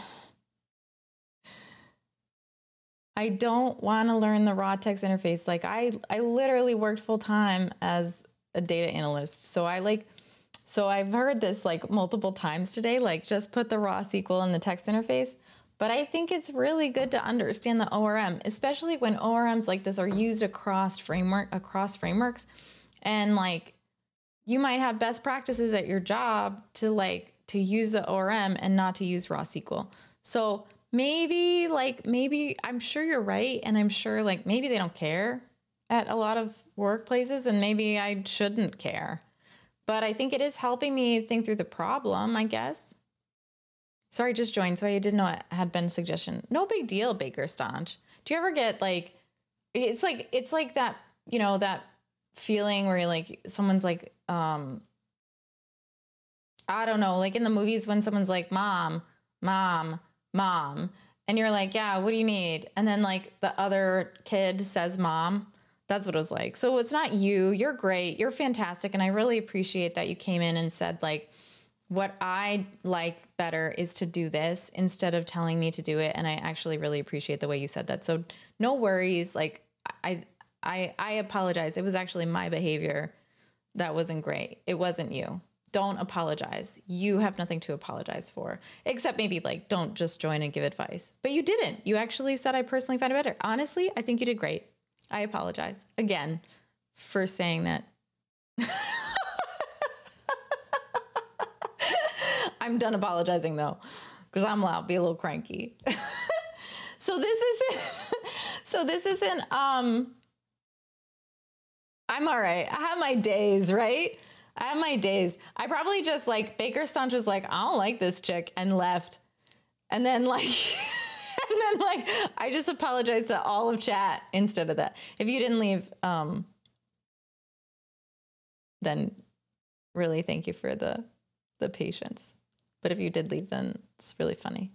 B: I don't want to learn the raw text interface. Like I literally worked full-time as a data analyst. So I've heard this like multiple times today, like just put the raw SQL in the text interface. But I think it's really good to understand the ORM, especially when ORMs like this are used across frameworks. And like, you might have best practices at your job to use the ORM and not to use raw SQL. So maybe I'm sure you're right. And I'm sure like maybe they don't care at a lot of workplaces and maybe I shouldn't care. But I think it is helping me think through the problem, I guess. Sorry, just joined, so I didn't know it had been a suggestion. No big deal, Baker Staunch. Do you ever get like, it's like that, you know, that feeling where you're like, someone's like, I don't know, like in the movies when someone's like, mom, mom, mom, and you're like, yeah, what do you need? And then like the other kid says mom. That's what it was like. So it's not you. You're great. You're fantastic. And I really appreciate that you came in and said like, what I like better is to do this instead of telling me to do it. And I actually really appreciate the way you said that. So no worries. Like I apologize. It was actually my behavior that wasn't great. It wasn't you. Don't apologize. You have nothing to apologize for, except maybe like, don't just join and give advice, but you didn't. You actually said, I personally find it better. Honestly, I think you did great. I apologize again for saying that. I'm done apologizing though, because I'm allowed to be a little cranky. So this isn't, I'm all right. I have my days, right? I have my days. I probably just like, Baker Staunch was like, I don't like this chick and left. And then like, I just apologized to all of chat instead of that. If you didn't leave, then really thank you for the patience. But if you did leave, then it's really funny.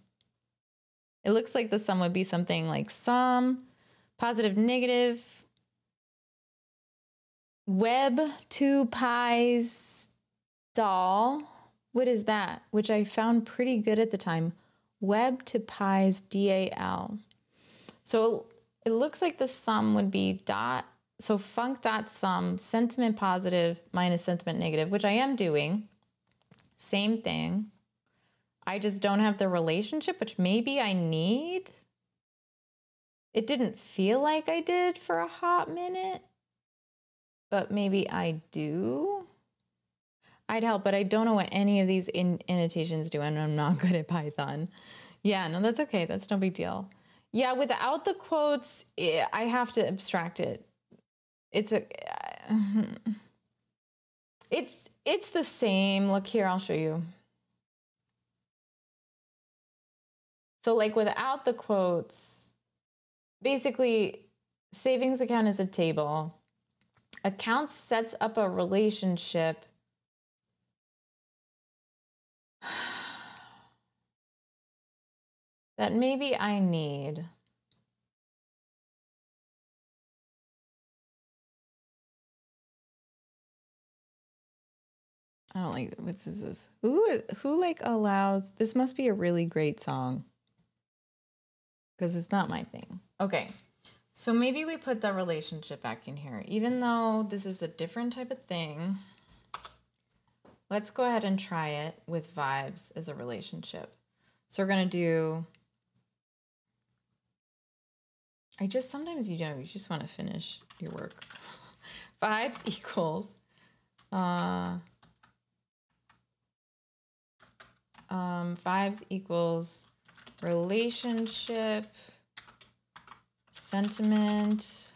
B: It looks like the sum would be something like sum, positive, negative, web 2 pies doll. What is that? Which I found pretty good at the time. Web to pies DAL. So it looks like the sum would be dot. So func dot sum, sentiment positive minus sentiment negative, which I am doing. Same thing. I just don't have the relationship, which maybe I need. It didn't feel like I did for a hot minute, but maybe I do. I'd help, but I don't know what any of these annotations do, and I'm not good at Python. Yeah, no, that's okay. That's no big deal. Yeah, without the quotes, I have to abstract it. It's the same. Look here, I'll show you. So like without the quotes, basically savings account is a table. Accounts sets up a relationship that maybe I need. I don't like, what is this? Who like allows, this must be a really great song because it's not my thing. Okay, so maybe we put the relationship back in here. Even though this is a different type of thing, let's go ahead and try it with vibes as a relationship. So we're gonna do, sometimes you just wanna finish your work. Vibes equals, vibes equals relationship, sentiment,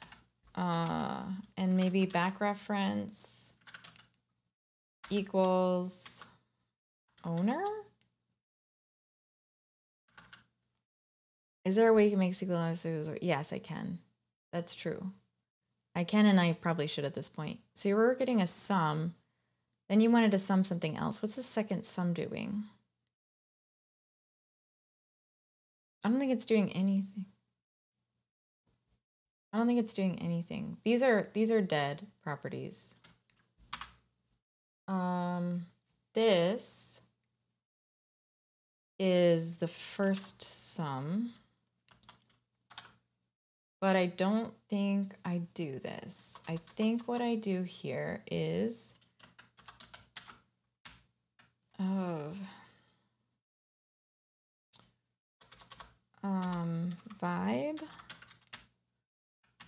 B: and maybe back reference equals owner? Is there a way you can make SQL? Yes, I can. That's true. I can, and I probably should at this point. So you were getting a sum, then you wanted to sum something else. What's the second sum doing? I don't think it's doing anything. I don't think it's doing anything. These are dead properties. This is the first sum, but I don't think I do this. I think what I do here is vibe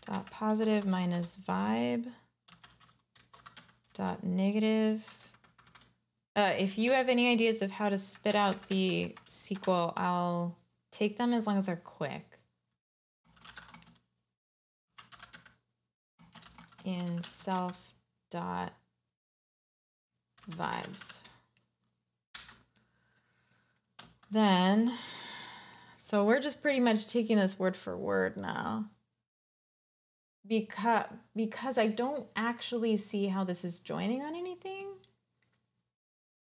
B: dot positive minus vibe dot negative. If you have any ideas of how to spit out the SQL, I'll take them as long as they're quick. In self dot vibes. Then, so we're just pretty much taking this word for word now. Because I don't actually see how this is joining on anything.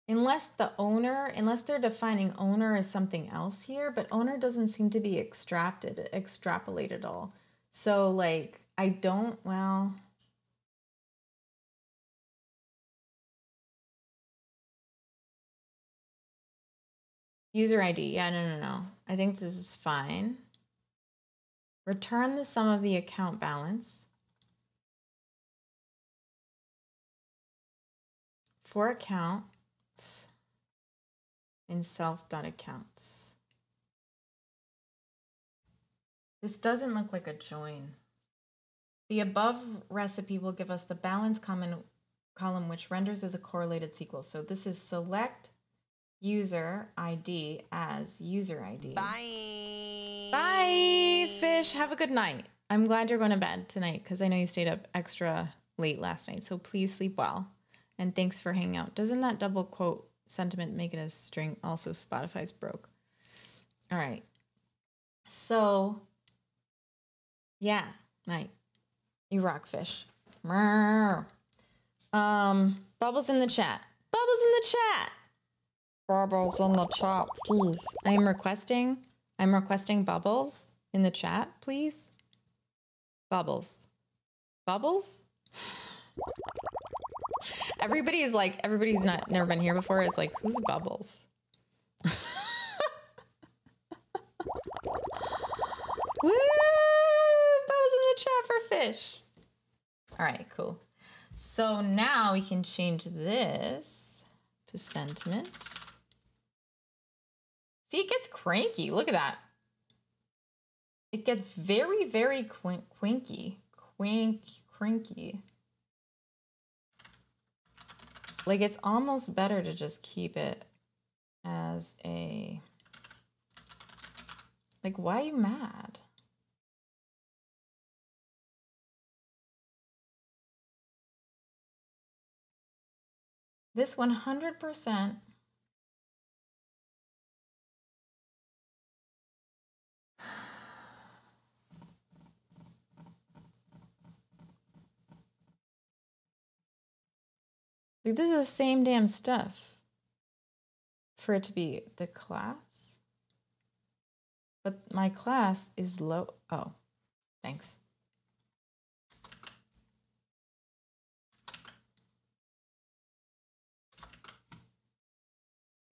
B: Unless they're defining owner as something else here, but owner doesn't seem to be extrapolated at all. So like, I don't, well. User ID, yeah, no. I think this is fine. Return the sum of the account balance for accounts in self.accounts. This doesn't look like a join. The above recipe will give us the balance column which renders as a correlated SQL. So this is select user ID as user ID.
C: Bye.
B: Bye, fish. Have a good night. I'm glad you're going to bed tonight because I know you stayed up extra late last night. So please sleep well. And thanks for hanging out. Doesn't that double quote sentiment make it a string? Also, Spotify's broke. All right. So, yeah, night. You rock, fish. Bubbles in the chat. Bubbles in the chat. Bubbles in the chat, please. I'm requesting bubbles in the chat, please. Bubbles. Bubbles? Everybody's never been here before. It's like, who's Bubbles? Woo! Bubbles in the chat for fish. All right, cool. So now we can change this to sentiment. See, it gets cranky. Look at that. It gets very, very cranky. Like, it's almost better to just keep it as a... Like, why are you mad? This 100%. Like, this is the same damn stuff for it to be the class. But my class is low. Oh, thanks.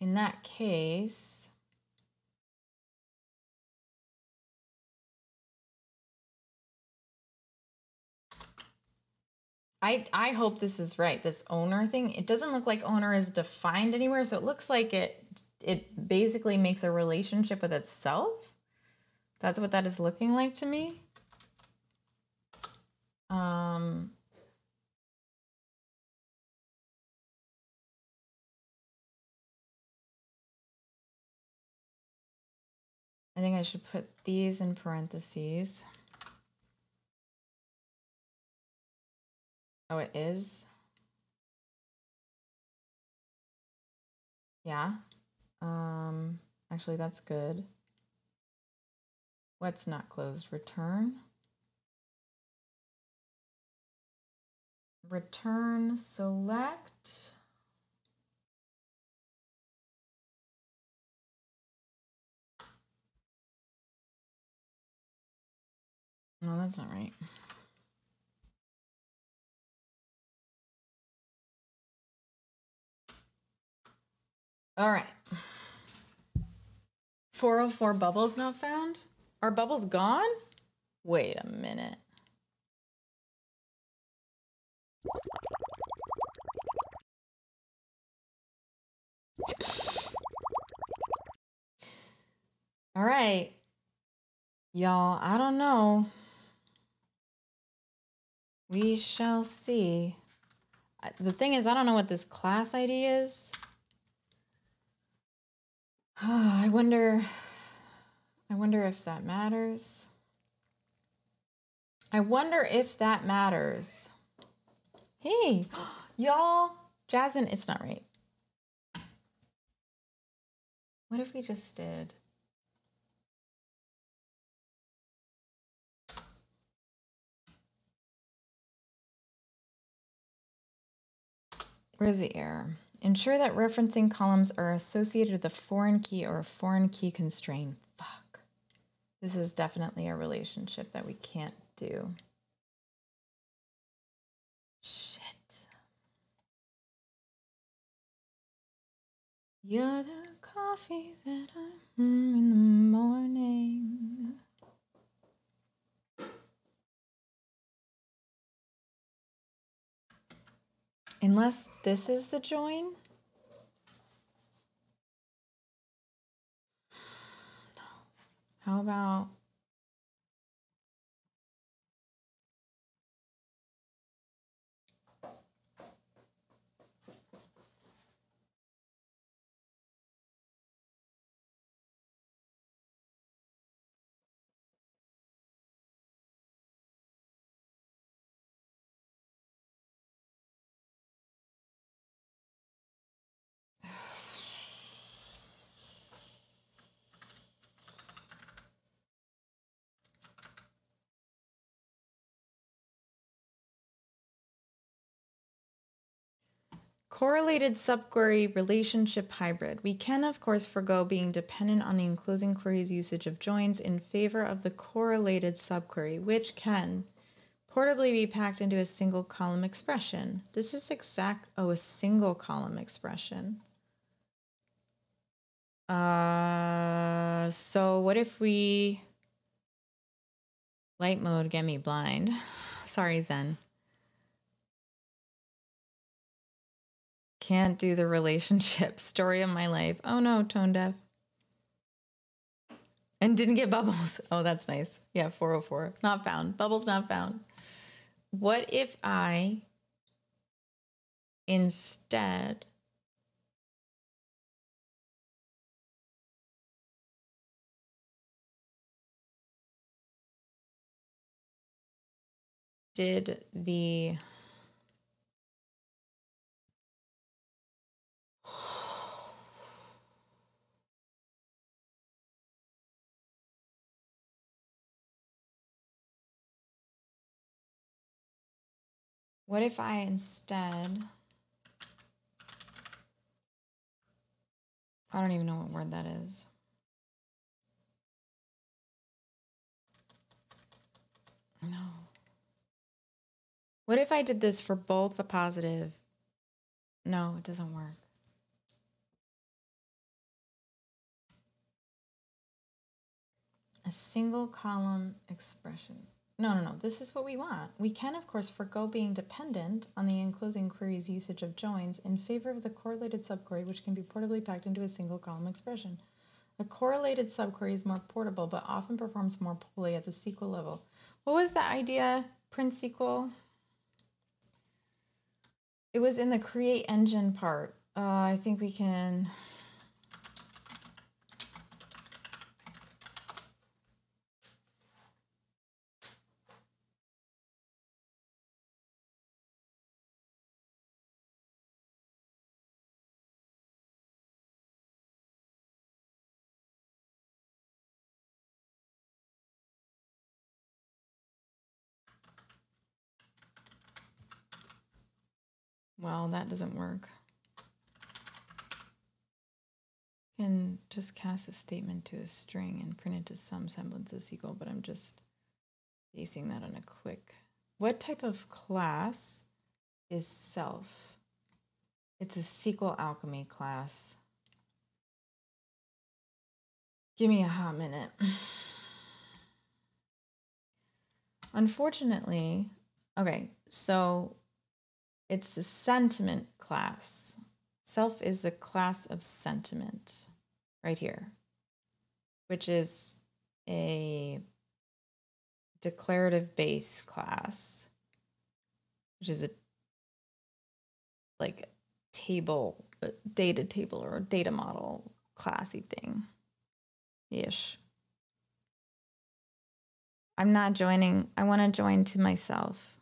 B: In that case, I hope this is right. This owner thing, it doesn't look like owner is defined anywhere. So it looks like it basically makes a relationship with itself. That's what that is looking like to me. I think I should put these in parentheses. Oh, it is? Yeah. Actually, that's good. What's not closed? Return. Return select. No, that's not right. All right. 404 bubbles not found? Are bubbles gone? Wait a minute. All right. Y'all, I don't know. We shall see. The thing is, I don't know what this class ID is. I wonder if that matters. I wonder if that matters. Hey, y'all, Jasmine, it's not right. What if we just did? Where's the error? Ensure that referencing columns are associated with a foreign key or a foreign key constraint. Fuck. This is definitely a relationship that we can't do. Shit. You're the coffee that I'm in the morning. Unless this is the join. How about Correlated subquery relationship hybrid. We can, of course, forego being dependent on the enclosing query's usage of joins in favor of the correlated subquery, which can portably be packed into a single column expression. This is a single column expression. So what if we, light mode, get me blind. Sorry, Zen. Can't do the relationship. Story of my life. Oh no, tone deaf. And didn't get bubbles. Oh, that's nice. Yeah, 404. Not found. Bubbles not found. What if I instead did the what if I instead, I don't even know what word that is. No. What if I did this for both the positive? No, it doesn't work. A single column expression. No. This is what we want. We can, of course, forego being dependent on the enclosing query's usage of joins in favor of the correlated subquery, which can be portably packed into a single column expression. A correlated subquery is more portable, but often performs more poorly at the SQL level. What was the idea, Prince SQL? It was in the create engine part. I think we can... Well, that doesn't work. You can just cast a statement to a string and print it to some semblance of SQL, but I'm just basing that on a quick. What type of class is self? It's a SQL alchemy class. Give me a hot minute. Unfortunately, okay, so it's a sentiment class. Self is a class of sentiment right here, which is a declarative base class, which is a like table, a data table or a data model classy thing ish. I'm not joining. I want to join to myself.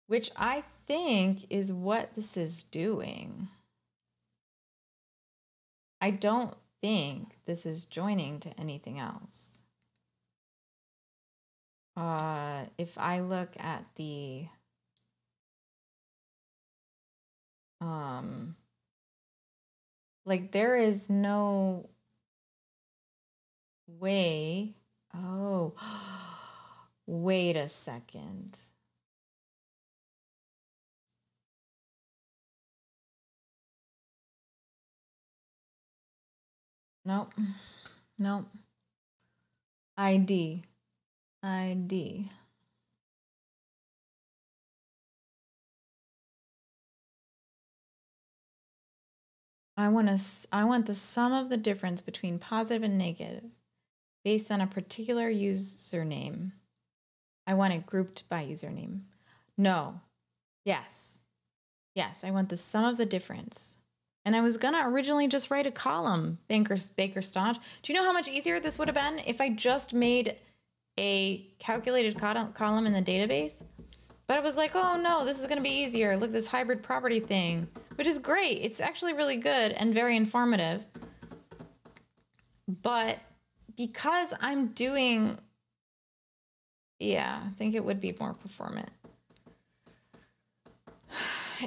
B: Which I think is what this is doing. I don't think this is joining to anything else. If I look at the like there is no way. Oh, wait a second. Nope. ID. I want the sum of the difference between positive and negative based on a particular username. I want it grouped by username. No. Yes, I want the sum of the difference. And I was gonna originally just write a column, Baker Staunch. Do you know how much easier this would have been if I just made a calculated column in the database? But I was like, oh no, this is gonna be easier. Look, this hybrid property thing, which is great. It's actually really good and very informative. But because I'm doing, yeah, I think it would be more performant.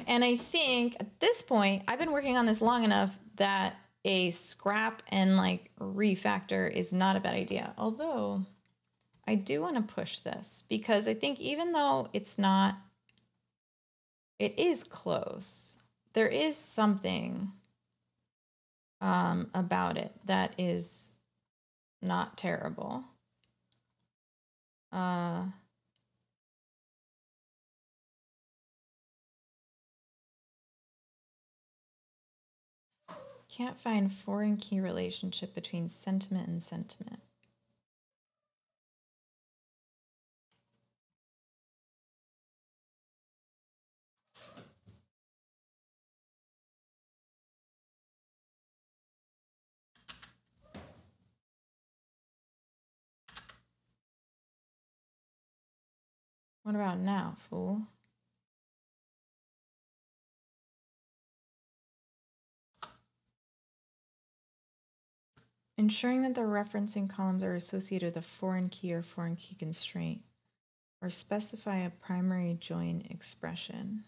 B: And I think at this point, I've been working on this long enough that a scrap and like refactor is not a bad idea. Although I do want to push this because I think even though it's not, it is close. There is something about it that is not terrible. Can't find foreign key relationship between sentiment and sentiment. What about now, fool? Ensuring that the referencing columns are associated with a foreign key or foreign key constraint, or specify a primary join expression.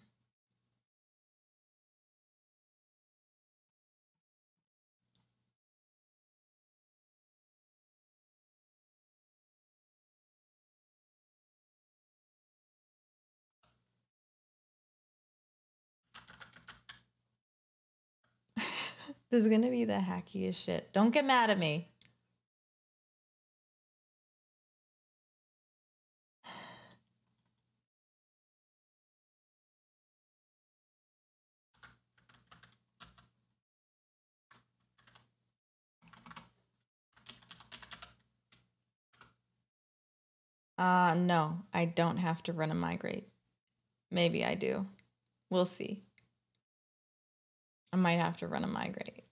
B: This is going to be the hackiest shit. Don't get mad at me. No, I don't have to run a migrate. Maybe I do. We'll see. I might have to run a migrate.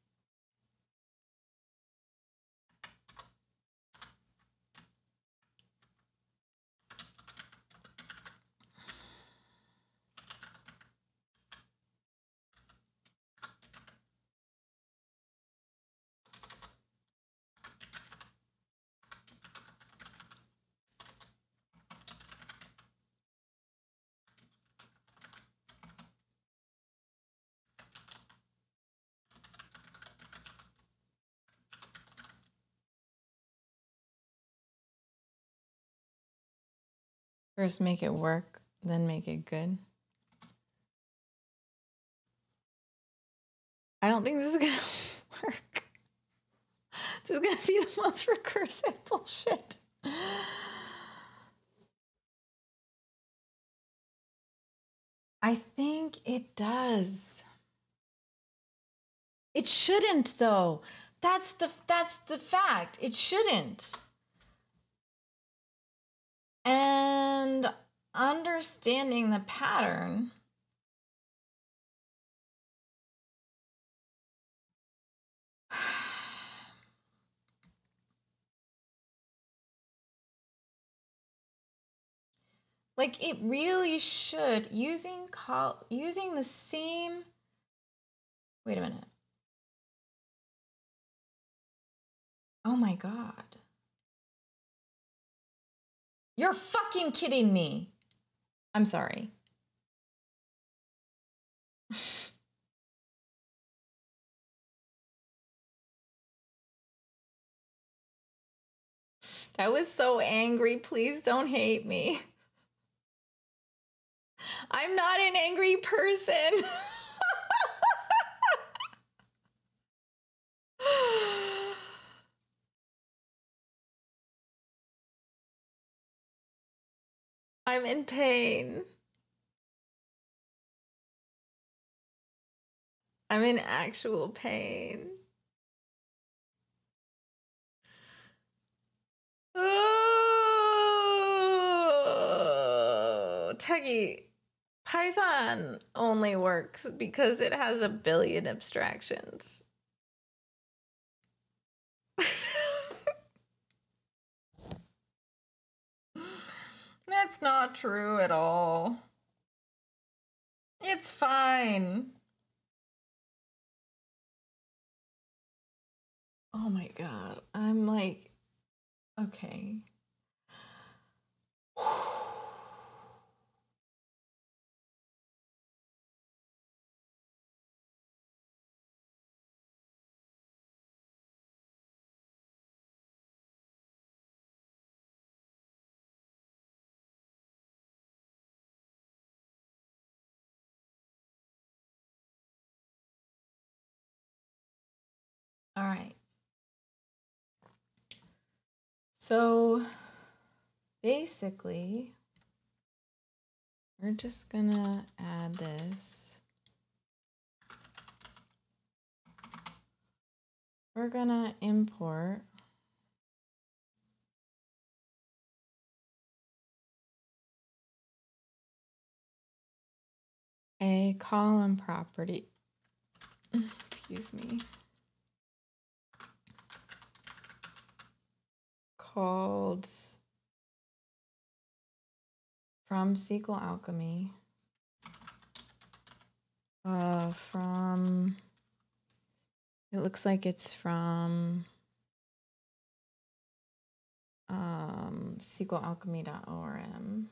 B: First make it work, then make it good. I don't think this is gonna work. This is gonna be the most recursive bullshit. I think it does. It shouldn't though. That's the fact. It shouldn't. And understanding the pattern, like it really should, using the same, wait a minute. Oh my God. You're fucking kidding me. I'm sorry. That was so angry. Please don't hate me. I'm not an angry person. I'm in pain. I'm in actual pain. Oh, Teggy, Python only works because it has a billion abstractions. That's not true at all. It's fine. Oh my God. I'm like Okay. All right. So basically, we're just gonna add this. We're gonna import a column property. Excuse me. Called from SQL Alchemy. It looks like it's from SQLAlchemy.orm.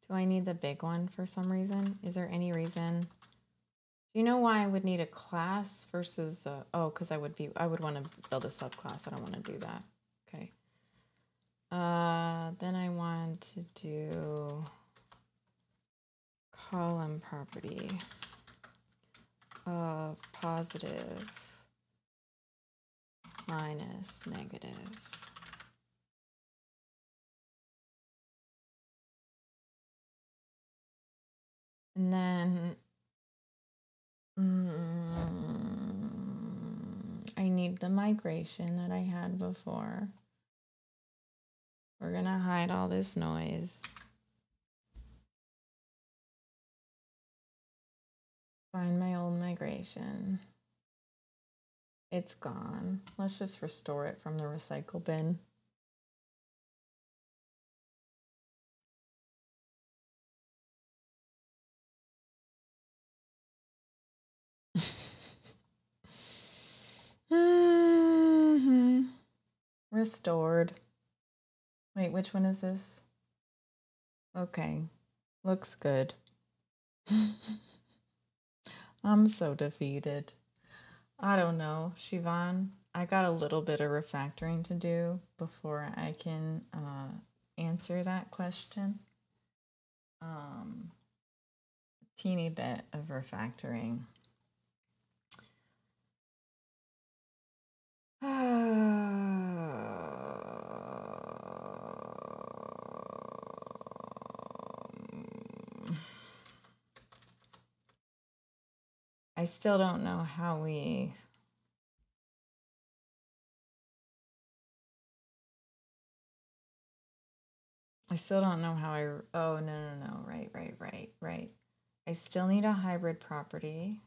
B: Do I need the big one for some reason? Is there any reason? Do you know why I would need a class versus because I would want to build a subclass. I don't want to do that. Okay. Then I want to do column property of positive minus negative. And then I need the migration that I had before. We're gonna hide all this noise. Find my old migration. It's gone. Let's just restore it from the recycle bin. Restored. Wait, which one is this? Okay. Looks good. I'm so defeated. I don't know, Siobhan. I got a little bit of refactoring to do before I can answer that question. A teeny bit of refactoring. I still don't know how we... I still don't know how I... Oh, no. Right. I still need a hybrid property.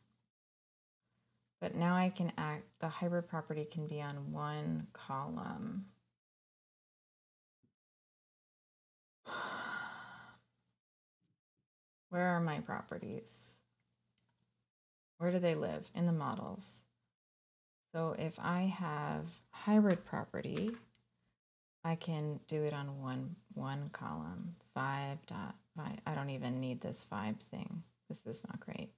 B: But now I can act... The hybrid property can be on one column. Where are my properties? Where do they live? In the models. So if I have hybrid property, I can do it on one column. 5.5. I don't even need this 5 thing. This is not great.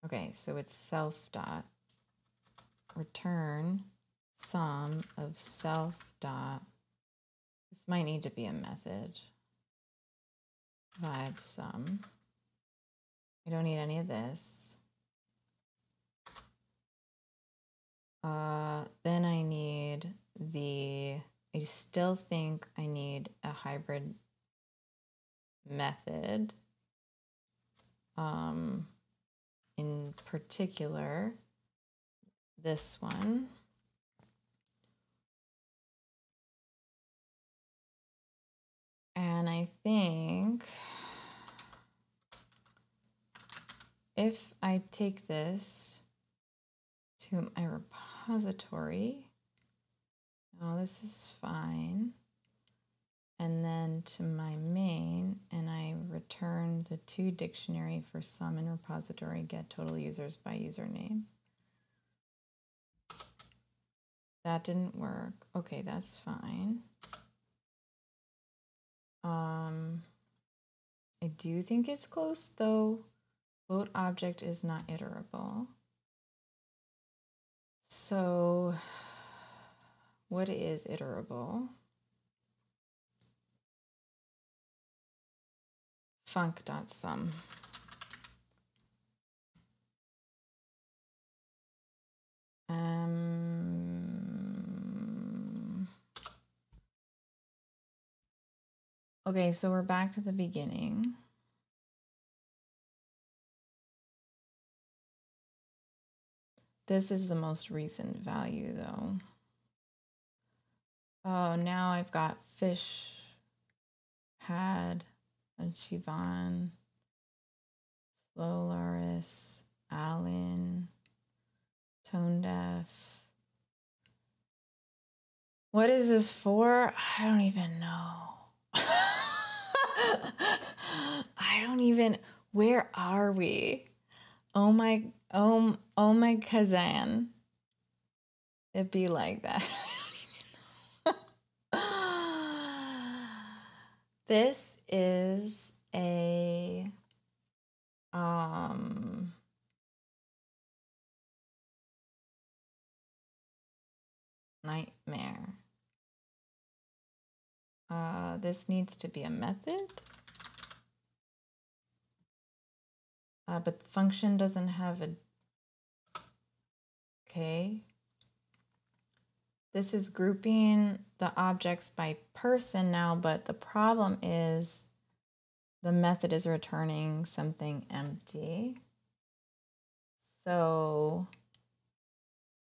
B: Okay, so it's self dot return sum of self dot. This might need to be a method. Vibe sum. I don't need any of this. Then I need I still think I need a hybrid method. In particular, this one. And I think if I take this to my repository, oh, this is fine. and then to my main, and I return the to dictionary for sum and repository get total users by username. That didn't work. Okay, that's fine. I do think it's close though. Float object is not iterable. So what is iterable? Func.sum. Okay, so we're back to the beginning. This is the most recent value though. Oh, now I've got fish, had, and Shivan, Slolaris, Alan, Tone Deaf. What is this for? I don't even know. I don't even, where are we? Oh my Kazan. It'd be like that. This is a nightmare. This needs to be a method. But the function doesn't have a, okay. This is grouping the objects by person now, but the problem is the method is returning something empty. So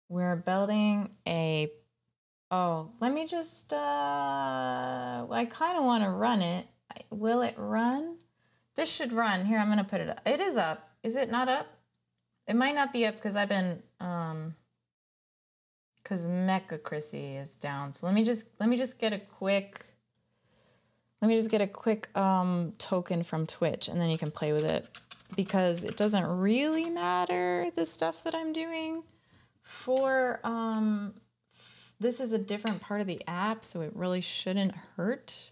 B: we're building a, oh, let me just, I kind of want to run it. Will it run? This should run. Here, I'm going to put it up. It is up. Is it not up? It might not be up because I've been, because Mecha Chrissy is down. So let me just get a quick, token from Twitch, and then you can play with it, because it doesn't really matter the stuff that I'm doing for, this is a different part of the app, so it really shouldn't hurt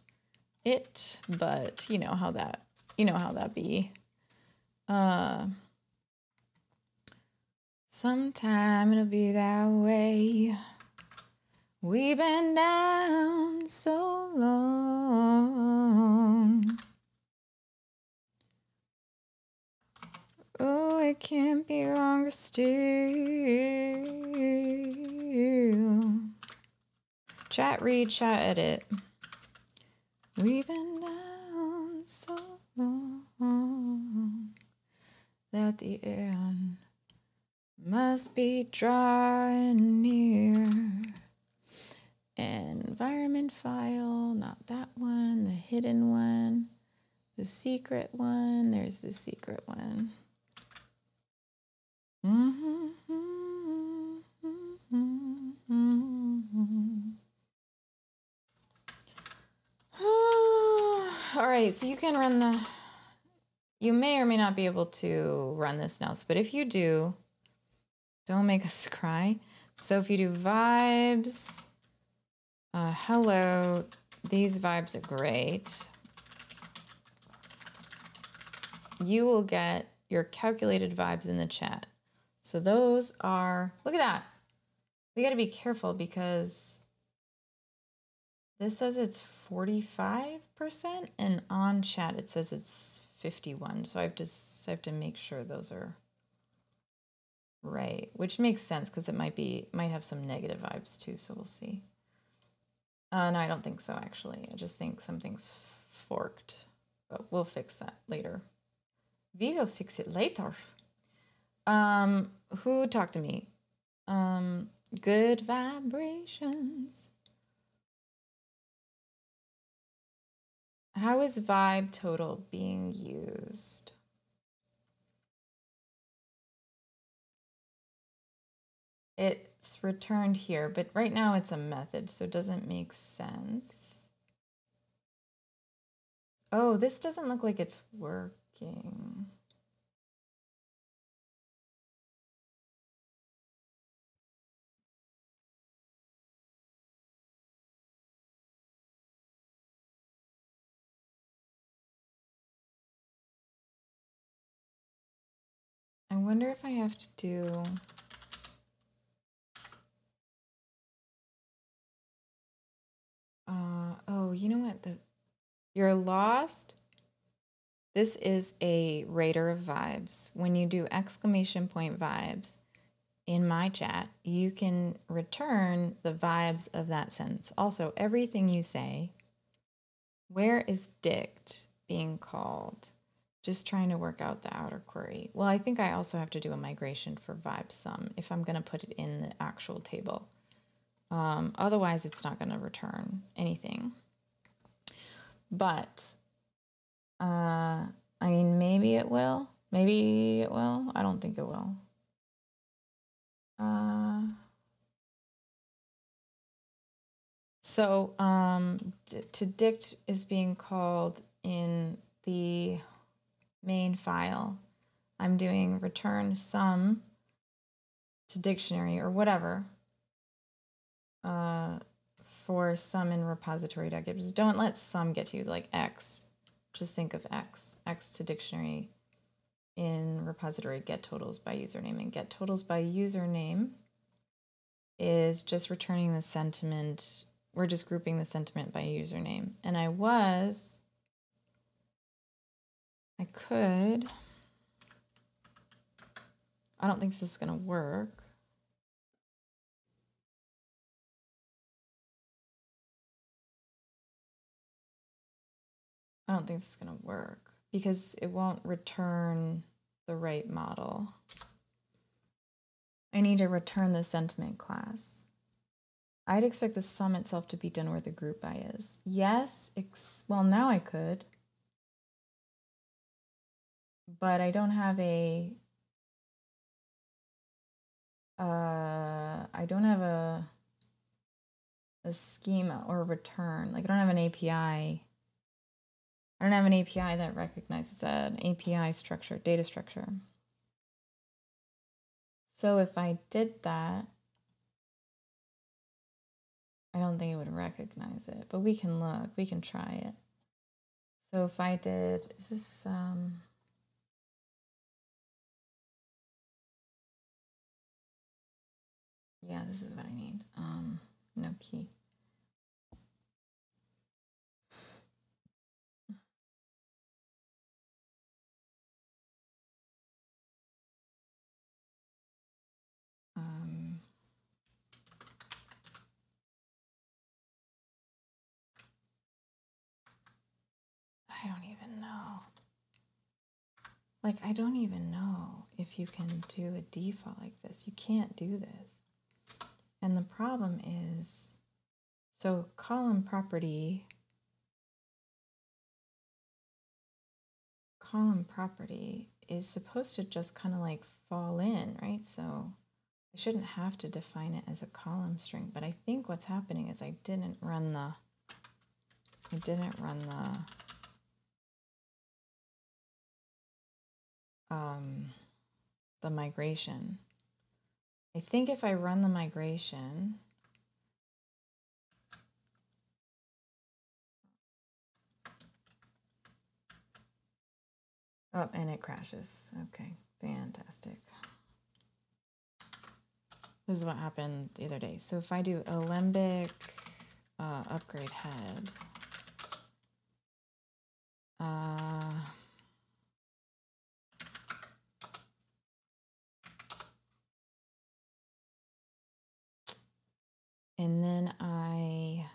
B: it, but you know how that be. Sometime it'll be that way. We've been down so long. Oh, it can't be longer still. Chat, read, chat, edit. We've been down so long that the end must be drawing near. Environment file, not that one, the hidden one, the secret one, there's the secret one. All right, so you can run the, you may or may not be able to run this now, but if you do, don't make us cry. So if you do vibes, hello, these vibes are great. You will get your calculated vibes in the chat. So those are, look at that. We got to be careful because this says it's 45% and on chat it says it's 51. So I have to make sure those are right, which makes sense because it might have some negative vibes too, so we'll see. No, I don't think so actually. I just think something's forked, but we'll fix that later. We will fix it later. Who talked to me? Good vibrations. How is vibe total being used? It's returned here, but right now it's a method, so it doesn't make sense. Oh, this doesn't look like it's working. I wonder if I have to do... oh, you know what? You're lost. This is a rater of vibes. When you do exclamation point vibes in my chat, you can return the vibes of that sentence. Also, everything you say, where is dict being called? Just trying to work out the outer query. Well, I think I also have to do a migration for vibe sum if I'm going to put it in the actual table. Otherwise, it's not going to return anything. But, I mean, maybe it will. Maybe it will. I don't think it will. So to dict is being called in the main file. I'm doing return sum to dictionary or whatever for sum in repository.get. Just don't let sum get you like X. Just think of X to dictionary in repository get totals by username, and get totals by username is just returning the sentiment. We're just grouping the sentiment by username. And I don't think this is going to work. I don't think this is going to work because it won't return the right model. I need to return the sentiment class. I'd expect the sum itself to be done where the group by is. Yes, well, now I could. But I don't have a schema or return. Like I don't have an API. I don't have an API that recognizes that, an API structure, data structure. So if I did that, I don't think it would recognize it, but we can look, we can try it. So if I did, is this, yeah, this is what I need. No key. I don't even know. Like, I don't even know if you can do a default like this. You can't do this. And the problem is, so column property is supposed to just kind of like fall in, right? So I shouldn't have to define it as a column string, but I think what's happening is I didn't run the migration. I think if I run the migration, oh, and it crashes. Okay, fantastic. This is what happened the other day. So if I do alembic upgrade head, and then I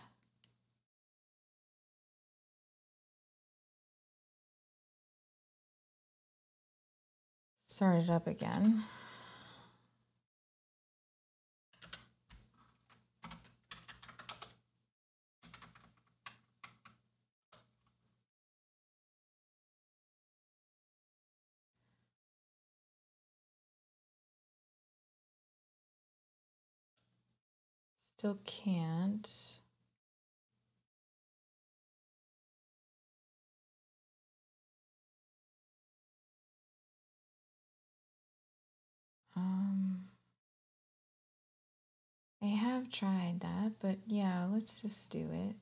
B: start it up again. Still can't. tried that, but yeah, let's just do it.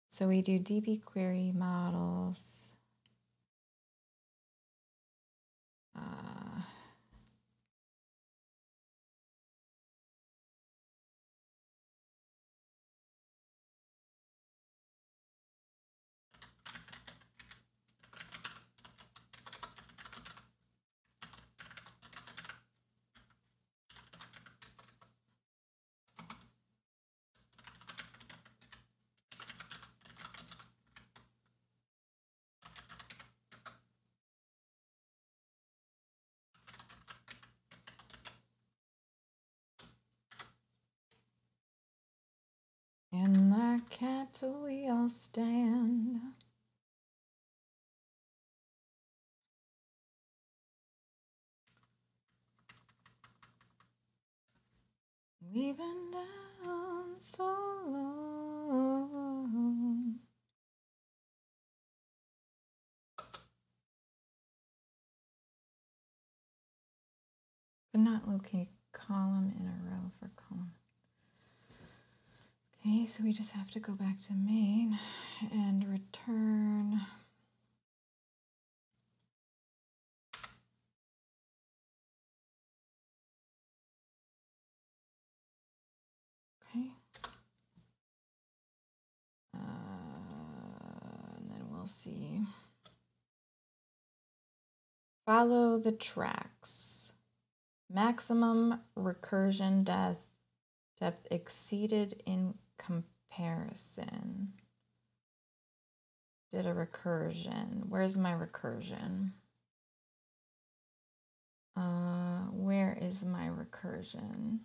B: So we do DB query models. In that cattle we all stand. We've been down so long. Could not locate column in a row for column. Okay, so we just have to go back to main and return. Okay. And then we'll see. Follow the tracks. Maximum recursion depth exceeded in comparison. Did a recursion. Where's my recursion? Where is my recursion?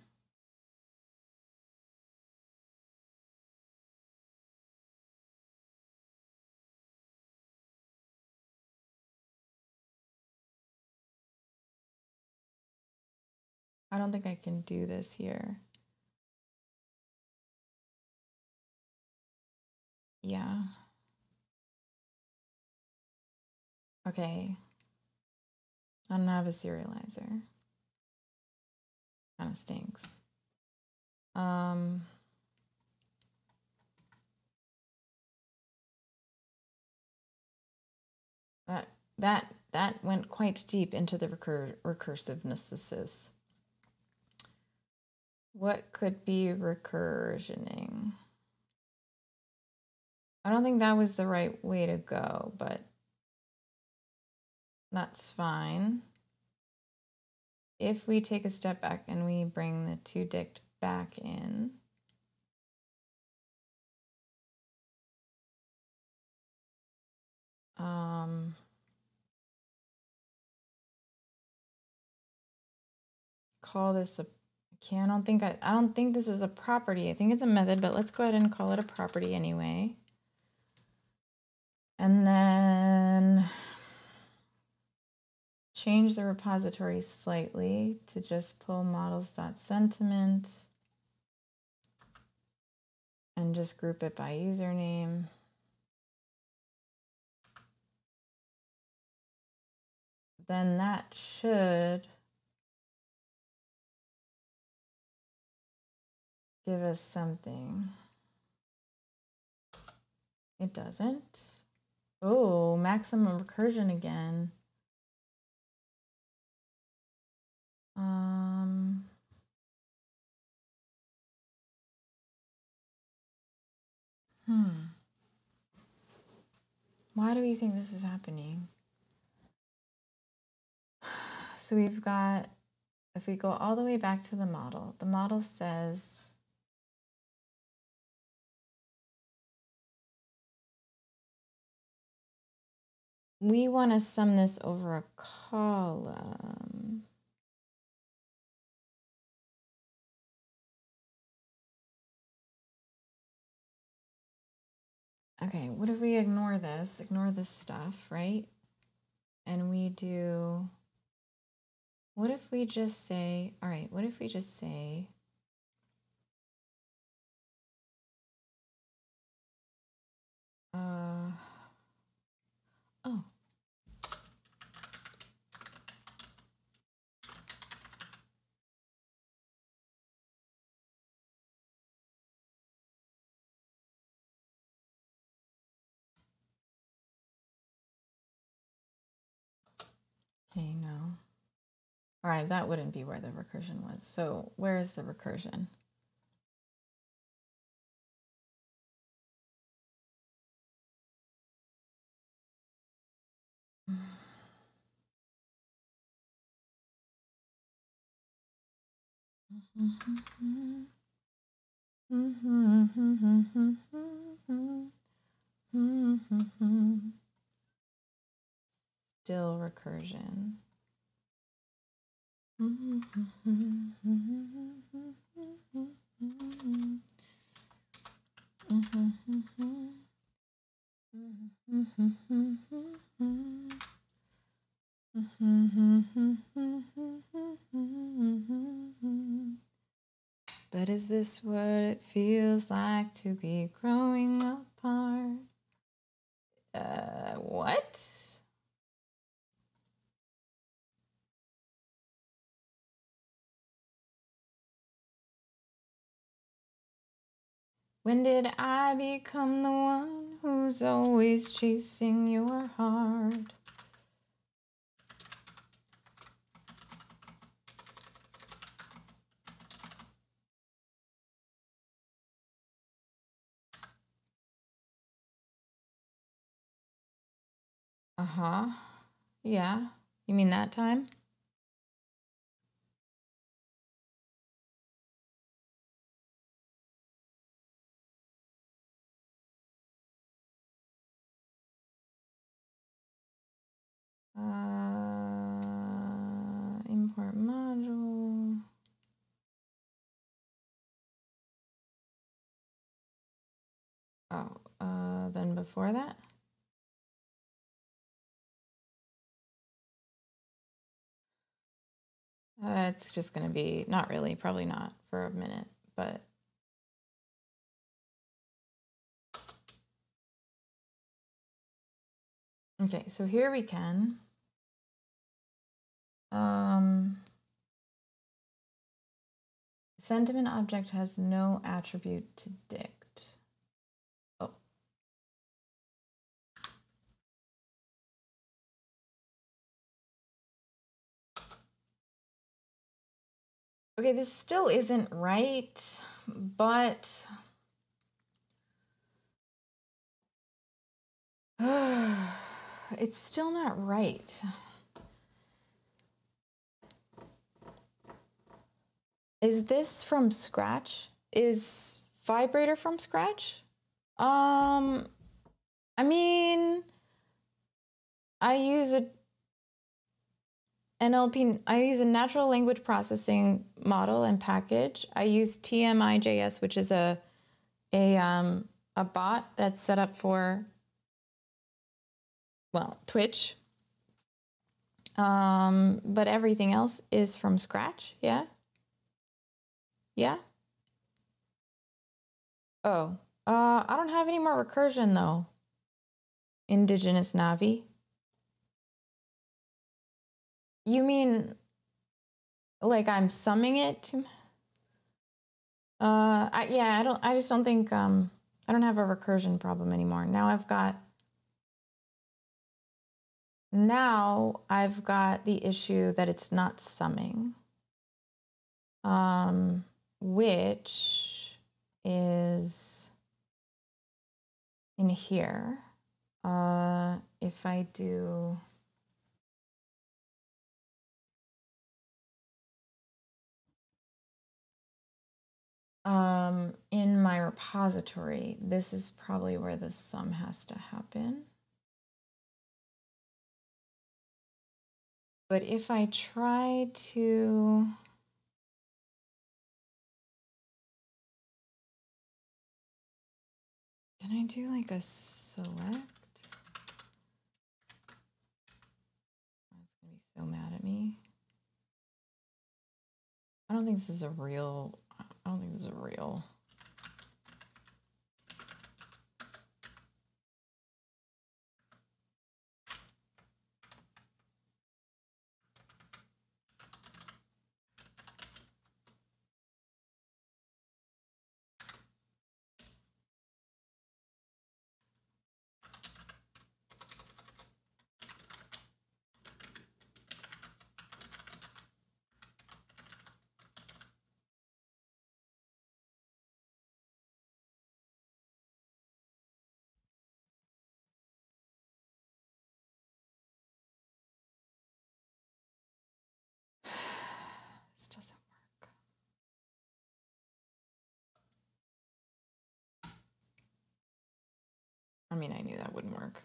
B: I don't think I can do this here. Yeah. Okay. I don't have a serializer. Kind of stinks. That went quite deep into the recursiveness. What could be recursioning? I don't think that was the right way to go, but that's fine. If we take a step back and we bring the toDict back in, call this a, I don't think this is a property. I think it's a method, but let's go ahead and call it a property anyway. And then change the repository slightly to just pull models.sentiment and just group it by username. Then that should give us something. It doesn't. Oh, maximum recursion again. Why do we think this is happening? So we've got, if we go all the way back to the model says we want to sum this over a column. Okay, what if we ignore this stuff, right? And we do, what if we just say, all right, what if we just say, oh, All right, that wouldn't be where the recursion was. So where is the recursion? Still recursion. But is this what it feels like to be growing apart? What? When did I become the one who's always chasing your heart? Uh-huh. Yeah. You mean that time? Import module. Oh, then before that? It's just going to be, not really, probably not for a minute, but. Okay, so here we can. Sentiment object has no attribute to dict. Oh. Okay, this still isn't right, but it's still not right. Is this from scratch? Is vibrator from scratch? I mean, I use a NLP, I use a natural language processing model and package. I use TMIJS, which is a bot that's set up for, well, Twitch. But everything else is from scratch. Yeah. Yeah. Oh, I don't have any more recursion though. Indigenous Navi. You mean like I'm summing it to, I just don't think, I don't have a recursion problem anymore. Now I've got the issue that it's not summing, which is in here. If I do, in my repository, this is probably where the sum has to happen. But if I try to, can I do like a select? Oh, it's gonna be so mad at me. I don't think this is a real. mean, I knew that wouldn't work.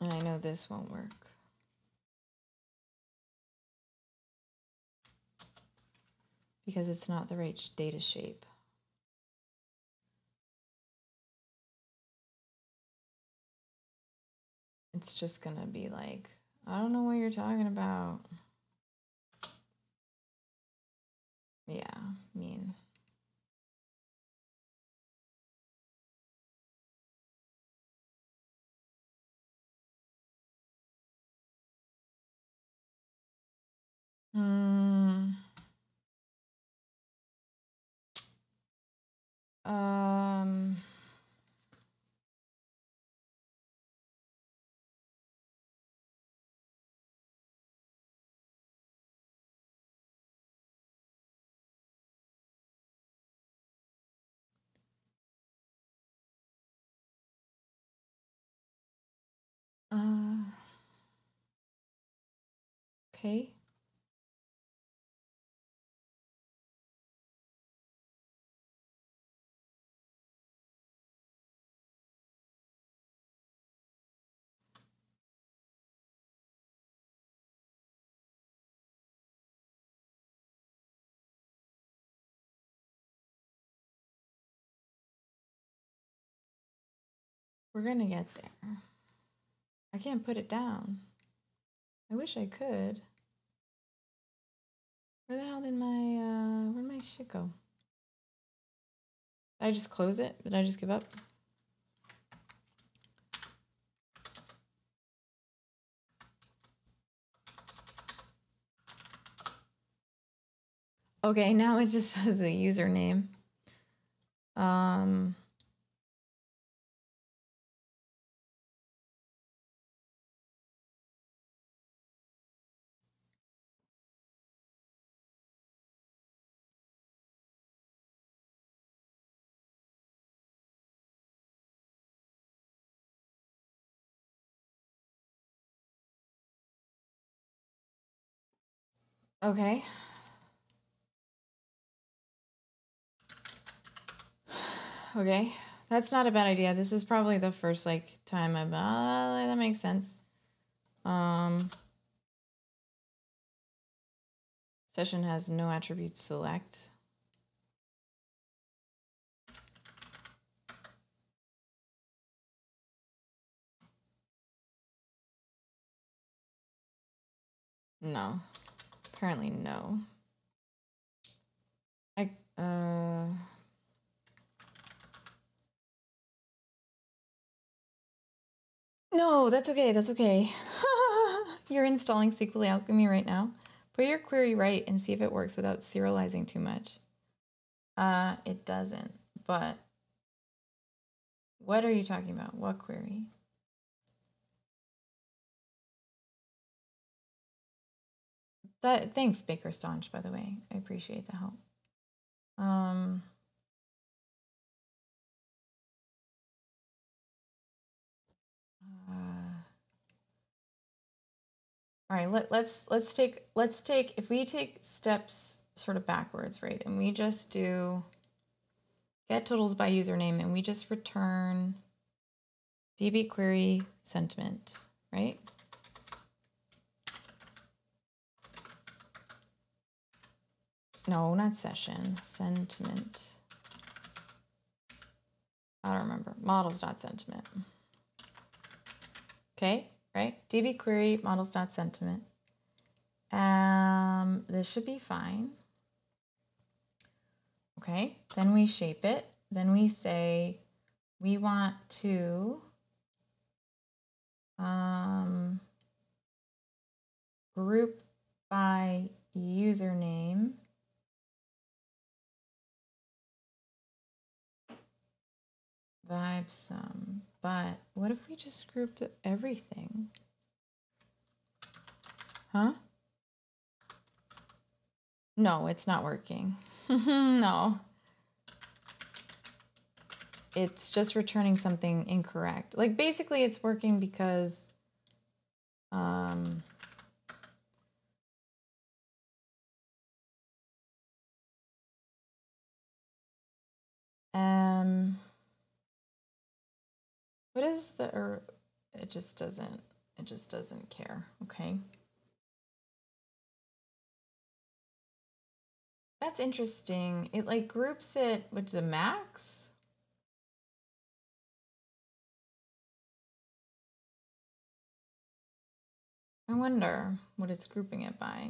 B: And I know this won't work. Because it's not the right data shape. It's just gonna be like, I don't know what you're talking about. Yeah, mean. Hmm. Um. Okay. We're gonna get there. I can't put it down. I wish I could. Where the hell did where'd my shit go? Did I just close it? Did I just give up? Okay, now it just says the username. Okay. Okay. That's not a bad idea. This is probably the first like time I've that makes sense. Session has no attributes select. No. Apparently no. No, that's okay. That's okay. You're installing SQL Alchemy right now. Put your query right and see if it works without serializing too much. It doesn't, but what are you talking about? What query? Thanks, Baker Staunch, by the way. I appreciate the help. All right, let's take if we take steps sort of backwards, right? And we just do get totals by username and we just return DB query sentiment, right? No, not session, sentiment. I don't remember. Models.sentiment. Okay, right? DB query models.sentiment. This should be fine. Okay, then we shape it. Then we say we want to group by username. Vibe sum, but what if we just grouped everything? Huh? No, it's not working. No. it's just returning something incorrect. Like basically it's working because what is the it just doesn't care. Okay. That's interesting. It like groups it with the max. I wonder what it's grouping it by.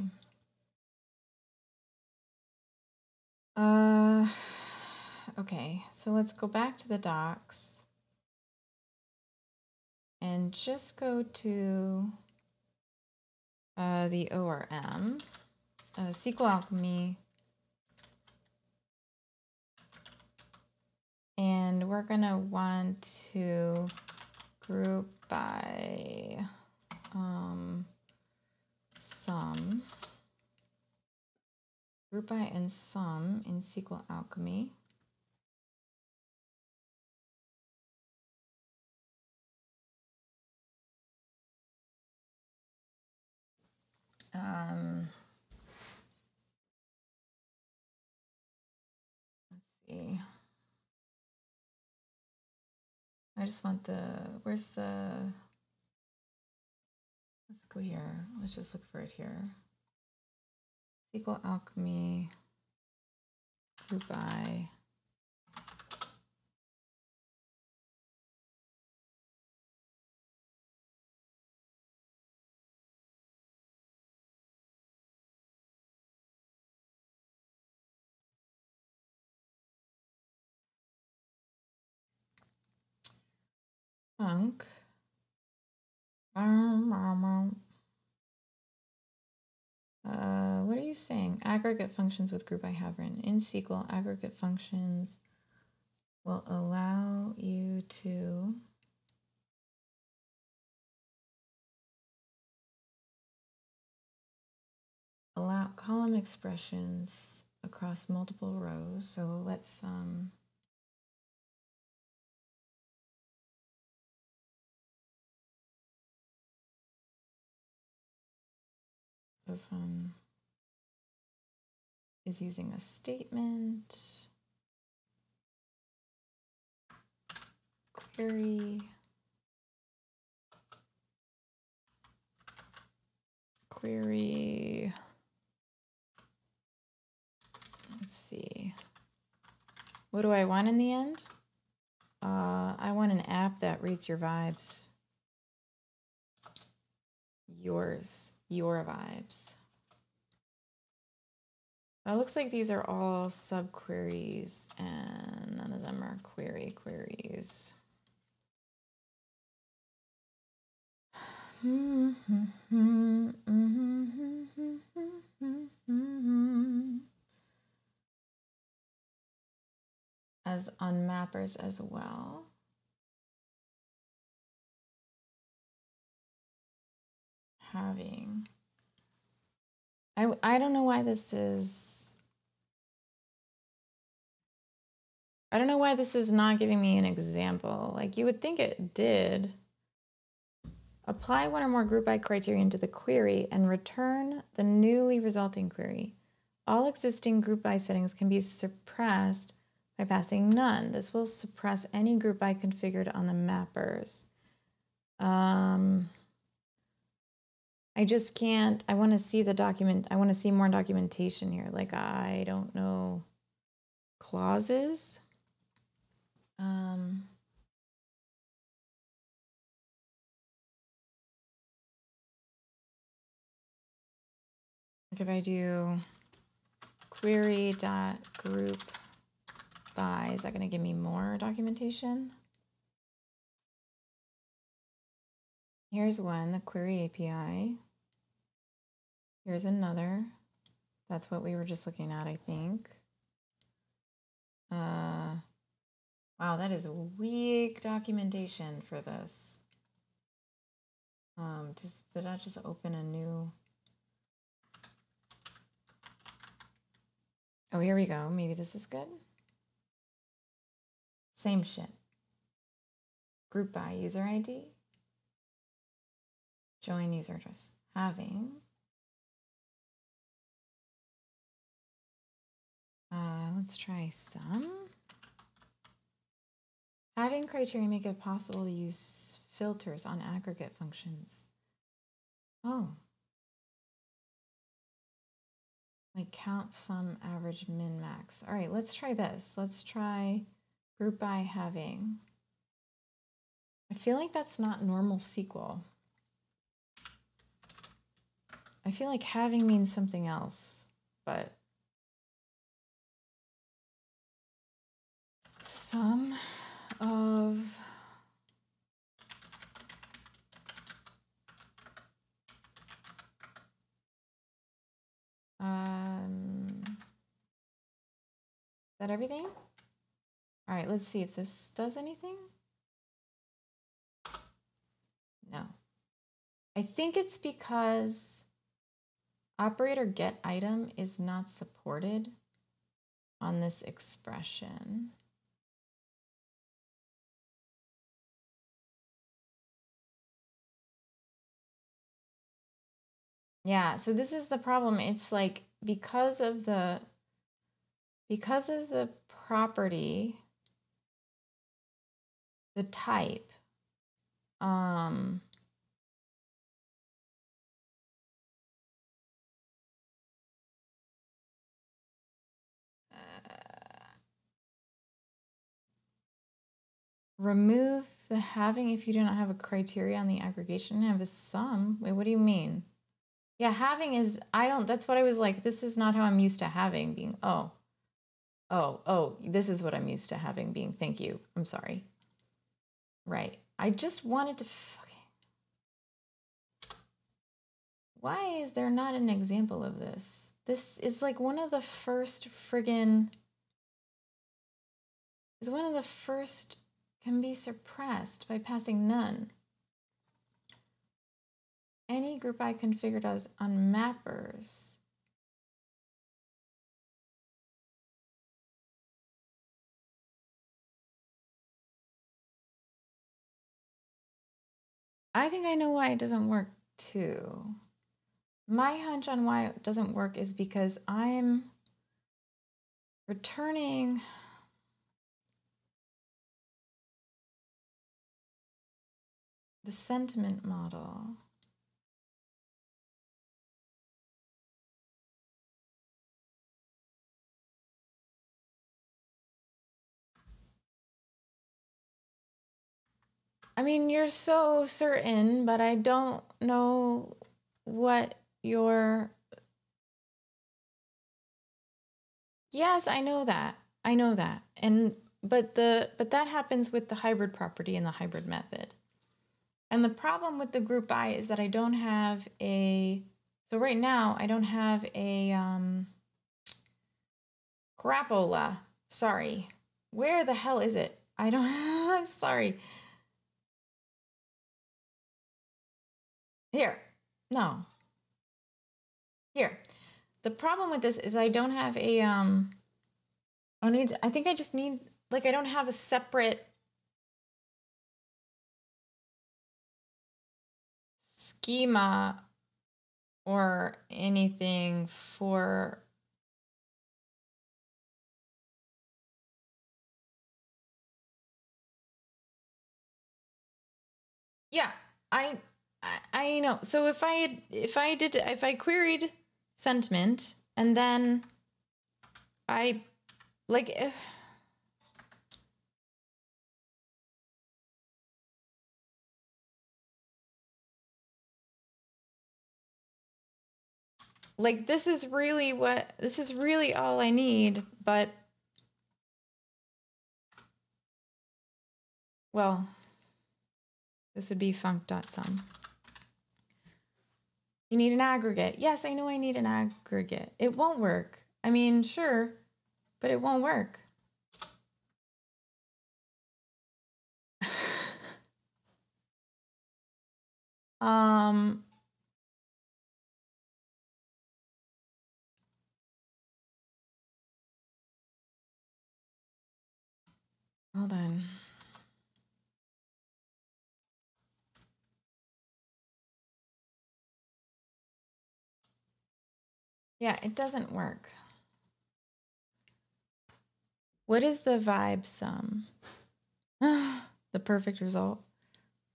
B: Okay, so let's go back to the docs and just go to the ORM, SQL Alchemy, and we're gonna want to group by sum, group by and sum in SQL Alchemy. Let's see. I just want where's the, let's go here. Let's just look for it here. SQL Alchemy, group by. Func. What are you saying? Aggregate functions with group I have written. In SQL, aggregate functions will allow you to allow column expressions across multiple rows. So let's this one is using a statement, query, let's see. What do I want in the end? I want an app that rates your vibes. Your vibes. It looks like these are all subqueries and none of them are queries. As on mappers as well. Having. I don't know why this is. I don't know why this is not giving me an example. Like you would think it did. Apply one or more group by criterion to the query and return the newly resulting query. All existing group by settings can be suppressed by passing none. This will suppress any group by configured on the mappers. I just can't, I want to see the document. I want to see more documentation here. Like, I don't know, clauses. Like if I do query.group by, is that going to give me more documentation? Here's one, the query API. Here's another. That's what we were just looking at, I think. Wow, that is weak documentation for this. Did I just open a new? Oh, here we go. Maybe this is good. Same shit. Group by user ID. Join user address. Having. Let's try some. Having criteria make it possible to use filters on aggregate functions. Oh. Like count, sum, average, min, max. All right, let's try this. Let's try group by having. I feel like that's not normal SQL. I feel like having means something else, but sum of is that everything? All right, let's see if this does anything. No. I think it's because operator get item is not supported on this expression. Yeah, so this is the problem. It's like because of the property, the type, remove the having if you do not have a criteria on the aggregation, have a sum. Wait, what do you mean? Yeah, having is, that's what I was like, this is not how I'm used to having being, oh, this is what I'm used to having being, thank you, I'm sorry. Right, I just wanted to, why is there not an example of this? This is like one of the first can be suppressed by passing none. Any group I configured as on mappers. I think I know why it doesn't work too. My hunch on why it doesn't work is because I'm returning the sentiment model. I mean, you're so certain, but I don't know what your... Yes, I know that. I know that. But that happens with the hybrid property and the hybrid method. And the problem with the group by is that I don't have a... So right now, I don't have a crapola. Sorry. Where the hell is it? I don't... I'm sorry. Here. No. Here. The problem with this is I don't have a... I think I just need... Like, I don't have a separate schema or anything for... Yeah, I know. So if I queried sentiment and then I like if like this is really all I need, but well, this would be func.sum. You need an aggregate. Yes, I know I need an aggregate. It won't work. I mean, sure, but it won't work. Hold on. Yeah, it doesn't work. What is the vibe sum? The perfect result.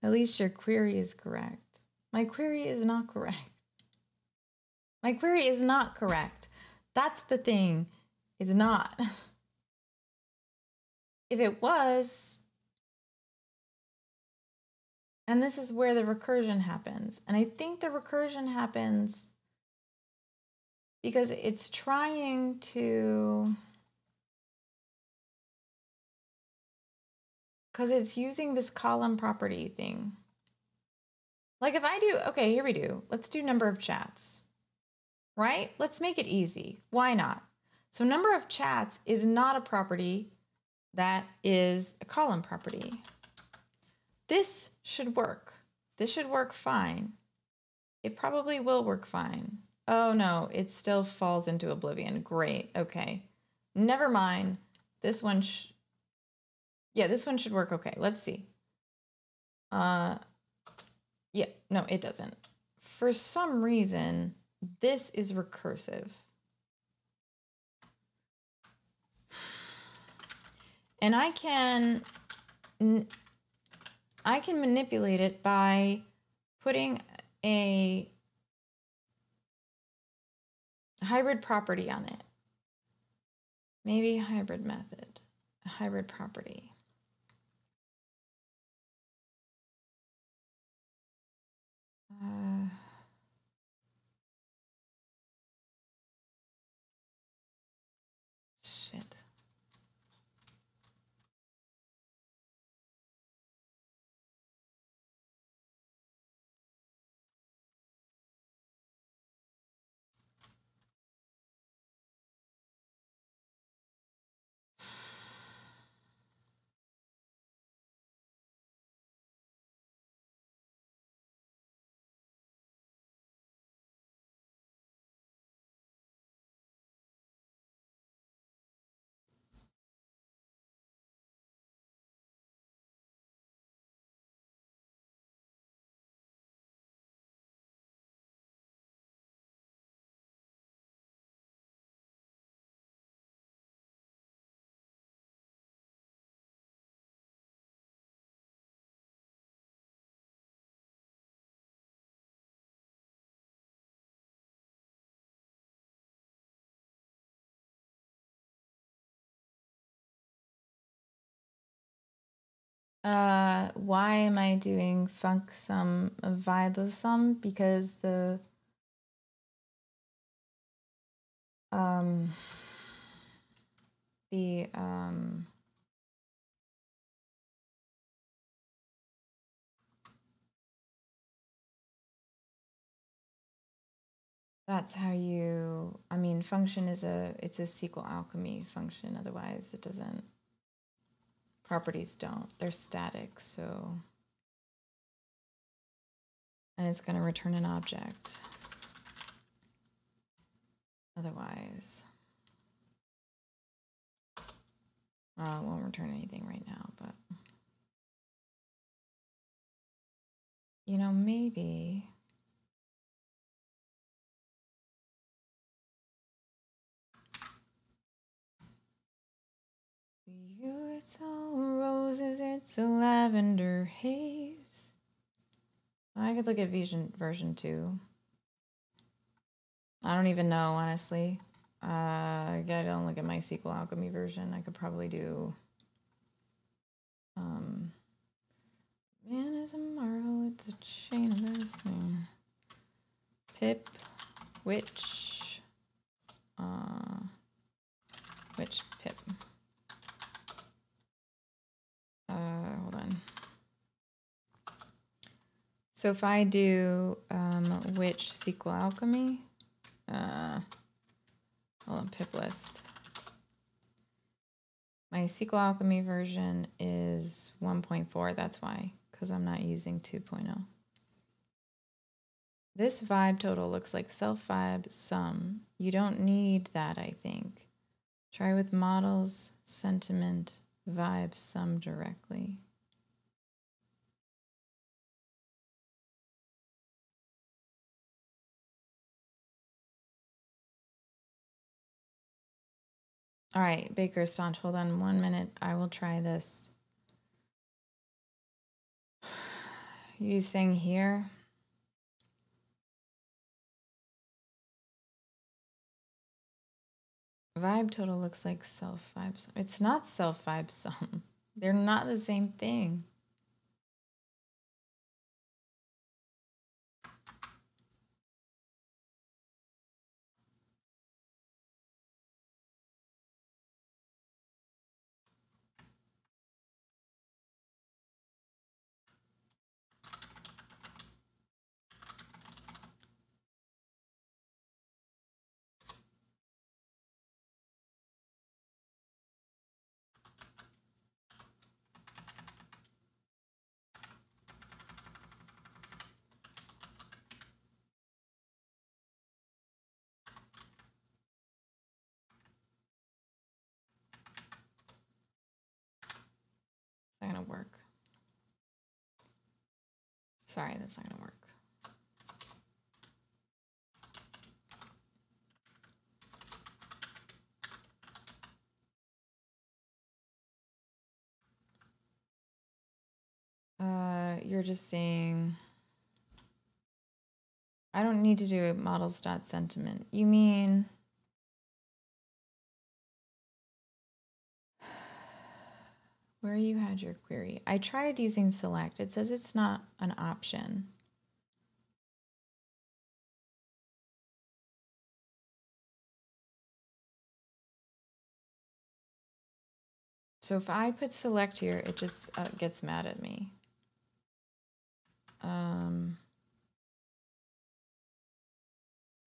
B: At least your query is correct. My query is not correct. My query is not correct. That's the thing. It's not. If it was, and this is where the recursion happens. And I think the recursion happens because it's trying to, because it's using this column property thing. Like if I do, okay, here we do. Let's do number of chats, right? Let's make it easy. Why not? So number of chats is not a property. That is a column property. This should work. This should work fine. It probably will work fine. Oh no, it still falls into oblivion. Great, okay. Never mind. This one, yeah, this one should work okay. Let's see. Yeah, no, it doesn't. For some reason, this is recursive. And I can manipulate it by putting a hybrid property on it. Maybe hybrid method, a hybrid property. Shit. Why am I doing func sum vibe of sum? Because that's how you, I mean, function is it's a SQL alchemy function. Otherwise it doesn't, properties don't, they're static. So, and it's going to return an object. Otherwise, well, it won't return anything right now, but you know, maybe. For you, it's all roses, it's a lavender haze. I could look at version 2. I don't even know, honestly. I don't look at my SQL Alchemy version. I could probably do man is a marvel, it's a chain of listening. Pip, which pip? Hold on. So if I do which SQL Alchemy, hold on, pip list. My SQL Alchemy version is 1.4. That's why, because I'm not using 2.0. This vibe total looks like self vibe sum. You don't need that, I think. Try with models, sentiment, vibe sum directly. All right, Baker Staunch, hold on 1 minute. I will try this. You sing here. Vibe total looks like self vibe sum. It's not self vibe sum. They're not the same thing. It's not gonna work. Sorry, that's not gonna work. You're just saying, I don't need to do a models.sentiment. You mean, where you had your query? I tried using select. It says it's not an option. So if I put select here, it just gets mad at me.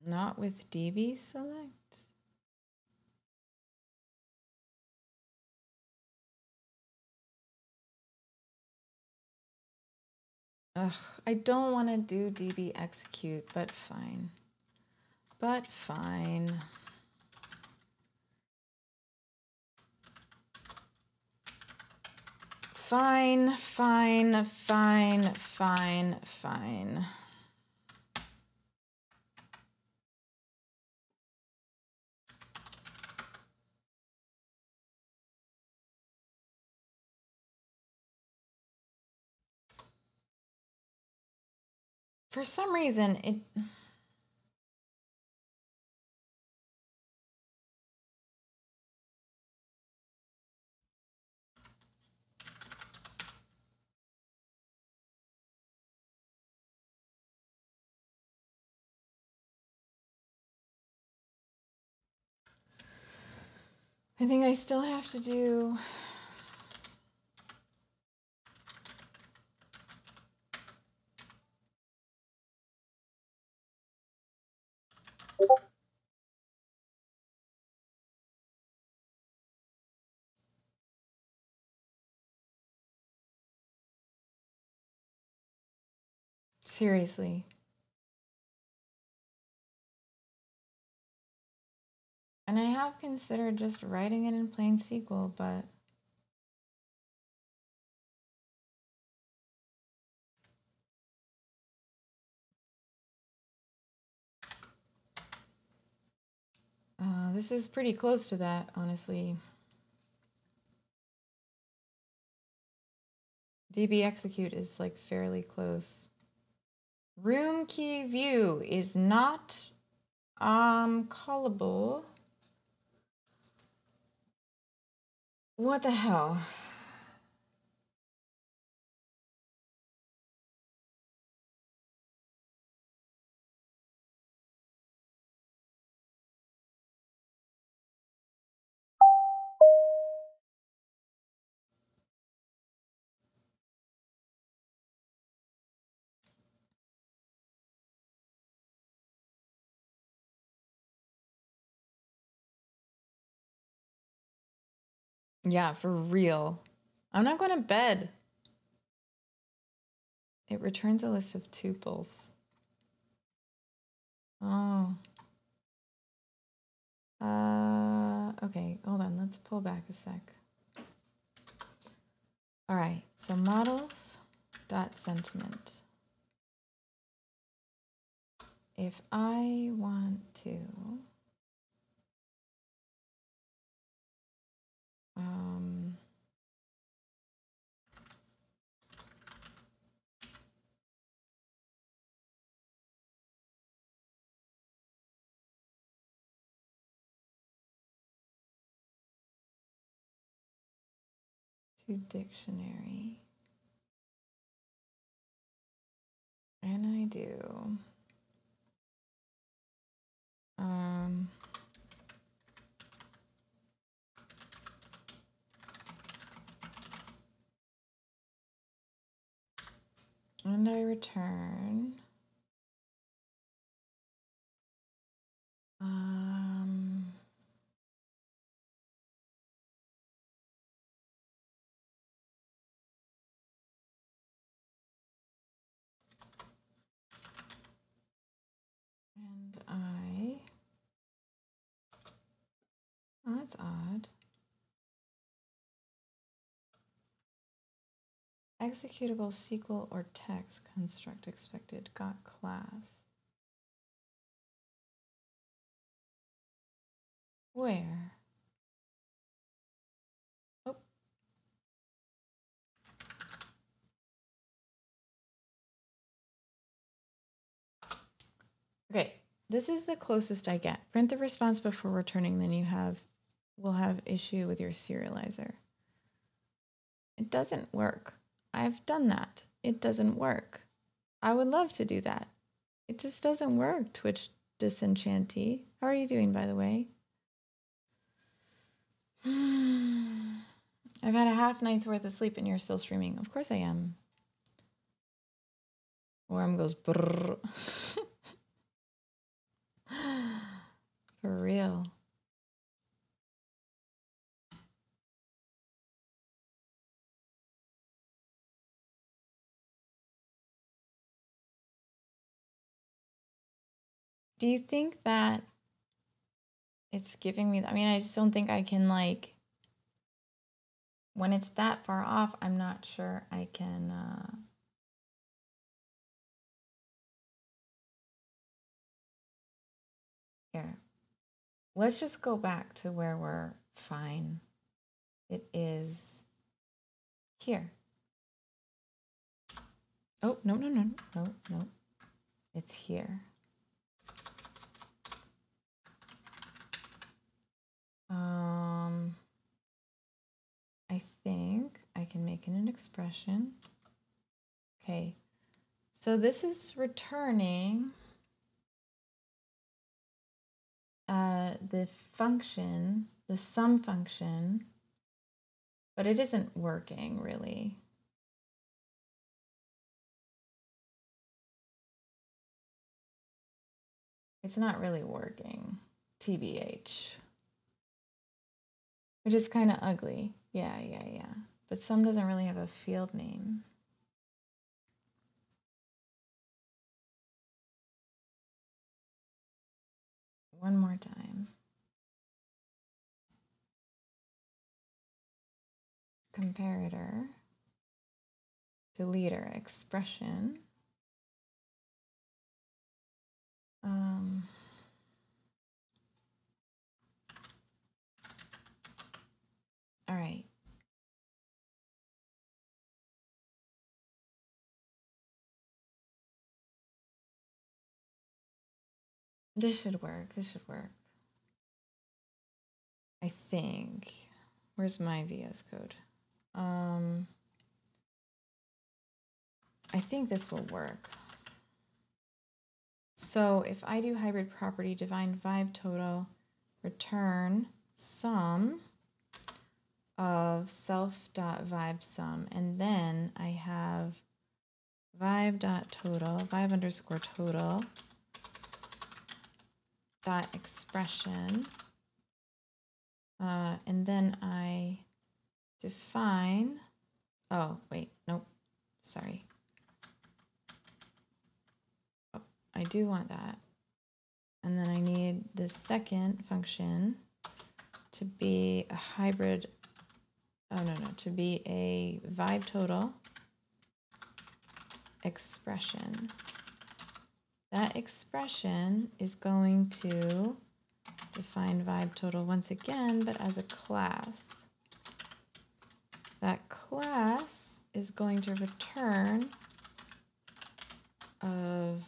B: Not with DB select. Ugh, I don't want to do DB execute, but fine. But fine. Fine, fine, fine, fine, fine. For some reason, it... I think I still have to do... Seriously. And I have considered just writing it in plain SQL, but... this is pretty close to that, honestly. DB execute is like fairly close. Room key view is not callable. What the hell? Yeah, for real. I'm not going to bed. It returns a list of tuples. Oh. Okay, hold on. Let's pull back a sec. All right, so models.sentiment. If I want to to dictionary, and I do and I return and oh, that's odd. Executable SQL or text construct expected got class. Where? Oh. Okay, this is the closest I get. Print the response before returning, then will have issue with your serializer. It doesn't work. I've done that. It doesn't work. I would love to do that. It just doesn't work, Twitch Disenchantee. How are you doing, by the way? I've had a half night's worth of sleep and you're still streaming. Of course I am. Worm goes brrr. For real. Do you think that it's giving me, I mean, I just don't think I can, like, when it's that far off, I'm not sure I can, here. Let's just go back to where we're fine. It is here. Oh, no. It's here. I think I can make it an expression. Okay, so this is returning the function, the sum function, but it isn't working really. It's not really working, TBH. Which is kind of ugly. Yeah. But sum doesn't really have a field name. One more time. Comparator. Deleter expression. All right. This should work. I think. Where's my VS Code? I think this will work. So if I do hybrid property, define vibe total, return sum of self.vibesum, and then I have vibe.total, vibe_total dot expression, and then I define, oh wait, nope, sorry. Oh, I do want that. And then I need the second function to be a hybrid oh no, to be a vibe total expression. That expression is going to define vibe total once again, but as a class. That class is going to return of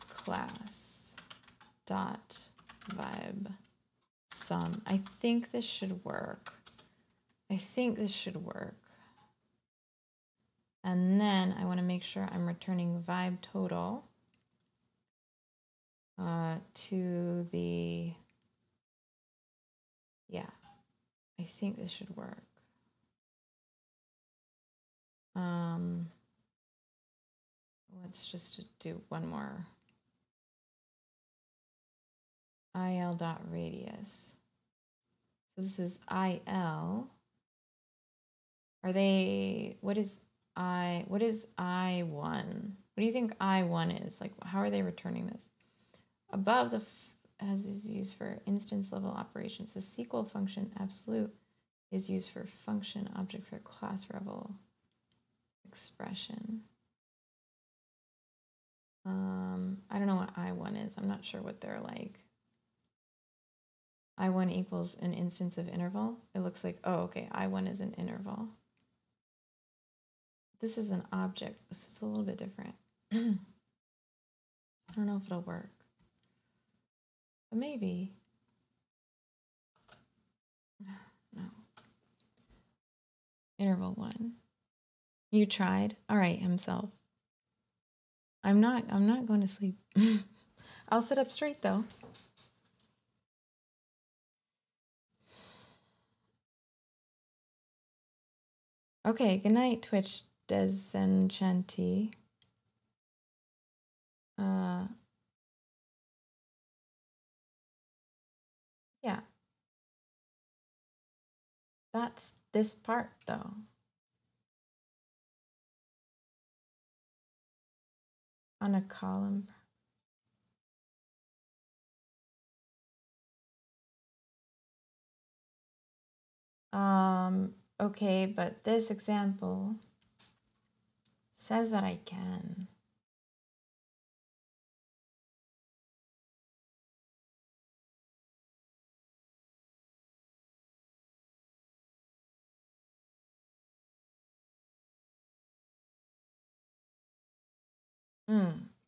B: class dot vibe sum. I think this should work. And then I want to make sure I'm returning vibe total to the, yeah, I think this should work. Let's just do one more. il.radius. So this is il. Are they, what is I1? What do you think I1 is? Like, how are they returning this? Above the, as is used for instance level operations, the SQL function absolute is used for function object for class level expression. I don't know what I1 is. I'm not sure what they're like. I1 equals an instance of interval. It looks like, oh, okay, I1 is an interval. This is an object, so it's a little bit different. I don't know if it'll work. But maybe. No. Interval 1. You tried? All right, himself. I'm not going to sleep. I'll sit up straight though. Okay, good night, Twitch Desenchanty. Yeah. That's this part though. On a column. Okay, but this example says that I can.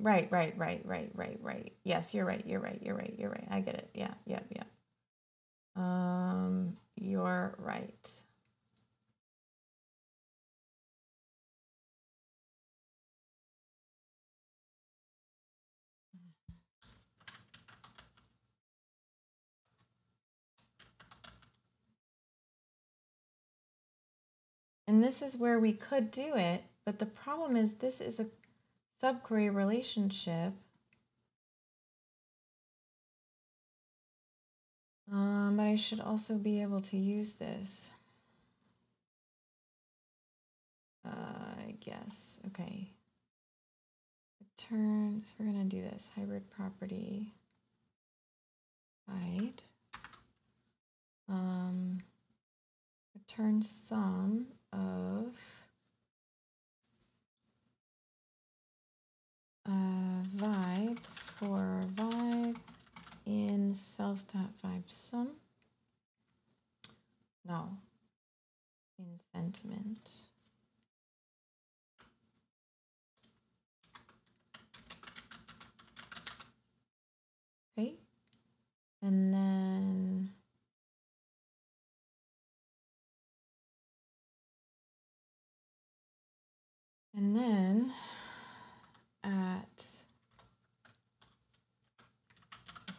B: Right. Yes, you're right. I get it. Yeah. You're right. And this is where we could do it, but the problem is this is a subquery relationship. But I should also be able to use this. I guess. Okay. Return. So we're going to do this. Hybrid property. Hide. Return sum of vibe for vibe in self.vibe sum. No. In sentiment. Okay. And then at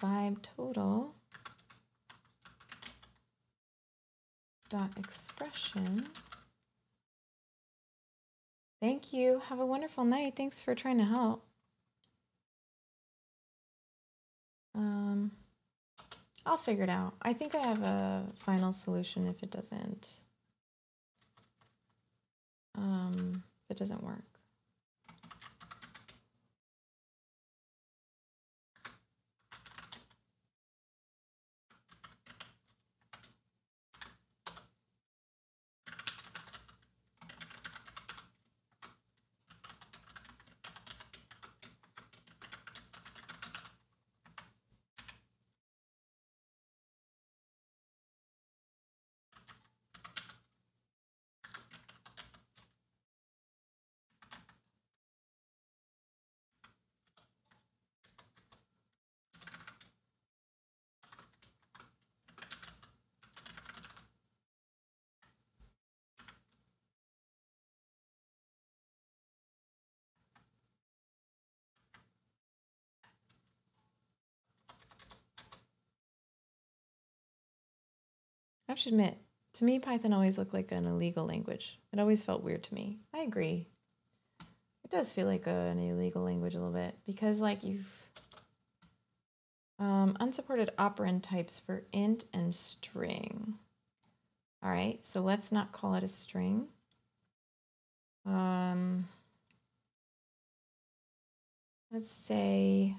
B: vibe total dot expression. Thank you. Have a wonderful night. Thanks for trying to help. I'll figure it out. I think I have a final solution if it doesn't work. I have to admit, to me, Python always looked like an illegal language. It always felt weird to me. I agree. It does feel like an illegal language a little bit because like you've unsupported operand types for int and string. All right, so let's not call it a string. Let's say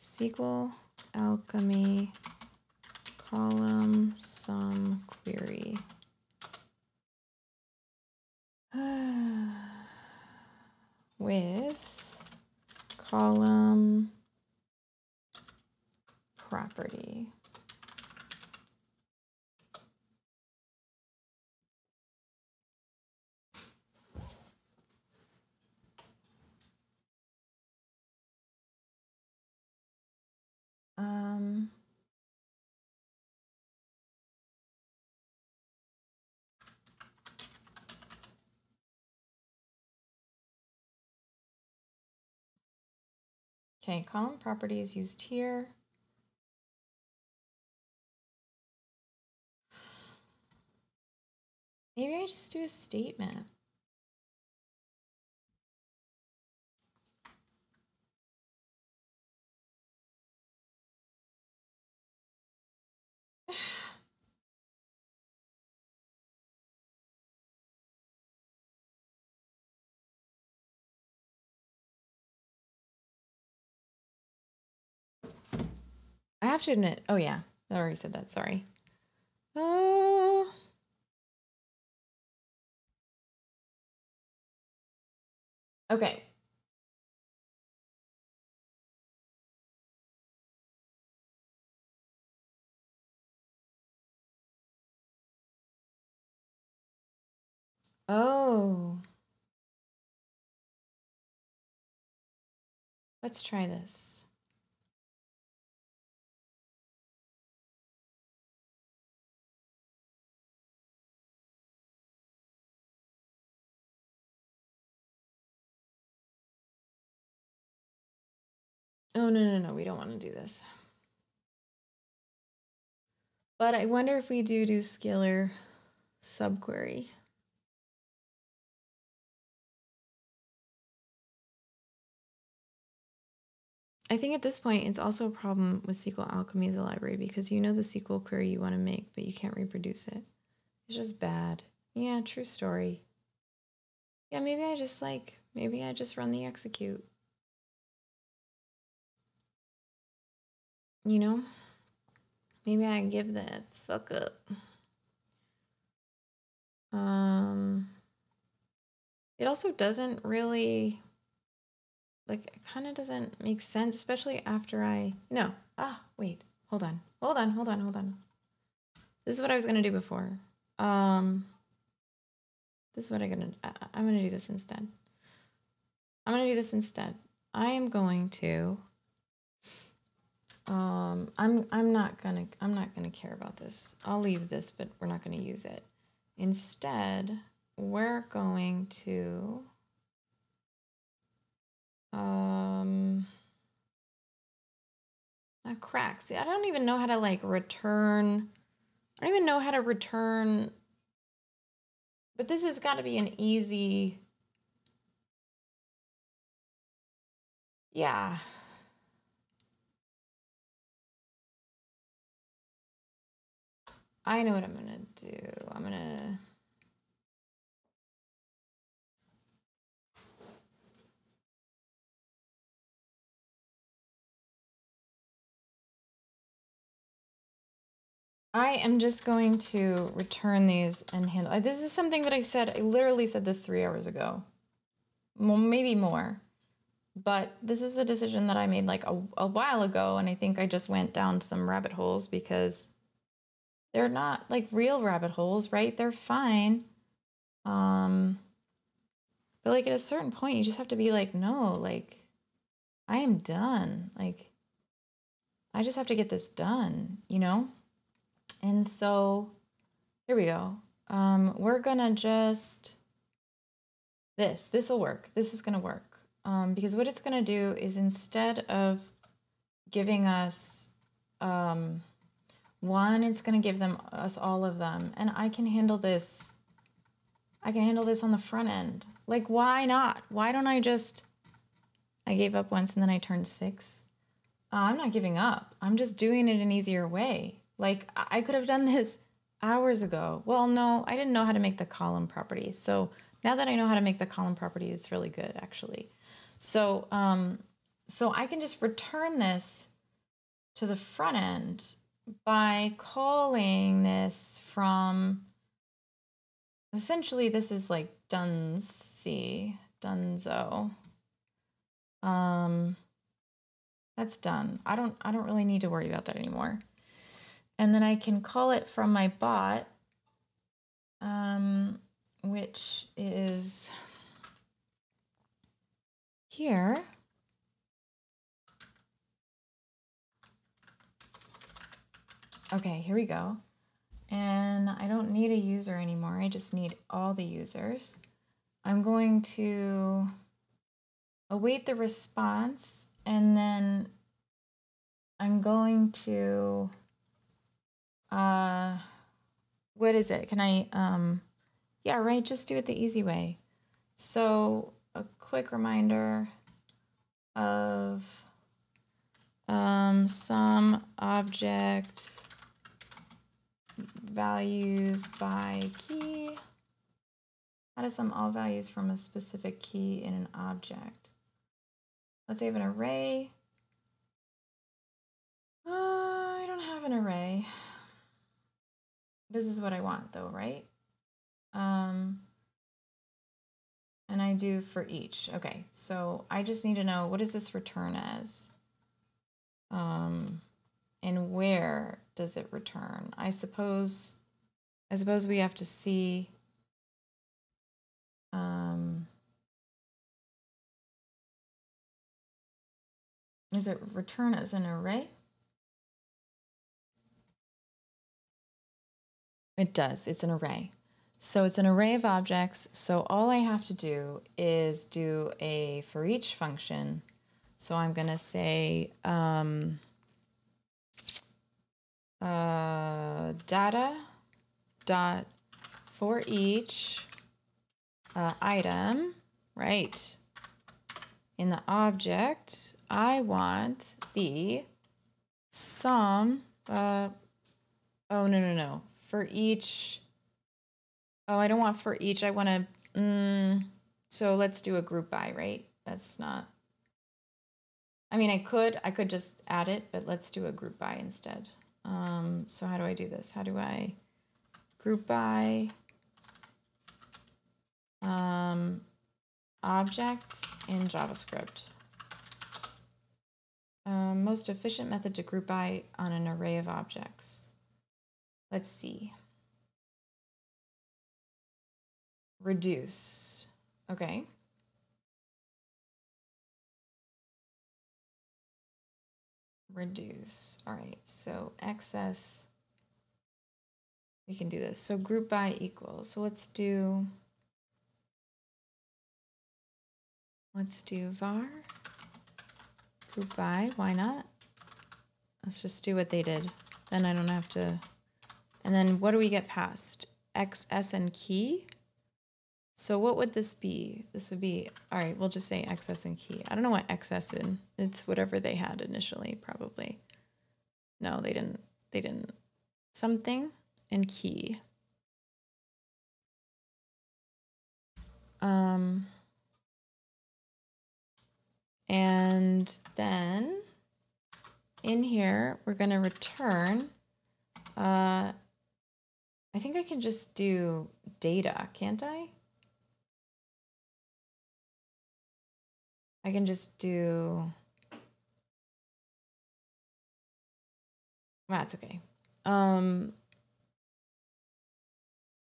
B: SQL alchemy column sum query. With column property. Okay, column property is used here. Maybe I just do a statement. I have to admit, oh yeah, I already said that, sorry. Oh. Okay. Oh. Let's try this. Oh, no, we don't want to do this. But I wonder if we do scalar subquery. I think at this point, it's also a problem with SQL Alchemy as a library because you know the SQL query you want to make, but you can't reproduce it. It's just bad. Yeah, true story. Yeah, maybe I just run the execute. You know? Maybe I give the fuck up. It also doesn't really, like, it kind of doesn't make sense, especially after wait, hold on. This is what I was going to do before. This is what I'm going to do this instead. I am going to, I'm not going to care about this. I'll leave this, but we're not going to use it. Instead, we're going to, crack. See, I don't even know how to like return. I don't even know how to return, but this has got to be an easy, yeah. I know what I'm going to do. I am just going to return these and handle. This is something that I said. I literally said this 3 hours ago. Well, maybe more. But this is a decision that I made like a while ago. And I think I just went down some rabbit holes because they're not like real rabbit holes, right? They're fine. But like at a certain point, you just have to be like, no, like I am done. Like I just have to get this done, you know? And so here we go. We're gonna just, this will work. This is gonna work. Because what it's gonna do is instead of giving us, 1, it's going to give us all of them. And I can handle this. I can handle this on the front end. Like, why not? Why don't I just... I gave up once and then I turned 6. I'm not giving up. I'm just doing it an easier way. Like, I could have done this hours ago. Well, no, I didn't know how to make the column property. So now that I know how to make the column property, it's really good, actually. So, so I can just return this to the front end by calling this from, essentially this is like Dunzo. That's done. I don't really need to worry about that anymore. And then I can call it from my bot, which is here. Okay, here we go. And I don't need a user anymore. I just need all the users. I'm going to await the response, and then I'm going to, what is it? Can I, yeah, right, just do it the easy way. So a quick reminder of some object values by key. How to sum all values from a specific key in an object. Let's say I have an array. I don't have an array. This is what I want though, right? And I do for each. Okay, so I just need to know, what does this return as? And where does it return? I suppose we have to see, does it return as an array? It does, it's an array. So it's an array of objects. So all I have to do is do a for each function. So I'm gonna say, data dot for each item, right? In the object, I want the sum, oh, no. For each, oh, I don't want for each, I want to, so let's do a group by, right? That's not, I mean, I could just add it, but let's do a group by instead. So how do I do this? How do I group by object in JavaScript? Most efficient method to group by on an array of objects. Let's see. Reduce. Okay. Reduce. All right. So excess. We can do this. So group by equals. So let's do var group by. Why not? Let's just do what they did. Then I don't have to. And then what do we get past? XS and key. So what would this be? This would be, all right, we'll just say XS and key. I don't know what XS in. It's whatever they had initially, probably. No, they didn't. Something and key. And then in here, we're going to return, I think I can just do data, can't I? I can just do, that's okay.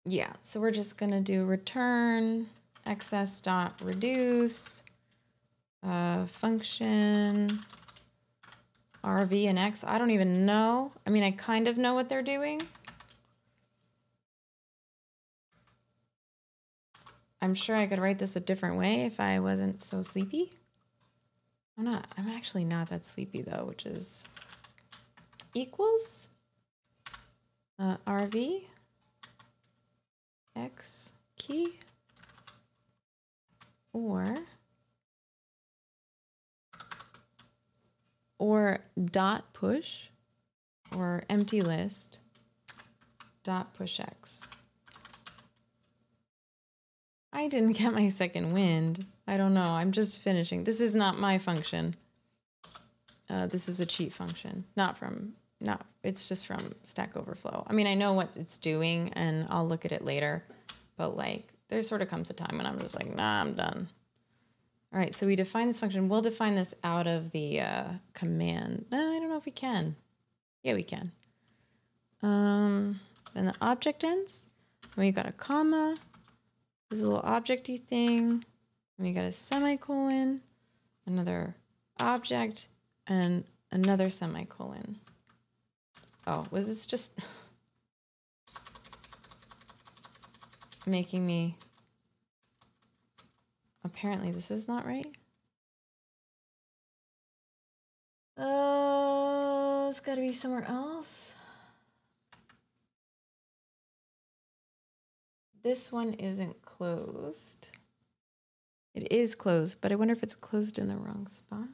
B: Yeah, so we're just gonna do return xs.reduce function rv and x. I don't even know. I mean, I kind of know what they're doing. I'm sure I could write this a different way if I wasn't so sleepy. I'm actually not that sleepy though, which is equals. RV X key or dot push or empty list dot push X. I didn't get my second wind. I don't know. I'm just finishing. This is not my function. This is a cheat function. It's just from Stack Overflow. I mean, I know what it's doing and I'll look at it later, but like there sort of comes a time when I'm just like, nah, I'm done. All right, so we define this function. We'll define this out of the command. I don't know if we can. Yeah, we can. Then the object ends. And we got a comma. This little objecty thing. And we got a semicolon, another object, and another semicolon. Oh, was this just making me... Apparently this is not right. It's got to be somewhere else. This one isn't closed. It is closed, but I wonder if it's closed in the wrong spot.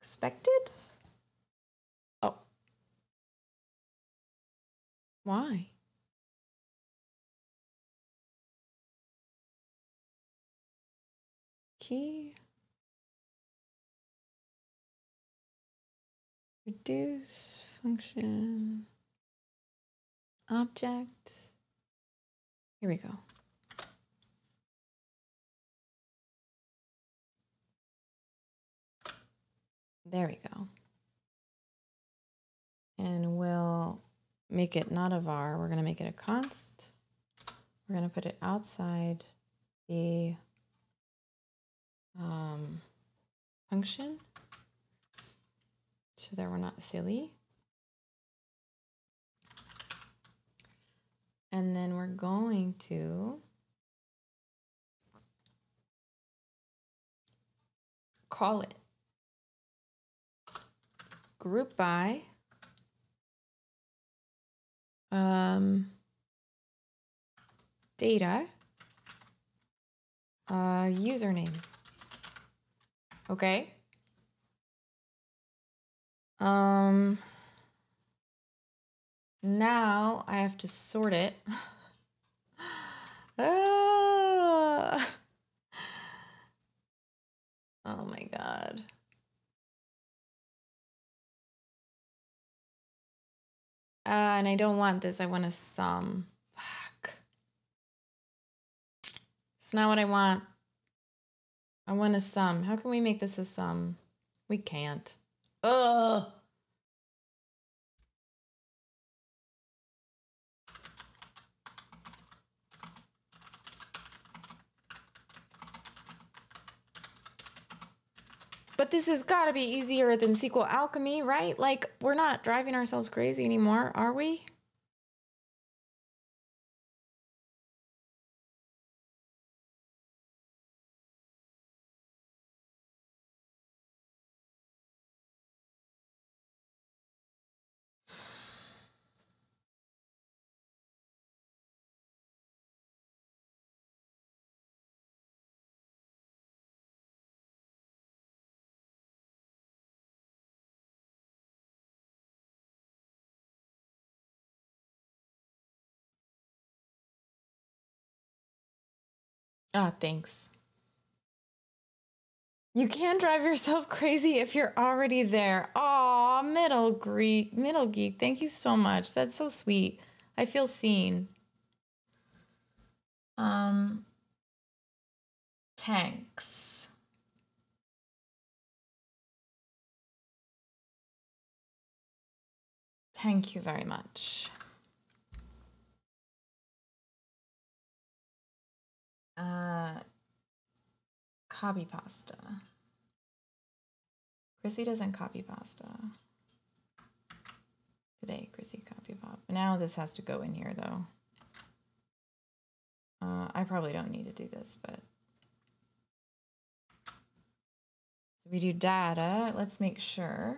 B: Expected? Oh. Why? Key. Reduce function. Object. Here we go. There we go. And we'll make it not a var. We're going to make it a const. We're going to put it outside the function so that we're not silly. And then we're going to call it group by data username. Okay. Now I have to sort it. Oh my God. And I don't want this. I want a sum. Fuck. It's not what I want. I want a sum. How can we make this a sum? We can't. Ugh. But this has got to be easier than SQL Alchemy, right? Like, we're not driving ourselves crazy anymore, are we? Ah, thanks. You can drive yourself crazy if you're already there. Aw, Middle Geek, thank you so much. That's so sweet. I feel seen. Tanks. Thank you very much. Copy pasta. Chrissy doesn't copy pasta. Today, Chrissy copy pop. Now this has to go in here though. I probably don't need to do this, but. So we do data. Let's make sure.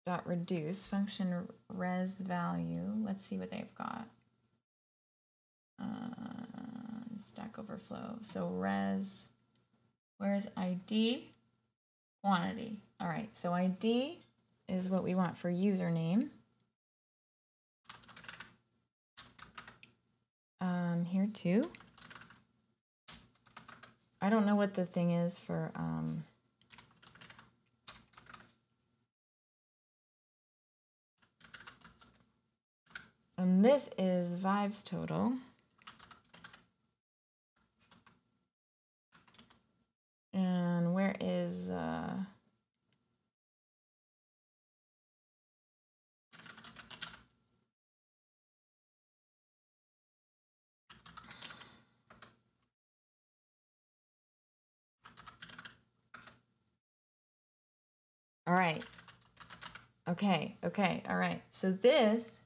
B: dot reduce function res value. Let's see what they've got. Stack Overflow. So res, where's ID? Quantity. All right, so ID is what we want for username. Here too. I don't know what the thing is for and this is vibes total. And where is all right. Okay, all right. So this,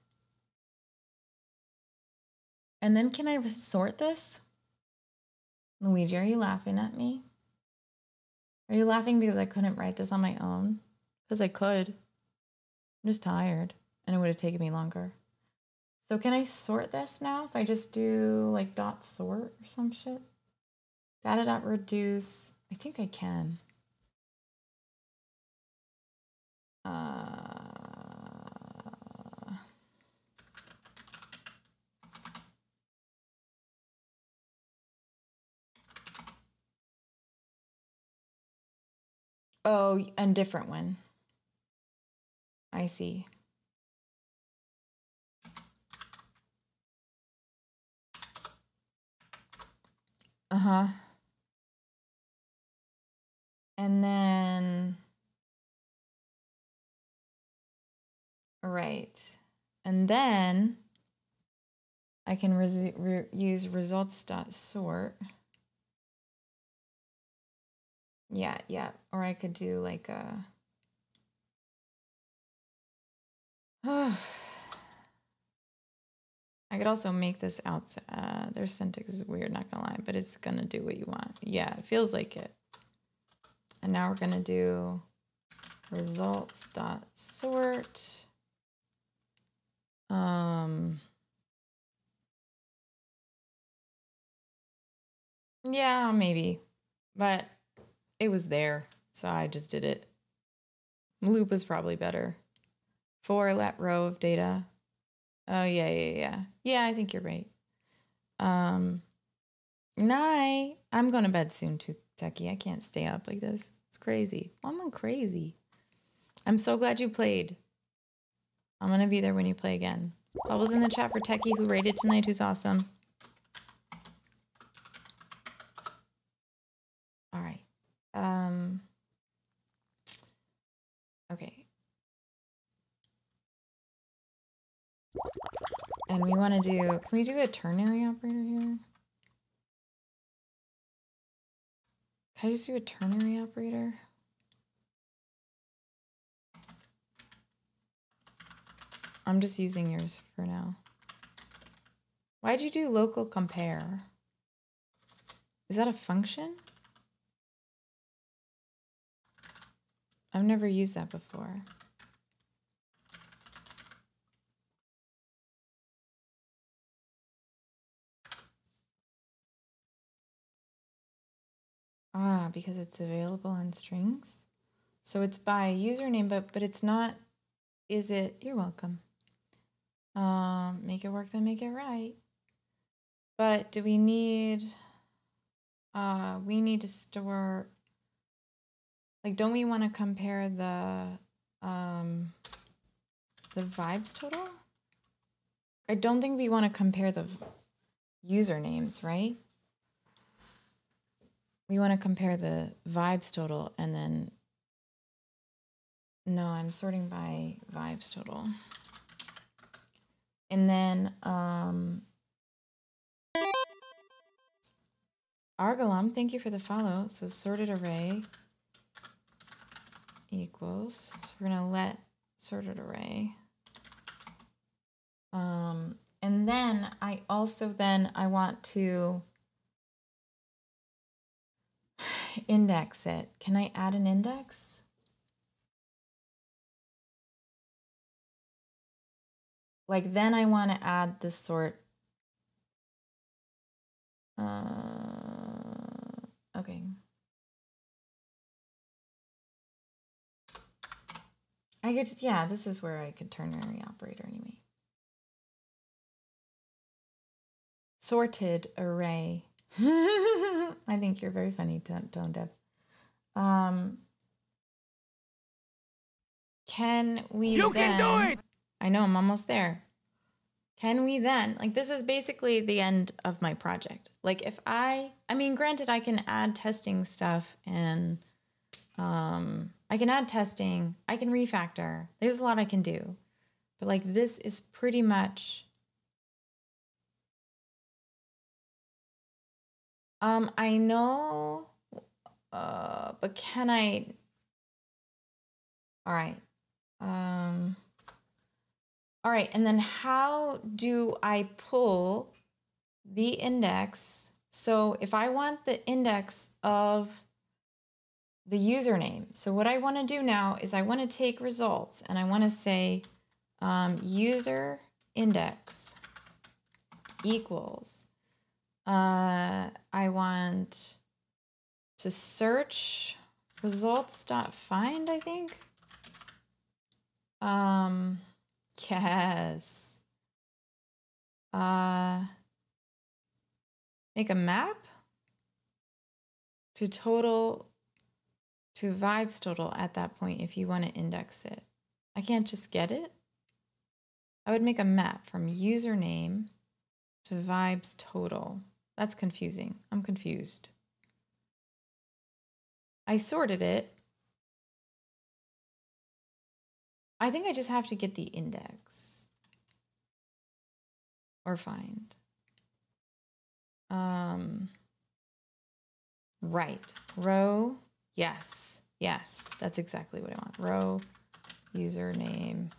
B: and then can I sort this? Luigi, are you laughing at me? Are you laughing because I couldn't write this on my own? Because I could. I'm just tired, and it would have taken me longer. So can I sort this now if I just do like dot sort or some shit? Data dot reduce. I think I can. Oh, a different one. I see. Uh-huh. And then, right. And then I can use results.sort. Yeah. Or I could do like a, I could also make this out. Their syntax is weird, not gonna lie, but it's gonna do what you want. Yeah, it feels like it. And now we're gonna do results.sort. Yeah, maybe, but it was there, so I just did it. Loop was probably better. For let row of data. Oh, yeah. Yeah, I think you're right. Night. I'm going to bed soon too, Techie. I can't stay up like this. It's crazy. I'm crazy. I'm so glad you played. I'm going to be there when you play again. Bubbles in the chat for Techie who rated tonight, who's awesome. All right. Okay. And we want to do, can we do a ternary operator here? Can I just do a ternary operator? I'm just using yours for now. Why'd you do local compare? Is that a function? I've never used that before. Ah, because it's available on strings. So it's by username, but it's not, is it? You're welcome. Make it work, then make it right. But do we need, we need to store, like, don't we want to compare the vibes total? I don't think we want to compare the usernames, right? We want to compare the vibes total and then, no, I'm sorting by vibes total. And then, Argalam, thank you for the follow. So sorted array equals, so we're gonna let sorted array. And then I want to index it. Can I add an index? like then I want to add this sort. Okay. I could just, yeah, this is where I could ternary operator anyway. Sorted array. I think you're very funny, Tone Dev. Can we
E: You
B: then...
E: can do it!
B: I know, I'm almost there. Can we then... Like, this is basically the end of my project. Like, if I mean, granted, I can add testing stuff and... I can add testing. I can refactor. There's a lot I can do. But, like, this is pretty much... I know... but can I... All right. All right, and then how do I pull the index? So if I want the index of the username, so what I want to do now is I want to take results and I want to say user index equals. I want to search results.find, I think. Yes. Make a map to total, to vibes total at that point if you want to index it. I can't just get it. I would make a map from username to vibes total. That's confusing. I'm confused. I sorted it. I think I just have to get the index or find. Right. Row. Yes. Yes. That's exactly what I want. Row, username,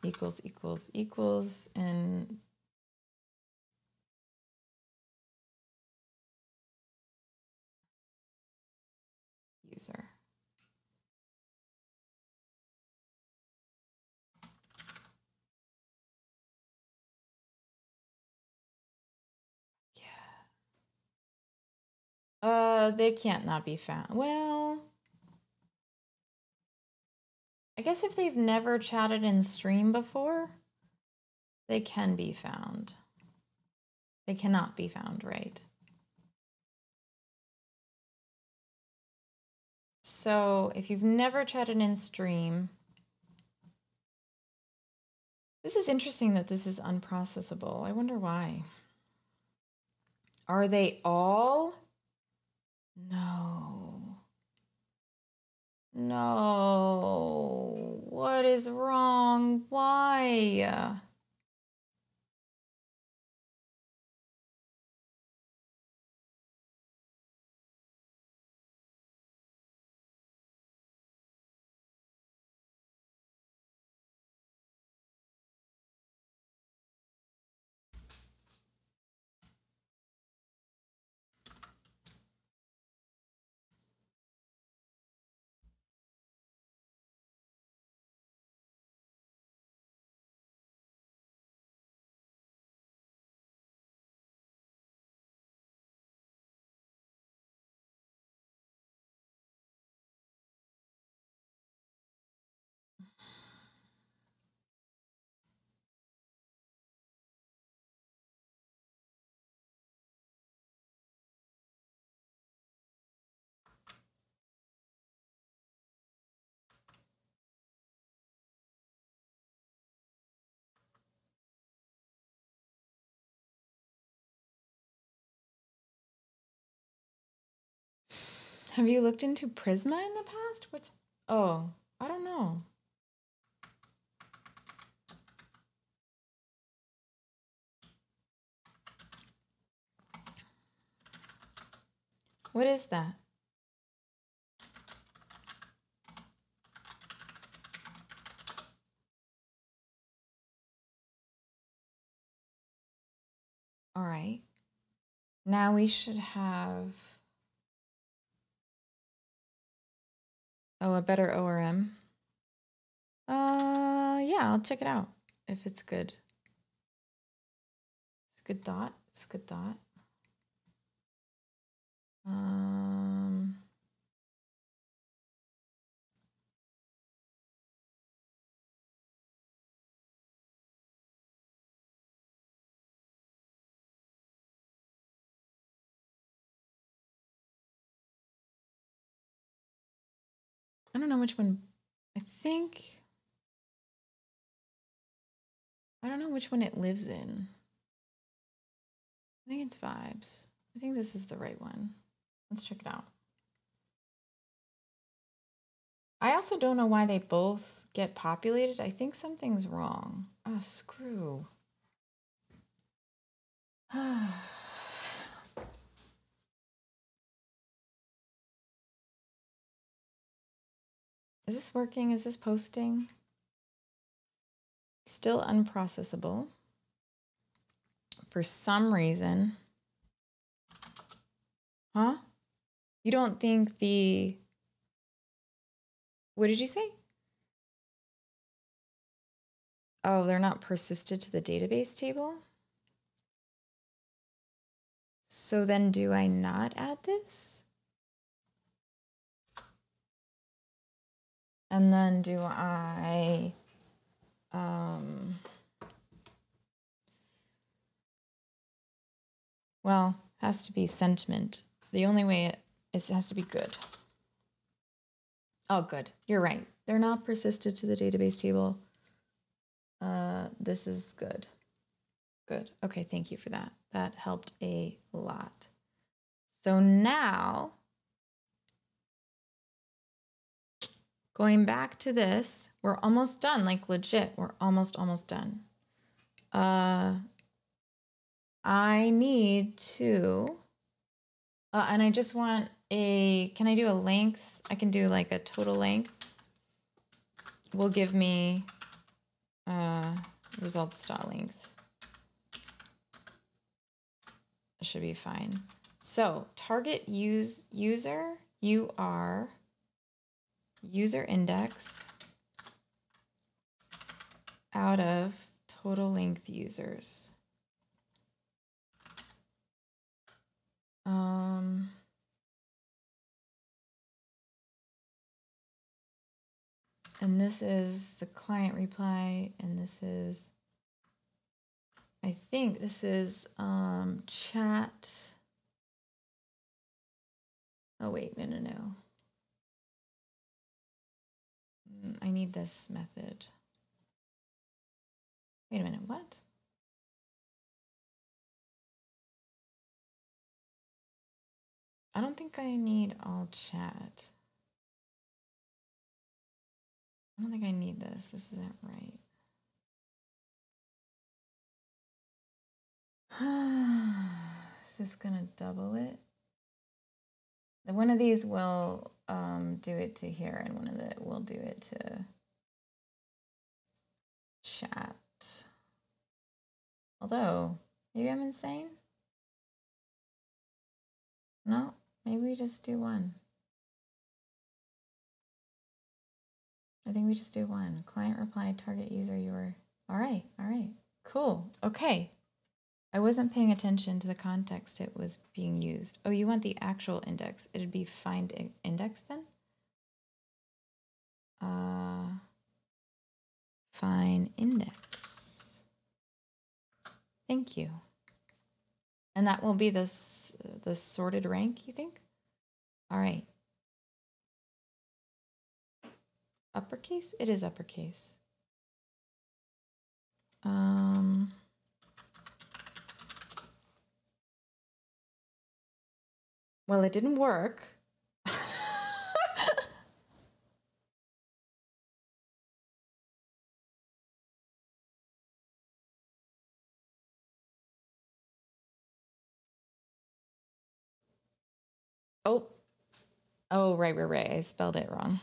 B: equals, and user. They can't not be found. Well, I guess if they've never chatted in stream before, they can be found. They cannot be found, right? So if you've never chatted in stream, this is interesting that this is unprocessable. I wonder why. Are they all? No. No. What is wrong? Why? Have you looked into Prisma in the past? What's... Oh, I don't know. What is that? All right. Now we should have... Oh, a better ORM. yeah, I'll check it out if it's good. It's a good thought. It's a good thought. I don't know which one. I don't know which one it lives in. I think it's Vibes. I think this is the right one. Let's check it out. I also don't know why they both get populated. I think something's wrong. Oh, screw. Is this working? Is this posting? Still unprocessable. For some reason. Huh? You don't think the... What did you say? Oh, they're not persisted to the database table? So then do I not add this? And then do I... well, has to be sentiment. The only way it has to be good. Oh, good. You're right. They're not persisted to the database table. This is good. Good. Okay, thank you for that. That helped a lot. So now, going back to this, we're almost done, like legit. We're almost done. I need to, and I just want can I do a length? I can do like a total length. Will give me results dot length. It should be fine. So target user, user index out of total length users. And this is the client reply, and this is, I think this is chat. Oh wait, no. I need this method. Wait a minute, what? I don't think I need all chat. I don't think I need this. This isn't right. Is this gonna double it? One of these will do it to here, and one of it will do it to chat. Although, maybe I'm insane? No, maybe we just do one. I think we just do one. Client reply, target user, your... All right, cool. Okay. I wasn't paying attention to the context it was being used. Oh, you want the actual index. It'd be find index then? Find index. Thank you. And that will be this the sorted rank, you think? All right. Uppercase? It is uppercase. Well, it didn't work. Oh, right. I spelled it wrong.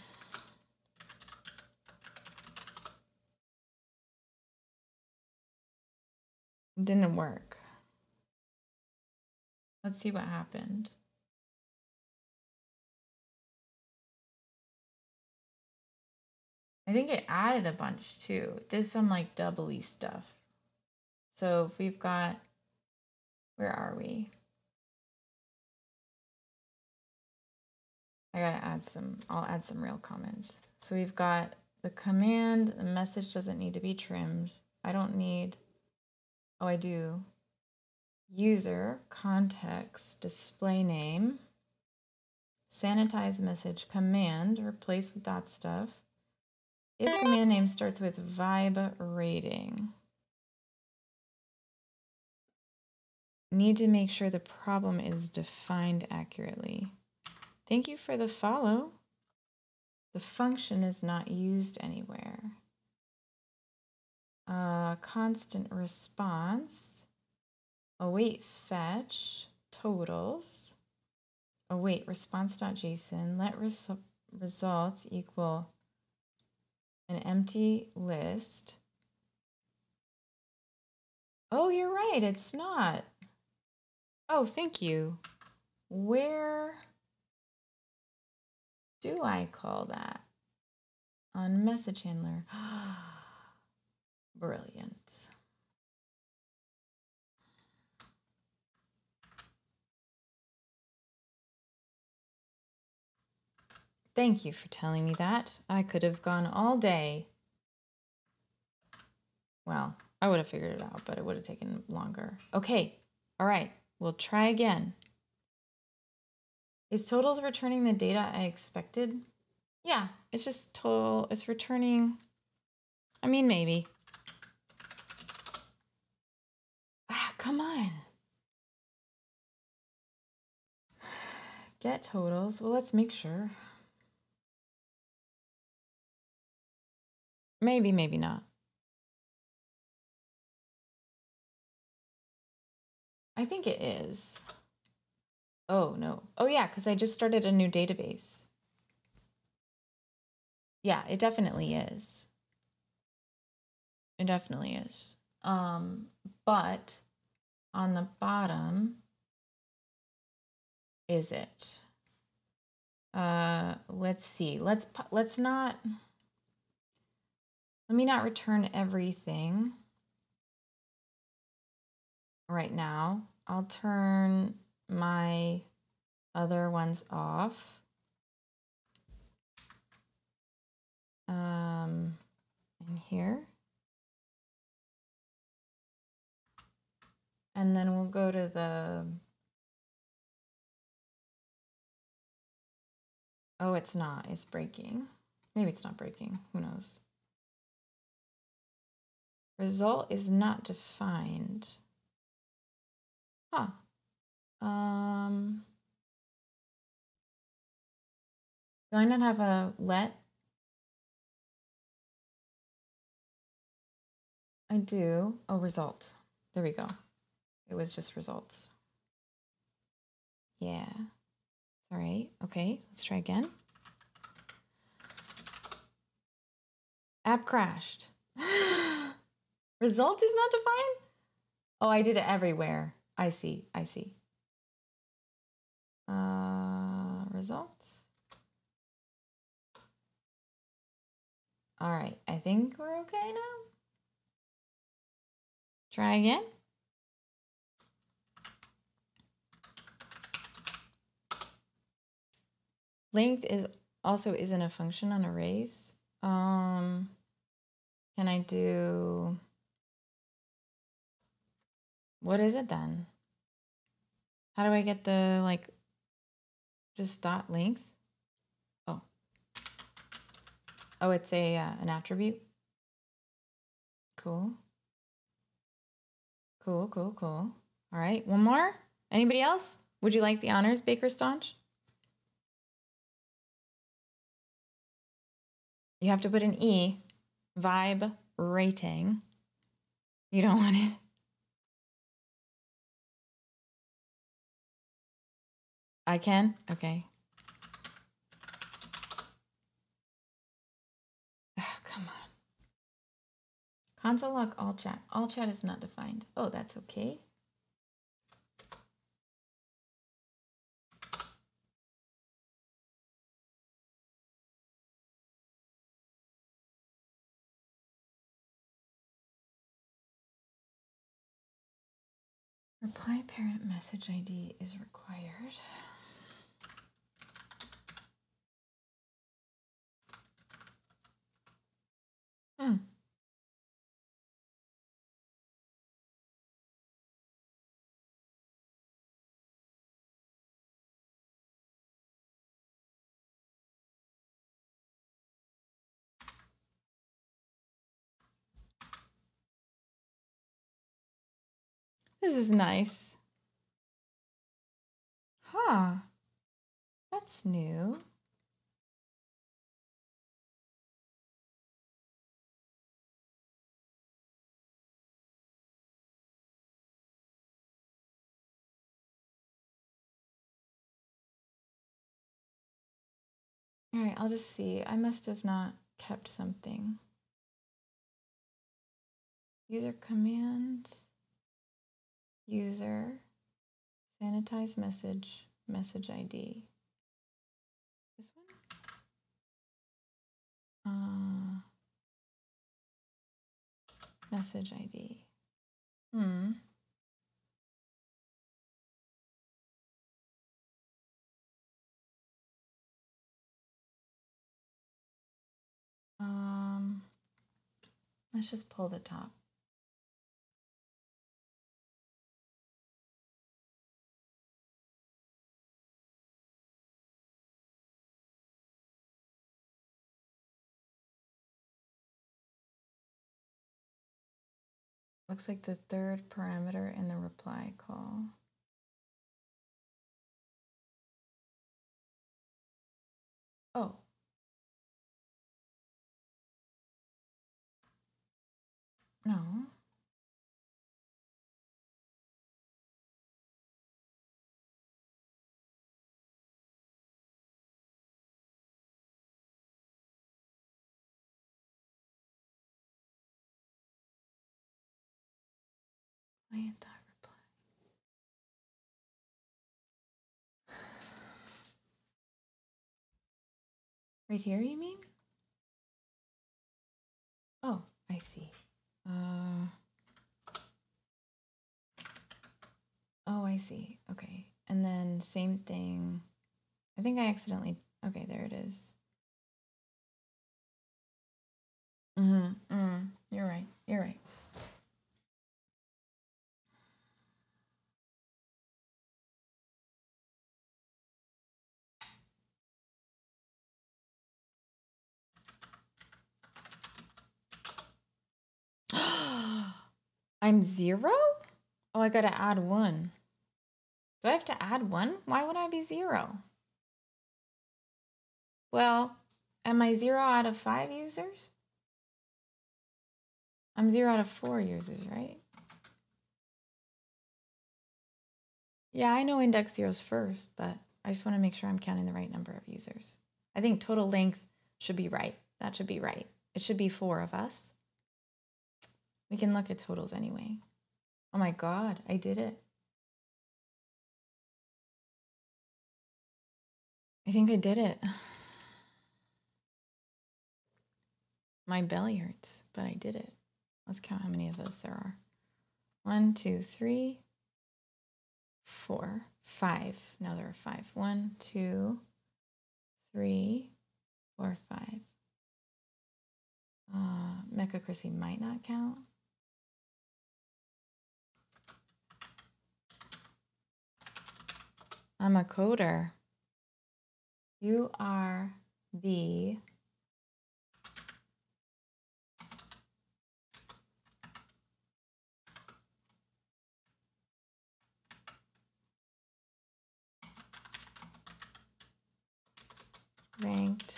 B: It didn't work. Let's see what happened. I think it added a bunch too. It did some like doubly stuff. So if we've got, where are we? I gotta add some, I'll add some real comments. So we've got the command, the message doesn't need to be trimmed. I don't need, oh, I do. User, context, display name, sanitize message, command, replace with that stuff. If command name starts with vibe rating. Need to make sure the problem is defined accurately. Thank you for the follow. The function is not used anywhere. Constant response. Await fetch. Totals. Await response.json. Let results equal an empty list. Oh, you're right. It's not. Oh, thank you. Where do I call that? On message handler. Brilliant. Thank you for telling me that. I could have gone all day. Well, I would have figured it out, but it would have taken longer. Okay. All right. We'll try again. Is totals returning the data I expected? Yeah, it's just total. It's returning. I mean, maybe. Ah, come on. Get totals. Well, let's make sure. Maybe, maybe not. I think it is. Oh, no. Oh, yeah, because I just started a new database. Yeah, it definitely is. It definitely is. But on the bottom, is it? Let's see. Let's not. Let me not return everything right now. I'll turn my other ones off. In here. And then we'll go to the, oh, it's not, it's breaking. Maybe it's not breaking, who knows? Result is not defined. Huh. Do I not have a let? I do. Oh, result. There we go. It was just results. Yeah. All right. Okay, let's try again. App crashed. Result is not defined? Oh, I did it everywhere. I see. I see. Results. All right. I think we're okay now. Try again. Length is also isn't a function on arrays. Can I do, what is it then? How do I get the, like, just dot length? Oh. Oh, it's a an attribute. Cool. Cool, cool, cool. All right, one more. Anybody else? Would you like the honors, Baker Staunch? You have to put an E, vibe rating. You don't want it. I can? Okay. Oh, come on. Console log all chat. All chat is not defined. Oh, that's okay. Reply parent message ID is required. This is nice. Huh. That's new. All right, I'll just see. I must have not kept something. User command, user, sanitize message, message ID. This one? Message ID. Let's just pull the top. Looks like the third parameter in the reply call. Oh. No. Client dot reply. Right here, you mean? Oh, I see. Oh, I see. Okay. And then same thing. I think I accidentally, okay, there it is. You're right. You're right. I'm 0? Oh, I gotta add 1. Do I have to add 1? Why would I be 0? Well, am I 0 out of 5 users? I'm 0 out of 4 users, right? Yeah, I know index 0 is first, but I just want to make sure I'm counting the right number of users. I think total length should be right. That should be right. It should be 4 of us. We can look at totals anyway. Oh my God, I did it. I think I did it. My belly hurts, but I did it. Let's count how many of those there are. 1, 2, 3, 4, 5. Now there are 5. 1, 2, 3, 4, 5. Mecha Chrissy might not count. I'm a coder. You are the ranked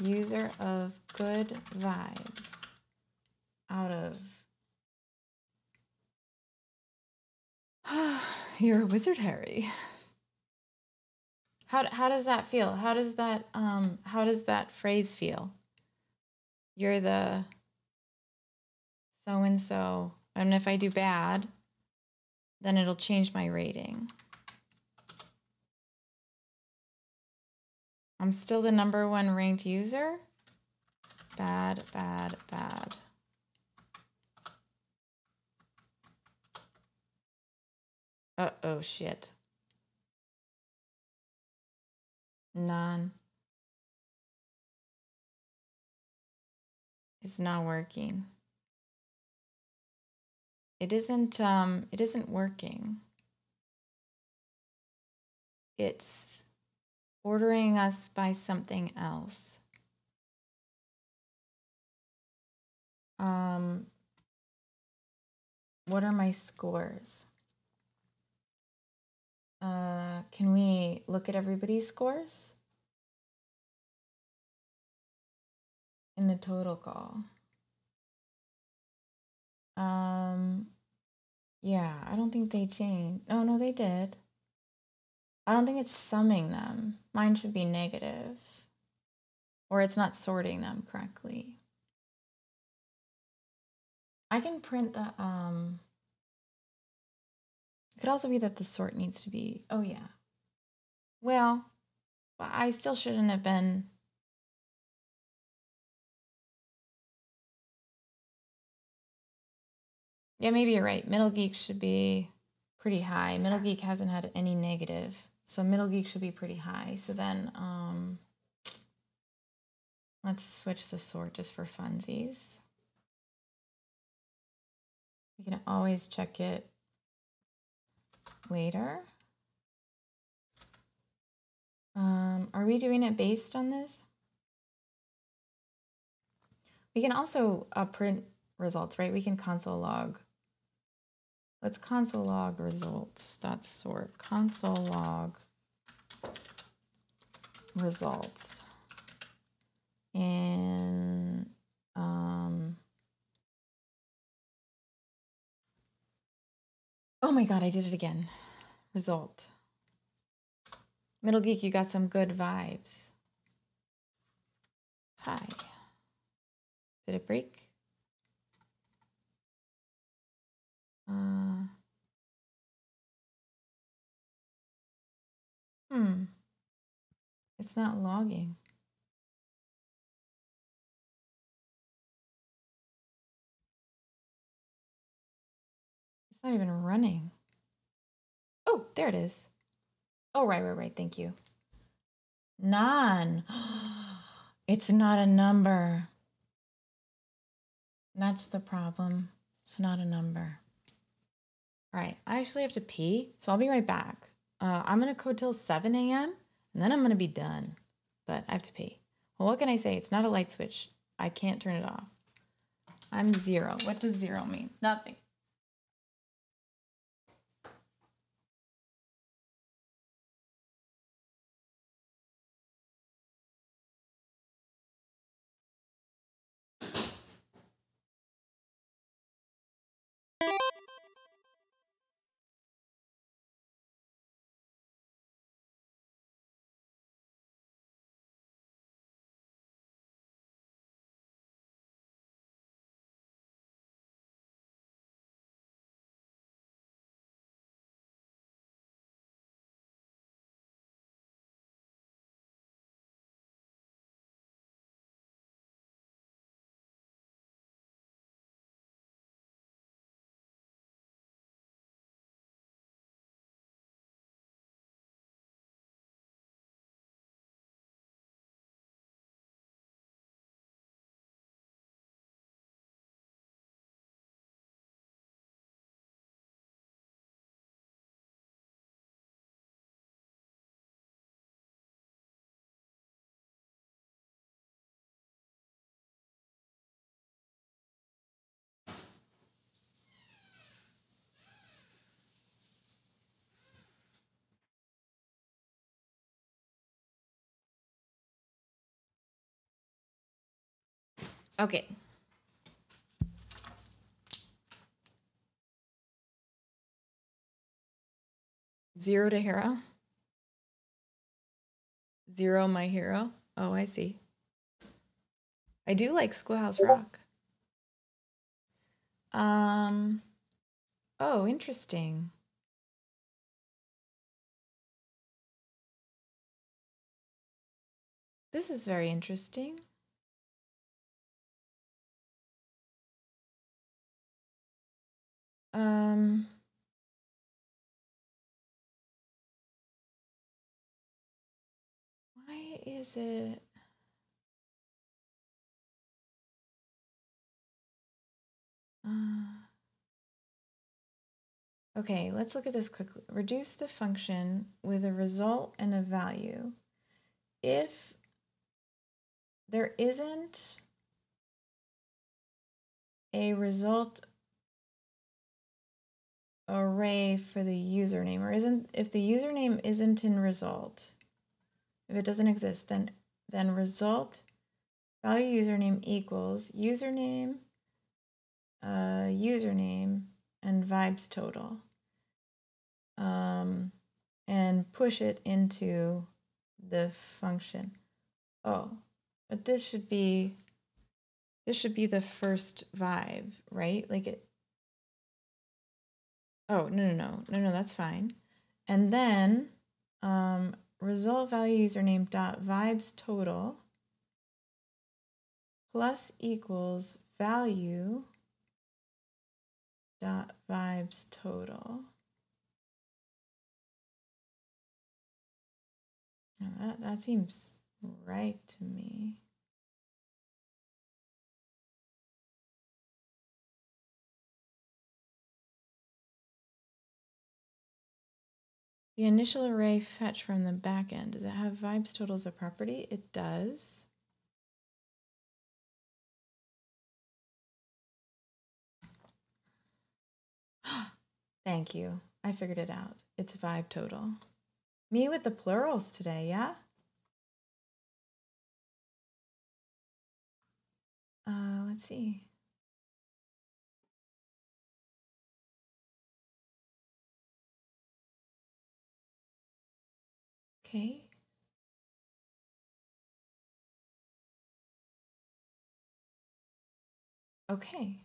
B: user of good vibes out of you're a wizard, Harry. How does that feel? How does that phrase feel? You're the so and so, and if I do bad, then it'll change my rating. I'm still the #1 ranked user. Bad, bad, bad. Oh, shit. None. It's not working. It isn't working. It's ordering us by something else. What are my scores? Can we look at everybody's scores? In the total call. Yeah, I don't think they changed. Oh, no, they did. I don't think it's summing them. Mine should be negative. Or it's not sorting them correctly. I can print the, it could also be that the sort needs to be, oh yeah. Well, I still shouldn't have been. Yeah, maybe you're right. Middle Geek should be pretty high. Middle Geek hasn't had any negative. So Middle Geek should be pretty high. So then let's switch the sort just for funsies. We can always check it later. Are we doing it based on this? We can also print results, right? We can console log. Let's console log results dot sort. Console log results. And oh my God, I did it again. Result. Middle Geek, you got some good vibes. Hi. Did it break? It's not logging. It's not even running. Oh, there it is. Oh, right. Thank you. None. It's not a number. That's the problem. It's not a number. All right, I actually have to pee, so I'll be right back. I'm going to code till 7 a.m., and then I'm going to be done. But I have to pee. Well, what can I say? It's not a light switch. I can't turn it off. I'm 0. What does 0 mean? Nothing. Okay. Zero to hero. 0 my hero. Oh, I see. I do like Schoolhouse Rock. Oh, interesting. This is very interesting. Why is it? Okay, let's look at this quickly. Reduce the function with a result and a value. If there isn't a result array for the username, or if the username isn't in result, if it doesn't exist, then result value username equals username, username, and vibes total. And push it into the function. Oh, but this should be the first vibe, right? Like it. Oh, no, that's fine. And then result value username dot vibes total plus equals value dot vibes total. Now that seems right to me. The initial array fetch from the backend, does it have vibes total as a property? It does. Thank you. I figured it out. It's vibe total. Me with the plurals today, yeah? Let's see. Okay. Okay.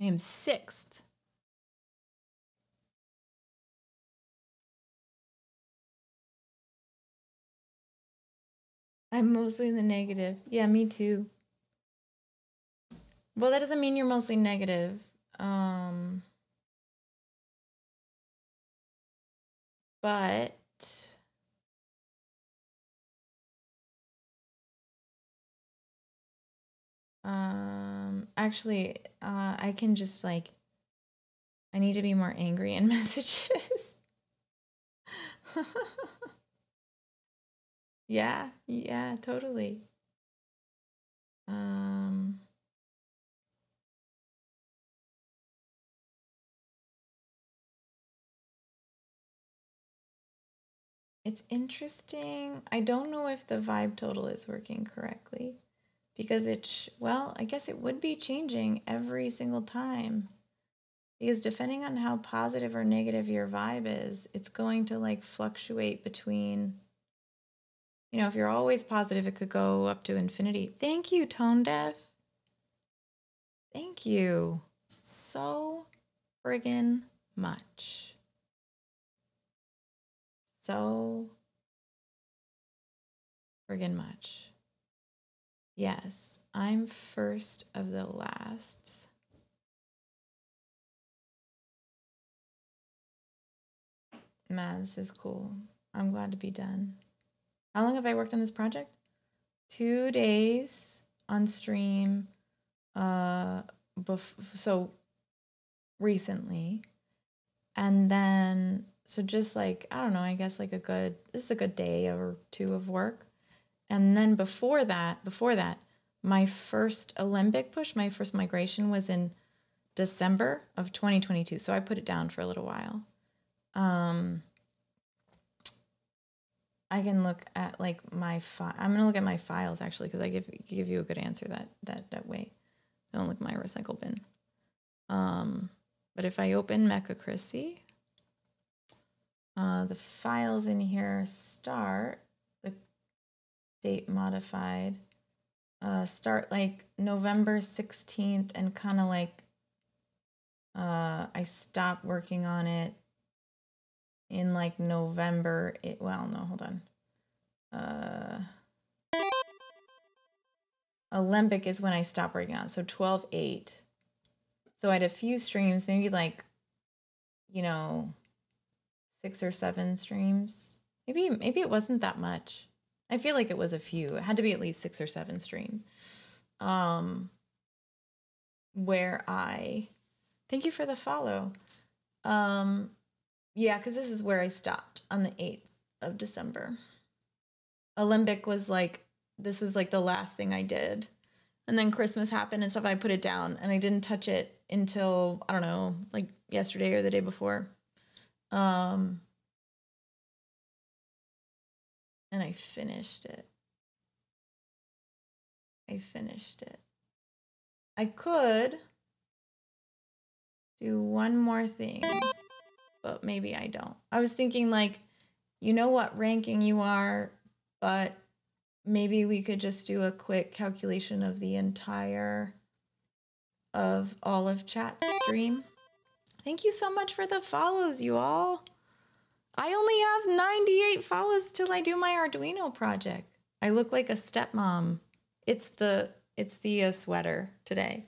B: I am 6th. I'm mostly the negative. Yeah, me too. Well, that doesn't mean you're mostly negative. But actually, I can just like, I need to be more angry in messages. Yeah, totally. It's interesting. I don't know if the vibe total is working correctly because well, I guess it would be changing every single time. Because depending on how positive or negative your vibe is, it's going to like fluctuate between, you know, if you're always positive, it could go up to infinity. Thank you, Tone Deaf. Thank you so friggin' much. So friggin' much. Yes, I'm first of the lasts. Man, this is cool. I'm glad to be done. How long have I worked on this project? 2 days on stream. So recently. And then, so just like, I don't know, I guess like this is a good day or 2 of work. And then before that, my first Olympic push, my first migration was in December of 2022. So I put it down for a little while. I can look at like I'm going to look at my files actually, because I give you a good answer that way. Don't look at my recycle bin. But if I open Mechacracy, The files in here start, the date modified, start like November 16th and kind of like I stopped working on it in like November. Hold on. Olympic is when I stopped working on it. So 12/8. So I had a few streams, maybe like, 6 or 7 streams. Maybe it wasn't that much. I feel like it was a few. It had to be at least 6 or 7 streams. Where I thank you for the follow. Yeah, because this is where I stopped on the 8th of December. Olympic was like, this was like the last thing I did. And then Christmas happened and stuff. I put it down and I didn't touch it until, I don't know, like yesterday or the day before. And I finished it. I could do one more thing, but maybe I don't. I was thinking like, you know what ranking you are, but maybe we could just do a quick calculation of the entire of all of chat stream. Thank you so much for the follows, you all. I only have 98 follows till I do my Arduino project. I look like a stepmom. It's the sweater today.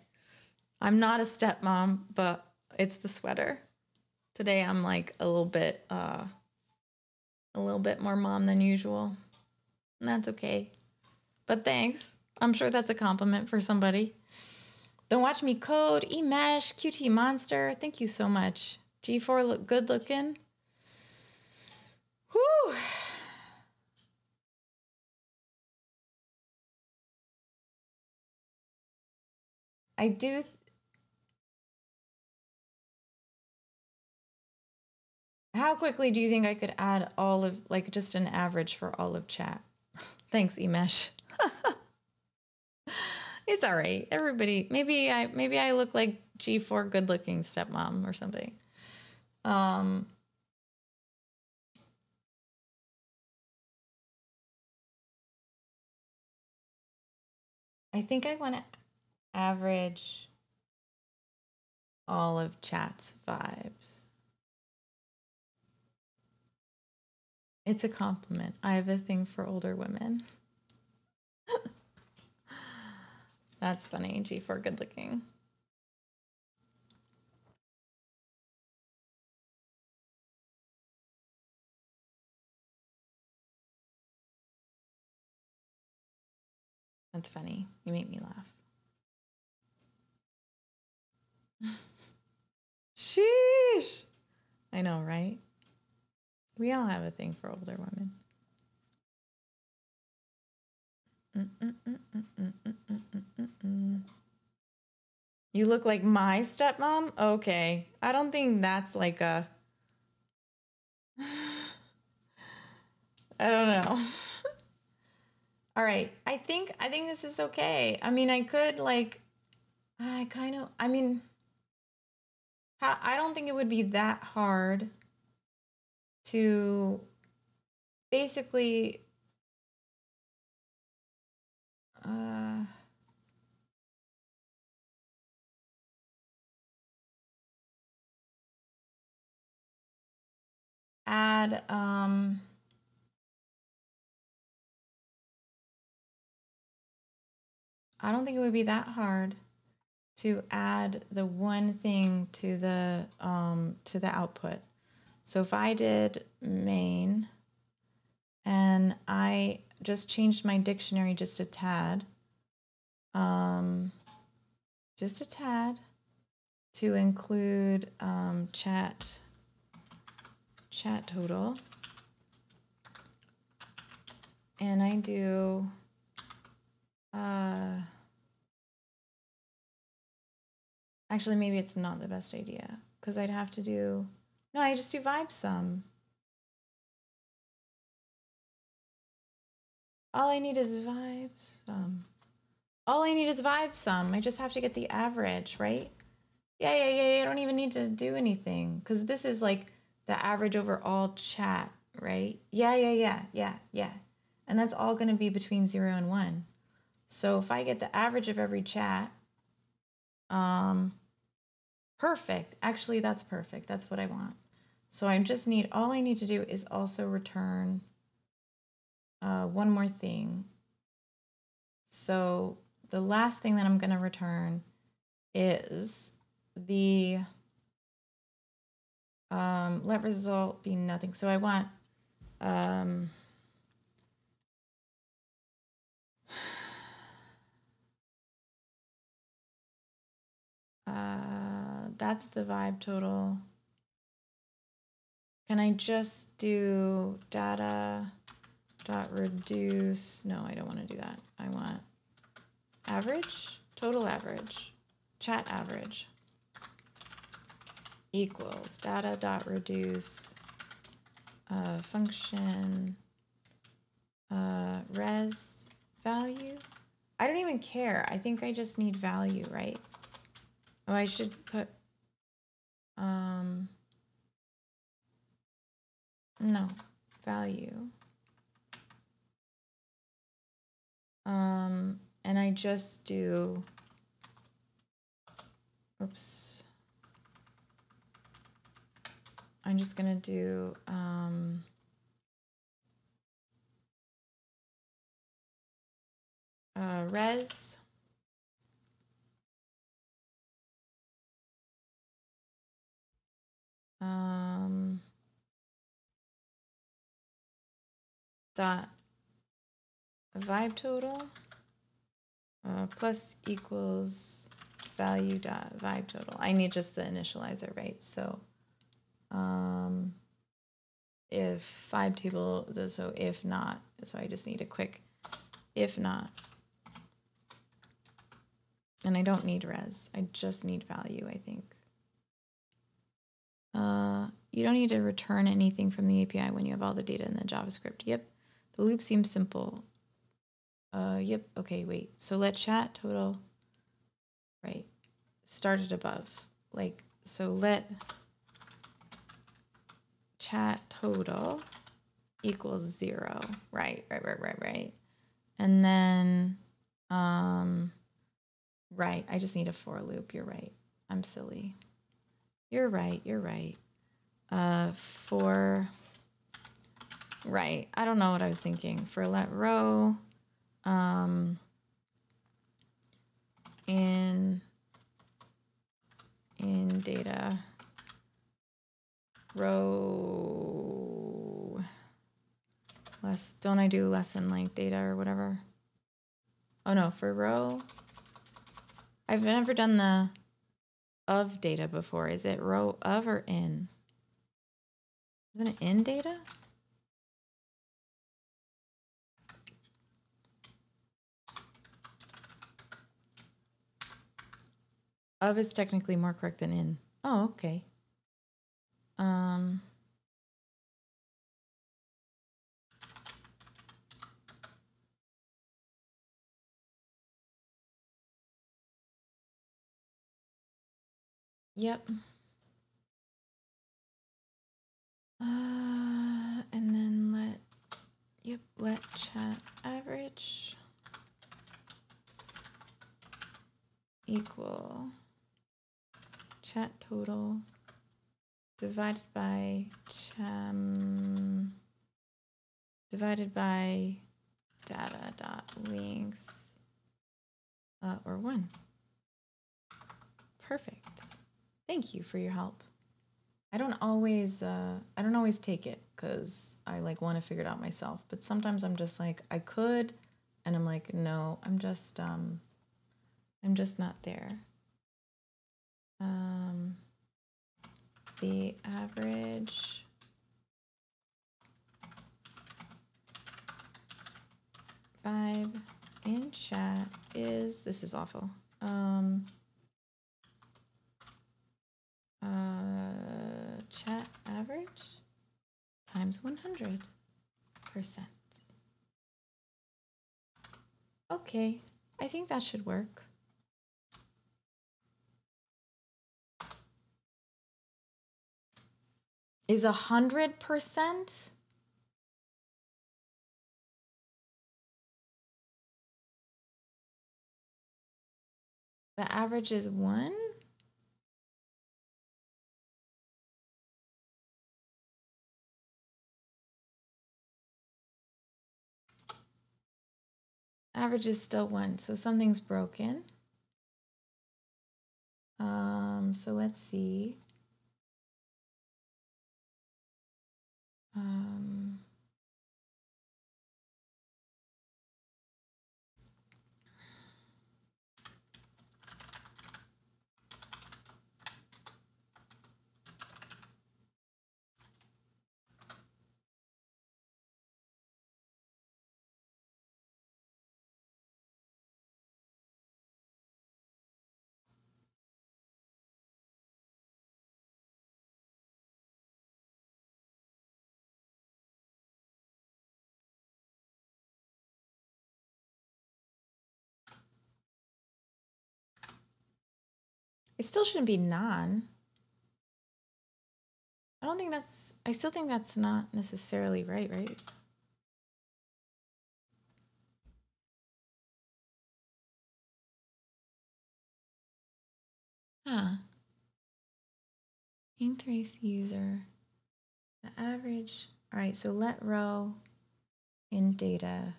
B: I'm not a stepmom, but it's the sweater. Today I'm like a little bit more mom than usual. And that's okay. But thanks. I'm sure that's a compliment for somebody. Don't watch me code. Emesh, QT Monster. Thank you so much. G4 look good looking. Whew. I do. How quickly do you think I could add all of, like, just an average for all of chat? Thanks, Emesh. It's all right. Everybody, maybe I look like G4 good-looking stepmom or something. I think I want to average all of chat's vibes. It's a compliment. I have a thing for older women. That's funny. G4 good looking. That's funny. You make me laugh. Sheesh. I know, right? We all have a thing for older women. You look like my stepmom? Okay. I don't think that's like a... I don't know. All right. I think this is okay. I mean, I could like... I don't think it would be that hard to basically add I don't think it would be that hard to add the one thing to the output. So if I did main and I just changed my dictionary just a tad to include chat total, and I do actually maybe it's not the best idea because I'd have to do I just do vibe sum. All I need is vibe sum. I just have to get the average, right? Yeah. I don't even need to do anything because this is like the average over all chat, right? Yeah. And that's all going to be between 0 and 1. So if I get the average of every chat, perfect. Actually, that's perfect. That's what I want. So all I need to do is also return one more thing. So the last thing that I'm going to return is the let result be nothing. So I want that's the vibe total. Can I just do data dot reduce? No, I don't want to do that. I want average, total average, chat average equals data dot reduce function res value. I don't even care. I think I just need value, right? Oh, I should put no value. And I just do, oops. I'm just gonna do res dot vibe total plus equals value dot vibe total. I need just the initializer, right? So if vibe table, so if not, so I just need a quick if not. And I don't need res. I just need value, I think. You don't need to return anything from the API when you have all the data in the JavaScript. Yep. The loop seems simple. Yep. Okay, wait. So let chat total, right, started above. Like, so let chat total equals 0. Right. And then, right, I just need a for loop. You're right. I'm silly. You're right. For, right. I don't know what I was thinking. For let row, in data row less, don't I do less than length data or whatever? Oh no, for row, I've never done the of data before. Is it row of or in? Isn't it in data? Of is technically more correct than in. Oh, okay. Yep. And then let chat average equal chat total divided by data dot length or 1. Perfect. Thank you for your help. I don't always take it because I like want to figure it out myself. But sometimes I'm just like, I could, and I'm like, no, I'm just not there. The average vibe in chat is, this is awful. Chat average times 100%. Okay, I think that should work. is 100%. The average is 1. Average is still 1, so something's broken. So let's see. It still shouldn't be non. I don't think that's, I still think that's not necessarily right? Huh. Ink trace user. The average. All right, so let row in data.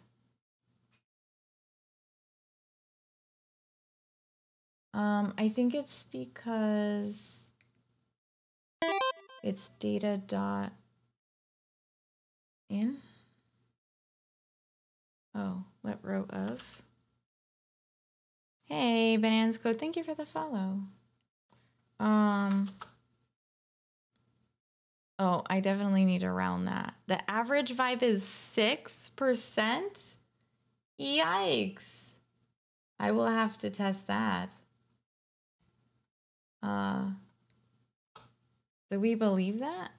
B: I think it's because it's data dot in. Oh, let row of. Hey, Bananas Code, thank you for the follow. Oh, I definitely need to round that. The average vibe is 6%. Yikes. I will have to test that. Do we believe that?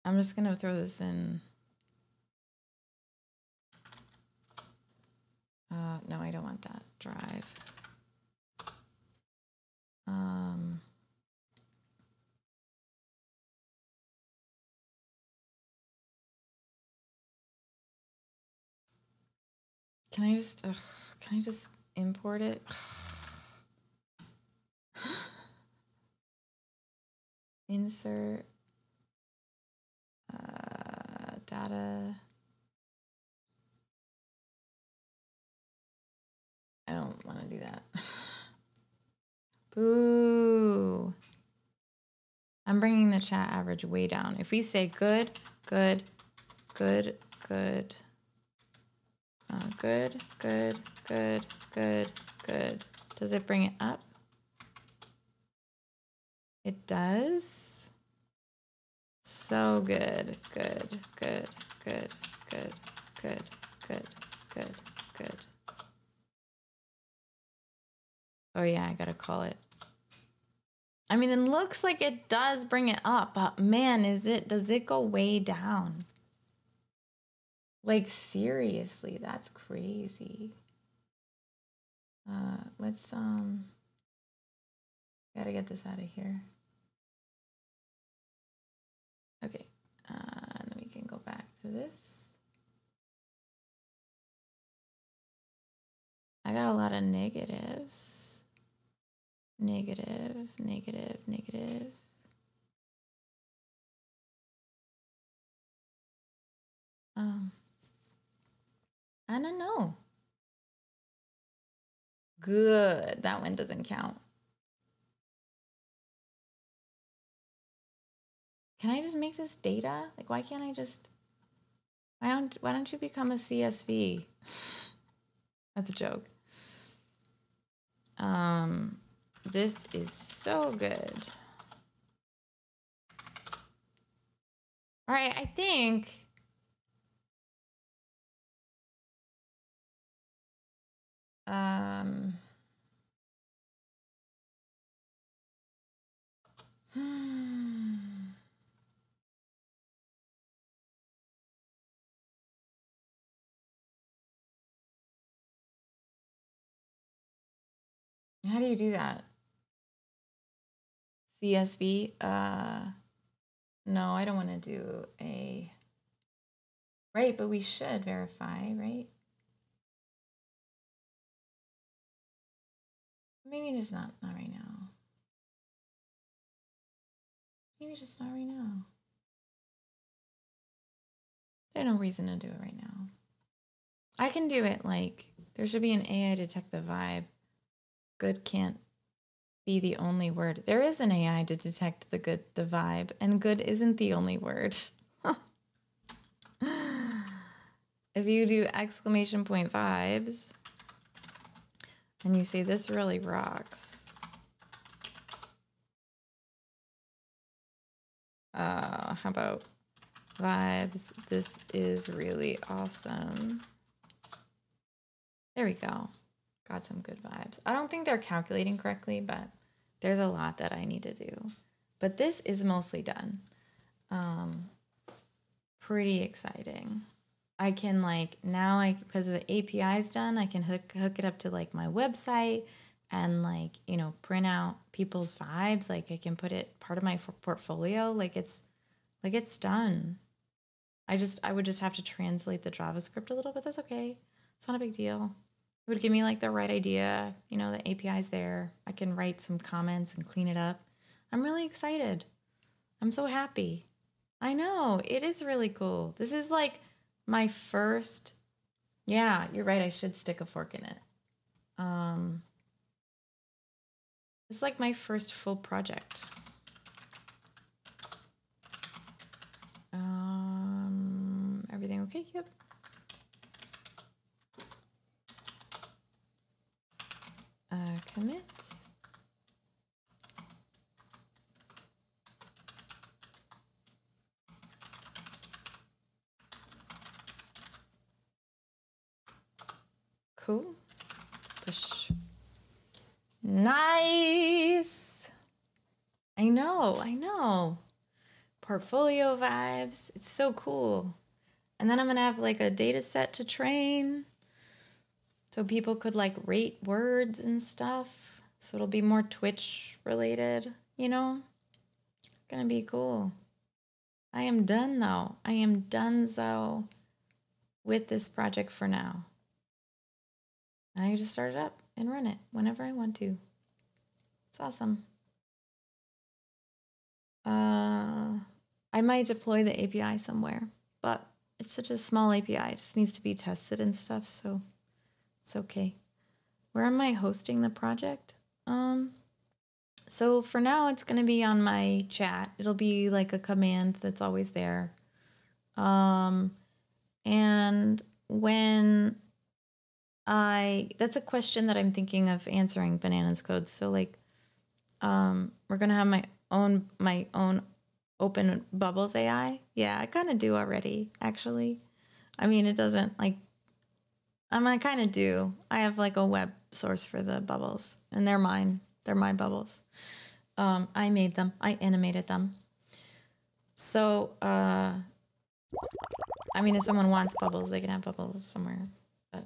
B: I'm just gonna throw this in. No, I don't want that. Drive. Can I just import it? Insert data. I don't want to do that. Boo. I'm bringing the chat average way down. If we say good, good, good, good, good, good, good, good, good. Does it bring it up? It does. So good, good, good, good, good, good, good, good, good. Oh yeah, I gotta call it. I mean, it looks like it does bring it up, but man, does it go way down? Like seriously, that's crazy. Let's gotta get this out of here. Okay, and we can go back to this. I got a lot of negatives. Negative, negative, negative. I don't know. Good, that one doesn't count. Can I just make this data? Like, why can't I just, why don't you become a CSV? That's a joke. This is so good. All right, I think How do you do that? CSV? No, I don't want to do a... Right, but we should verify, right? Maybe just not right now. Maybe just not right now. There's no reason to do it right now. I can do it like, there should be an AI detect the vibe. Good can't be the only word. There is an AI to detect the vibe, and good isn't the only word. If you do exclamation point vibes, and you say, this really rocks. How about vibes? This is really awesome. There we go. Got some good vibes. I don't think they're calculating correctly, but there's a lot that I need to do. But this is mostly done. Pretty exciting. I can like, now because the API is done, I can hook it up to like my website and like, you know, print out people's vibes. Like I can put it part of my portfolio. Like it's done. I would just have to translate the JavaScript a little bit. That's okay. It's not a big deal. It would give me like the right idea. You know, the API's there. I can write some comments and clean it up. I'm really excited. I'm so happy. I know, it is really cool. This is like my first, yeah, you're right. I should stick a fork in it. It's like my first full project. Everything okay? Yep. Commit. Cool. Push. Nice. I know. Portfolio vibes. It's so cool. And then I'm going to have like a data set to train. So people could like rate words and stuff. So it'll be more Twitch related, you know? Gonna be cool. I am done though. I am donezo with this project for now. And I just start it up and run it whenever I want to. It's awesome. I might deploy the API somewhere, but it's such a small API. It just needs to be tested and stuff, so it's okay. Where am I hosting the project? So for now, it's going to be on my chat. It'll be like a command that's always there. And when that's a question that I'm thinking of answering, Bananas Code. So like, we're going to have my own open bubbles AI. Yeah, I kind of do already, actually. I mean, it doesn't like, I kind of do. I have like a web source for the bubbles and they're mine. They're my bubbles. I made them. I animated them. So, I mean, if someone wants bubbles, they can have bubbles somewhere, but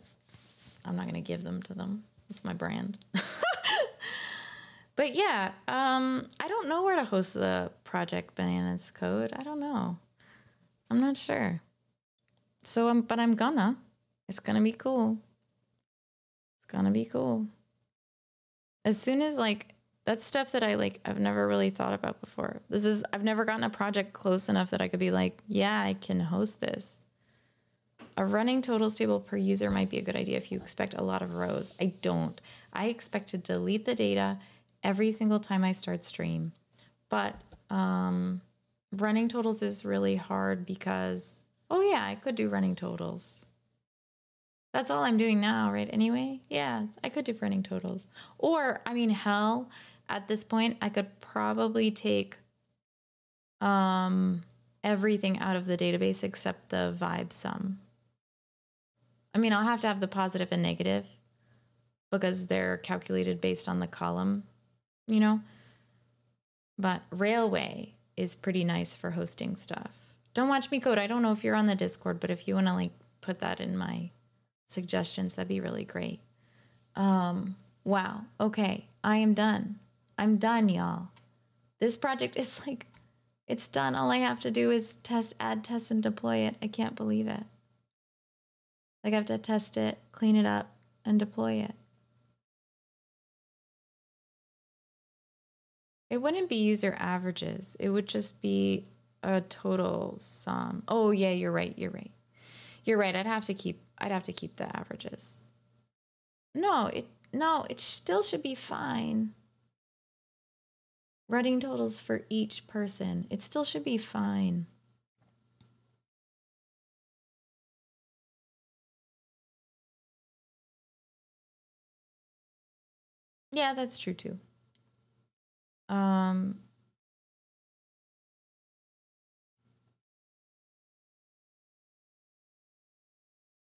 B: I'm not going to give them to them. It's my brand. But yeah, I don't know where to host the project Bananas Code. I don't know. I'm not sure. So, but I'm gonna. It's gonna be cool. It's gonna be cool. As soon as like, that's stuff that I've never really thought about before. I've never gotten a project close enough that I could be like, yeah, I can host this. A running totals table per user might be a good idea if you expect a lot of rows. I don't. I expect to delete the data every single time I start stream. But running totals is really hard because, oh yeah, I could do running totals. That's all I'm doing now, right? Anyway, yeah, I could do running totals. Or, I mean, hell, at this point, I could probably take everything out of the database except the vibe sum. I mean, I'll have to have the positive and negative because they're calculated based on the column, you know? But Railway is pretty nice for hosting stuff. Don't watch me code. I don't know if you're on the Discord, but if you want to like put that in my suggestions, that'd be really great. Wow. Okay. I am done. I'm done, y'all. This project is like, it's done. All I have to do is add tests, and deploy it. I can't believe it. Like, I have to test it, clean it up, and deploy it. It wouldn't be user averages. It would just be a total sum. Oh yeah, you're right. You're right. You're right. I'd have to keep the averages. No, it still should be fine. Running totals for each person. It still should be fine. Yeah, that's true too.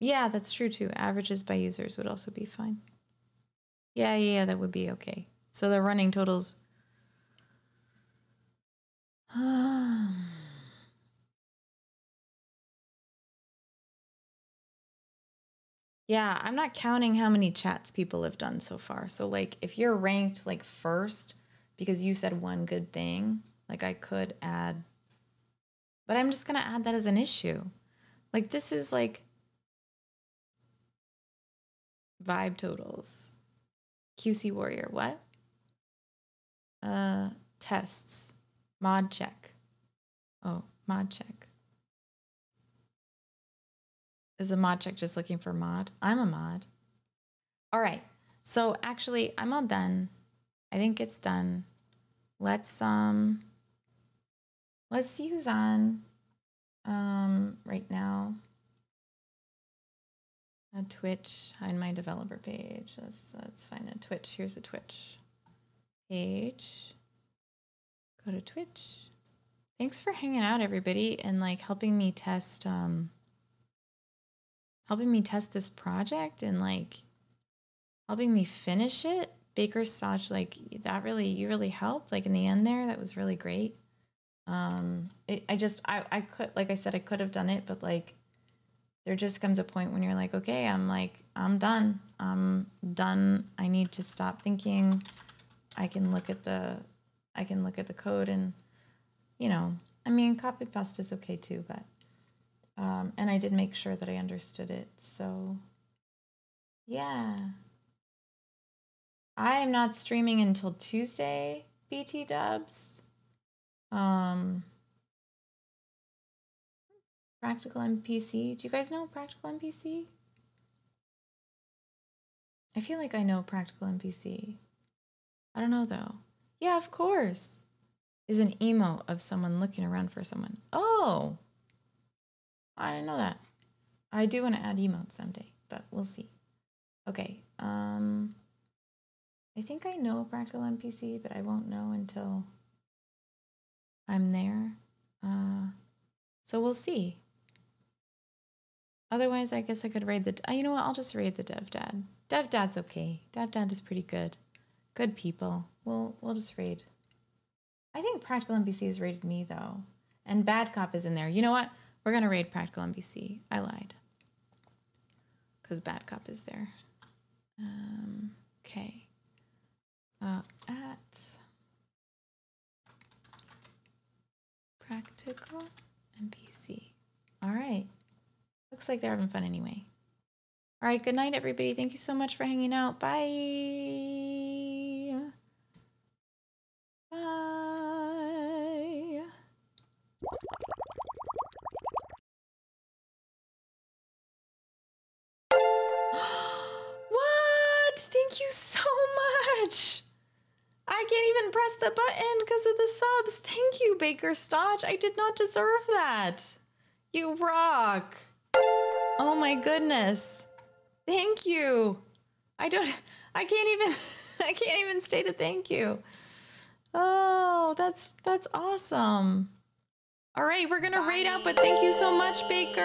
B: Yeah, that's true too. Averages by users would also be fine. Yeah, that would be okay. So the running totals. Yeah, I'm not counting how many chats people have done so far. So like if you're ranked like first because you said one good thing, like I could add, but I'm just going to add that as an issue. Like this is like vibe totals. QC Warrior, what? Tests. Mod check. Oh, mod check. Is a mod check just looking for mod? I'm a mod. All right. So actually, I'm all done. I think it's done. Let's use on right now a Twitch on my developer page. Let's find a Twitch. Here's a Twitch page. Go to Twitch. Thanks for hanging out, everybody, and like helping me test this project and like helping me finish it. Baker Stotch, like that really, you really helped. Like in the end there, that was really great. I could, like I said, I could have done it, but like there just comes a point when you're like, okay, I'm done. I need to stop thinking. I can look at the code and, you know, I mean, copy paste is okay too, but, and I did make sure that I understood it. So yeah, I am not streaming until Tuesday, BT dubs. Practical NPC. Do you guys know Practical NPC? I feel like I know Practical NPC. I don't know though. Yeah, of course. Is an emote of someone looking around for someone. Oh, I didn't know that. I do want to add emotes someday, but we'll see. Okay. I think I know Practical NPC, but I won't know until I'm there. So we'll see. Otherwise, I guess I could raid the... you know what? I'll just raid the Dev Dad. Dev Dad's okay. Dev Dad is pretty good. Good people. We'll just raid. I think Practical NPC has raided me, though. And Bad Cop is in there. You know what? We're going to raid Practical NPC. I lied. Because Bad Cop is there. Okay. At Practical NPC. All right. Looks like they're having fun anyway. All right, good night, everybody. Thank you so much for hanging out. Bye. Bye. What? Thank you so much. I can't even press the button because of the subs. Thank you, Baker Stotch. I did not deserve that. You rock. Oh my goodness. Thank you. I can't even state a thank you. Oh, that's awesome. All right, we're going to raid out, but thank you so much, Baker.